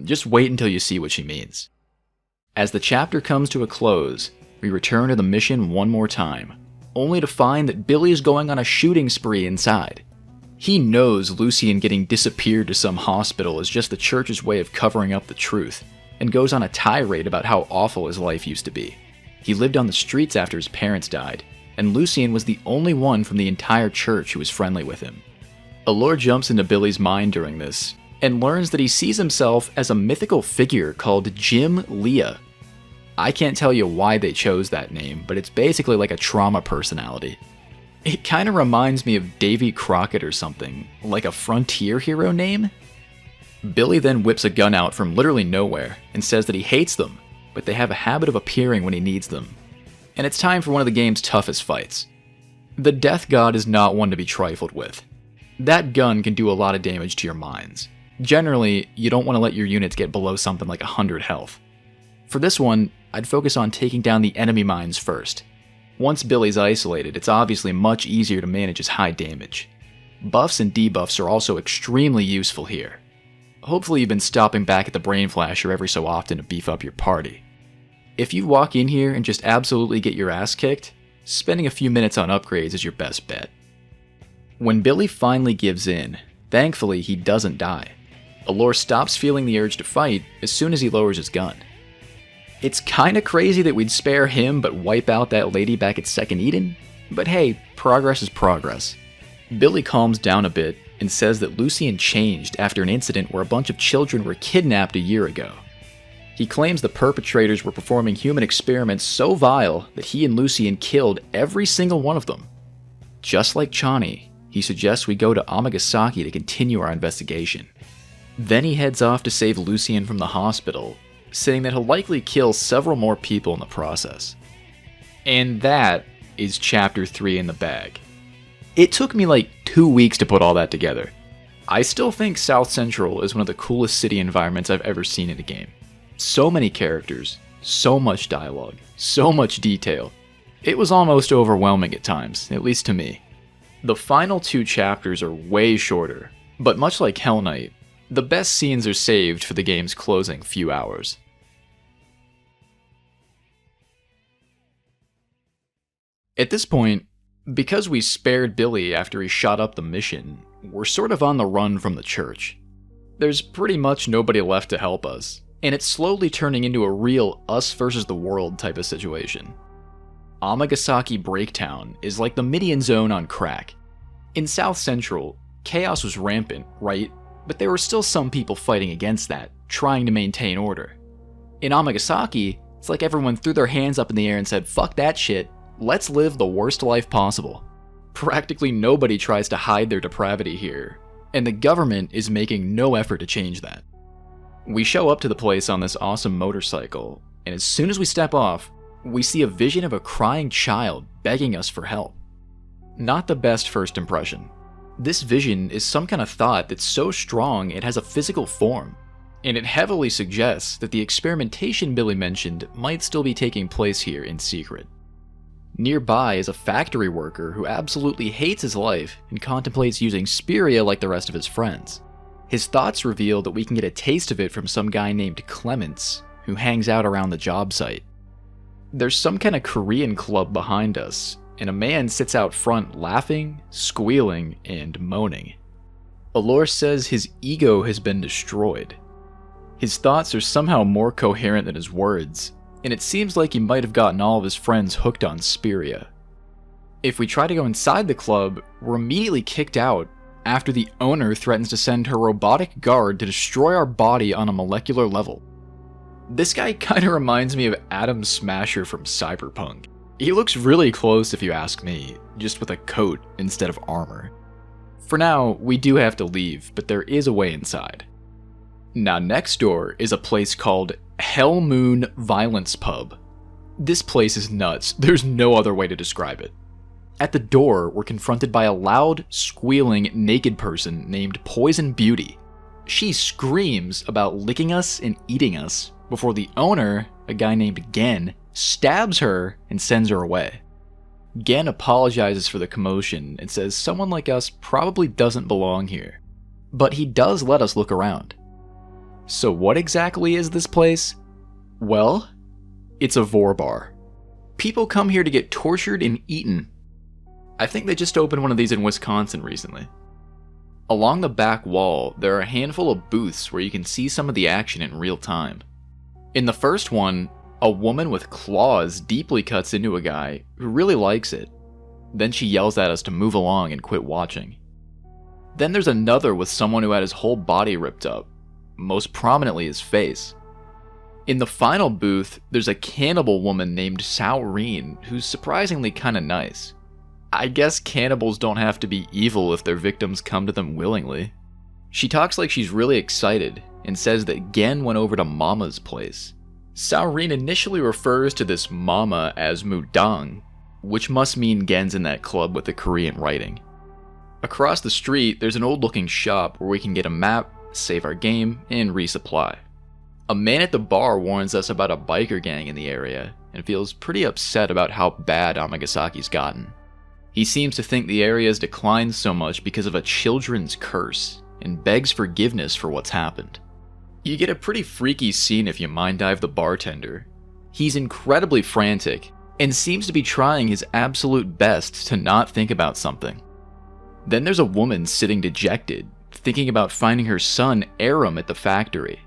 Just wait until you see what she means. As the chapter comes to a close, we return to the mission one more time, only to find that Billy is going on a shooting spree inside. He knows Lucien getting disappeared to some hospital is just the church's way of covering up the truth, and goes on a tirade about how awful his life used to be. He lived on the streets after his parents died, and Lucien was the only one from the entire church who was friendly with him. Allure jumps into Billy's mind during this, and learns that he sees himself as a mythical figure called Jim Leah. I can't tell you why they chose that name, but it's basically like a trauma personality. It kinda reminds me of Davy Crockett or something, like a frontier hero name? Billy then whips a gun out from literally nowhere and says that he hates them, but they have a habit of appearing when he needs them. And it's time for one of the game's toughest fights. The Death God is not one to be trifled with. That gun can do a lot of damage to your mines. Generally, you don't want to let your units get below something like 100 health. For this one, I'd focus on taking down the enemy mines first. Once Billy's isolated, it's obviously much easier to manage his high damage. Buffs and debuffs are also extremely useful here. Hopefully you've been stopping back at the Brain Flasher every so often to beef up your party. If you walk in here and just absolutely get your ass kicked, spending a few minutes on upgrades is your best bet. When Billy finally gives in, thankfully he doesn't die. Allure stops feeling the urge to fight as soon as he lowers his gun. It's kinda crazy that we'd spare him but wipe out that lady back at Second Eden, but hey, progress is progress. Billy calms down a bit and says that Lucien changed after an incident where a bunch of children were kidnapped a year ago. He claims the perpetrators were performing human experiments so vile that he and Lucien killed every single one of them. Just like Chani, he suggests we go to Amagasaki to continue our investigation. Then he heads off to save Lucien from the hospital, saying that he'll likely kill several more people in the process. And that is Chapter 3 in the bag. It took me like 2 weeks to put all that together. I still think South Central is one of the coolest city environments I've ever seen in a game. So many characters, so much dialogue, so much detail. It was almost overwhelming at times, at least to me. The final 2 chapters are way shorter, but much like Hell Knight, the best scenes are saved for the game's closing few hours. At this point, because we spared Billy after he shot up the mission, we're sort of on the run from the church. There's pretty much nobody left to help us, and it's slowly turning into a real us versus the world type of situation. Amagasaki Breaktown is like the Midian Zone on crack. In South Central, chaos was rampant, right? But there were still some people fighting against that, trying to maintain order. In Amagasaki, it's like everyone threw their hands up in the air and said, fuck that shit, let's live the worst life possible. Practically nobody tries to hide their depravity here, and the government is making no effort to change that. We show up to the place on this awesome motorcycle, and as soon as we step off, we see a vision of a crying child begging us for help. Not the best first impression. This vision is some kind of thought that's so strong it has a physical form, and it heavily suggests that the experimentation Billy mentioned might still be taking place here in secret. Nearby is a factory worker who absolutely hates his life and contemplates using SPIRIA like the rest of his friends. His thoughts reveal that we can get a taste of it from some guy named Clements, who hangs out around the job site. There's some kind of Korean club behind us, and a man sits out front laughing, squealing, and moaning. Allure says his ego has been destroyed. His thoughts are somehow more coherent than his words, and it seems like he might have gotten all of his friends hooked on SPIRIA. If we try to go inside the club, we're immediately kicked out after the owner threatens to send her robotic guard to destroy our body on a molecular level. This guy kinda reminds me of Adam Smasher from Cyberpunk. He looks really close if you ask me, just with a coat instead of armor. For now, we do have to leave, but there is a way inside. Now next door is a place called Hell Moon Violence Pub. This place is nuts, there's no other way to describe it. At the door, we're confronted by a loud, squealing, naked person named Poison Beauty. She screams about licking us and eating us, before the owner, a guy named Gen, stabs her and sends her away. Gen apologizes for the commotion and says someone like us probably doesn't belong here, but he does let us look around. So what exactly is this place? Well, it's a vor bar. People come here to get tortured and eaten. I think they just opened one of these in Wisconsin recently. Along the back wall, there are a handful of booths where you can see some of the action in real time. In the first one, a woman with claws deeply cuts into a guy who really likes it. Then she yells at us to move along and quit watching. Then there's another with someone who had his whole body ripped up, most prominently his face. In the final booth, there's a cannibal woman named Saureen who's surprisingly kinda nice. I guess cannibals don't have to be evil if their victims come to them willingly. She talks like she's really excited and says that Gen went over to Mama's place. Saureen initially refers to this Mama as Mudang, which must mean Gen's in that club with the Korean writing. Across the street, there's an old-looking shop where we can get a map, save our game, and resupply. A man at the bar warns us about a biker gang in the area and feels pretty upset about how bad Amagasaki's gotten. He seems to think the area has declined so much because of a children's curse and begs forgiveness for what's happened. You get a pretty freaky scene if you mind dive the bartender. He's incredibly frantic and seems to be trying his absolute best to not think about something. Then there's a woman sitting dejected, thinking about finding her son Aram at the factory.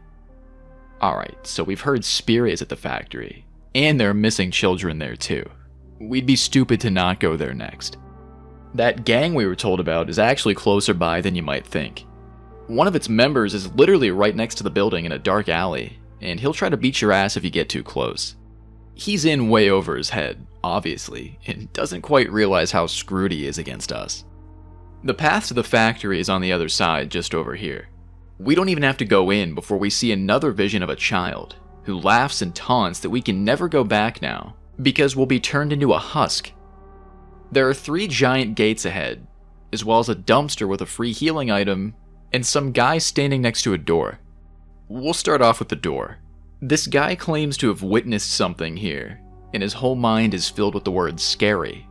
Alright, so we've heard SPIRIA is at the factory, and there are missing children there too. We'd be stupid to not go there next. That gang we were told about is actually closer by than you might think. One of its members is literally right next to the building in a dark alley, and he'll try to beat your ass if you get too close. He's in way over his head, obviously, and doesn't quite realize how screwed he is against us. The path to the factory is on the other side, just over here. We don't even have to go in before we see another vision of a child, who laughs and taunts that we can never go back now, because we'll be turned into a husk. There are 3 giant gates ahead, as well as a dumpster with a free healing item, and some guy standing next to a door. We'll start off with the door. This guy claims to have witnessed something here, and his whole mind is filled with the word scary.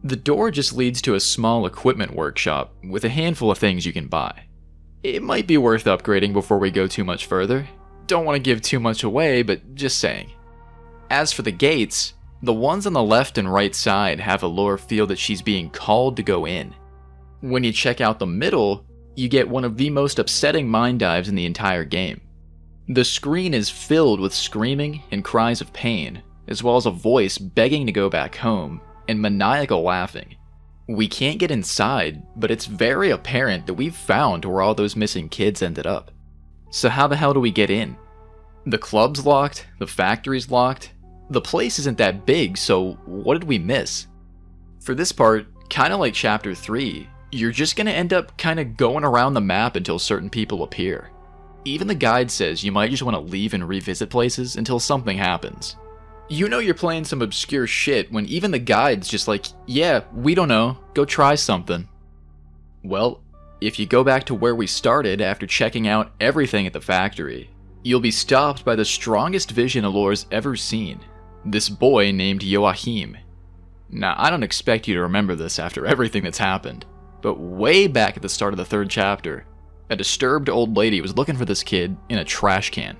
The door just leads to a small equipment workshop with a handful of things you can buy. It might be worth upgrading before we go too much further. Don't want to give too much away, but just saying. As for the gates, the ones on the left and right side have a lore feel that she's being called to go in. When you check out the middle, you get one of the most upsetting mind dives in the entire game. The screen is filled with screaming and cries of pain, as well as a voice begging to go back home, and maniacal laughing. We can't get inside, but it's very apparent that we've found where all those missing kids ended up. So how the hell do we get in? The club's locked, the factory's locked. The place isn't that big, so what did we miss? For this part, kinda like chapter 3, you're just gonna end up kinda going around the map until certain people appear. Even the guide says you might just want to leave and revisit places until something happens. You know you're playing some obscure shit when even the guide's just like, yeah, we don't know, go try something. Well, if you go back to where we started after checking out everything at the factory, you'll be stopped by the strongest vision Alore's ever seen, this boy named Joachim. Now, I don't expect you to remember this after everything that's happened, but way back at the start of the 3rd chapter, a disturbed old lady was looking for this kid in a trash can.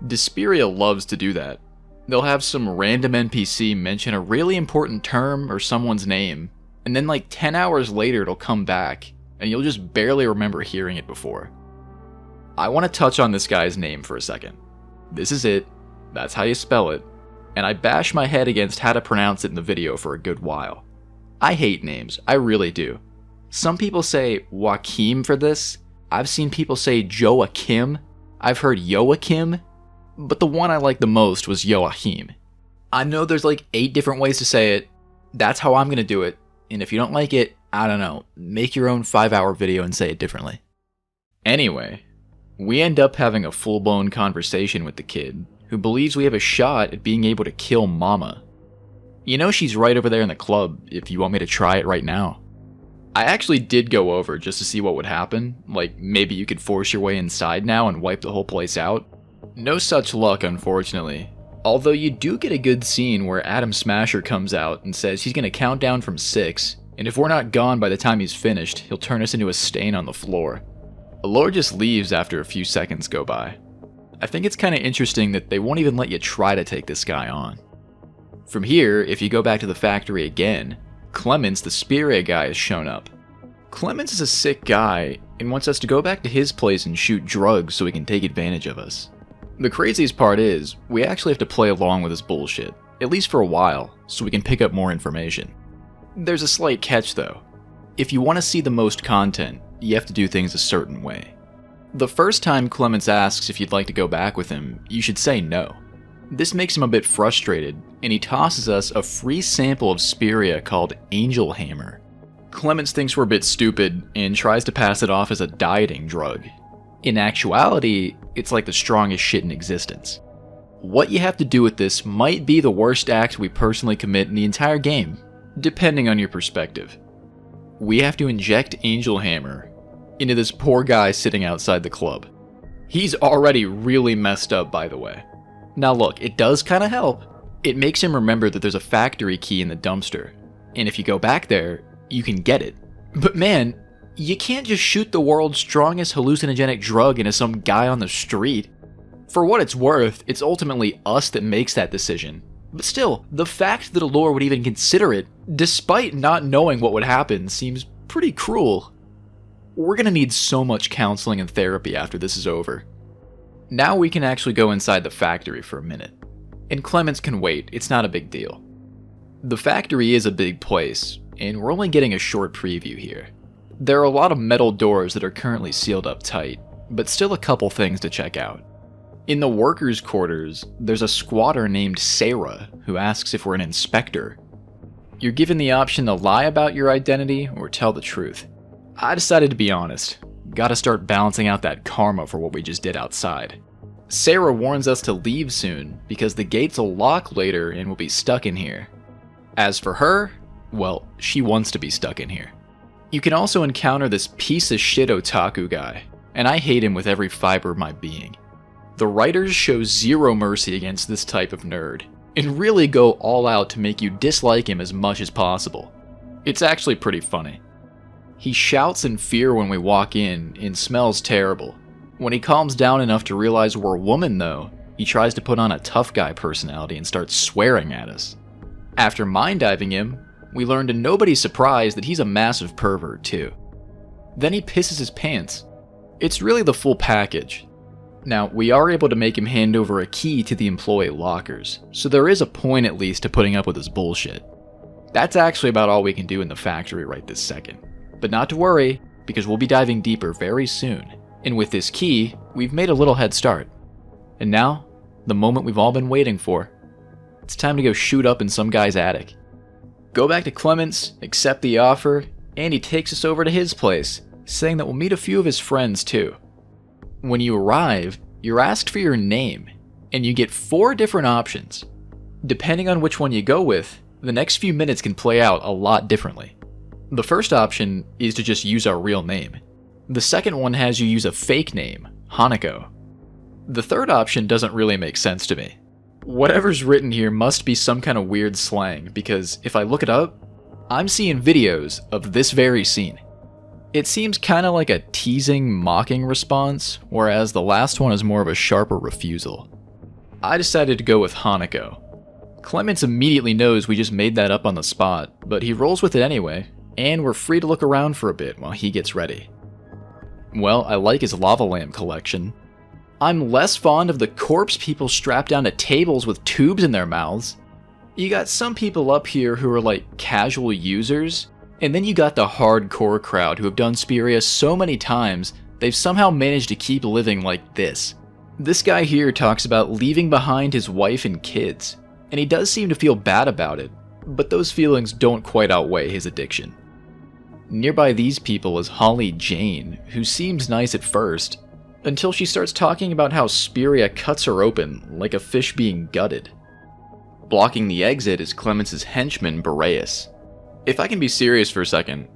deSPIRIA loves to do that. They'll have some random NPC mention a really important term or someone's name, and then like 10 hours later it'll come back, and you'll just barely remember hearing it before. I want to touch on this guy's name for a second. This is it, that's how you spell it, and I bash my head against how to pronounce it in the video for a good while. I hate names, I really do. Some people say Joachim for this, I've seen people say Joachim, I've heard Joachim, but the one I liked the most was Joachim. I know there's like 8 different ways to say it, that's how I'm gonna do it, and if you don't like it, I don't know, make your own 5-hour video and say it differently. Anyway, we end up having a full-blown conversation with the kid, who believes we have a shot at being able to kill Mama. You know she's right over there in the club, if you want me to try it right now. I actually did go over just to see what would happen, like maybe you could force your way inside now and wipe the whole place out. No such luck, unfortunately. Although you do get a good scene where Adam Smasher comes out and says he's gonna count down from 6, and if we're not gone by the time he's finished, he'll turn us into a stain on the floor. Alore just leaves after a few seconds go by. I think it's kinda interesting that they won't even let you try to take this guy on. From here, if you go back to the factory again, Clemens, the SPIRIA guy, has shown up. Clemens is a sick guy and wants us to go back to his place and shoot drugs so he can take advantage of us. The craziest part is, we actually have to play along with his bullshit, at least for a while, so we can pick up more information. There's a slight catch though. If you want to see the most content, you have to do things a certain way. The first time Clemens asks if you'd like to go back with him, you should say no. This makes him a bit frustrated, and he tosses us a free sample of SPIRIA called Angel Hammer. Clemens thinks we're a bit stupid and tries to pass it off as a dieting drug. In actuality, it's like the strongest shit in existence. What you have to do with this might be the worst act we personally commit in the entire game, depending on your perspective. We have to inject Angel Hammer into this poor guy sitting outside the club. He's already really messed up, by the way. Now look, it does kinda help. It makes him remember that there's a factory key in the dumpster, and if you go back there, you can get it. But man, you can't just shoot the world's strongest hallucinogenic drug into some guy on the street. For what it's worth, it's ultimately us that makes that decision. But still, the fact that Allure would even consider it, despite not knowing what would happen, seems pretty cruel. We're gonna need so much counseling and therapy after this is over. Now we can actually go inside the factory for a minute. And Clemens can wait, it's not a big deal. The factory is a big place, and we're only getting a short preview here. There are a lot of metal doors that are currently sealed up tight, but still a couple things to check out. In the workers' quarters, there's a squatter named Sarah who asks if we're an inspector. You're given the option to lie about your identity or tell the truth. I decided to be honest. Gotta start balancing out that karma for what we just did outside. Sarah warns us to leave soon because the gates will lock later and we'll be stuck in here. As for her, well, she wants to be stuck in here. You can also encounter this piece of shit otaku guy, and I hate him with every fiber of my being. The writers show zero mercy against this type of nerd, and really go all out to make you dislike him as much as possible. It's actually pretty funny. He shouts in fear when we walk in and smells terrible. When he calms down enough to realize we're a woman though, he tries to put on a tough guy personality and starts swearing at us. After mind diving him, we learn to nobody's surprise that he's a massive pervert too. Then he pisses his pants. It's really the full package. Now, we are able to make him hand over a key to the employee lockers, so there is a point at least to putting up with his bullshit. That's actually about all we can do in the factory right this second. But not to worry, because we'll be diving deeper very soon, and with this key, we've made a little head start. And now, the moment we've all been waiting for. It's time to go shoot up in some guy's attic. Go back to Clemens, accept the offer, and he takes us over to his place, saying that we'll meet a few of his friends too. When you arrive, you're asked for your name, and you get 4 different options. Depending on which one you go with, the next few minutes can play out a lot differently. The first option is to just use our real name. The second one has you use a fake name, Hanako. The third option doesn't really make sense to me. Whatever's written here must be some kind of weird slang, because if I look it up, I'm seeing videos of this very scene. It seems kinda like a teasing, mocking response, whereas the last one is more of a sharper refusal. I decided to go with Hanako. Clemens immediately knows we just made that up on the spot, but he rolls with it anyway, and we're free to look around for a bit while he gets ready. Well, I like his lava lamp collection. I'm less fond of the corpse people strapped down to tables with tubes in their mouths. You got some people up here who are like casual users, and then you got the hardcore crowd who have done SPIRIA so many times, they've somehow managed to keep living like this. This guy here talks about leaving behind his wife and kids, and he does seem to feel bad about it, but those feelings don't quite outweigh his addiction. Nearby these people is Holly Jane, who seems nice at first, until she starts talking about how SPIRIA cuts her open like a fish being gutted. Blocking the exit is Clemens' henchman Boreas. If I can be serious for a second,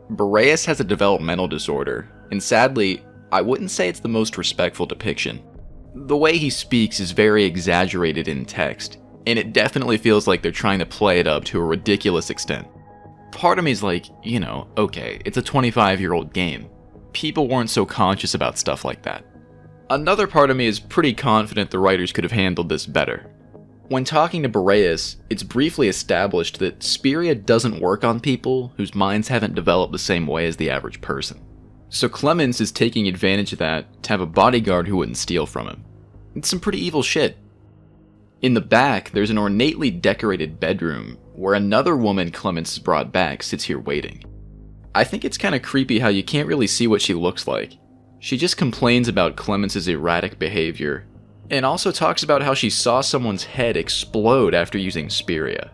Boreas has a developmental disorder, and sadly, I wouldn't say it's the most respectful depiction. The way he speaks is very exaggerated in text, and it definitely feels like they're trying to play it up to a ridiculous extent. Part of me is like, okay, it's a 25-year-old game. People weren't so conscious about stuff like that. Another part of me is pretty confident the writers could have handled this better. When talking to Boreas, it's briefly established that SPIRIA doesn't work on people whose minds haven't developed the same way as the average person. So Clemens is taking advantage of that to have a bodyguard who wouldn't steal from him. It's some pretty evil shit. In the back, there's an ornately decorated bedroom where another woman Clemens has brought back sits here waiting. I think it's kinda creepy how you can't really see what she looks like. She just complains about Clemens' erratic behavior, and also talks about how she saw someone's head explode after using SPIRIA.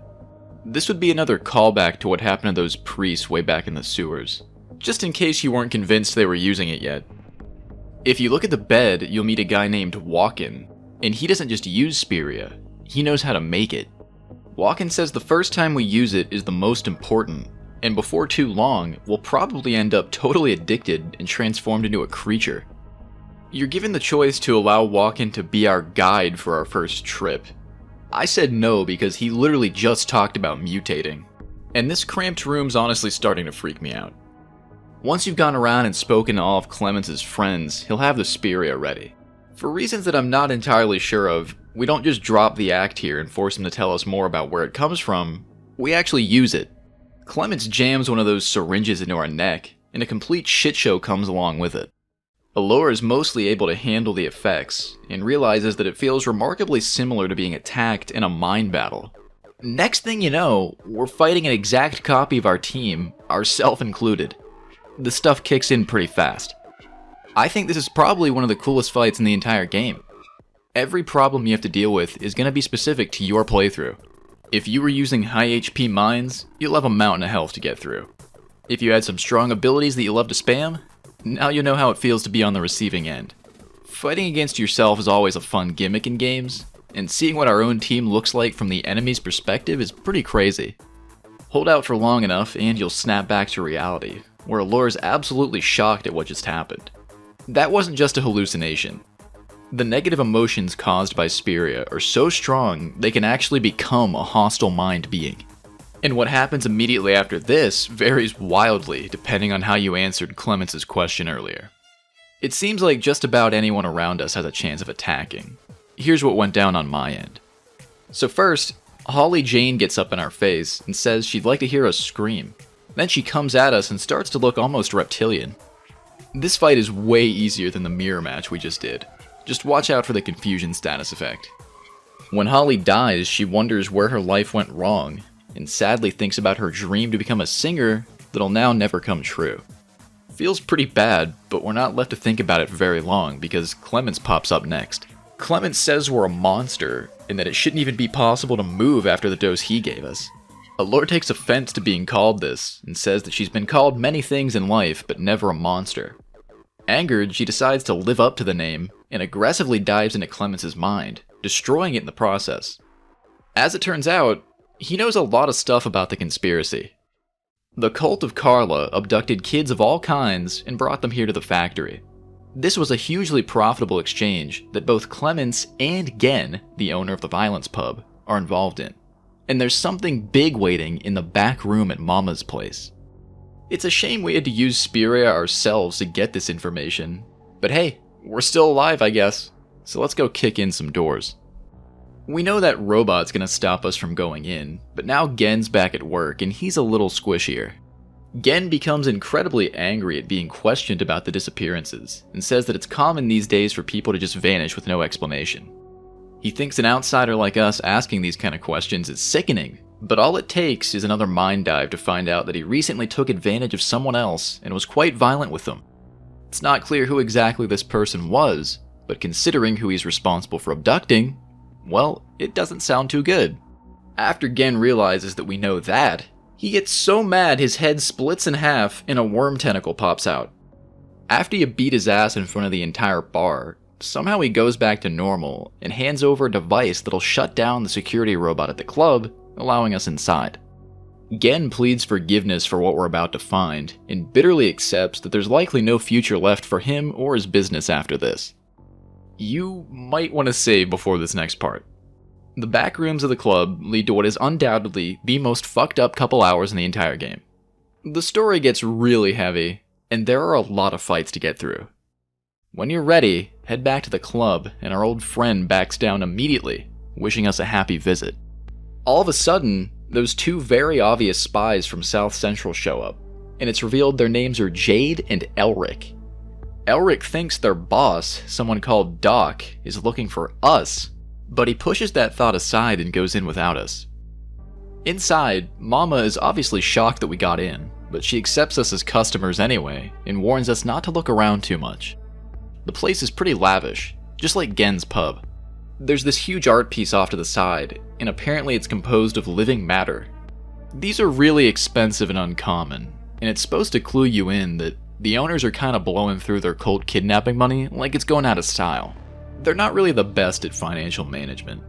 This would be another callback to what happened to those priests way back in the sewers, just in case you weren't convinced they were using it yet. If you look at the bed, you'll meet a guy named Walken, and he doesn't just use SPIRIA, he knows how to make it. Walken says the first time we use it is the most important, and before too long, we'll probably end up totally addicted and transformed into a creature. You're given the choice to allow Walken to be our guide for our first trip. I said no because he literally just talked about mutating, and this cramped room's honestly starting to freak me out. Once you've gone around and spoken to all of Clemens' friends, he'll have the SPIRIA ready. For reasons that I'm not entirely sure of, we don't just drop the act here and force him to tell us more about where it comes from, we actually use it. Clemens jams one of those syringes into our neck, and a complete shit show comes along with it. Allure is mostly able to handle the effects, and realizes that it feels remarkably similar to being attacked in a mind battle. Next thing you know, we're fighting an exact copy of our team, ourself included. The stuff kicks in pretty fast. I think this is probably one of the coolest fights in the entire game. Every problem you have to deal with is going to be specific to your playthrough. If you were using high HP mines, you'll have a mountain of health to get through. If you had some strong abilities that you love to spam, now you know how it feels to be on the receiving end. Fighting against yourself is always a fun gimmick in games, and seeing what our own team looks like from the enemy's perspective is pretty crazy. Hold out for long enough and you'll snap back to reality, where Allure's absolutely shocked at what just happened. That wasn't just a hallucination. The negative emotions caused by SPIRIA are so strong they can actually become a hostile mind being. And what happens immediately after this varies wildly depending on how you answered Clemens' question earlier. It seems like just about anyone around us has a chance of attacking. Here's what went down on my end. So first, Holly Jane gets up in our face and says she'd like to hear us scream. Then she comes at us and starts to look almost reptilian. This fight is way easier than the mirror match we just did. Just watch out for the confusion status effect. When Holly dies, she wonders where her life went wrong, and sadly thinks about her dream to become a singer that'll now never come true. Feels pretty bad, but we're not left to think about it for very long because Clemens pops up next. Clemens says we're a monster, and that it shouldn't even be possible to move after the dose he gave us. Allure takes offense to being called this, and says that she's been called many things in life, but never a monster. Angered, she decides to live up to the name, and aggressively dives into Clemens' mind, destroying it in the process. As it turns out, he knows a lot of stuff about the conspiracy. The cult of Karla abducted kids of all kinds and brought them here to the factory. This was a hugely profitable exchange that both Clemens and Gen, the owner of the violence pub, are involved in. And there's something big waiting in the back room at Mama's place. It's a shame we had to use SPIRIA ourselves to get this information, but hey, we're still alive, I guess, so let's go kick in some doors. We know that robot's gonna stop us from going in, but now Gen's back at work and he's a little squishier. Gen becomes incredibly angry at being questioned about the disappearances, and says that it's common these days for people to just vanish with no explanation. He thinks an outsider like us asking these kind of questions is sickening, but all it takes is another mind dive to find out that he recently took advantage of someone else and was quite violent with them. It's not clear who exactly this person was, but considering who he's responsible for abducting, well, it doesn't sound too good. After Gen realizes that we know that, he gets so mad his head splits in half and a worm tentacle pops out. After you beat his ass in front of the entire bar, somehow he goes back to normal and hands over a device that'll shut down the security robot at the club, allowing us inside. Gen pleads forgiveness for what we're about to find, and bitterly accepts that there's likely no future left for him or his business after this. You might want to save before this next part. The back rooms of the club lead to what is undoubtedly the most fucked up couple hours in the entire game. The story gets really heavy, and there are a lot of fights to get through. When you're ready, head back to the club, and our old friend backs down immediately, wishing us a happy visit. All of a sudden, those two very obvious spies from South Central show up, and it's revealed their names are Jade and Elric. Elric thinks their boss, someone called Doc, is looking for us, but he pushes that thought aside and goes in without us. Inside, Mama is obviously shocked that we got in, but she accepts us as customers anyway, and warns us not to look around too much. The place is pretty lavish, just like Gen's pub. There's this huge art piece off to the side, and apparently it's composed of living matter. These are really expensive and uncommon, and it's supposed to clue you in that the owners are kind of blowing through their cult kidnapping money like it's going out of style. They're not really the best at financial management.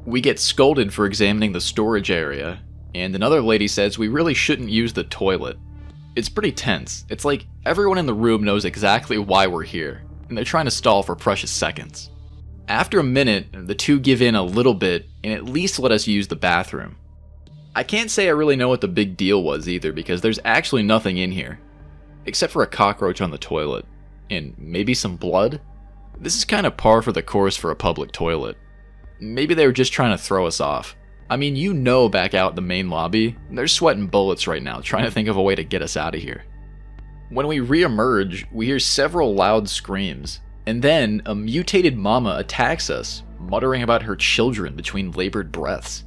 We get scolded for examining the storage area, and another lady says we really shouldn't use the toilet. It's pretty tense. It's like everyone in the room knows exactly why we're here, and they're trying to stall for precious seconds. After a minute, the two give in a little bit and at least let us use the bathroom. I can't say I really know what the big deal was either, because there's actually nothing in here, except for a cockroach on the toilet, and maybe some blood? This is kind of par for the course for a public toilet. Maybe they were just trying to throw us off. I mean, you know, back out in the main lobby, they're sweating bullets right now trying to think of a way to get us out of here. When we re-emerge, we hear several loud screams, and then a mutated mama attacks us, muttering about her children between labored breaths.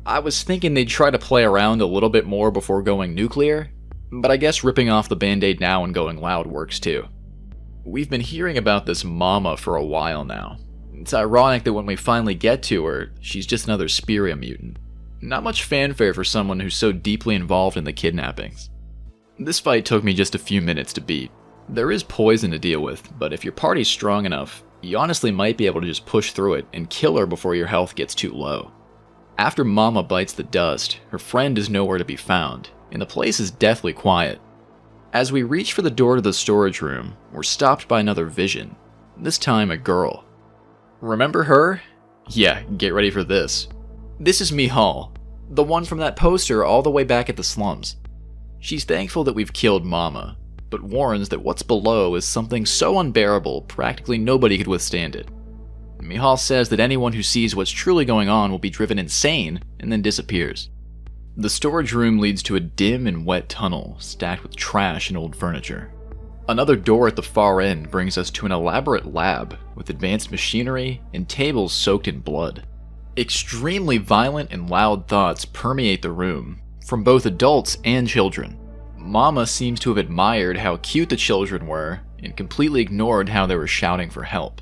I was thinking they'd try to play around a little bit more before going nuclear, but I guess ripping off the band-aid now and going loud works too. We've been hearing about this mama for a while now. It's ironic that when we finally get to her, she's just another SPIRIA mutant. Not much fanfare for someone who's so deeply involved in the kidnappings. This fight took me just a few minutes to beat. There is poison to deal with, but if your party's strong enough, you honestly might be able to just push through it and kill her before your health gets too low. After Mama bites the dust, her friend is nowhere to be found, and the place is deathly quiet. As we reach for the door to the storage room, we're stopped by another vision, this time a girl. Remember her? Yeah, get ready for this. This is Mihal, the one from that poster all the way back at the slums. She's thankful that we've killed Mama, but warns that what's below is something so unbearable practically nobody could withstand it. Mihal says that anyone who sees what's truly going on will be driven insane and then disappears. The storage room leads to a dim and wet tunnel stacked with trash and old furniture. Another door at the far end brings us to an elaborate lab with advanced machinery and tables soaked in blood. Extremely violent and loud thoughts permeate the room, from both adults and children. Mama seems to have admired how cute the children were and completely ignored how they were shouting for help.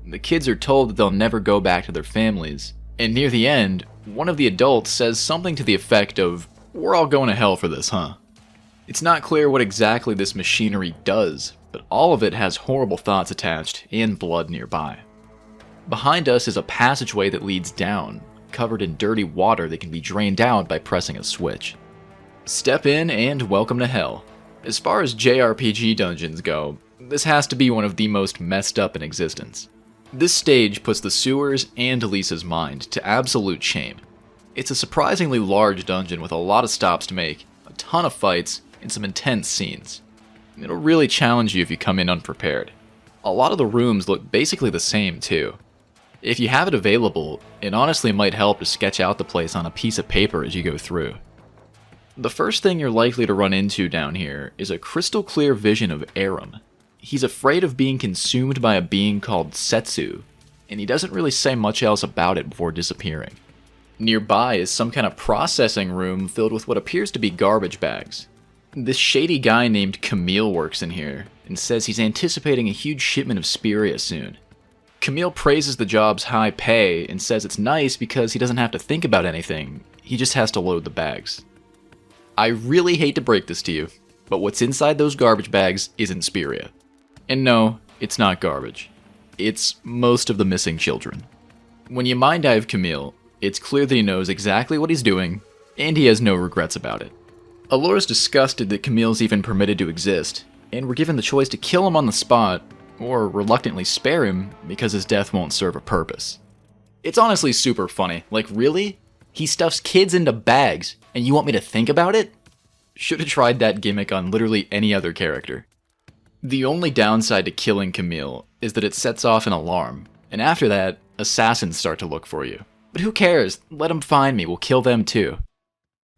The kids are told that they'll never go back to their families, and near the end, one of the adults says something to the effect of, "We're all going to hell for this, huh?" It's not clear what exactly this machinery does, but all of it has horrible thoughts attached and blood nearby. Behind us is a passageway that leads down, covered in dirty water that can be drained out by pressing a switch. Step in and welcome to hell. As far as JRPG dungeons go, this has to be one of the most messed up in existence. This stage puts the sewers and Lisa's mind to absolute shame. It's a surprisingly large dungeon with a lot of stops to make, a ton of fights, and some intense scenes. It'll really challenge you if you come in unprepared. A lot of the rooms look basically the same too. If you have it available, it honestly might help to sketch out the place on a piece of paper as you go through. The first thing you're likely to run into down here is a crystal clear vision of Aram. He's afraid of being consumed by a being called Setsu, and he doesn't really say much else about it before disappearing. Nearby is some kind of processing room filled with what appears to be garbage bags. This shady guy named Camille works in here, and says he's anticipating a huge shipment of SPIRIA soon. Camille praises the job's high pay and says it's nice because he doesn't have to think about anything, he just has to load the bags. I really hate to break this to you, but what's inside those garbage bags isn't SPIRIA. And no, it's not garbage. It's most of the missing children. When you mind dive Camille, it's clear that he knows exactly what he's doing, and he has no regrets about it. Alora's disgusted that Camille's even permitted to exist, and we're given the choice to kill him on the spot, or reluctantly spare him because his death won't serve a purpose. It's honestly super funny. Like, really? He stuffs kids into bags, and you want me to think about it? Should have tried that gimmick on literally any other character. The only downside to killing Camille is that it sets off an alarm, and after that, assassins start to look for you. But who cares? Let them find me, we'll kill them too.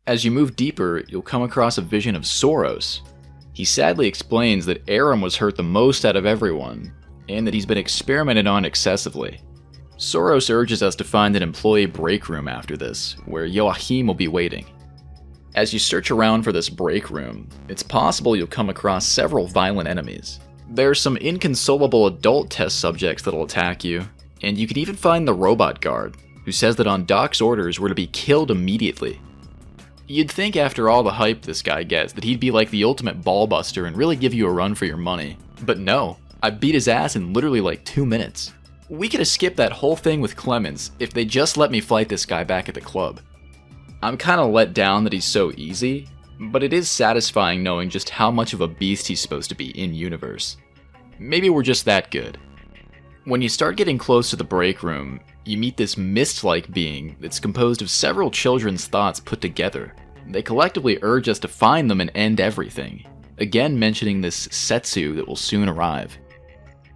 As you move deeper, you'll come across a vision of Soros. He sadly explains that Aram was hurt the most out of everyone, and that he's been experimented on excessively. Soros urges us to find an employee break room after this, where Joachim will be waiting. As you search around for this break room, it's possible you'll come across several violent enemies. There's some inconsolable adult test subjects that'll attack you, and you can even find the robot guard, who says that on Doc's orders we're to be killed immediately. You'd think after all the hype this guy gets that he'd be like the ultimate ballbuster and really give you a run for your money. But no, I beat his ass in literally like 2 minutes. We could have skipped that whole thing with Clemens if they just let me fight this guy back at the club. I'm kinda let down that he's so easy, but it is satisfying knowing just how much of a beast he's supposed to be in-universe. Maybe we're just that good. When you start getting close to the break room, you meet this mist-like being that's composed of several children's thoughts put together. They collectively urge us to find them and end everything, again mentioning this Setsu that will soon arrive.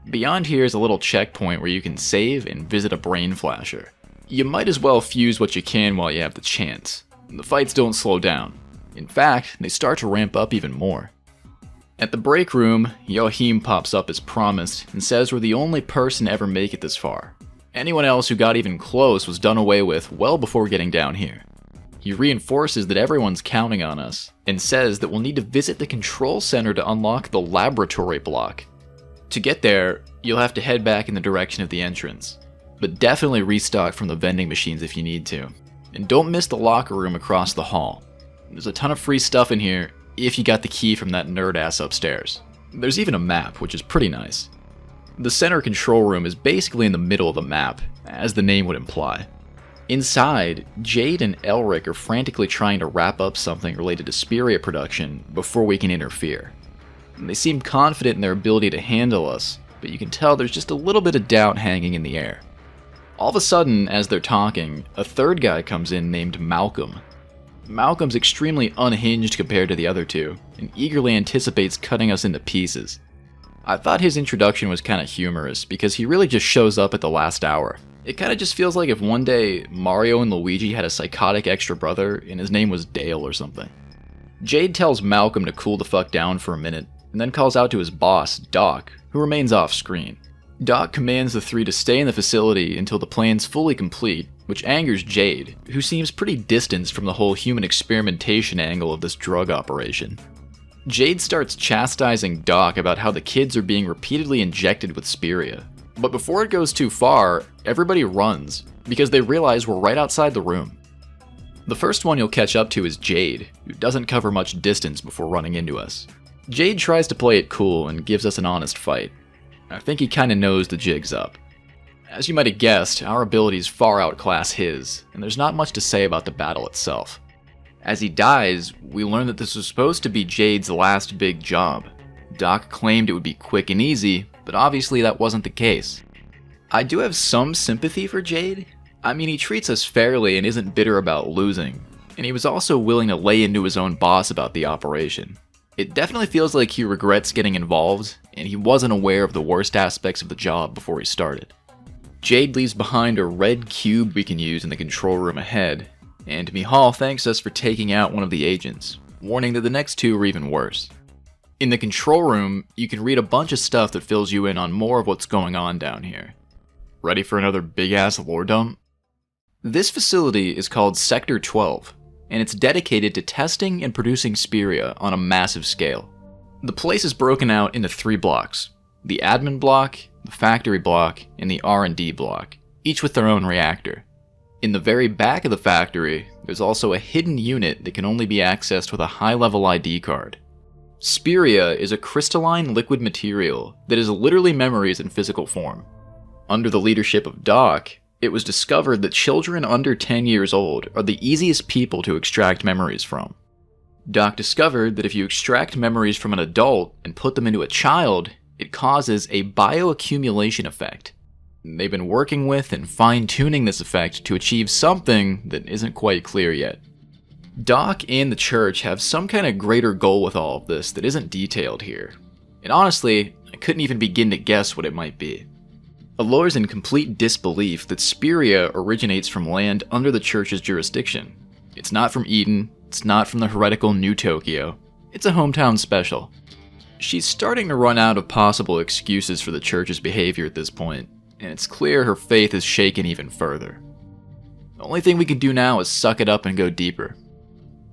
Beyond here is a little checkpoint where you can save and visit a brain flasher. You might as well fuse what you can while you have the chance. The fights don't slow down. In fact, they start to ramp up even more. At the break room, Joachim pops up as promised and says we're the only person to ever make it this far. Anyone else who got even close was done away with well before getting down here. He reinforces that everyone's counting on us, and says that we'll need to visit the control center to unlock the laboratory block. To get there, you'll have to head back in the direction of the entrance, but definitely restock from the vending machines if you need to. And don't miss the locker room across the hall. There's a ton of free stuff in here if you got the key from that nerd ass upstairs. There's even a map, which is pretty nice. The center control room is basically in the middle of the map, as the name would imply. Inside, Jade and Elric are frantically trying to wrap up something related to SPIRIA production before we can interfere. They seem confident in their ability to handle us, but you can tell there's just a little bit of doubt hanging in the air. All of a sudden, as they're talking, a third guy comes in named Malcolm. Malcolm's extremely unhinged compared to the other two, and eagerly anticipates cutting us into pieces. I thought his introduction was kinda humorous, because he really just shows up at the last hour. It kinda just feels like if one day Mario and Luigi had a psychotic extra brother, and his name was Dale or something. Jade tells Malcolm to cool the fuck down for a minute, and then calls out to his boss, Doc, who remains off screen. Doc commands the three to stay in the facility until the plan's fully complete, which angers Jade, who seems pretty distanced from the whole human experimentation angle of this drug operation. Jade starts chastising Doc about how the kids are being repeatedly injected with SPIRIA. But before it goes too far, everybody runs, because they realize we're right outside the room. The first one you'll catch up to is Jade, who doesn't cover much distance before running into us. Jade tries to play it cool and gives us an honest fight. I think he kinda knows the jig's up. As you might have guessed, our abilities far outclass his, and there's not much to say about the battle itself. As he dies, we learn that this was supposed to be Jade's last big job. Doc claimed it would be quick and easy, but obviously that wasn't the case. I do have some sympathy for Jade. I mean, he treats us fairly and isn't bitter about losing, and he was also willing to lay into his own boss about the operation. It definitely feels like he regrets getting involved, and he wasn't aware of the worst aspects of the job before he started. Jade leaves behind a red cube we can use in the control room ahead, and Mihal thanks us for taking out one of the agents, warning that the next two are even worse. In the control room, you can read a bunch of stuff that fills you in on more of what's going on down here. Ready for another big-ass lore dump? This facility is called Sector 12, and it's dedicated to testing and producing SPIRIA on a massive scale. The place is broken out into 3 blocks: the admin block, the factory block, and the R&D block, each with their own reactor. In the very back of the factory, there's also a hidden unit that can only be accessed with a high-level ID card. SPIRIA is a crystalline liquid material that is literally memories in physical form. Under the leadership of Doc, it was discovered that children under 10 years old are the easiest people to extract memories from. Doc discovered that if you extract memories from an adult and put them into a child, it causes a bioaccumulation effect. They've been working with and fine-tuning this effect to achieve something that isn't quite clear yet. Doc and the church have some kind of greater goal with all of this that isn't detailed here. And honestly, I couldn't even begin to guess what it might be. Allur's in complete disbelief that SPIRIA originates from land under the church's jurisdiction. It's not from Eden, it's not from the heretical New Tokyo, it's a hometown special. She's starting to run out of possible excuses for the church's behavior at this point, and it's clear her faith is shaken even further. The only thing we can do now is suck it up and go deeper.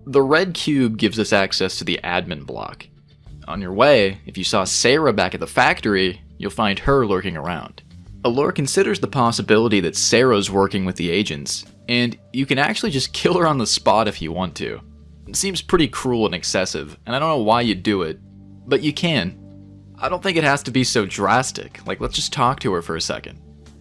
The red cube gives us access to the admin block. On your way, if you saw Sarah back at the factory, you'll find her lurking around. Allur considers the possibility that Sarah's working with the agents, and you can actually just kill her on the spot if you want to. It seems pretty cruel and excessive, and I don't know why you'd do it, but you can. I don't think it has to be so drastic, like let's just talk to her for a second.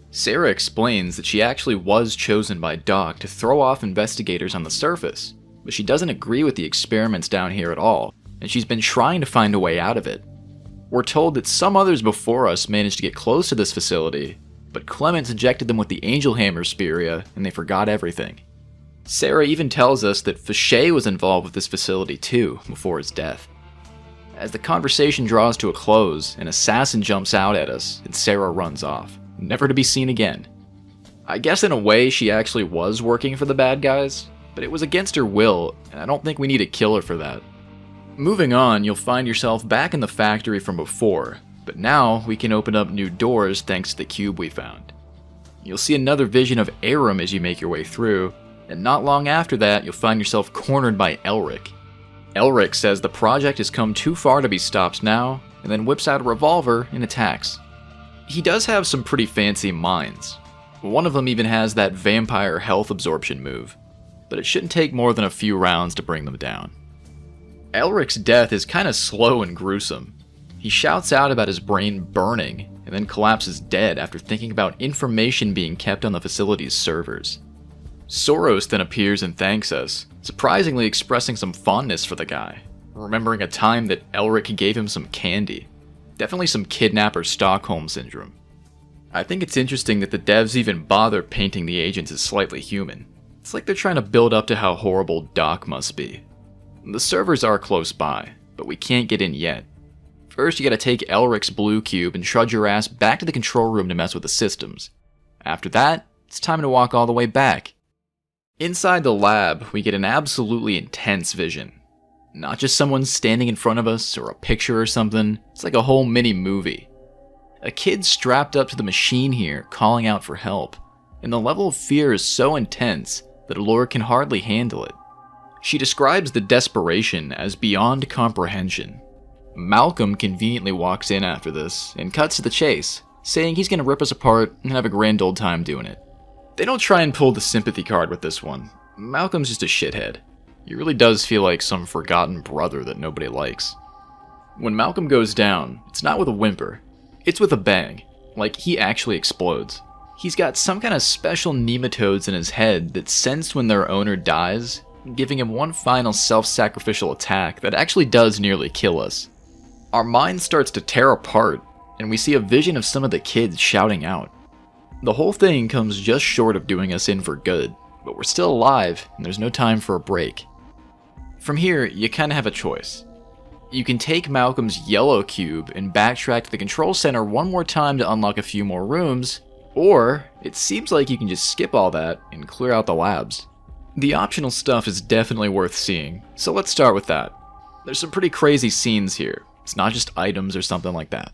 Sarah explains that she actually was chosen by Doc to throw off investigators on the surface, but she doesn't agree with the experiments down here at all, and she's been trying to find a way out of it. We're told that some others before us managed to get close to this facility, but Clements injected them with the Angel Hammer Spiria, and they forgot everything. Sarah even tells us that Fichet was involved with this facility too, before his death. As the conversation draws to a close, an assassin jumps out at us, and Sarah runs off, never to be seen again. I guess in a way she actually was working for the bad guys, but it was against her will, and I don't think we need to kill her for that. Moving on, you'll find yourself back in the factory from before, but now we can open up new doors thanks to the cube we found. You'll see another vision of Aram as you make your way through, and not long after that you'll find yourself cornered by Elric. Elric says the project has come too far to be stopped now, and then whips out a revolver and attacks. He does have some pretty fancy mines. One of them even has that vampire health absorption move, but it shouldn't take more than a few rounds to bring them down. Elric's death is kinda slow and gruesome. He shouts out about his brain burning, and then collapses dead after thinking about information being kept on the facility's servers. Soros then appears and thanks us, surprisingly expressing some fondness for the guy, remembering a time that Elric gave him some candy. Definitely some kidnapper Stockholm syndrome. I think it's interesting that the devs even bother painting the agents as slightly human. It's like they're trying to build up to how horrible Doc must be. The servers are close by, but we can't get in yet. First, you gotta take Elric's blue cube and trudge your ass back to the control room to mess with the systems. After that, it's time to walk all the way back. Inside the lab, we get an absolutely intense vision. Not just someone standing in front of us or a picture or something, it's like a whole mini movie. A kid strapped up to the machine here calling out for help, and the level of fear is so intense that Allur can hardly handle it. She describes the desperation as beyond comprehension. Malcolm conveniently walks in after this and cuts to the chase, saying he's gonna rip us apart and have a grand old time doing it. They don't try and pull the sympathy card with this one. Malcolm's just a shithead. He really does feel like some forgotten brother that nobody likes. When Malcolm goes down, it's not with a whimper, it's with a bang, like he actually explodes. He's got some kind of special nematodes in his head that sense when their owner dies, giving him one final self-sacrificial attack that actually does nearly kill us. Our mind starts to tear apart, and we see a vision of some of the kids shouting out. The whole thing comes just short of doing us in for good, but we're still alive, and there's no time for a break. From here, you kinda have a choice. You can take Malcolm's yellow cube and backtrack to the control center one more time to unlock a few more rooms, or it seems like you can just skip all that and clear out the labs. The optional stuff is definitely worth seeing, so let's start with that. There's some pretty crazy scenes here. It's not just items or something like that.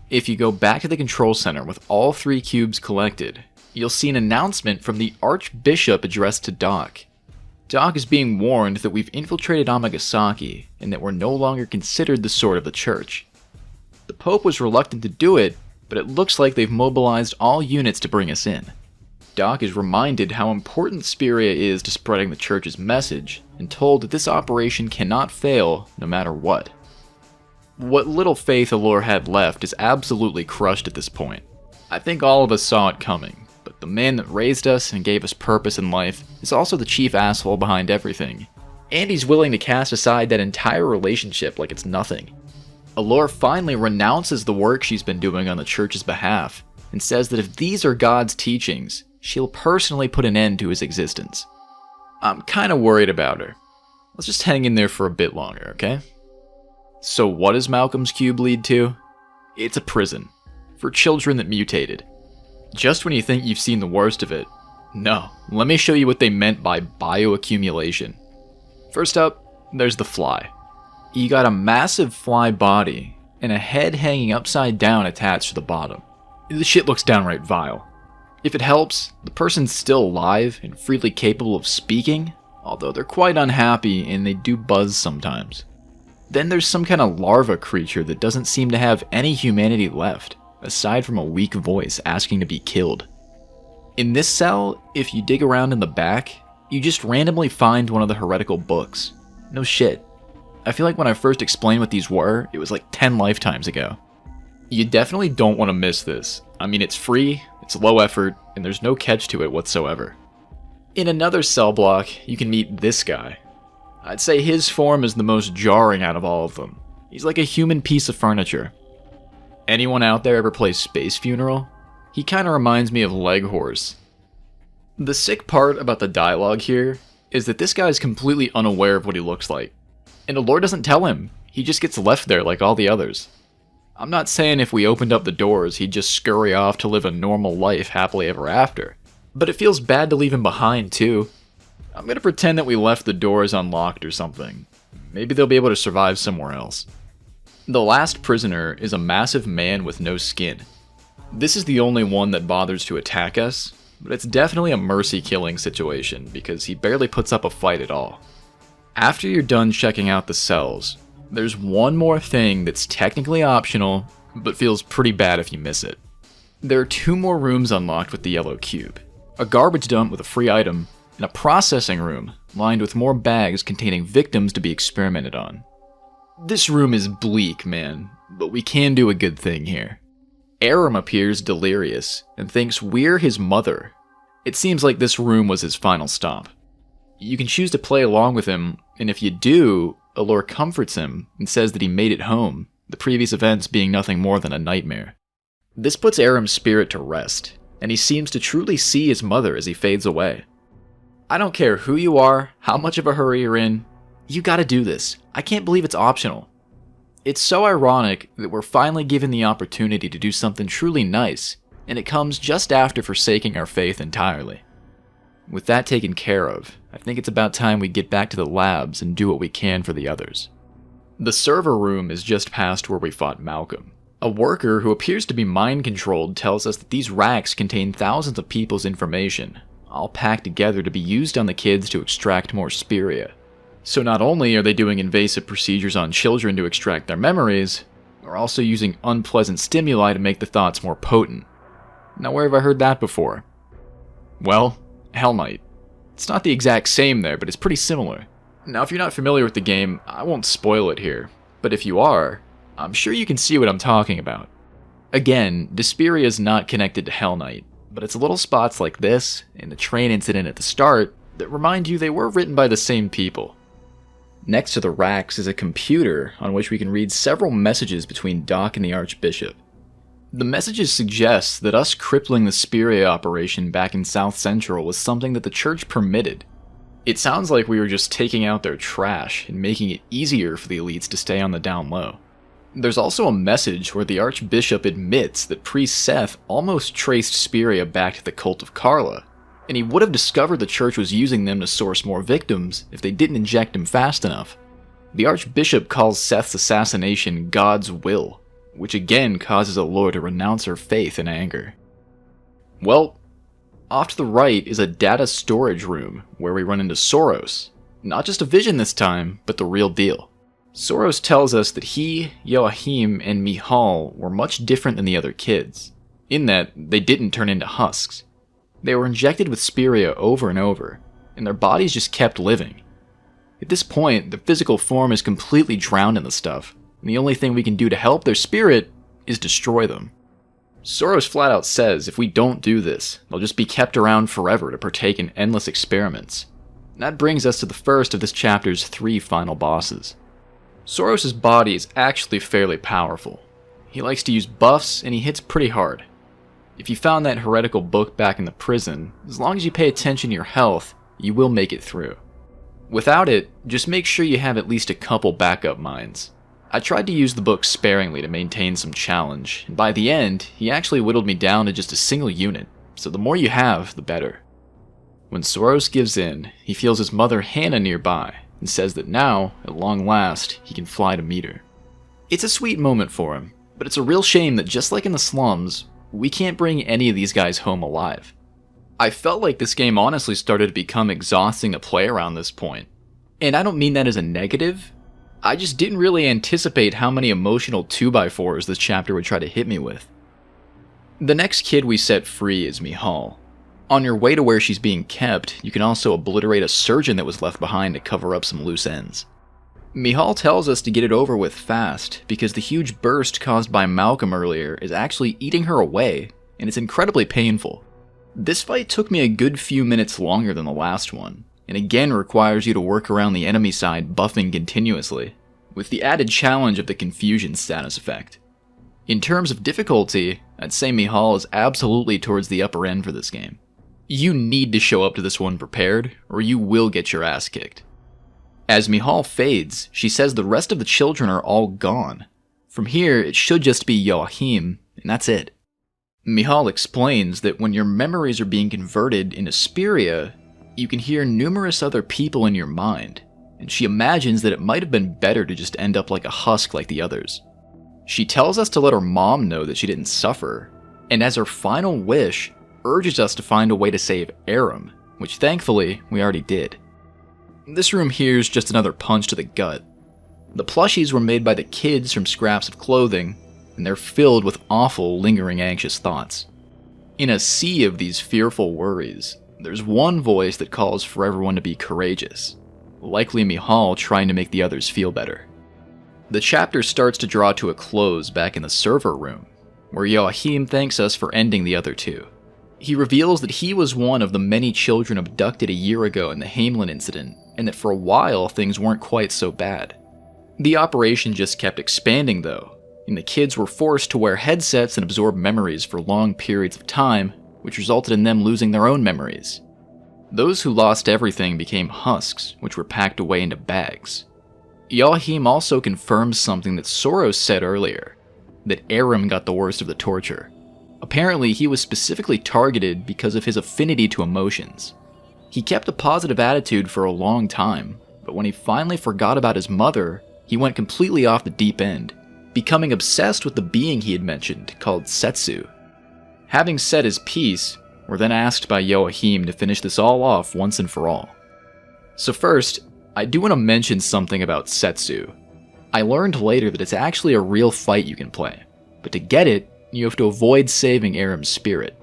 If you go back to the control center with all 3 cubes collected, you'll see an announcement from the Archbishop addressed to Doc. Doc is being warned that we've infiltrated Amagasaki and that we're no longer considered the sword of the church. The Pope was reluctant to do it, but it looks like they've mobilized all units to bring us in. Doc is reminded how important SPIRIA is to spreading the church's message, and told that this operation cannot fail no matter what. What little faith Allur had left is absolutely crushed at this point. I think all of us saw it coming, but the man that raised us and gave us purpose in life is also the chief asshole behind everything, and he's willing to cast aside that entire relationship like it's nothing. Allur finally renounces the work she's been doing on the church's behalf, and says that if these are God's teachings, she'll personally put an end to his existence. I'm kinda worried about her. Let's just hang in there for a bit longer, okay? So what does Malcolm's cube lead to? It's a prison. For children that mutated. Just when you think you've seen the worst of it, no, let me show you what they meant by bioaccumulation. First up, there's the fly. You got a massive fly body and a head hanging upside down attached to the bottom. The shit looks downright vile. If it helps, the person's still alive and freely capable of speaking, although they're quite unhappy and they do buzz sometimes. Then there's some kind of larva creature that doesn't seem to have any humanity left, aside from a weak voice asking to be killed. In this cell, if you dig around in the back, you just randomly find one of the heretical books. No shit. I feel like when I first explained what these were, it was like 10 lifetimes ago. You definitely don't want to miss this. I mean, it's free, it's low effort, and there's no catch to it whatsoever. In another cell block, you can meet this guy. I'd say his form is the most jarring out of all of them. He's like a human piece of furniture. Anyone out there ever play Space Funeral? He kinda reminds me of Leghorse. The sick part about the dialogue here is that this guy is completely unaware of what he looks like. And the lore doesn't tell him, he just gets left there like all the others. I'm not saying if we opened up the doors he'd just scurry off to live a normal life happily ever after, but it feels bad to leave him behind too. I'm gonna pretend that we left the doors unlocked or something. Maybe they'll be able to survive somewhere else. The last prisoner is a massive man with no skin. This is the only one that bothers to attack us, but it's definitely a mercy killing situation because he barely puts up a fight at all. After you're done checking out the cells, there's one more thing that's technically optional, but feels pretty bad if you miss it. There are 2 more rooms unlocked with the yellow cube. A garbage dump with a free item, and a processing room lined with more bags containing victims to be experimented on. This room is bleak, man, but we can do a good thing here. Aram appears delirious and thinks we're his mother. It seems like this room was his final stop. You can choose to play along with him, and if you do, Allure comforts him and says that he made it home, the previous events being nothing more than a nightmare. This puts Aram's spirit to rest, and he seems to truly see his mother as he fades away. I don't care who you are, how much of a hurry you're in, you gotta do this. I can't believe it's optional. It's so ironic that we're finally given the opportunity to do something truly nice, and it comes just after forsaking our faith entirely. With that taken care of, I think it's about time we get back to the labs and do what we can for the others. The server room is just past where we fought Malcolm. A worker who appears to be mind-controlled tells us that these racks contain thousands of people's information, all packed together to be used on the kids to extract more SPIRIA. So not only are they doing invasive procedures on children to extract their memories, they're also using unpleasant stimuli to make the thoughts more potent. Now where have I heard that before? Well, Hell Knight. It's not the exact same there, but it's pretty similar. Now if you're not familiar with the game, I won't spoil it here, but if you are, I'm sure you can see what I'm talking about. Again, deSPIRIA is not connected to Hell Knight, but it's little spots like this, and the train incident at the start, that remind you they were written by the same people. Next to the racks is a computer on which we can read several messages between Doc and the Archbishop. The messages suggest that us crippling the SPIRIA operation back in South Central was something that the church permitted. It sounds like we were just taking out their trash and making it easier for the elites to stay on the down low. There's also a message where the Archbishop admits that Priest Seth almost traced SPIRIA back to the cult of Karla, and he would have discovered the church was using them to source more victims if they didn't inject him fast enough. The Archbishop calls Seth's assassination God's will, which again causes Allure to renounce her faith in anger. Well, off to the right is a data storage room where we run into Soros. Not just a vision this time, but the real deal. Soros tells us that he, Joachim, and Michal were much different than the other kids, in that they didn't turn into husks. They were injected with SPIRIA over and over, and their bodies just kept living. At this point, the physical form is completely drowned in the stuff, and the only thing we can do to help their spirit is destroy them. Soros flat out says if we don't do this, they'll just be kept around forever to partake in endless experiments. And that brings us to the first of this chapter's 3 final bosses. Soros' body is actually fairly powerful. He likes to use buffs, and he hits pretty hard. If you found that heretical book back in the prison, as long as you pay attention to your health, you will make it through. Without it, just make sure you have at least a couple backup mines. I tried to use the book sparingly to maintain some challenge, and by the end, he actually whittled me down to just a single unit, so the more you have, the better. When Soros gives in, he feels his mother Hannah nearby, and says that now, at long last, he can fly to meet her. It's a sweet moment for him, but it's a real shame that just like in the slums, we can't bring any of these guys home alive. I felt like this game honestly started to become exhausting to play around this point. And I don't mean that as a negative, I just didn't really anticipate how many emotional 2x4s this chapter would try to hit me with. The next kid we set free is Mihal. On your way to where she's being kept, you can also obliterate a surgeon that was left behind to cover up some loose ends. Mihal tells us to get it over with fast, because the huge burst caused by Malcolm earlier is actually eating her away, and it's incredibly painful. This fight took me a good few minutes longer than the last one, and again requires you to work around the enemy side buffing continuously, with the added challenge of the confusion status effect. In terms of difficulty, I'd say Mihal is absolutely towards the upper end for this game. You need to show up to this one prepared, or you will get your ass kicked. As Mihal fades, she says the rest of the children are all gone. From here, it should just be Joachim, and that's it. Mihal explains that when your memories are being converted into SPIRIA, you can hear numerous other people in your mind, and she imagines that it might have been better to just end up like a husk like the others. She tells us to let her mom know that she didn't suffer, and as her final wish, urges us to find a way to save Aram, which thankfully we already did. This room here is just another punch to the gut. The plushies were made by the kids from scraps of clothing, and they're filled with awful, lingering anxious thoughts. In a sea of these fearful worries, there's one voice that calls for everyone to be courageous, likely Mihal trying to make the others feel better. The chapter starts to draw to a close back in the server room, where Joachim thanks us for ending the other two. He reveals that he was one of the many children abducted a year ago in the Hamelin incident, and that for a while things weren't quite so bad. The operation just kept expanding though, and the kids were forced to wear headsets and absorb memories for long periods of time, which resulted in them losing their own memories. Those who lost everything became husks, which were packed away into bags. Joachim also confirms something that Soros said earlier, that Aram got the worst of the torture. Apparently, he was specifically targeted because of his affinity to emotions. He kept a positive attitude for a long time, but when he finally forgot about his mother, he went completely off the deep end, becoming obsessed with the being he had mentioned, called Setsu. Having said his piece, we're then asked by Joachim to finish this all off once and for all. So first, I do want to mention something about Setsu. I learned later that it's actually a real fight you can play, but to get it, you have to avoid saving Aram's spirit.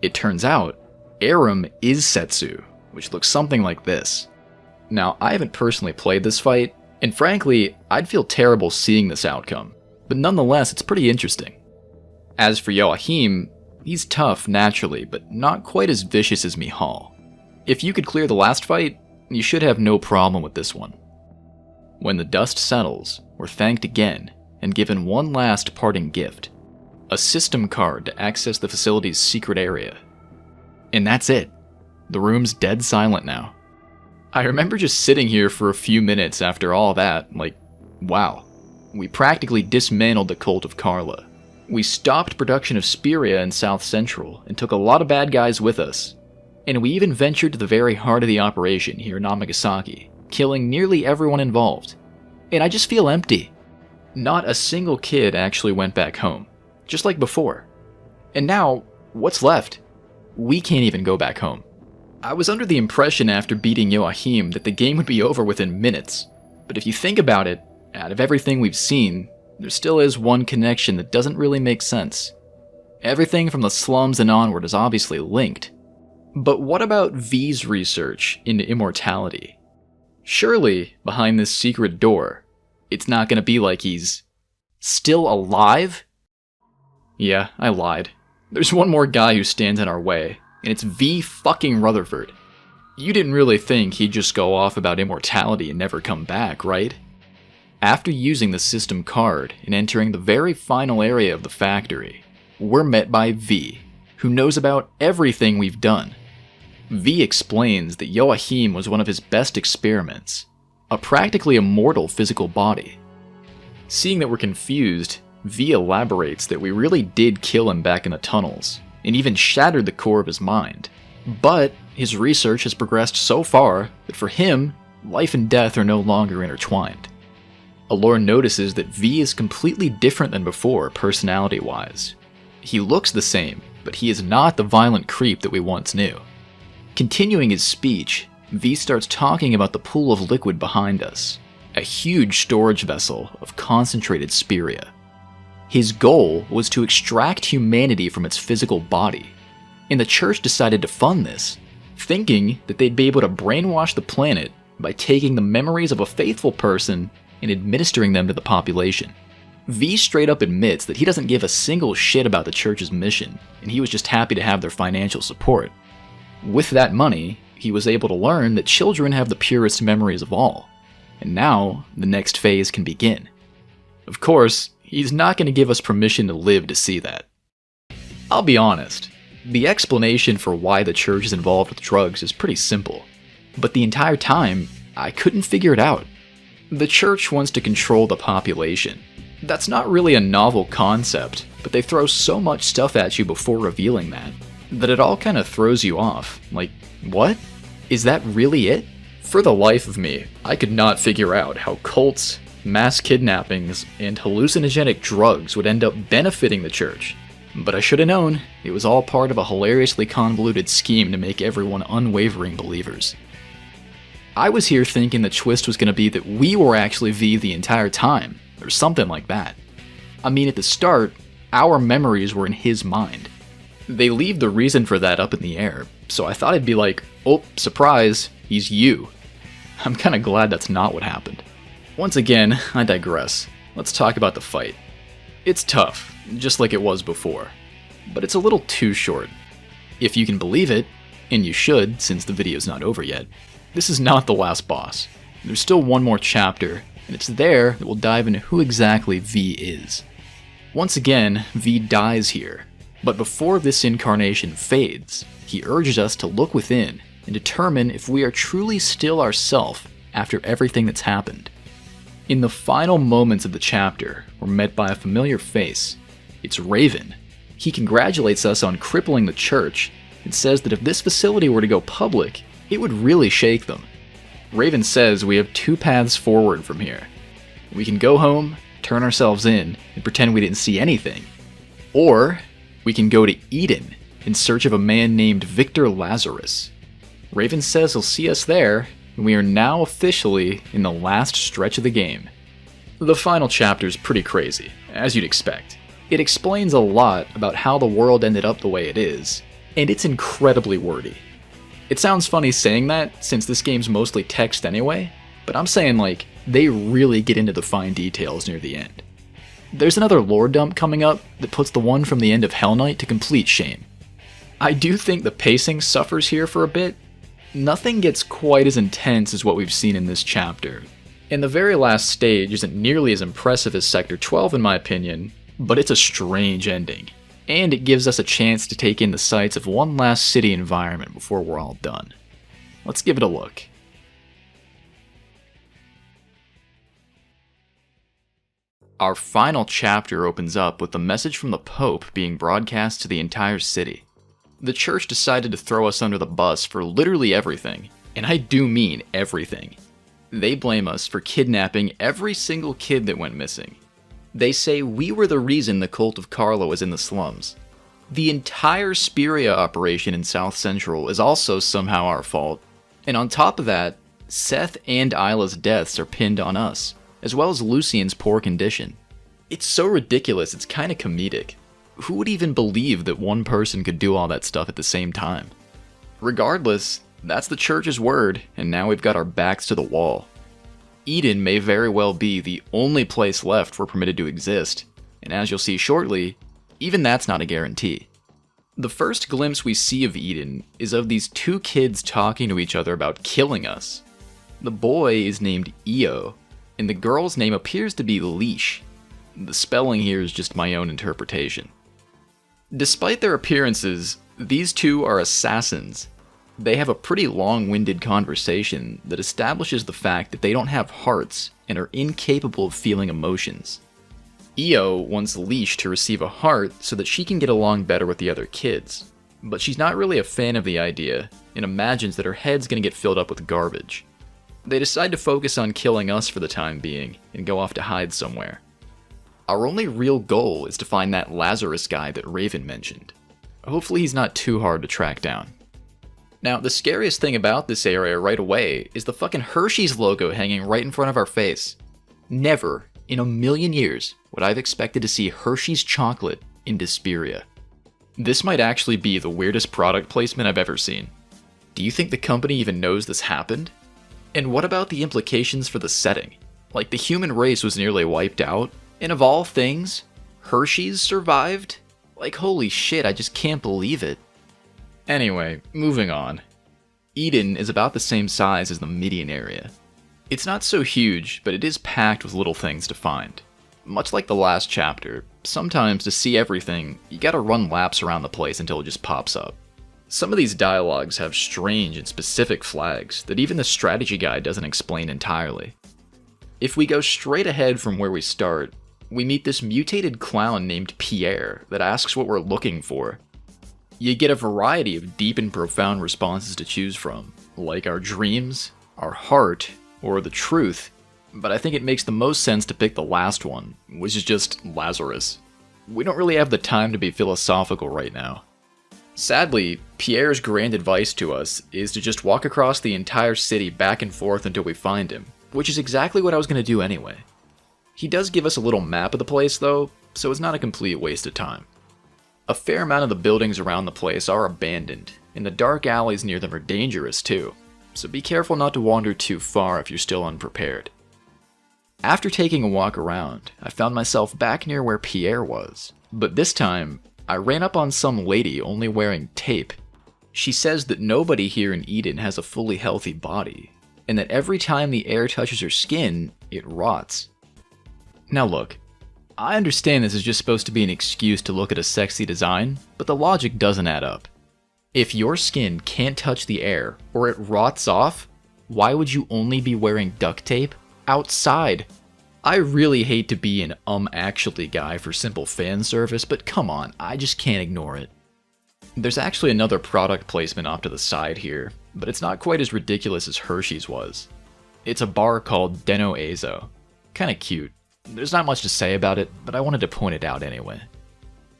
It turns out, Aram is Setsu, which looks something like this. Now, I haven't personally played this fight, and frankly, I'd feel terrible seeing this outcome, but nonetheless, it's pretty interesting. As for Joachim, he's tough naturally, but not quite as vicious as Mihal. If you could clear the last fight, you should have no problem with this one. When the dust settles, we're thanked again, and given one last parting gift. A system card to access the facility's secret area. And that's it. The room's dead silent now. I remember just sitting here for a few minutes after all that, like, wow. We practically dismantled the cult of Karla. We stopped production of SPIRIA in South Central and took a lot of bad guys with us. And we even ventured to the very heart of the operation here in Amagasaki, killing nearly everyone involved. And I just feel empty. Not a single kid actually went back home. Just like before. And now, what's left? We can't even go back home. I was under the impression after beating Joachim that the game would be over within minutes. But if you think about it, out of everything we've seen, there still is one connection that doesn't really make sense. Everything from the slums and onward is obviously linked. But what about V's research into immortality? Surely, behind this secret door, it's not gonna be like he's still alive? Yeah, I lied. There's one more guy who stands in our way, and it's V fucking Rutherford. You didn't really think he'd just go off about immortality and never come back, right? After using the system card and entering the very final area of the factory, we're met by V, who knows about everything we've done. V explains that Joachim was one of his best experiments, a practically immortal physical body. Seeing that we're confused, V elaborates that we really did kill him back in the tunnels, and even shattered the core of his mind. But his research has progressed so far that for him, life and death are no longer intertwined. Allure notices that V is completely different than before, personality-wise. He looks the same, but he is not the violent creep that we once knew. Continuing his speech, V starts talking about the pool of liquid behind us, a huge storage vessel of concentrated SPIRIA. His goal was to extract humanity from its physical body, and the church decided to fund this, thinking that they'd be able to brainwash the planet by taking the memories of a faithful person and administering them to the population. V straight up admits that he doesn't give a single shit about the church's mission, and he was just happy to have their financial support. With that money, he was able to learn that children have the purest memories of all, and now the next phase can begin. Of course, he's not going to give us permission to live to see that. I'll be honest, the explanation for why the church is involved with drugs is pretty simple, but the entire time, I couldn't figure it out. The church wants to control the population. That's not really a novel concept, but they throw so much stuff at you before revealing that it all kind of throws you off. Like, what? Is that really it? For the life of me, I could not figure out how cults, mass kidnappings, and hallucinogenic drugs would end up benefiting the church. But I should have known, it was all part of a hilariously convoluted scheme to make everyone unwavering believers. I was here thinking the twist was going to be that we were actually V the entire time, or something like that. I mean, at the start, our memories were in his mind. They leave the reason for that up in the air, so I thought it'd be like, oh, surprise, he's you. I'm kinda glad that's not what happened. Once again, I digress. Let's talk about the fight. It's tough, just like it was before, but it's a little too short. If you can believe it, and you should since the video's not over yet, this is not the last boss. There's still one more chapter, and it's there that we'll dive into who exactly V is. Once again, V dies here, but before this incarnation fades, he urges us to look within and determine if we are truly still ourself after everything that's happened. In the final moments of the chapter, we're met by a familiar face. It's Raven. He congratulates us on crippling the church and says that if this facility were to go public, it would really shake them. Raven says we have two paths forward from here. We can go home, turn ourselves in, and pretend we didn't see anything. Or we can go to Eden in search of a man named Victor Lazarus. Raven says he'll see us there, and we are now officially in the last stretch of the game. The final chapter is pretty crazy, as you'd expect. It explains a lot about how the world ended up the way it is, and it's incredibly wordy. It sounds funny saying that, since this game's mostly text anyway, but I'm saying like, they really get into the fine details near the end. There's another lore dump coming up that puts the one from the end of Hell Knight to complete shame. I do think the pacing suffers here for a bit. Nothing gets quite as intense as what we've seen in this chapter, and the very last stage isn't nearly as impressive as Sector 12 in my opinion, but it's a strange ending, and it gives us a chance to take in the sights of one last city environment before we're all done. Let's give it a look. Our final chapter opens up with the message from the Pope being broadcast to the entire city. The church decided to throw us under the bus for literally everything, and I do mean everything. They blame us for kidnapping every single kid that went missing. They say we were the reason the cult of Karla was in the slums. The entire SPIRIA operation in South Central is also somehow our fault, and on top of that, Seth and Isla's deaths are pinned on us, as well as Lucien's poor condition. It's so ridiculous, it's kinda comedic. Who would even believe that one person could do all that stuff at the same time? Regardless, that's the church's word, and now we've got our backs to the wall. Eden may very well be the only place left we're permitted to exist, and as you'll see shortly, even that's not a guarantee. The first glimpse we see of Eden is of these two kids talking to each other about killing us. The boy is named Io, and the girl's name appears to be Leash. The spelling here is just my own interpretation. Despite their appearances, these two are assassins. They have a pretty long-winded conversation that establishes the fact that they don't have hearts and are incapable of feeling emotions. Io wants Leash to receive a heart so that she can get along better with the other kids, but she's not really a fan of the idea and imagines that her head's gonna get filled up with garbage. They decide to focus on killing us for the time being and go off to hide somewhere. Our only real goal is to find that Lazarus guy that Raven mentioned. Hopefully he's not too hard to track down. Now, the scariest thing about this area right away is the fucking Hershey's logo hanging right in front of our face. Never, in a million years, would I have expected to see Hershey's chocolate in deSPIRIA. This might actually be the weirdest product placement I've ever seen. Do you think the company even knows this happened? And what about the implications for the setting? Like, the human race was nearly wiped out, and of all things, Hershey's survived? Like, holy shit, I just can't believe it. Anyway, moving on. Eden is about the same size as the Midian area. It's not so huge, but it is packed with little things to find. Much like the last chapter, sometimes to see everything, you gotta run laps around the place until it just pops up. Some of these dialogues have strange and specific flags that even the strategy guide doesn't explain entirely. If we go straight ahead from where we start, we meet this mutated clown named Pierre that asks what we're looking for. You get a variety of deep and profound responses to choose from, like our dreams, our heart, or the truth, but I think it makes the most sense to pick the last one, which is just Lazarus. We don't really have the time to be philosophical right now. Sadly, Pierre's grand advice to us is to just walk across the entire city back and forth until we find him, which is exactly what I was going to do anyway. He does give us a little map of the place though, so it's not a complete waste of time. A fair amount of the buildings around the place are abandoned, and the dark alleys near them are dangerous too, so be careful not to wander too far if you're still unprepared. After taking a walk around, I found myself back near where Pierre was, but this time, I ran up on some lady only wearing tape. She says that nobody here in Eden has a fully healthy body, and that every time the air touches her skin, it rots. Now look, I understand this is just supposed to be an excuse to look at a sexy design, but the logic doesn't add up. If your skin can't touch the air, or it rots off, why would you only be wearing duct tape outside? I really hate to be an actually guy for simple fan service, but come on, I just can't ignore it. There's actually another product placement off to the side here, but it's not quite as ridiculous as Hershey's was. It's a bar called Deno Ezo. Kinda cute. There's not much to say about it, but I wanted to point it out anyway.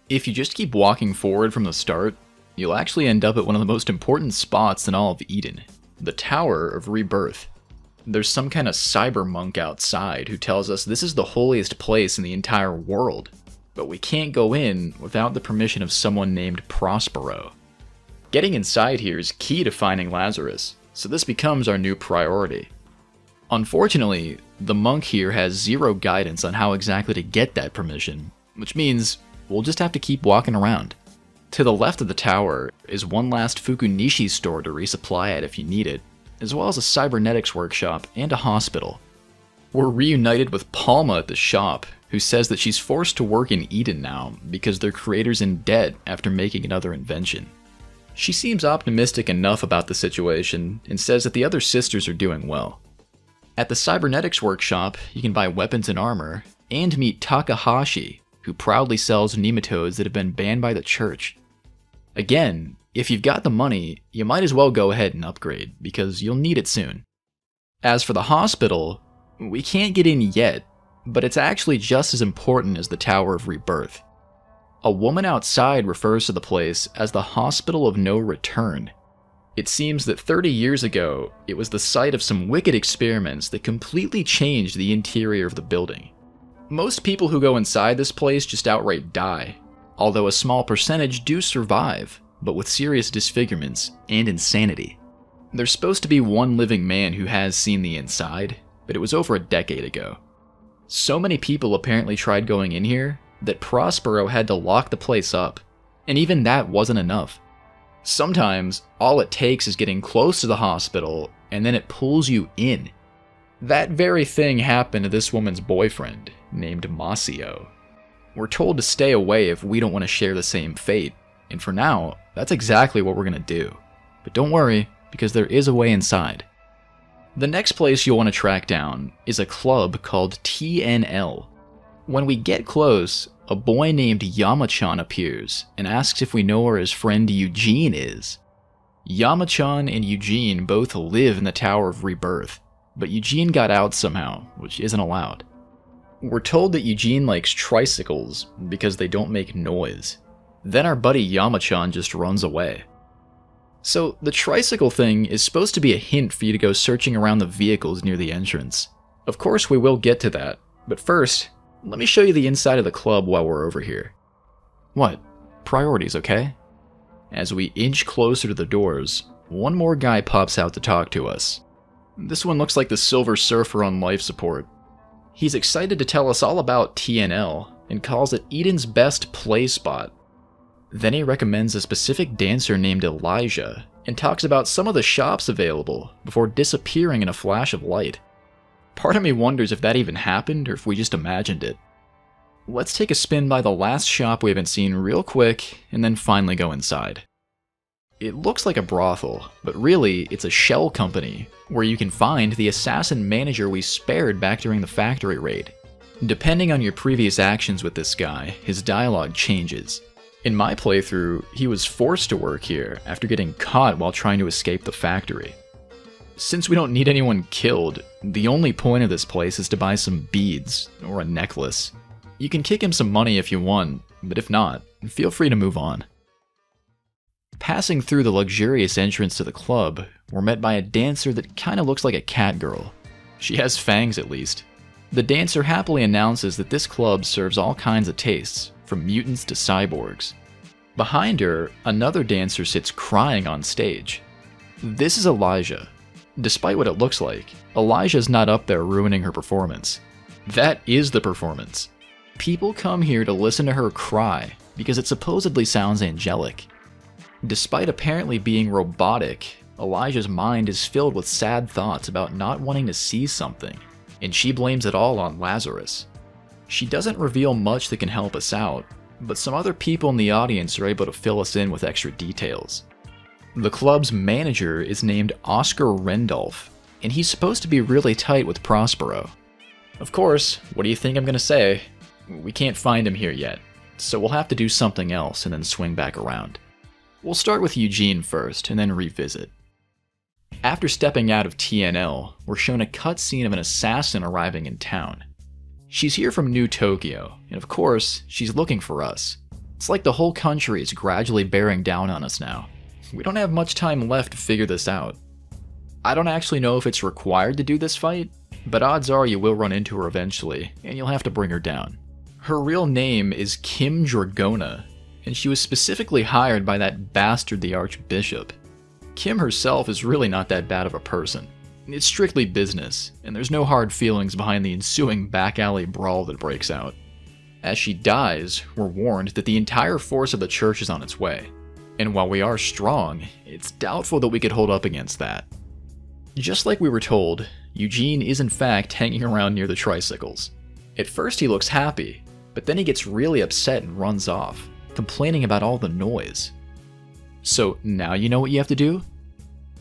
If you just keep walking forward from the start, you'll actually end up at one of the most important spots in all of Eden, the Tower of Rebirth. There's some kind of cyber monk outside who tells us this is the holiest place in the entire world, but we can't go in without the permission of someone named Prospero. Getting inside here is key to finding Lazarus, so this becomes our new priority. Unfortunately, the monk here has zero guidance on how exactly to get that permission, which means we'll just have to keep walking around. To the left of the tower is one last Fukunishi store to resupply at if you need it, as well as a cybernetics workshop and a hospital. We're reunited with Palma at the shop, who says that she's forced to work in Eden now because their creator's in debt after making another invention. She seems optimistic enough about the situation and says that the other sisters are doing well. At the cybernetics workshop, you can buy weapons and armor, and meet Takahashi, who proudly sells nematodes that have been banned by the church. Again, if you've got the money, you might as well go ahead and upgrade, because you'll need it soon. As for the hospital, we can't get in yet, but it's actually just as important as the Tower of Rebirth. A woman outside refers to the place as the Hospital of No Return. It seems that 30 years ago, it was the site of some wicked experiments that completely changed the interior of the building. Most people who go inside this place just outright die, although a small percentage do survive, but with serious disfigurements and insanity. There's supposed to be one living man who has seen the inside, but it was over a decade ago. So many people apparently tried going in here that Prospero had to lock the place up, and even that wasn't enough. Sometimes, all it takes is getting close to the hospital, and then it pulls you in. That very thing happened to this woman's boyfriend, named Masio. We're told to stay away if we don't want to share the same fate, and for now, that's exactly what we're gonna do. but don't worry, because there is a way inside. The next place you'll want to track down is a club called TNL. When we get close, a boy named Yamachan appears and asks if we know where his friend Eugene is. Yamachan and Eugene both live in the Tower of Rebirth, but Eugene got out somehow, which isn't allowed. We're told that Eugene likes tricycles because they don't make noise. Then our buddy Yamachan just runs away. So the tricycle thing is supposed to be a hint for you to go searching around the vehicles near the entrance. Of course we will get to that, but first, let me show you the inside of the club while we're over here. What? Priorities, okay? As we inch closer to the doors, one more guy pops out to talk to us. This one looks like the Silver Surfer on life support. He's excited to tell us all about TNL and calls it Eden's best play spot. Then he recommends a specific dancer named Elijah and talks about some of the shops available before disappearing in a flash of light. Part of me wonders if that even happened or if we just imagined it. Let's take a spin by the last shop we haven't seen real quick and then finally go inside. It looks like a brothel, but really it's a shell company where you can find the assassin manager we spared back during the factory raid. Depending on your previous actions with this guy, his dialogue changes. In my playthrough, he was forced to work here after getting caught while trying to escape the factory. Since we don't need anyone killed, the only point of this place is to buy some beads, or a necklace. You can kick him some money if you want, but if not, feel free to move on. Passing through the luxurious entrance to the club, we're met by a dancer that kinda looks like a cat girl. She has fangs at least. The dancer happily announces that this club serves all kinds of tastes, from mutants to cyborgs. Behind her, another dancer sits crying on stage. This is Elijah. Despite what it looks like, Elijah's not up there ruining her performance. That is the performance. People come here to listen to her cry because it supposedly sounds angelic. Despite apparently being robotic, Elijah's mind is filled with sad thoughts about not wanting to see something, and she blames it all on Lazarus. She doesn't reveal much that can help us out, but some other people in the audience are able to fill us in with extra details. The club's manager is named Oscar Rendolph, and he's supposed to be really tight with Prospero. Of course, what do you think I'm gonna say? We can't find him here yet, so we'll have to do something else and then swing back around. We'll start with Eugene first, and then revisit. After stepping out of TNL, we're shown a cutscene of an assassin arriving in town. She's here from New Tokyo, and of course, she's looking for us. It's like the whole country is gradually bearing down on us now. We don't have much time left to figure this out. I don't actually know if it's required to do this fight, but odds are you will run into her eventually, and you'll have to bring her down. Her real name is Kim Dragona, and she was specifically hired by that bastard the Archbishop. Kim herself is really not that bad of a person. It's strictly business, and there's no hard feelings behind the ensuing back alley brawl that breaks out. As she dies, we're warned that the entire force of the church is on its way, and while we are strong, it's doubtful that we could hold up against that. Just like we were told, Eugene is in fact hanging around near the tricycles. At first he looks happy, but then he gets really upset and runs off, complaining about all the noise. So now you know what you have to do?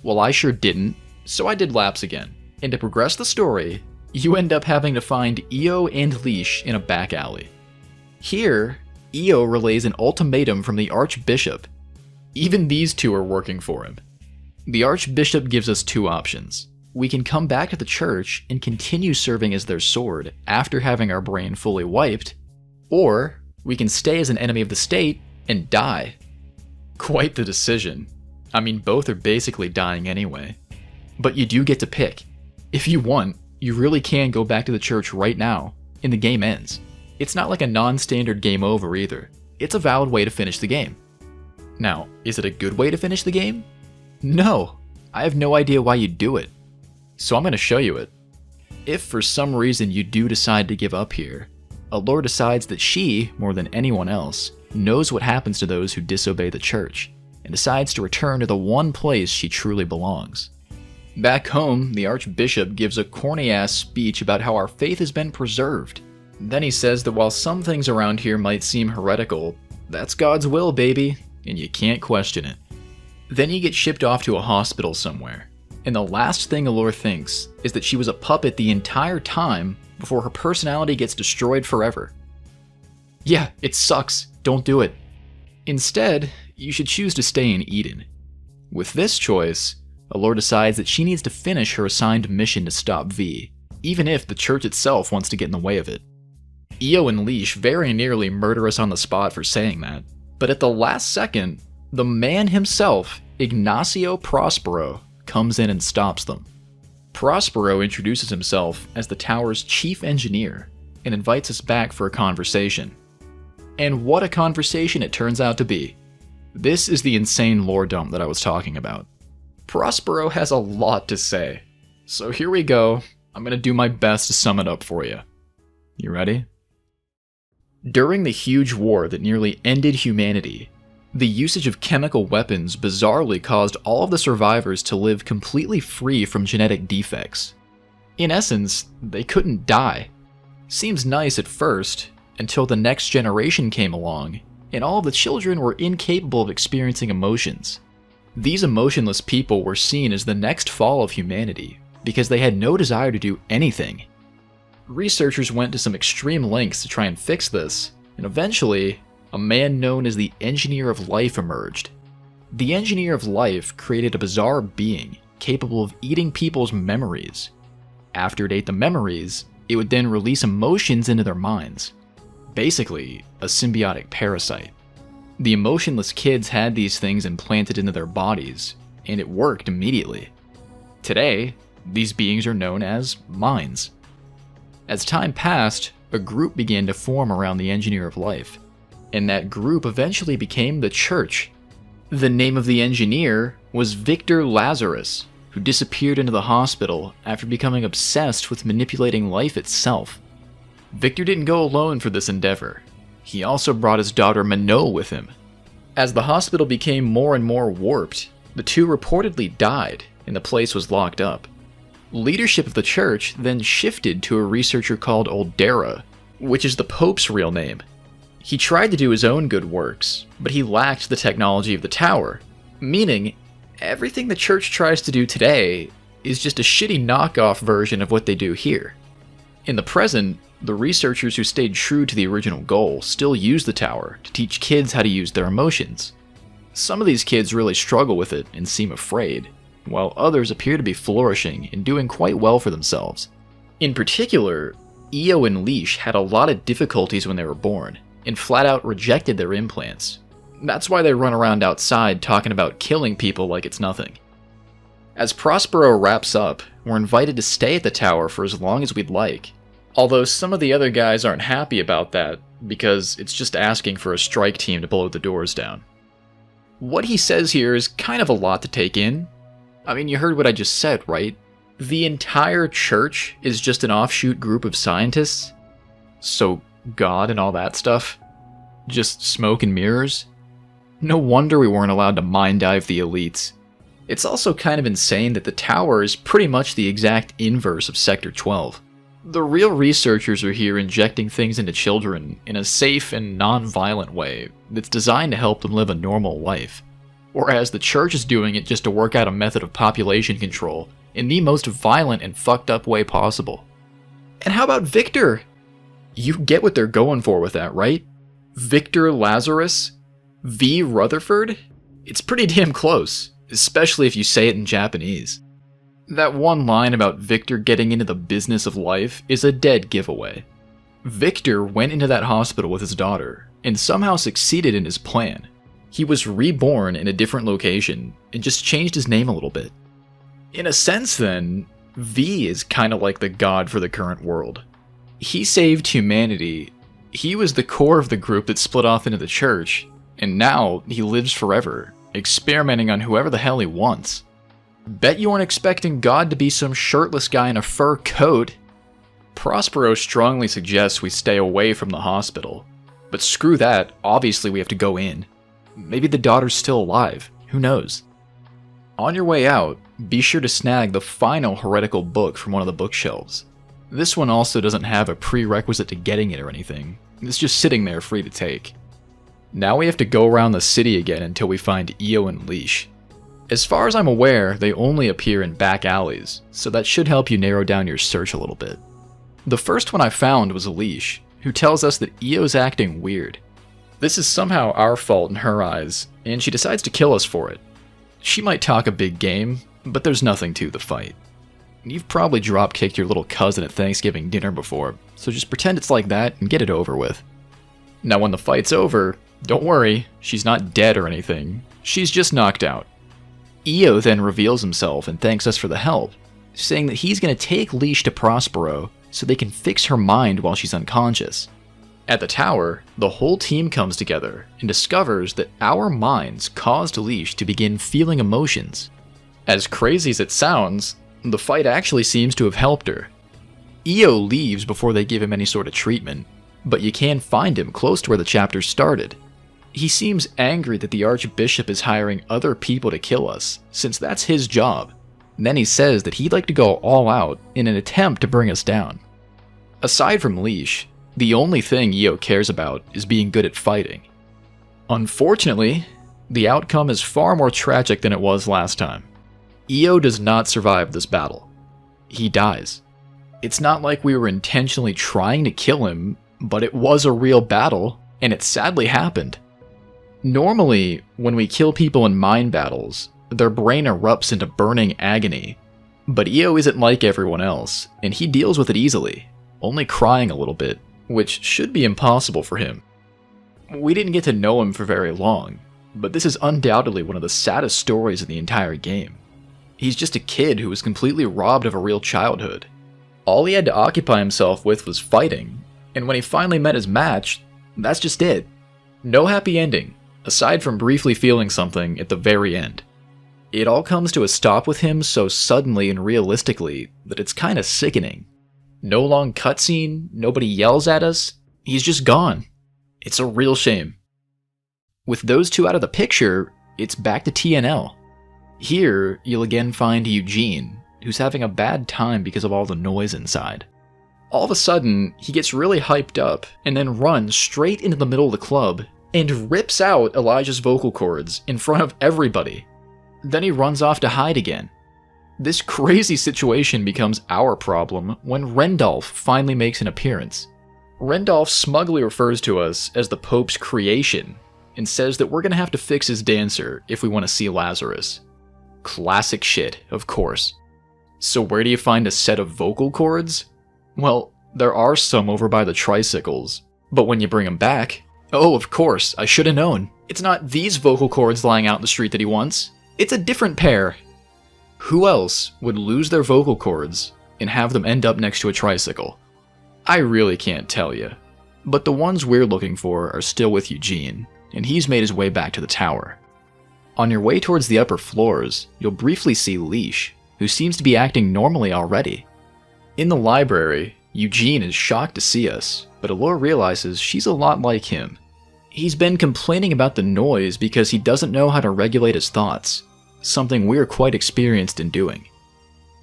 Well, I sure didn't. So I did laps again, and to progress the story, you end up having to find Io and Leash in a back alley. Here, Io relays an ultimatum from the Archbishop. Even these two are working for him. The Archbishop gives us two options. We can come back to the church and continue serving as their sword after having our brain fully wiped, or we can stay as an enemy of the state and die. Quite the decision. I mean, both are basically dying anyway. But you do get to pick. If you want, you really can go back to the church right now, and the game ends. It's not like a non-standard game over either. It's a valid way to finish the game. Now, is it a good way to finish the game? No. I have no idea why you'd do it. So I'm going to show you it. If for some reason you do decide to give up here, Allure decides that she, more than anyone else, knows what happens to those who disobey the church, and decides to return to the one place she truly belongs. Back home, the Archbishop gives a corny-ass speech about how our faith has been preserved. Then he says that while some things around here might seem heretical, that's God's will, baby, and you can't question it. Then you get shipped off to a hospital somewhere, and the last thing Allure thinks is that she was a puppet the entire time before her personality gets destroyed forever. Yeah, it sucks. Don't do it. Instead, you should choose to stay in Eden. With this choice, Allure decides that she needs to finish her assigned mission to stop V, even if the church itself wants to get in the way of it. Io and Leash very nearly murder us on the spot for saying that, but at the last second, the man himself, Ignacio Prospero, comes in and stops them. Prospero introduces himself as the tower's chief engineer and invites us back for a conversation. And what a conversation it turns out to be. This is the insane lore dump that I was talking about. Prospero has a lot to say, so here we go. I'm gonna do my best to sum it up for you. You ready? During the huge war that nearly ended humanity, the usage of chemical weapons bizarrely caused all of the survivors to live completely free from genetic defects. In essence, they couldn't die. Seems nice at first, until the next generation came along, and all of the children were incapable of experiencing emotions. These emotionless people were seen as the next fall of humanity, because they had no desire to do anything. Researchers went to some extreme lengths to try and fix this, and eventually, a man known as the Engineer of Life emerged. The Engineer of Life created a bizarre being capable of eating people's memories. After it ate the memories, it would then release emotions into their minds. Basically, a symbiotic parasite. The emotionless kids had these things implanted into their bodies, and it worked immediately. Today, these beings are known as minds. As time passed, a group began to form around the Engineer of Life, and that group eventually became the Church. The name of the engineer was Victor Lazarus, who disappeared into the hospital after becoming obsessed with manipulating life itself. Victor didn't go alone for this endeavor. He also brought his daughter Minot with him. As the hospital became more and more warped, the two reportedly died, and the place was locked up. Leadership of the church then shifted to a researcher called Oldera, which is the Pope's real name. He tried to do his own good works, but he lacked the technology of the tower, meaning everything the church tries to do today is just a shitty knockoff version of what they do here. In the present, the researchers who stayed true to the original goal still use the tower to teach kids how to use their emotions. Some of these kids really struggle with it and seem afraid, while others appear to be flourishing and doing quite well for themselves. In particular, Io and Leash had a lot of difficulties when they were born, and flat out rejected their implants. That's why they run around outside talking about killing people like it's nothing. As Prospero wraps up, we're invited to stay at the tower for as long as we'd like, although some of the other guys aren't happy about that because it's just asking for a strike team to blow the doors down. What he says here is kind of a lot to take in. I mean, you heard what I just said, right? The entire church is just an offshoot group of scientists? So God and all that stuff? Just smoke and mirrors? No wonder we weren't allowed to mind dive the elites. It's also kind of insane that the tower is pretty much the exact inverse of Sector 12. The real researchers are here injecting things into children in a safe and non-violent way that's designed to help them live a normal life. Whereas the church is doing it just to work out a method of population control in the most violent and fucked up way possible. And how about Victor? You get what they're going for with that, right? Victor Lazarus? V. Rutherford? It's pretty damn close, especially if you say it in Japanese. That one line about Victor getting into the business of life is a dead giveaway. Victor went into that hospital with his daughter, and somehow succeeded in his plan. He was reborn in a different location, and just changed his name a little bit. In a sense then, V is kinda like the god for the current world. He saved humanity, he was the core of the group that split off into the church, and now he lives forever, experimenting on whoever the hell he wants. Bet you weren't expecting God to be some shirtless guy in a fur coat. Prospero strongly suggests we stay away from the hospital. But screw that, obviously we have to go in. Maybe the daughter's still alive, who knows? On your way out, be sure to snag the final heretical book from one of the bookshelves. This one also doesn't have a prerequisite to getting it or anything. It's just sitting there free to take. Now we have to go around the city again until we find Io and Leash. As far as I'm aware, they only appear in back alleys, so that should help you narrow down your search a little bit. The first one I found was a leash, who tells us that Io's acting weird. This is somehow our fault in her eyes, and she decides to kill us for it. She might talk a big game, but there's nothing to the fight. You've probably drop-kicked your little cousin at Thanksgiving dinner before, so just pretend it's like that and get it over with. Now when the fight's over, don't worry, she's not dead or anything, she's just knocked out. Io then reveals himself and thanks us for the help, saying that he's going to take Leash to Prospero so they can fix her mind while she's unconscious. At the tower, the whole team comes together and discovers that our minds caused Leash to begin feeling emotions. As crazy as it sounds, the fight actually seems to have helped her. Io leaves before they give him any sort of treatment, but you can find him close to where the chapter started. He seems angry that the Archbishop is hiring other people to kill us, since that's his job. Then he says that he'd like to go all out in an attempt to bring us down. Aside from Leash, the only thing Io cares about is being good at fighting. Unfortunately, the outcome is far more tragic than it was last time. Io does not survive this battle. He dies. It's not like we were intentionally trying to kill him, but it was a real battle, and it sadly happened. Normally, when we kill people in mind battles, their brain erupts into burning agony, but Io isn't like everyone else, and he deals with it easily, only crying a little bit, which should be impossible for him. We didn't get to know him for very long, but this is undoubtedly one of the saddest stories in the entire game. He's just a kid who was completely robbed of a real childhood. All he had to occupy himself with was fighting, and when he finally met his match, that's just it. No happy ending, aside from briefly feeling something at the very end. It all comes to a stop with him so suddenly and realistically that it's kinda sickening. No long cutscene, nobody yells at us, he's just gone. It's a real shame. With those two out of the picture, it's back to TNL. Here, you'll again find Eugene, who's having a bad time because of all the noise inside. All of a sudden, he gets really hyped up and then runs straight into the middle of the club and rips out Elijah's vocal cords in front of everybody. Then he runs off to hide again. This crazy situation becomes our problem when Rendolph finally makes an appearance. Rendolph smugly refers to us as the Pope's creation and says that we're going to have to fix his dancer if we want to see Lazarus. Classic shit, of course. So where do you find a set of vocal cords? Well, there are some over by the tricycles, but when you bring them back, oh, of course, I should have known. It's not these vocal cords lying out in the street that he wants. It's a different pair. Who else would lose their vocal cords and have them end up next to a tricycle? I really can't tell you, but the ones we're looking for are still with Eugene, and he's made his way back to the tower. On your way towards the upper floors, you'll briefly see Leash, who seems to be acting normally already. In the library, Eugene is shocked to see us, but Allure realizes she's a lot like him. He's been complaining about the noise because he doesn't know how to regulate his thoughts, something we're quite experienced in doing.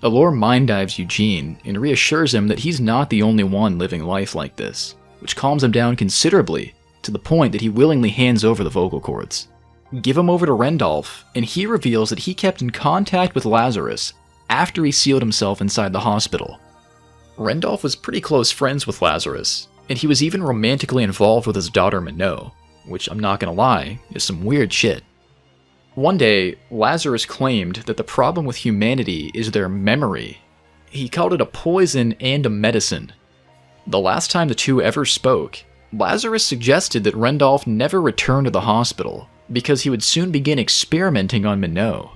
Allure mind dives Eugene and reassures him that he's not the only one living life like this, which calms him down considerably to the point that he willingly hands over the vocal cords. Give him over to Rendolph, and he reveals that he kept in contact with Lazarus after he sealed himself inside the hospital. Rendolph was pretty close friends with Lazarus, and he was even romantically involved with his daughter Minot, which I'm not gonna lie, is some weird shit. One day, Lazarus claimed that the problem with humanity is their memory. He called it a poison and a medicine. The last time the two ever spoke, Lazarus suggested that Rendolph never return to the hospital, because he would soon begin experimenting on Minot.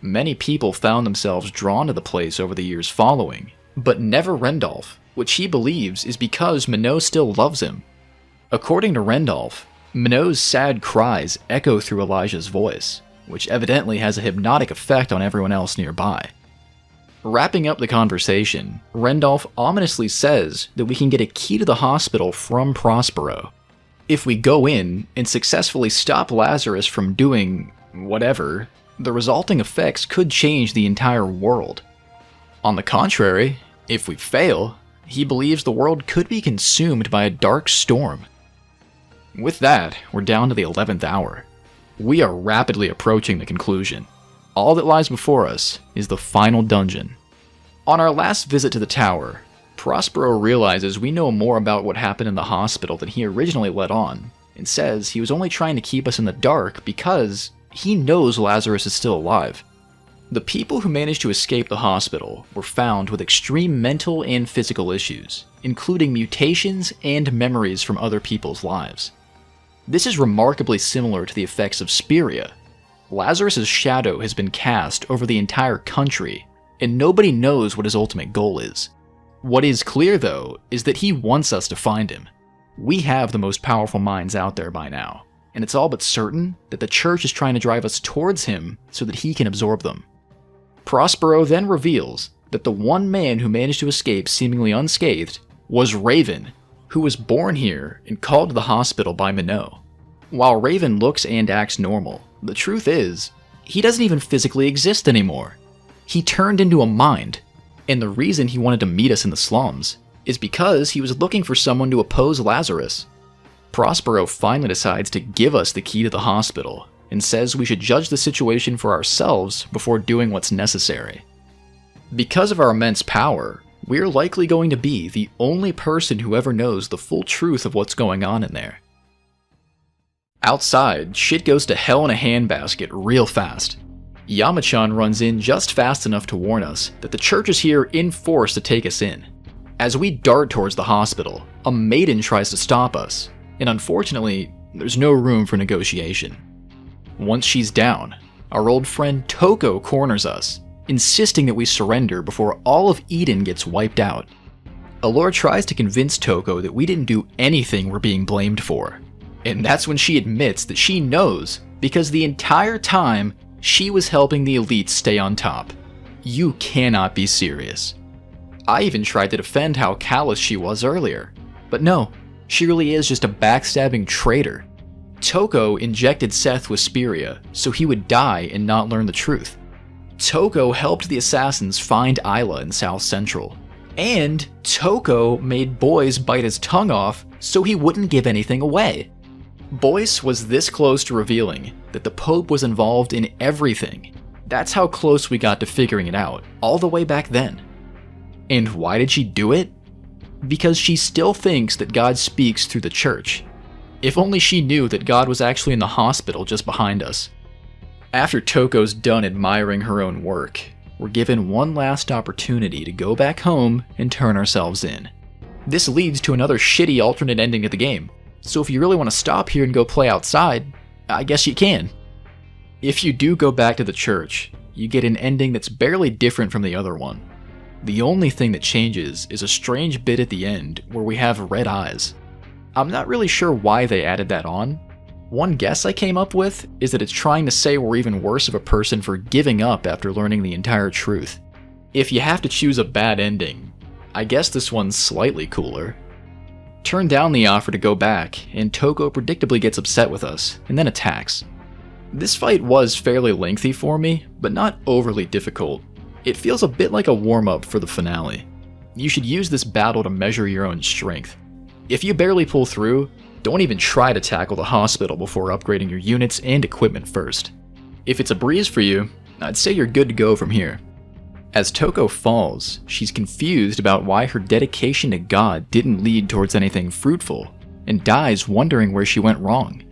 Many people found themselves drawn to the place over the years following, but never Rendolph, which he believes is because Minot still loves him. According to Rendolph, Minot's sad cries echo through Elijah's voice, which evidently has a hypnotic effect on everyone else nearby. Wrapping up the conversation, Rendolph ominously says that we can get a key to the hospital from Prospero. If we go in and successfully stop Lazarus from doing whatever, the resulting effects could change the entire world. On the contrary, if we fail, he believes the world could be consumed by a dark storm. With that, we're down to the 11th hour. We are rapidly approaching the conclusion. all that lies before us is the final dungeon. On our last visit to the tower, Prospero realizes we know more about what happened in the hospital than he originally let on, and says he was only trying to keep us in the dark because he knows Lazarus is still alive. The people who managed to escape the hospital were found with extreme mental and physical issues, including mutations and memories from other people's lives. This is remarkably similar to the effects of SPIRIA. Lazarus' shadow has been cast over the entire country, and nobody knows what his ultimate goal is. What is clear, though, is that he wants us to find him. We have the most powerful minds out there by now, and it's all but certain that the church is trying to drive us towards him so that he can absorb them. Prospero then reveals that the one man who managed to escape seemingly unscathed was Raven, who was born here and called to the hospital by Minot. While Raven looks and acts normal, the truth is, he doesn't even physically exist anymore. He turned into a mind, and the reason he wanted to meet us in the slums is because he was looking for someone to oppose Lazarus. Prospero finally decides to give us the key to the hospital, and says we should judge the situation for ourselves before doing what's necessary. Because of our immense power, we're likely going to be the only person who ever knows the full truth of what's going on in there. Outside, shit goes to hell in a handbasket real fast. Yamachan runs in just fast enough to warn us that the church is here in force to take us in. As we dart towards the hospital, a maiden tries to stop us, and unfortunately, there's no room for negotiation. Once she's down, our old friend Toko corners us, insisting that we surrender before all of Eden gets wiped out. Allure tries to convince Toko that we didn't do anything we're being blamed for, and that's when she admits that she knows because the entire time she was helping the elites stay on top. You cannot be serious. I even tried to defend how callous she was earlier, but no, she really is just a backstabbing traitor. Toko injected Seth with SPIRIA so he would die and not learn the truth. Toko helped the assassins find Isla in South Central. And Toko made Boyce bite his tongue off so he wouldn't give anything away. Boyce was this close to revealing that the Pope was involved in everything. That's how close we got to figuring it out, all the way back then. And why did she do it? Because she still thinks that God speaks through the church. If only she knew that God was actually in the hospital just behind us. After Toko's done admiring her own work, we're given one last opportunity to go back home and turn ourselves in. This leads to another shitty alternate ending to the game, so if you really want to stop here and go play outside, I guess you can. If you do go back to the church, you get an ending that's barely different from the other one. The only thing that changes is a strange bit at the end where we have red eyes. I'm not really sure why they added that on. One guess I came up with is that it's trying to say we're even worse of a person for giving up after learning the entire truth. If you have to choose a bad ending, I guess this one's slightly cooler. Turn down the offer to go back, and Toko predictably gets upset with us, and then attacks. This fight was fairly lengthy for me, but not overly difficult. It feels a bit like a warm-up for the finale. You should use this battle to measure your own strength. If you barely pull through, don't even try to tackle the hospital before upgrading your units and equipment first. If it's a breeze for you, I'd say you're good to go from here. As Toko falls, she's confused about why her dedication to God didn't lead towards anything fruitful, and dies wondering where she went wrong.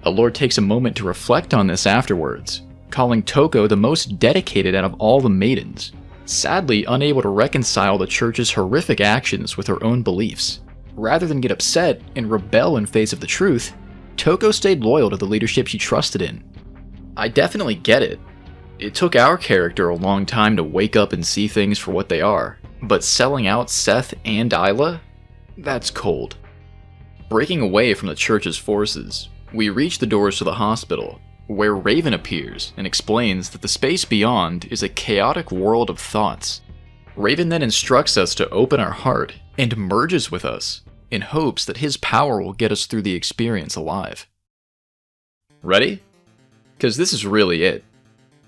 Allure takes a moment to reflect on this afterwards, calling Toko the most dedicated out of all the maidens, sadly unable to reconcile the church's horrific actions with her own beliefs. Rather than get upset and rebel in face of the truth, Toko stayed loyal to the leadership she trusted in. I definitely get it. It took our character a long time to wake up and see things for what they are, but selling out Seth and Isla? That's cold. Breaking away from the church's forces, we reach the doors to the hospital, where Raven appears and explains that the space beyond is a chaotic world of thoughts. Raven then instructs us to open our heart and merges with us, in hopes that his power will get us through the experience alive. Ready? Because this is really it.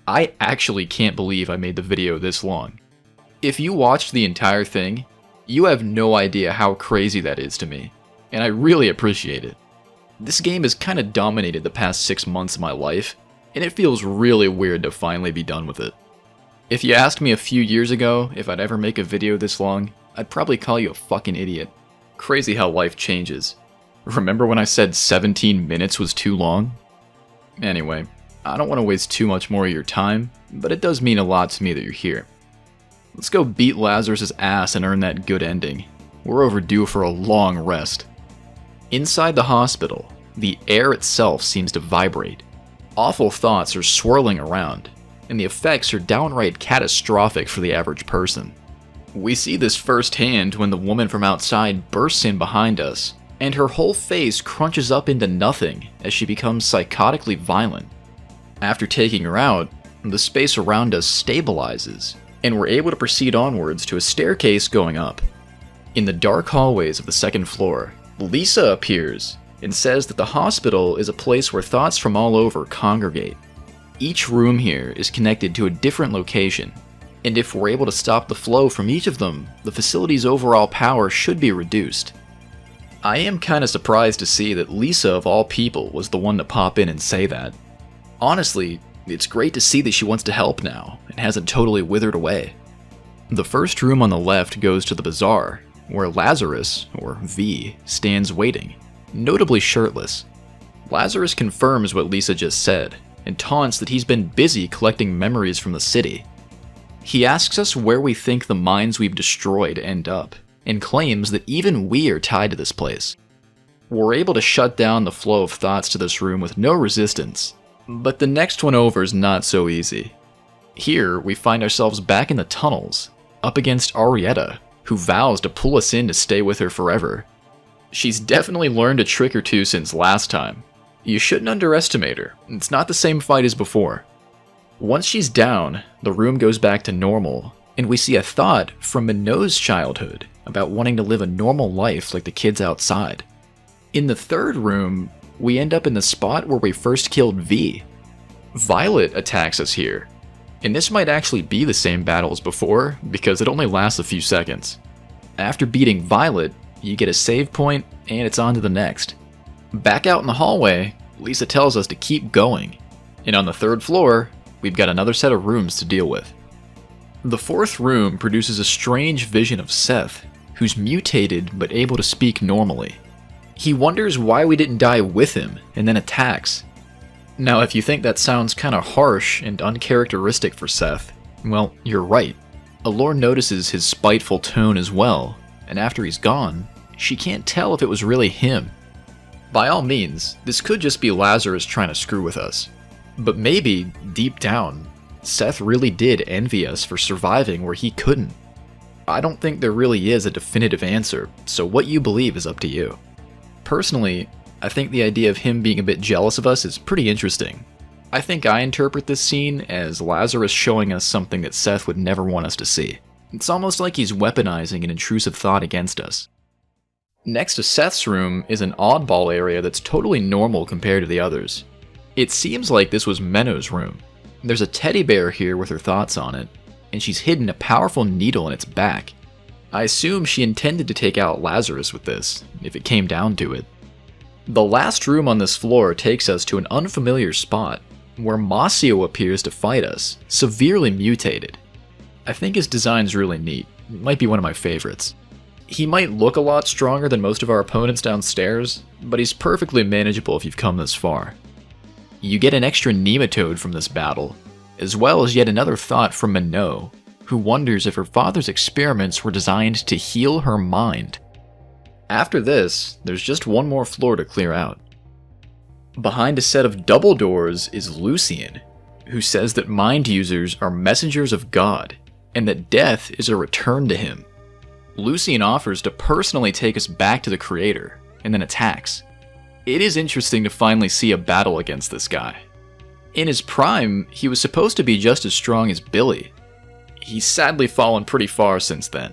I actually can't believe I made the video this long. If you watched the entire thing, you have no idea how crazy that is to me, and I really appreciate it. This game has kinda dominated the past 6 months of my life, and it feels really weird to finally be done with it. If you asked me a few years ago if I'd ever make a video this long, I'd probably call you a fucking idiot. Crazy how life changes. Remember when I said 17 minutes was too long? Anyway, I don't want to waste too much more of your time, but it does mean a lot to me that you're here. Let's go beat Lazarus' ass and earn that good ending. We're overdue for a long rest. Inside the hospital, the air itself seems to vibrate. Awful thoughts are swirling around, and the effects are downright catastrophic for the average person. We see this firsthand when the woman from outside bursts in behind us, and her whole face crunches up into nothing as she becomes psychotically violent. After taking her out, the space around us stabilizes, and we're able to proceed onwards to a staircase going up. In the dark hallways of the second floor, Lisa appears and says that the hospital is a place where thoughts from all over congregate. Each room here is connected to a different location, and if we're able to stop the flow from each of them, the facility's overall power should be reduced. I am kinda surprised to see that Lisa of all people was the one to pop in and say that. Honestly, it's great to see that she wants to help now, and hasn't totally withered away. The first room on the left goes to the bazaar, where Lazarus, or V, stands waiting, notably shirtless. Lazarus confirms what Lisa just said, and taunts that he's been busy collecting memories from the city. He asks us where we think the minds we've destroyed end up, and claims that even we are tied to this place. We're able to shut down the flow of thoughts to this room with no resistance, but the next one over is not so easy. Here, we find ourselves back in the tunnels, up against Arietta, who vows to pull us in to stay with her forever. She's definitely learned a trick or two since last time. You shouldn't underestimate her, it's not the same fight as before. Once she's down, the room goes back to normal, and we see a thought from Minot's childhood about wanting to live a normal life like the kids outside. In the third room, we end up in the spot where we first killed V. Violet attacks us here, and this might actually be the same battle as before, because it only lasts a few seconds. After beating Violet, you get a save point, and it's on to the next. Back out in the hallway, Lisa tells us to keep going, and on the third floor, we've got another set of rooms to deal with. The fourth room produces a strange vision of Seth, who's mutated but able to speak normally. He wonders why we didn't die with him, and then attacks. Now, if you think that sounds kinda harsh and uncharacteristic for Seth, well, you're right. Allure notices his spiteful tone as well, and after he's gone, she can't tell if it was really him. By all means, this could just be Lazarus trying to screw with us. But maybe, deep down, Seth really did envy us for surviving where he couldn't. I don't think there really is a definitive answer, so what you believe is up to you. Personally, I think the idea of him being a bit jealous of us is pretty interesting. I think I interpret this scene as Lazarus showing us something that Seth would never want us to see. It's almost like he's weaponizing an intrusive thought against us. Next to Seth's room is an oddball area that's totally normal compared to the others. It seems like this was Menno's room. There's a teddy bear here with her thoughts on it, and she's hidden a powerful needle in its back. I assume she intended to take out Lazarus with this, if it came down to it. The last room on this floor takes us to an unfamiliar spot, where Masio appears to fight us, severely mutated. I think his design's really neat, it might be one of my favorites. He might look a lot stronger than most of our opponents downstairs, but he's perfectly manageable if you've come this far. You get an extra nematode from this battle, as well as yet another thought from Minot, who wonders if her father's experiments were designed to heal her mind. After this, there's just one more floor to clear out. Behind a set of double doors is Lucian, who says that mind users are messengers of God, and that death is a return to him. Lucian offers to personally take us back to the creator, and then attacks. It is interesting to finally see a battle against this guy. In his prime, he was supposed to be just as strong as Billy. He's sadly fallen pretty far since then.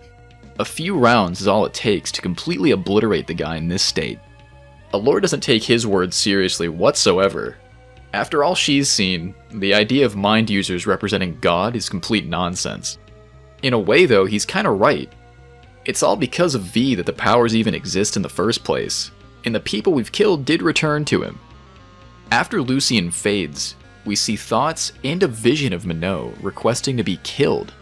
A few rounds is all it takes to completely obliterate the guy in this state. Allure doesn't take his words seriously whatsoever. After all she's seen, the idea of mind users representing God is complete nonsense. In a way though, he's kinda right. It's all because of V that the powers even exist in the first place, and the people we've killed did return to him. After Lucian fades, we see thoughts and a vision of Minot requesting to be killed.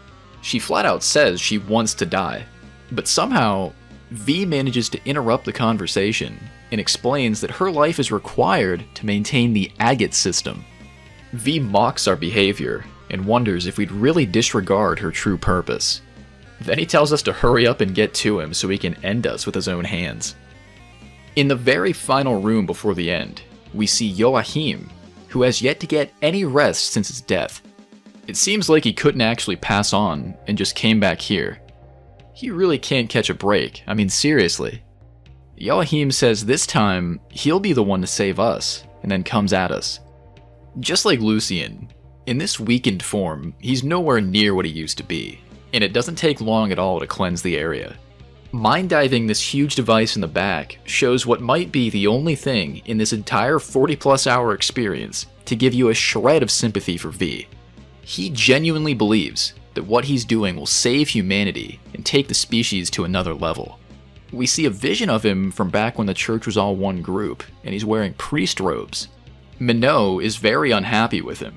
She flat out says she wants to die, but somehow V manages to interrupt the conversation and explains that her life is required to maintain the agate system. V mocks our behavior and wonders if we'd really disregard her true purpose. Then he tells us to hurry up and get to him so he can end us with his own hands. In the very final room before the end, we see Joachim, who has yet to get any rest since his death. It seems like he couldn't actually pass on and just came back here. He really can't catch a break, I mean seriously. Joachim says this time he'll be the one to save us, and then comes at us. Just like Lucien, in this weakened form, he's nowhere near what he used to be, and it doesn't take long at all to cleanse the area. Mind diving this huge device in the back shows what might be the only thing in this entire 40+ hour experience to give you a shred of sympathy for V. He genuinely believes that what he's doing will save humanity and take the species to another level. We see a vision of him from back when the church was all one group, and he's wearing priest robes. Minot is very unhappy with him,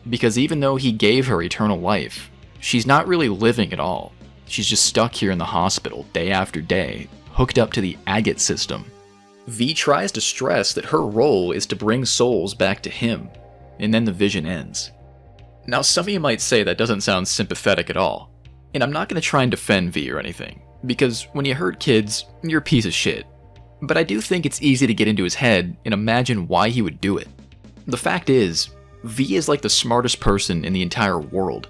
because even though he gave her eternal life, she's not really living at all. She's just stuck here in the hospital day after day, hooked up to the agate system. V tries to stress that her role is to bring souls back to him, and then the vision ends. Now some of you might say that doesn't sound sympathetic at all, and I'm not going to try and defend V or anything, because when you hurt kids, you're a piece of shit. But I do think it's easy to get into his head and imagine why he would do it. The fact is, V is like the smartest person in the entire world.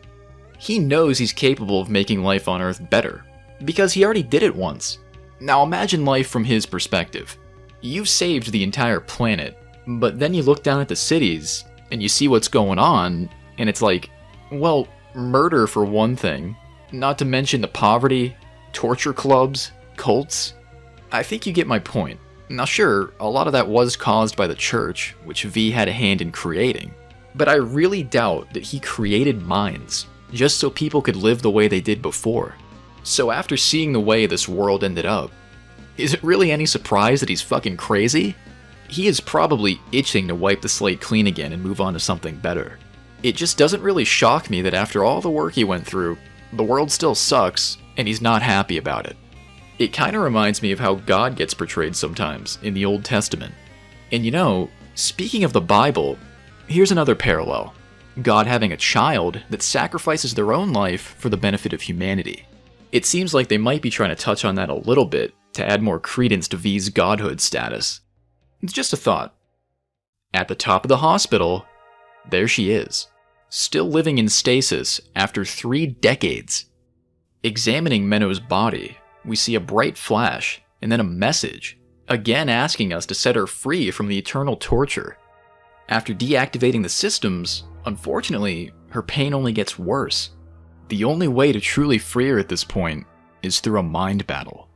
He knows he's capable of making life on Earth better, because he already did it once. Now imagine life from his perspective. You've saved the entire planet, but then you look down at the cities, and you see what's going on, and it's like, well, murder for one thing, not to mention the poverty, torture clubs, cults. I think you get my point. Now sure, a lot of that was caused by the church, which V had a hand in creating, but I really doubt that he created minds just so people could live the way they did before. So after seeing the way this world ended up, is it really any surprise that he's fucking crazy? He is probably itching to wipe the slate clean again and move on to something better. It just doesn't really shock me that after all the work he went through, the world still sucks, and he's not happy about it. It kinda reminds me of how God gets portrayed sometimes in the Old Testament. And you know, speaking of the Bible, here's another parallel. God having a child that sacrifices their own life for the benefit of humanity. It seems like they might be trying to touch on that a little bit to add more credence to V's godhood status. It's just a thought. At the top of the hospital, there she is, still living in stasis after 3 decades. Examining Menno's body, we see a bright flash and then a message, again asking us to set her free from the eternal torture. After deactivating the systems, unfortunately, her pain only gets worse. The only way to truly free her at this point is through a mind battle.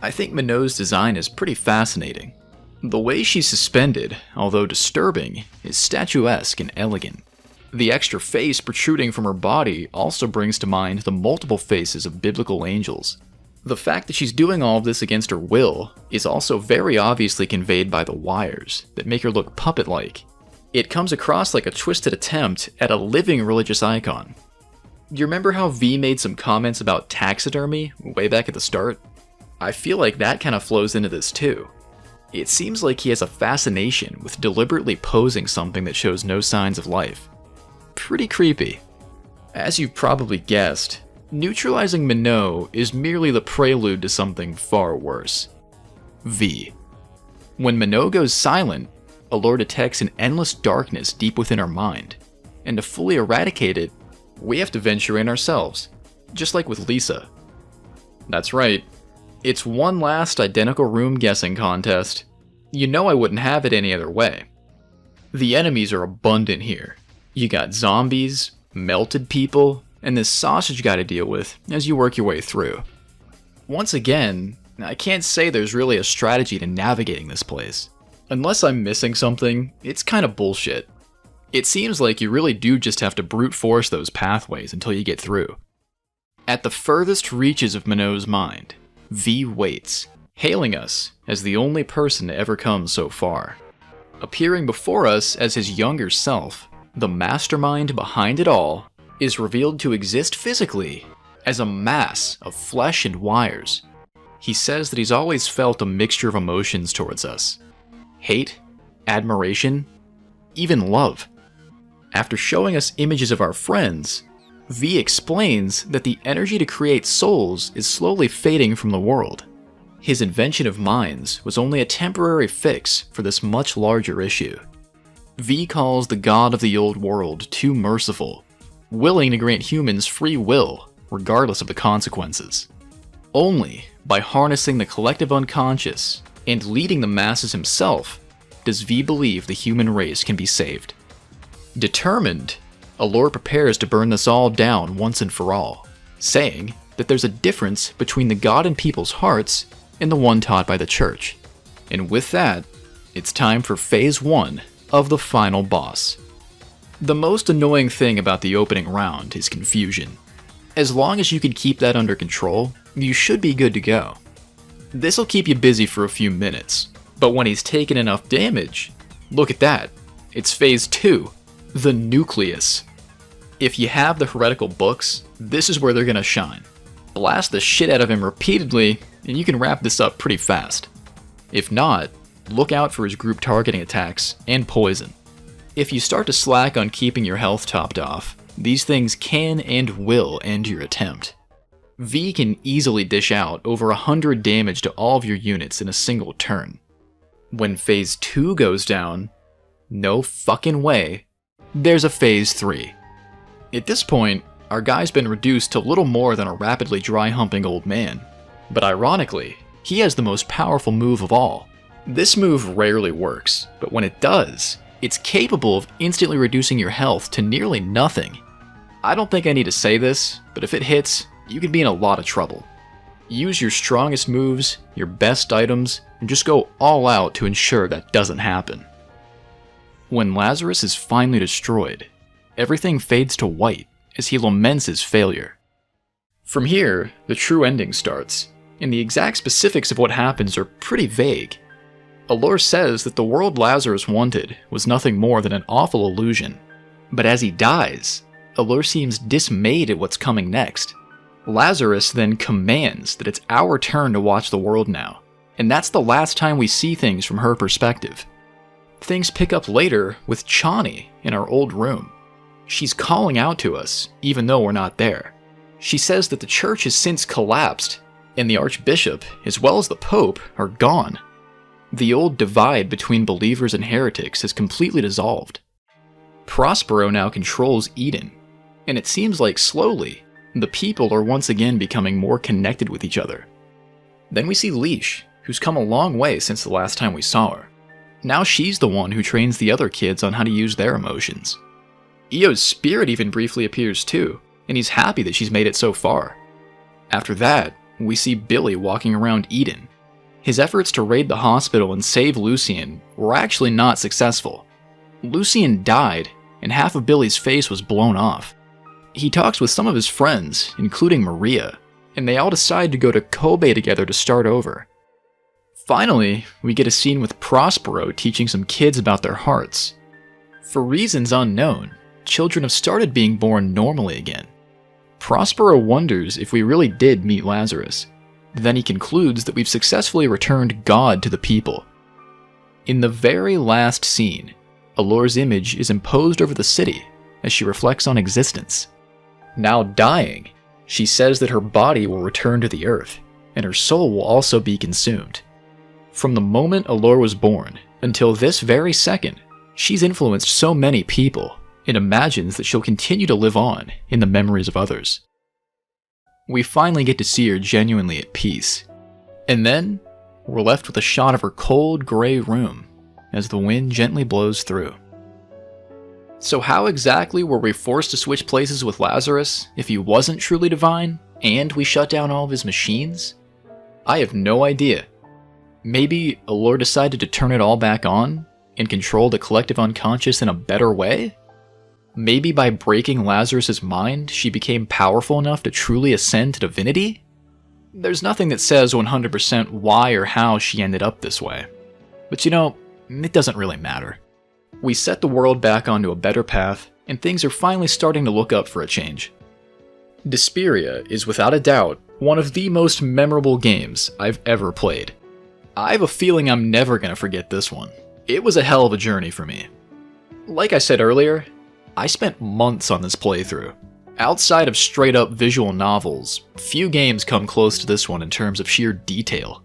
I think Minot's design is pretty fascinating. The way she's suspended, although disturbing, is statuesque and elegant. The extra face protruding from her body also brings to mind the multiple faces of biblical angels. The fact that she's doing all of this against her will is also very obviously conveyed by the wires that make her look puppet-like. It comes across like a twisted attempt at a living religious icon. Do you remember how V made some comments about taxidermy way back at the start? I feel like that kind of flows into this too. It seems like he has a fascination with deliberately posing something that shows no signs of life. Pretty creepy. As you've probably guessed, neutralizing Minot is merely the prelude to something far worse. V. When Minot goes silent, Allure detects an endless darkness deep within her mind, and to fully eradicate it, we have to venture in ourselves, just like with Lisa. That's right, it's one last identical room guessing contest. You know I wouldn't have it any other way. The enemies are abundant here. You got zombies, melted people, and this sausage guy to deal with as you work your way through. Once again, I can't say there's really a strategy to navigating this place. Unless I'm missing something, it's kinda bullshit. It seems like you really do just have to brute force those pathways until you get through. At the furthest reaches of Minot's mind, V waits, hailing us as the only person to ever come so far. Appearing before us as his younger self, the mastermind behind it all is revealed to exist physically as a mass of flesh and wires. He says that he's always felt a mixture of emotions towards us. Hate, admiration, even love. After showing us images of our friends, V explains that the energy to create souls is slowly fading from the world. His invention of minds was only a temporary fix for this much larger issue. V calls the god of the old world too merciful, willing to grant humans free will regardless of the consequences. Only by harnessing the collective unconscious and leading the masses himself does V believe the human race can be saved. Determined, Allure prepares to burn this all down once and for all, saying that there's a difference between the God in people's hearts and the one taught by the church. And with that, it's time for Phase 1 of the final boss. The most annoying thing about the opening round is confusion. As long as you can keep that under control, you should be good to go. This'll keep you busy for a few minutes, but when he's taken enough damage, look at that, it's Phase 2, the Nucleus. If you have the heretical books, this is where they're gonna shine. Blast the shit out of him repeatedly, and you can wrap this up pretty fast. If not, look out for his group targeting attacks and poison. If you start to slack on keeping your health topped off, these things can and will end your attempt. V can easily dish out over 100 damage to all of your units in a single turn. When Phase 2 goes down, no fucking way, there's a Phase 3. At this point, our guy's been reduced to little more than a rapidly dry-humping old man. But ironically, he has the most powerful move of all. This move rarely works, but when it does, it's capable of instantly reducing your health to nearly nothing. I don't think I need to say this, but if it hits, you can be in a lot of trouble. Use your strongest moves, your best items, and just go all out to ensure that doesn't happen. When Lazarus is finally destroyed, everything fades to white as he laments his failure. From here, the true ending starts, and the exact specifics of what happens are pretty vague. Allure says that the world Lazarus wanted was nothing more than an awful illusion, but as he dies, Allure seems dismayed at what's coming next. Lazarus then commands that it's our turn to watch the world now, and that's the last time we see things from her perspective. Things pick up later with Chani in our old room. She's calling out to us, even though we're not there. She says that the church has since collapsed, and the Archbishop, as well as the Pope, are gone. The old divide between believers and heretics has completely dissolved. Prospero now controls Eden, and it seems like slowly, the people are once again becoming more connected with each other. Then we see Leash, who's come a long way since the last time we saw her. Now she's the one who trains the other kids on how to use their emotions. Io's spirit even briefly appears too, and he's happy that she's made it so far. After that, we see Billy walking around Eden. His efforts to raid the hospital and save Lucien were actually not successful. Lucien died, and half of Billy's face was blown off. He talks with some of his friends, including Maria, and they all decide to go to Kobe together to start over. Finally, we get a scene with Prospero teaching some kids about their hearts. For reasons unknown, children have started being born normally again. Prospero wonders if we really did meet Lazarus. Then he concludes that we've successfully returned God to the people. In the very last scene, Allure's image is imposed over the city as she reflects on existence. Now dying, she says that her body will return to the earth, and her soul will also be consumed. From the moment Allure was born until this very second, she's influenced so many people and imagines that she'll continue to live on in the memories of others. We finally get to see her genuinely at peace. And then, we're left with a shot of her cold, gray room as the wind gently blows through. So how exactly were we forced to switch places with Lazarus if he wasn't truly divine, and we shut down all of his machines? I have no idea. Maybe Allure decided to turn it all back on and control the collective unconscious in a better way? Maybe by breaking Lazarus's mind, she became powerful enough to truly ascend to divinity? There's nothing that says 100% why or how she ended up this way. But you know, it doesn't really matter. We set the world back onto a better path, and things are finally starting to look up for a change. deSPIRIA is without a doubt one of the most memorable games I've ever played. I have a feeling I'm never going to forget this one. It was a hell of a journey for me. Like I said earlier, I spent months on this playthrough. Outside of straight-up visual novels, few games come close to this one in terms of sheer detail.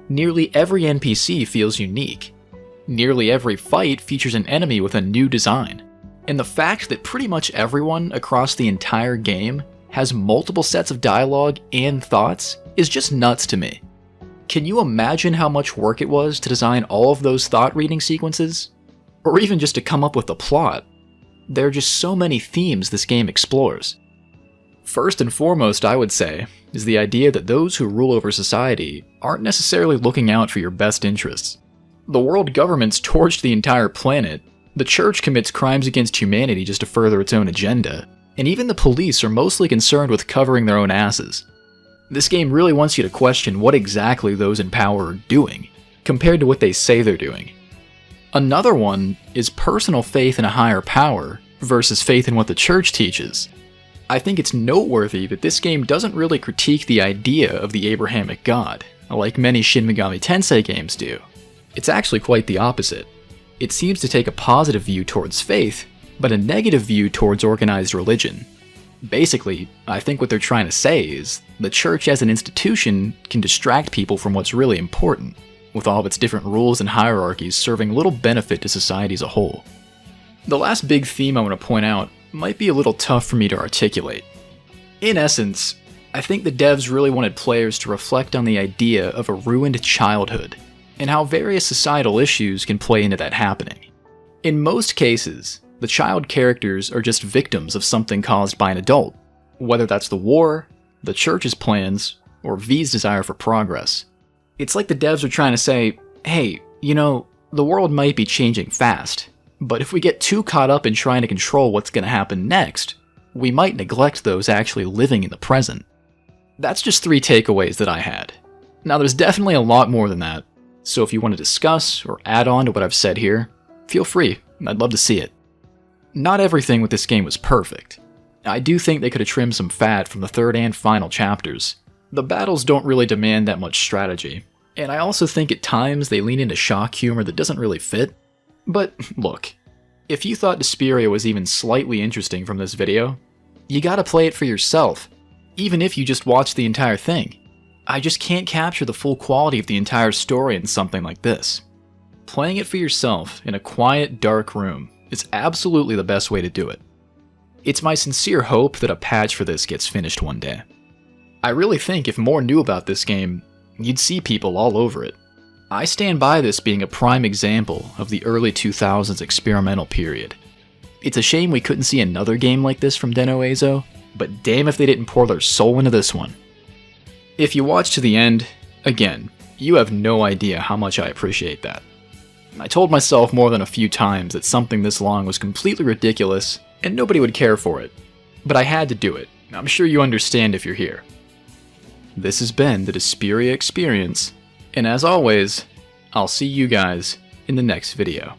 Nearly every NPC feels unique. Nearly every fight features an enemy with a new design. And the fact that pretty much everyone across the entire game has multiple sets of dialogue and thoughts is just nuts to me. Can you imagine how much work it was to design all of those thought-reading sequences? Or even just to come up with the plot? There are just so many themes this game explores. First and foremost, I would say, is the idea that those who rule over society aren't necessarily looking out for your best interests. The world governments torched the entire planet, the church commits crimes against humanity just to further its own agenda, and even the police are mostly concerned with covering their own asses. This game really wants you to question what exactly those in power are doing, compared to what they say they're doing. Another one is personal faith in a higher power versus faith in what the church teaches. I think it's noteworthy that this game doesn't really critique the idea of the Abrahamic God, like many Shin Megami Tensei games do. It's actually quite the opposite. It seems to take a positive view towards faith, but a negative view towards organized religion. Basically, I think what they're trying to say is, the church as an institution can distract people from what's really important, with all of its different rules and hierarchies serving little benefit to society as a whole. The last big theme I want to point out might be a little tough for me to articulate. In essence, I think the devs really wanted players to reflect on the idea of a ruined childhood, and how various societal issues can play into that happening. In most cases, the child characters are just victims of something caused by an adult, whether that's the war, the church's plans, or V's desire for progress. It's like the devs are trying to say, hey, you know, the world might be changing fast, but if we get too caught up in trying to control what's going to happen next, we might neglect those actually living in the present. That's just 3 takeaways that I had. Now there's definitely a lot more than that, so if you want to discuss or add on to what I've said here, feel free, I'd love to see it. Not everything with this game was perfect. I do think they could have trimmed some fat from the 3rd and final chapters. The battles don't really demand that much strategy, and I also think at times they lean into shock humor that doesn't really fit. But look, if you thought deSPIRIA was even slightly interesting from this video, you gotta play it for yourself, even if you just watch the entire thing. I just can't capture the full quality of the entire story in something like this. Playing it for yourself in a quiet, dark room is absolutely the best way to do it. It's my sincere hope that a patch for this gets finished one day. I really think if more knew about this game, you'd see people all over it. I stand by this being a prime example of the early 2000s experimental period. It's a shame we couldn't see another game like this from Den-O Eizo, but damn if they didn't pour their soul into this one. If you watch to the end, again, you have no idea how much I appreciate that. I told myself more than a few times that something this long was completely ridiculous and nobody would care for it, but I had to do it. I'm sure you understand if you're here. This has been the deSPIRIA experience, and as always, I'll see you guys in the next video.